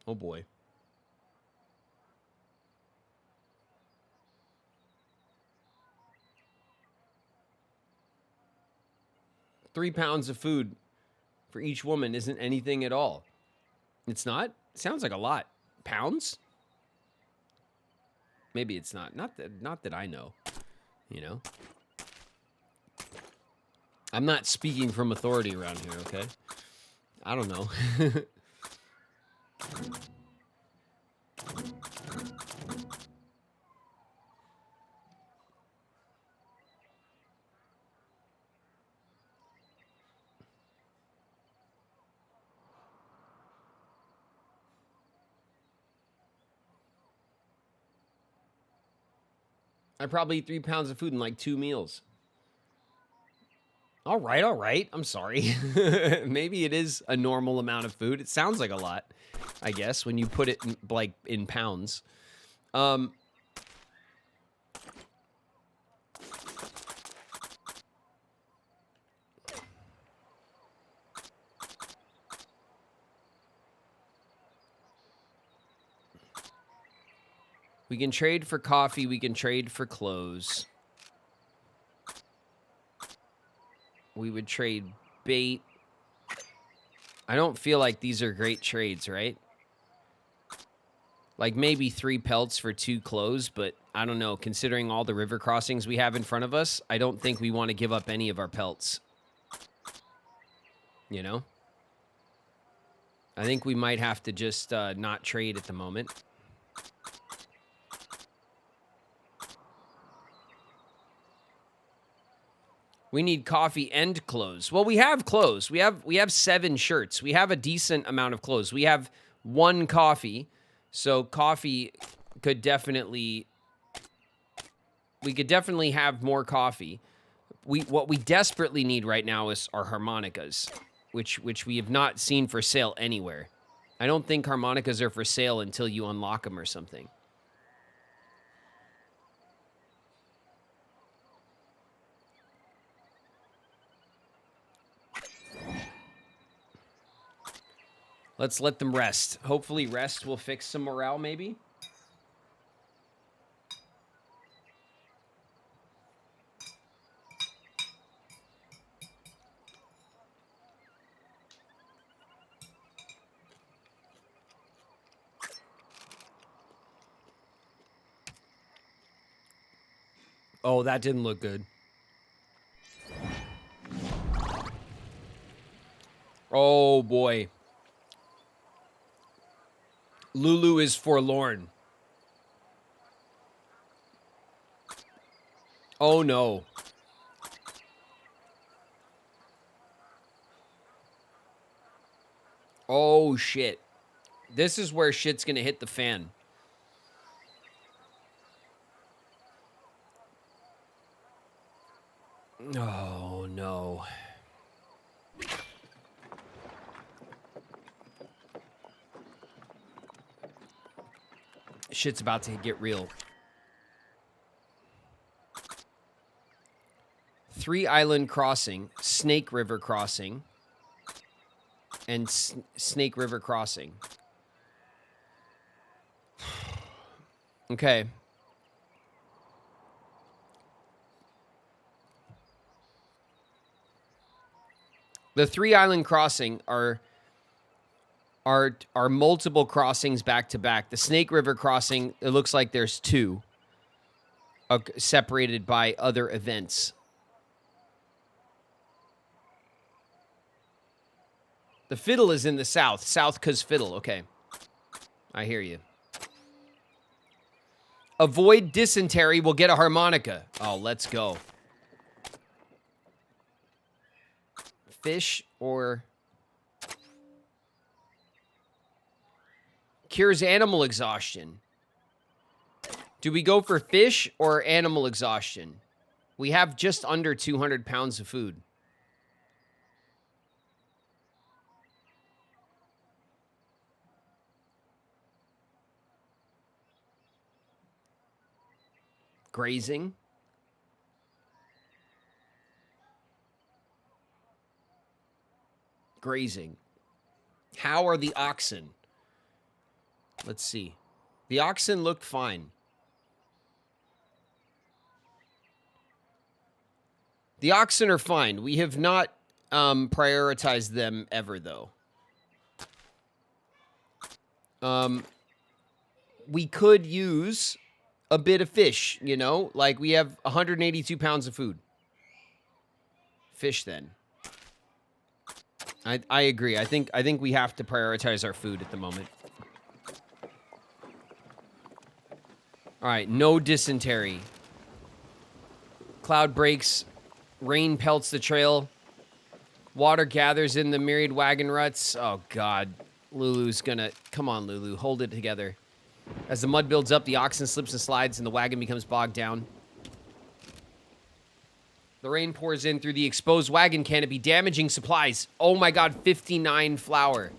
Oh boy. £3 of food for each woman isn't anything at all. It's not? Sounds like a lot. Pounds? Maybe it's not. Not that I know. You know? I'm not speaking from authority around here, okay? I don't know. I probably eat 3 pounds of food in like 2 meals. All right. I'm sorry. Maybe it is a normal amount of food. It sounds like a lot, I guess, when you put it in, like in pounds. We can trade for coffee. We can trade for clothes. We would trade bait. I don't feel like these are great trades, right? Like maybe 3 pelts for 2 clothes, but I don't know. Considering all the river crossings we have in front of us, I don't think we want to give up any of our pelts. You know? I think we might have to just not trade at the moment. We need coffee and clothes. Well, we have clothes. We have 7 shirts. We have a decent amount of clothes. We have 1 coffee. So coffee could definitely... We could definitely have more coffee. What we desperately need right now is our harmonicas, which we have not seen for sale anywhere. I don't think harmonicas are for sale until you unlock them or something. Let's let them rest. Hopefully rest will fix some morale, maybe. Oh, that didn't look good. Oh, boy. Lulu is forlorn. Oh, no. Oh, shit. This is where shit's gonna hit the fan. Oh, no. Shit's about to get real. 3 Island Crossing, Snake River Crossing, and Snake River Crossing. Okay. The 3 Island Crossing are multiple crossings back to back. The Snake River Crossing, it looks like there's 2 separated by other events. The Fiddle is in the south. South 'cause Fiddle. Okay. I hear you. Avoid Dysentery. We'll get a harmonica. Oh, let's go. Fish or... Cures animal exhaustion. Do we go for fish or animal exhaustion? We have just under 200 pounds of food. Grazing. Grazing. How are the oxen? Let's see. The oxen look fine. The oxen are fine. We have not prioritized them ever, though. We could use a bit of fish, you know? Like, we have 182 pounds of food. Fish, then. I agree. I think we have to prioritize our food at the moment. All right, no dysentery. Cloud breaks. Rain pelts the trail. Water gathers in the myriad wagon ruts. Oh, God. Lulu's gonna... Come on, Lulu. Hold it together. As the mud builds up, the oxen slips and slides, and the wagon becomes bogged down. The rain pours in through the exposed wagon canopy, damaging supplies. Oh, my God. 59 flour.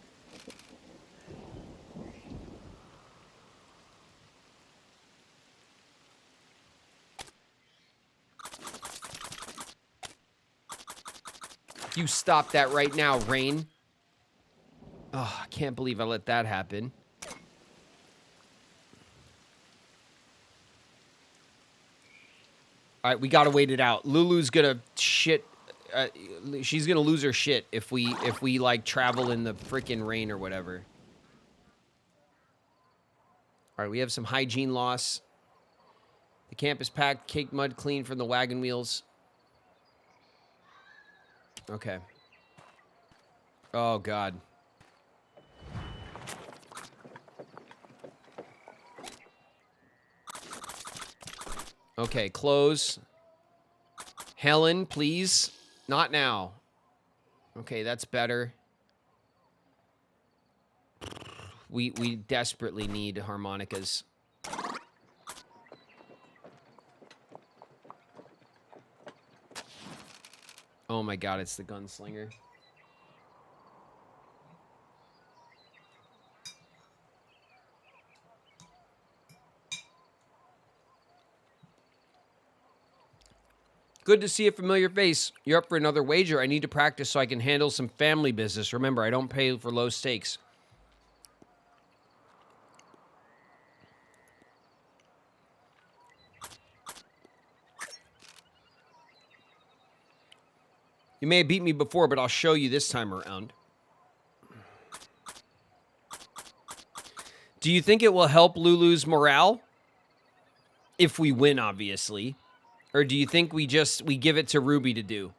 You stop that right now, rain. Oh, I can't believe I let that happen. All right, we gotta wait it out. Lulu's gonna shit. She's gonna lose her shit if we like travel in the freaking rain or whatever. All right, we have some hygiene loss. The camp is packed, caked mud clean from the wagon wheels. Okay. Oh, God. Okay, close. Helen, please. Not now. Okay, that's better. We desperately need harmonicas. Oh my God, it's the gunslinger. Good to see a familiar face. You're up for another wager. I need to practice so I can handle some family business. Remember, I don't pay for low stakes. You may have beat me before, but I'll show you this time around. Do you think it will help Lulu's morale? If we win, obviously. Or do you think we give it to Ruby to do?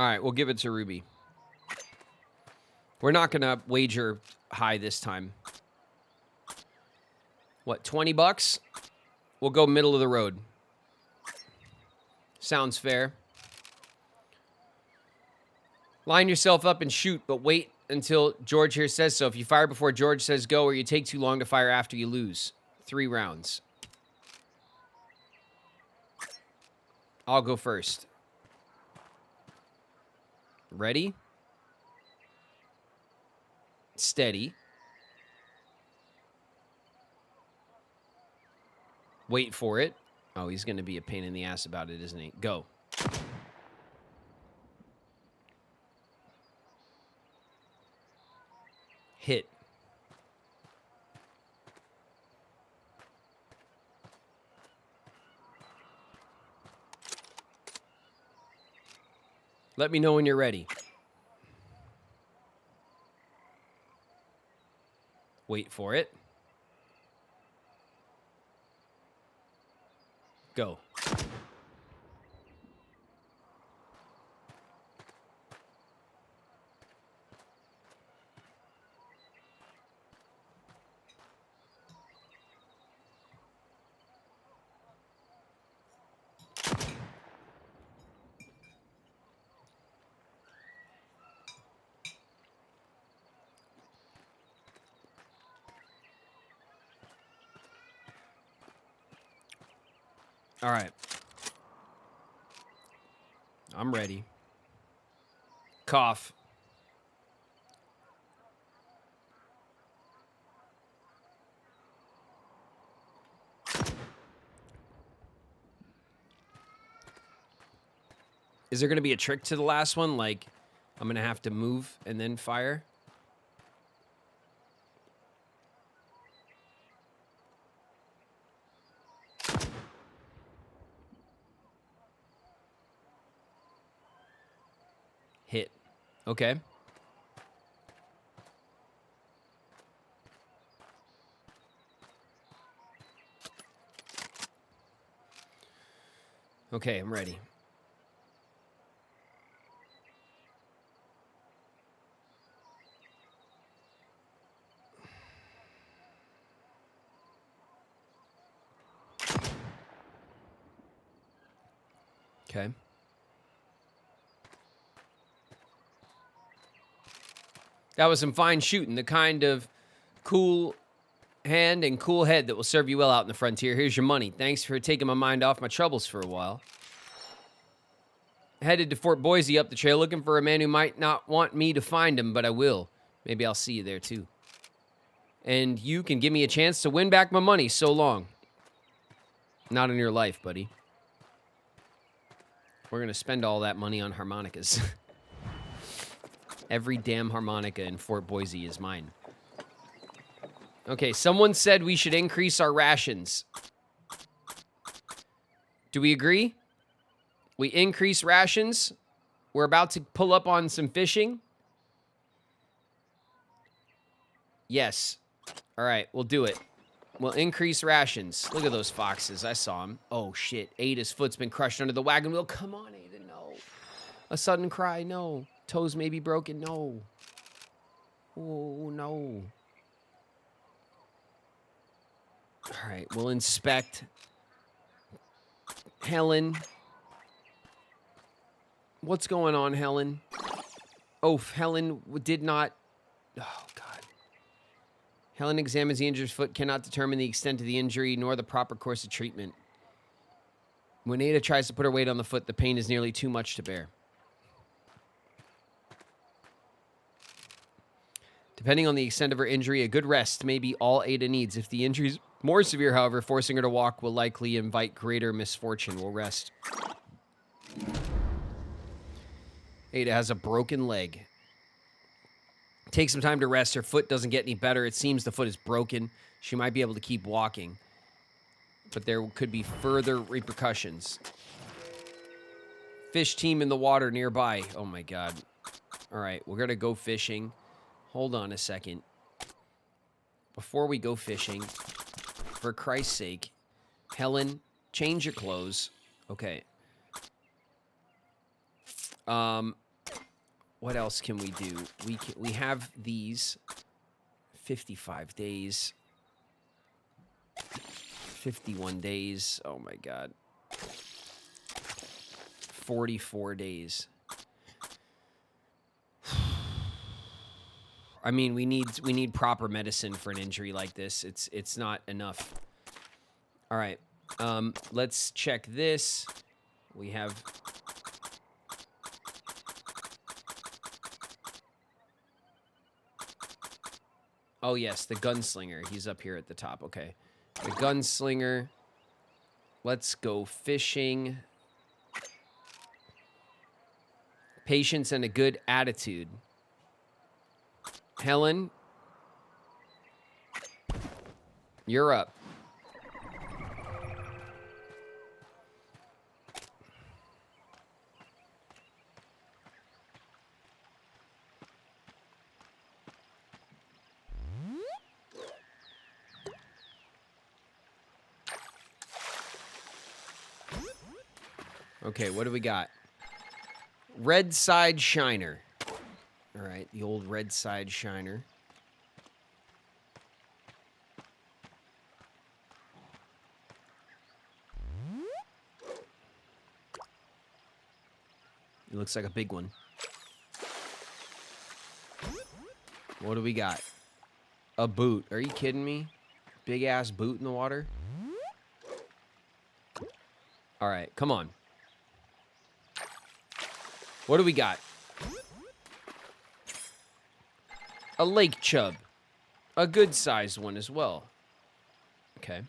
All right, we'll give it to Ruby. We're not going to wager high this time. What, 20 bucks? We'll go middle of the road. Sounds fair. Line yourself up and shoot, but wait until George here says so. If you fire before George says go, or you take too long to fire after, you lose. 3 rounds. I'll go first. Ready? Steady. Wait for it. Oh, he's going to be a pain in the ass about it, isn't he? Go. Hit. Let me know when you're ready. Wait for it. Go. All right. I'm ready. Cough. Is there going to be a trick to the last one? Like, I'm going to have to move and then fire? Hit. Okay. Okay, I'm ready. Okay. That was some fine shooting, the kind of cool hand and cool head that will serve you well out in the frontier. Here's your money. Thanks for taking my mind off my troubles for a while. Headed to Fort Boise up the trail looking for a man who might not want me to find him, but I will. Maybe I'll see you there too. And you can give me a chance to win back my money. So long. Not in your life, buddy. We're going to spend all that money on harmonicas. Every damn harmonica in Fort Boise is mine. Okay, someone said we should increase our rations. Do we agree? We increase rations. We're about to pull up on some fishing. Yes. All right, we'll do it. We'll increase rations. Look at those foxes. I saw them. Oh, shit. Ada's foot's been crushed under the wagon wheel. Come on, Ada, no. A sudden cry, no. Toes may be broken, no. Oh, no. All right, we'll inspect. Helen. What's going on, Helen? Oh, Helen did not... Oh, God. Helen examines the injured foot, cannot determine the extent of the injury nor the proper course of treatment. When Ada tries to put her weight on the foot, the pain is nearly too much to bear. Depending on the extent of her injury, a good rest may be all Ada needs. If the injury is more severe, however, forcing her to walk will likely invite greater misfortune. We'll rest. Ada has a broken leg. Take some time to rest. Her foot doesn't get any better. It seems the foot is broken. She might be able to keep walking, but there could be further repercussions. Fish team in the water nearby. Oh, my God. All right, we're going to go fishing. Hold on a second. Before we go fishing, for Christ's sake, Helen, change your clothes. Okay. What else can we do? We have these 55 days. 51 days. Oh my god. 44 days. I mean, we need proper medicine for an injury like this. It's not enough. All right. Let's check this. We have Oh yes, the gunslinger. He's up here at the top. Okay. The gunslinger. Let's go fishing. Patience and a good attitude. Helen, you're up. Okay, what do we got? Red side shiner. All right, the old red side shiner. It looks like a big one. What do we got? A boot. Are you kidding me? Big ass boot in the water? All right, come on. What do we got? A lake chub. A good sized one as well. Okay.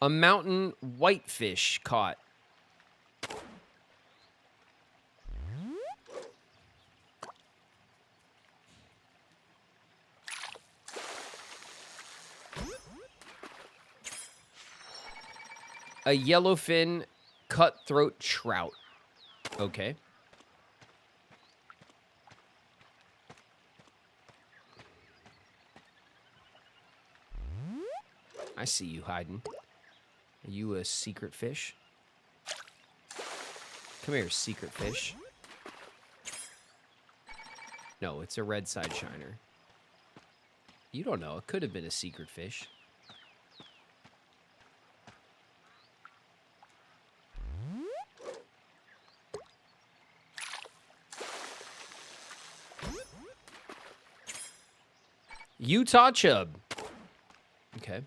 A mountain whitefish caught. A yellowfin cutthroat trout. Okay. I see you hiding. Are you a secret fish? Come here, secret fish. No, it's a red side shiner. You don't know. It could have been a secret fish. Utah chub. Okay.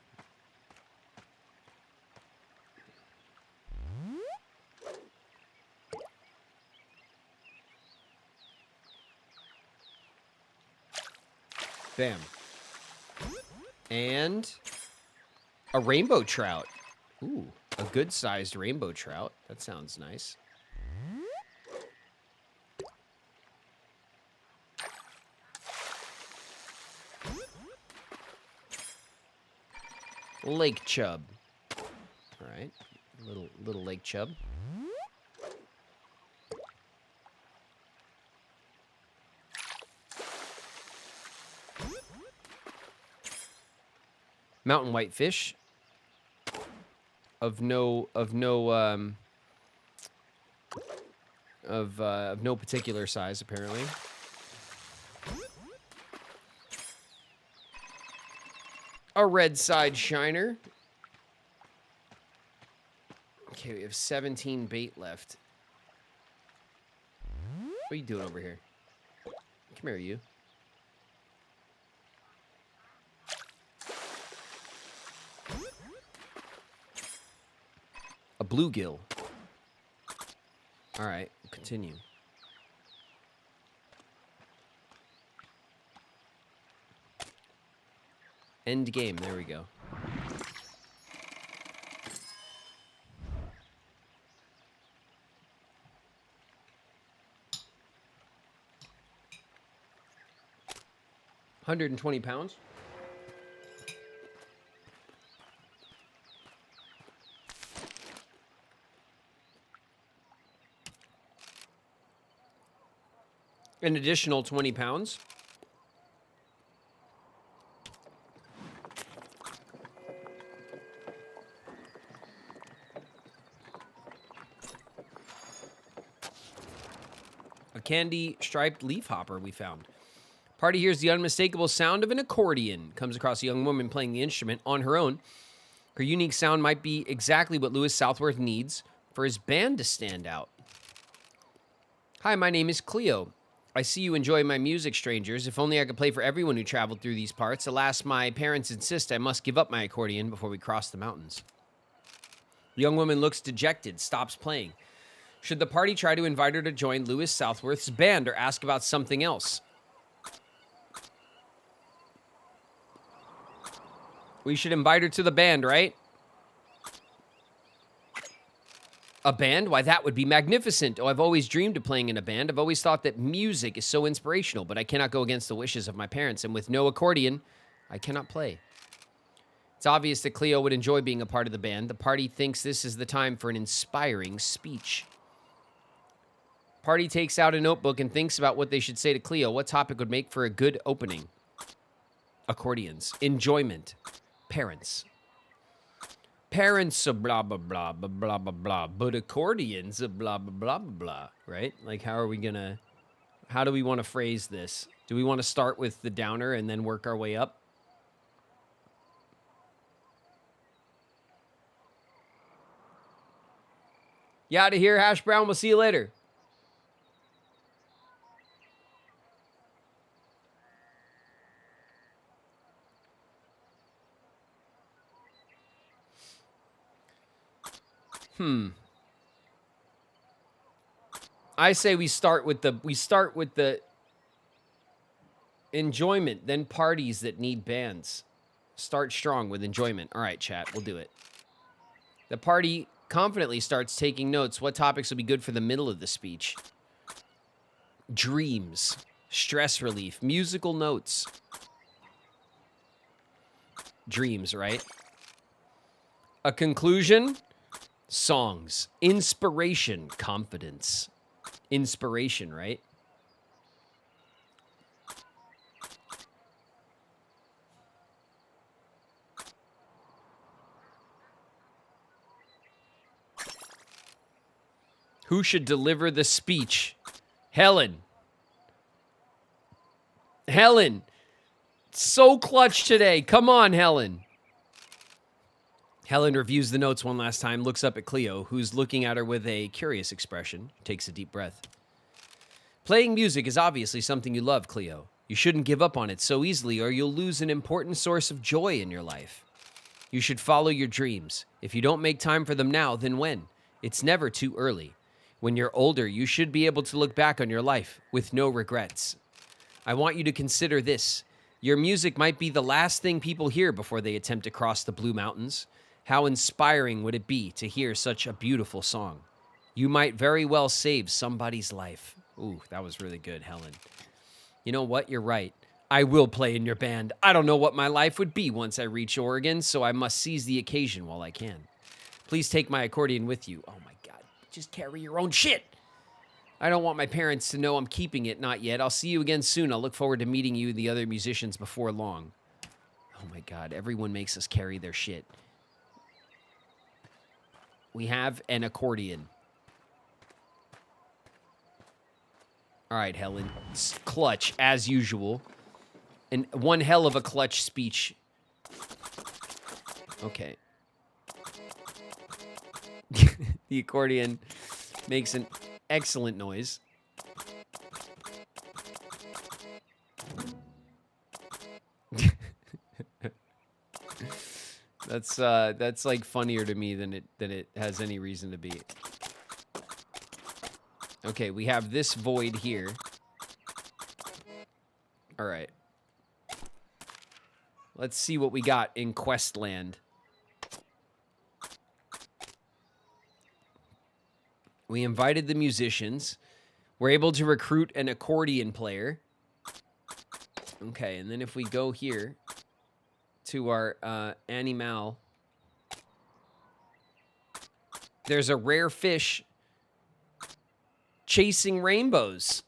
Bam. And a rainbow trout. Ooh, a good-sized rainbow trout. That sounds nice. Lake chub. All right, little lake chub. Mountain whitefish. Of no particular size, apparently. A red side shiner. Okay, we have 17 bait left. What are you doing over here? Come here, you. A bluegill. All right, we'll continue. End game. There we go. £120. An additional 20 pounds. candy striped leaf hopper we found. Party hears the unmistakable sound of an accordion. Comes across a young woman playing the instrument on her own. Her unique sound might be exactly what Lewis Southworth needs for his band to stand out. Hi, my name is Cleo. I see you enjoy my music, strangers. If only I could play for everyone who traveled through these parts. Alas, my parents insist I must give up my accordion before we cross the mountains. The young woman looks dejected, stops playing. Should the party try to invite her to join Lewis Southworth's band or ask about something else? We should invite her to the band, right? A band? Why, that would be magnificent. Oh, I've always dreamed of playing in a band. I've always thought that music is so inspirational, but I cannot go against the wishes of my parents, and with no accordion, I cannot play. It's obvious that Cleo would enjoy being a part of the band. The party thinks this is the time for an inspiring speech. Party takes out a notebook and thinks about what they should say to Cleo. What topic would make for a good opening? Accordions. Enjoyment. Parents. Parents are blah, blah, blah, blah, blah, blah, blah. But accordions are blah, blah, blah, blah, blah. Right? Like, how do we want to phrase this? Do we want to start with the downer and then work our way up? You out of here, Hash Brown. We'll see you later. I say we start with the enjoyment, then parties that need bands. Start strong with enjoyment. All right, chat, we'll do it. The party confidently starts taking notes. What topics will be good for the middle of the speech? Dreams, stress relief, musical notes. Dreams, right? A conclusion, songs, inspiration, confidence. Inspiration, right? Who should deliver the speech? Helen. Helen. So clutch today. Come on, Helen. Helen reviews the notes one last time, looks up at Cleo, who's looking at her with a curious expression, takes a deep breath. Playing music is obviously something you love, Cleo. You shouldn't give up on it so easily or you'll lose an important source of joy in your life. You should follow your dreams. If you don't make time for them now, then when? It's never too early. When you're older, you should be able to look back on your life with no regrets. I want you to consider this. Your music might be the last thing people hear before they attempt to cross the Blue Mountains. How inspiring would it be to hear such a beautiful song? You might very well save somebody's life. Ooh, that was really good, Helen. You know what? You're right. I will play in your band. I don't know what my life would be once I reach Oregon, so I must seize the occasion while I can. Please take my accordion with you. Oh my God, just carry your own shit. I don't want my parents to know I'm keeping it, not yet. I'll see you again soon. I'll look forward to meeting you and the other musicians before long. Oh my God, everyone makes us carry their shit. We have an accordion. All right, Helen. It's clutch, as usual. And one hell of a clutch speech. Okay. The accordion makes an excellent noise. That's like funnier to me than it has any reason to be. Okay, we have this void here. All right. Let's see what we got in Questland. We invited the musicians. We're able to recruit an accordion player. Okay, and then if we go here to our animal, there's a rare fish chasing rainbows.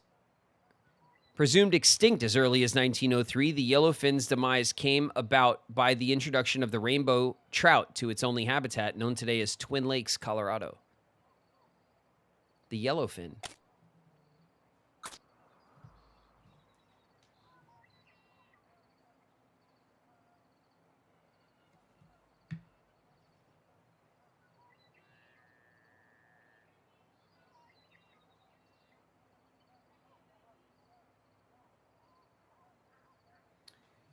Presumed extinct as early as 1903, the yellowfin's demise came about by the introduction of the rainbow trout to its only habitat, known today as Twin Lakes, Colorado. The yellowfin.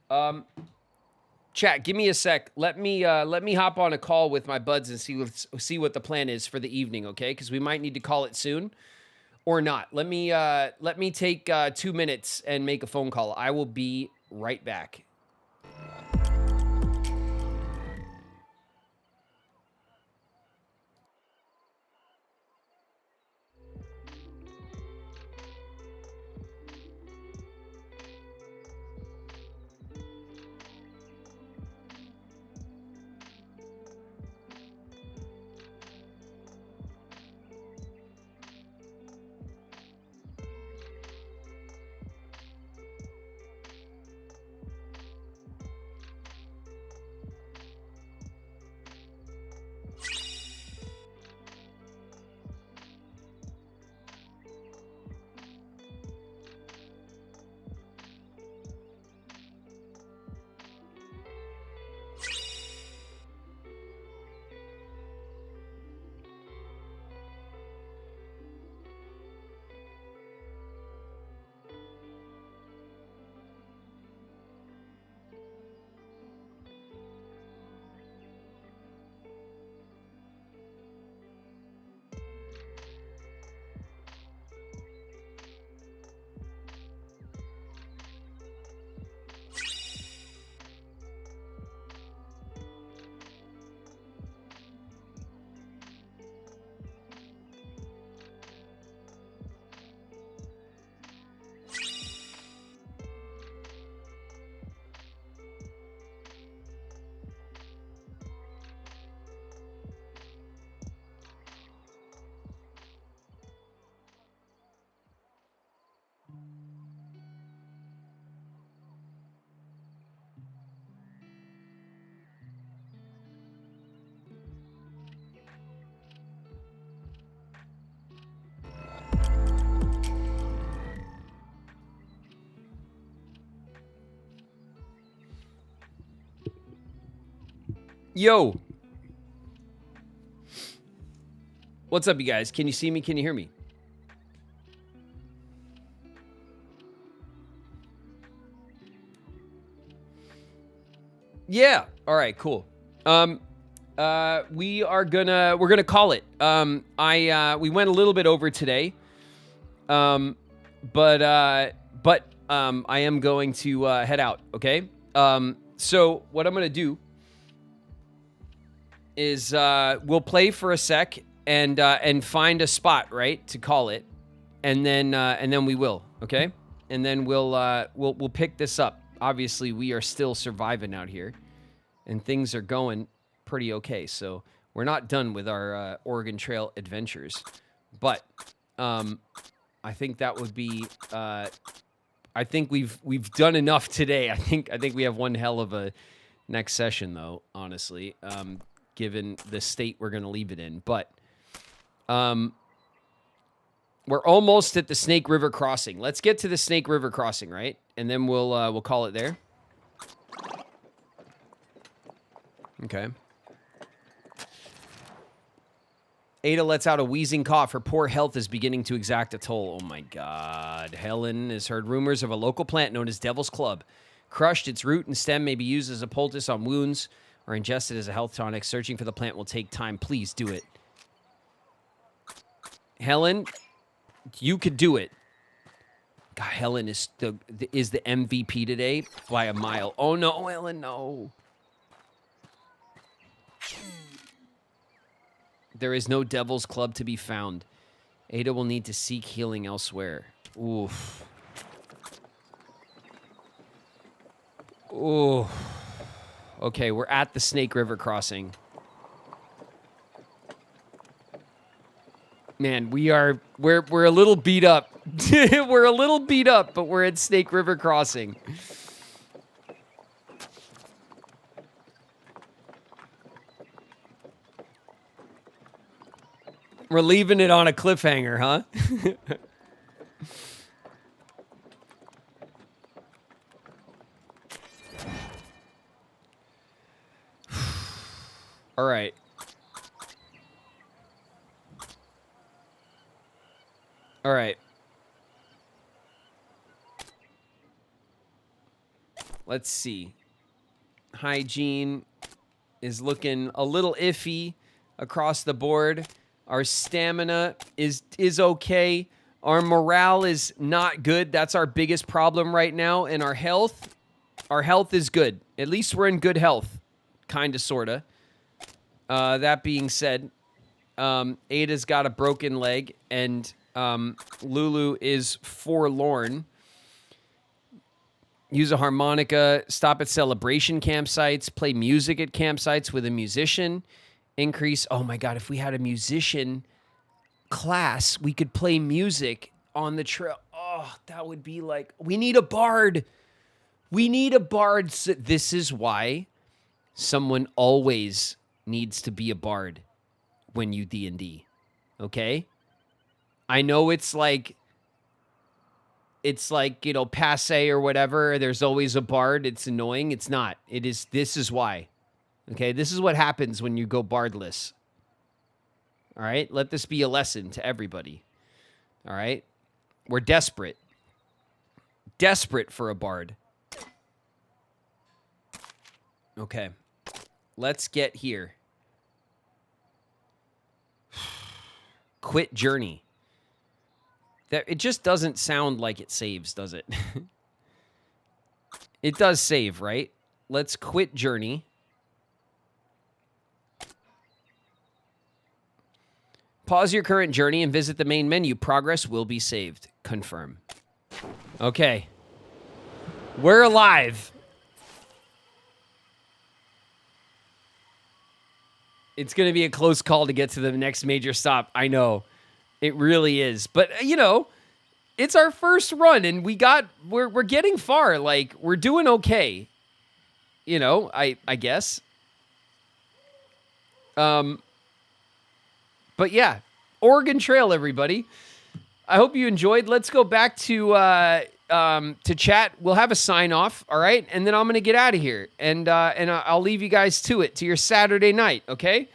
Chat, give me a sec. Let me hop on a call with my buds and see what the plan is for the evening, okay? Because we might need to call it soon or not. Let me take 2 minutes and make a phone call. I will be right back. Yo. What's up, you guys? Can you see me? Can you hear me? Yeah. All right, cool. We're gonna call it. We went a little bit over today. But I am going to head out, okay? So what I'm going to do is we'll play for a sec and find a spot, right, to call it. And then we will, okay? And then we'll pick this up. Obviously, we are still surviving out here and things are going pretty okay. So, we're not done with our Oregon Trail adventures. But I think that would be I think we've done enough today. I think we have one hell of a next session though, honestly, given the state we're going to leave it in. But we're almost at the Snake River crossing. Let's get to the Snake River crossing, right? And then we'll call it there. Okay. Ada lets out a wheezing cough. Her poor health is beginning to exact a toll. Oh my God. Helen has heard rumors of a local plant known as Devil's Club. Crushed, its root and stem may be used as a poultice on wounds or ingested as a health tonic. Searching for the plant will take time. Please do it. Helen, you could do it. God, Helen is the MVP today by a mile. Oh no, Helen, no. There is no Devil's Club to be found. Ada will need to seek healing elsewhere. Oof. Ooh. Okay, we're at the Snake River crossing. Man, we're a little beat up. We're a little beat up, but we're at Snake River crossing. We're leaving it on a cliffhanger, huh? All right. All right. Let's see. Hygiene is looking a little iffy across the board. Our stamina is okay. Our morale is not good. That's our biggest problem right now. And our health is good. At least we're in good health. Kind of, sort of. That being said, Ada's got a broken leg, and Lulu is forlorn. Use a harmonica, stop at celebration campsites, play music at campsites with a musician, increase. Oh my God, if we had a musician class, we could play music on the trail. Oh, that would be like, we need a bard. We need a bard. So this is why someone always needs to be a bard when you D&D. Okay? I know it's like, you know, passe or whatever. There's always a bard. It's annoying. It's not. This is why. Okay? This is what happens when you go bardless. All right? Let this be a lesson to everybody. All right? We're desperate. Desperate for a bard. Okay. Let's get here. Quit journey. It just doesn't sound like it saves, does it? It does save, right? Let's quit journey. Pause your current journey and visit the main menu. Progress will be saved. Confirm. Okay. We're alive. It's going to be a close call to get to the next major stop. I know. It really is. But, you know, it's our first run, and we're getting far. Like, we're doing okay. You know, I guess. But yeah, Oregon Trail, everybody. I hope you enjoyed. Let's go back to chat. We'll have a sign off, all right? And then I'm going to get out of here. And I'll leave you guys to your Saturday night, okay?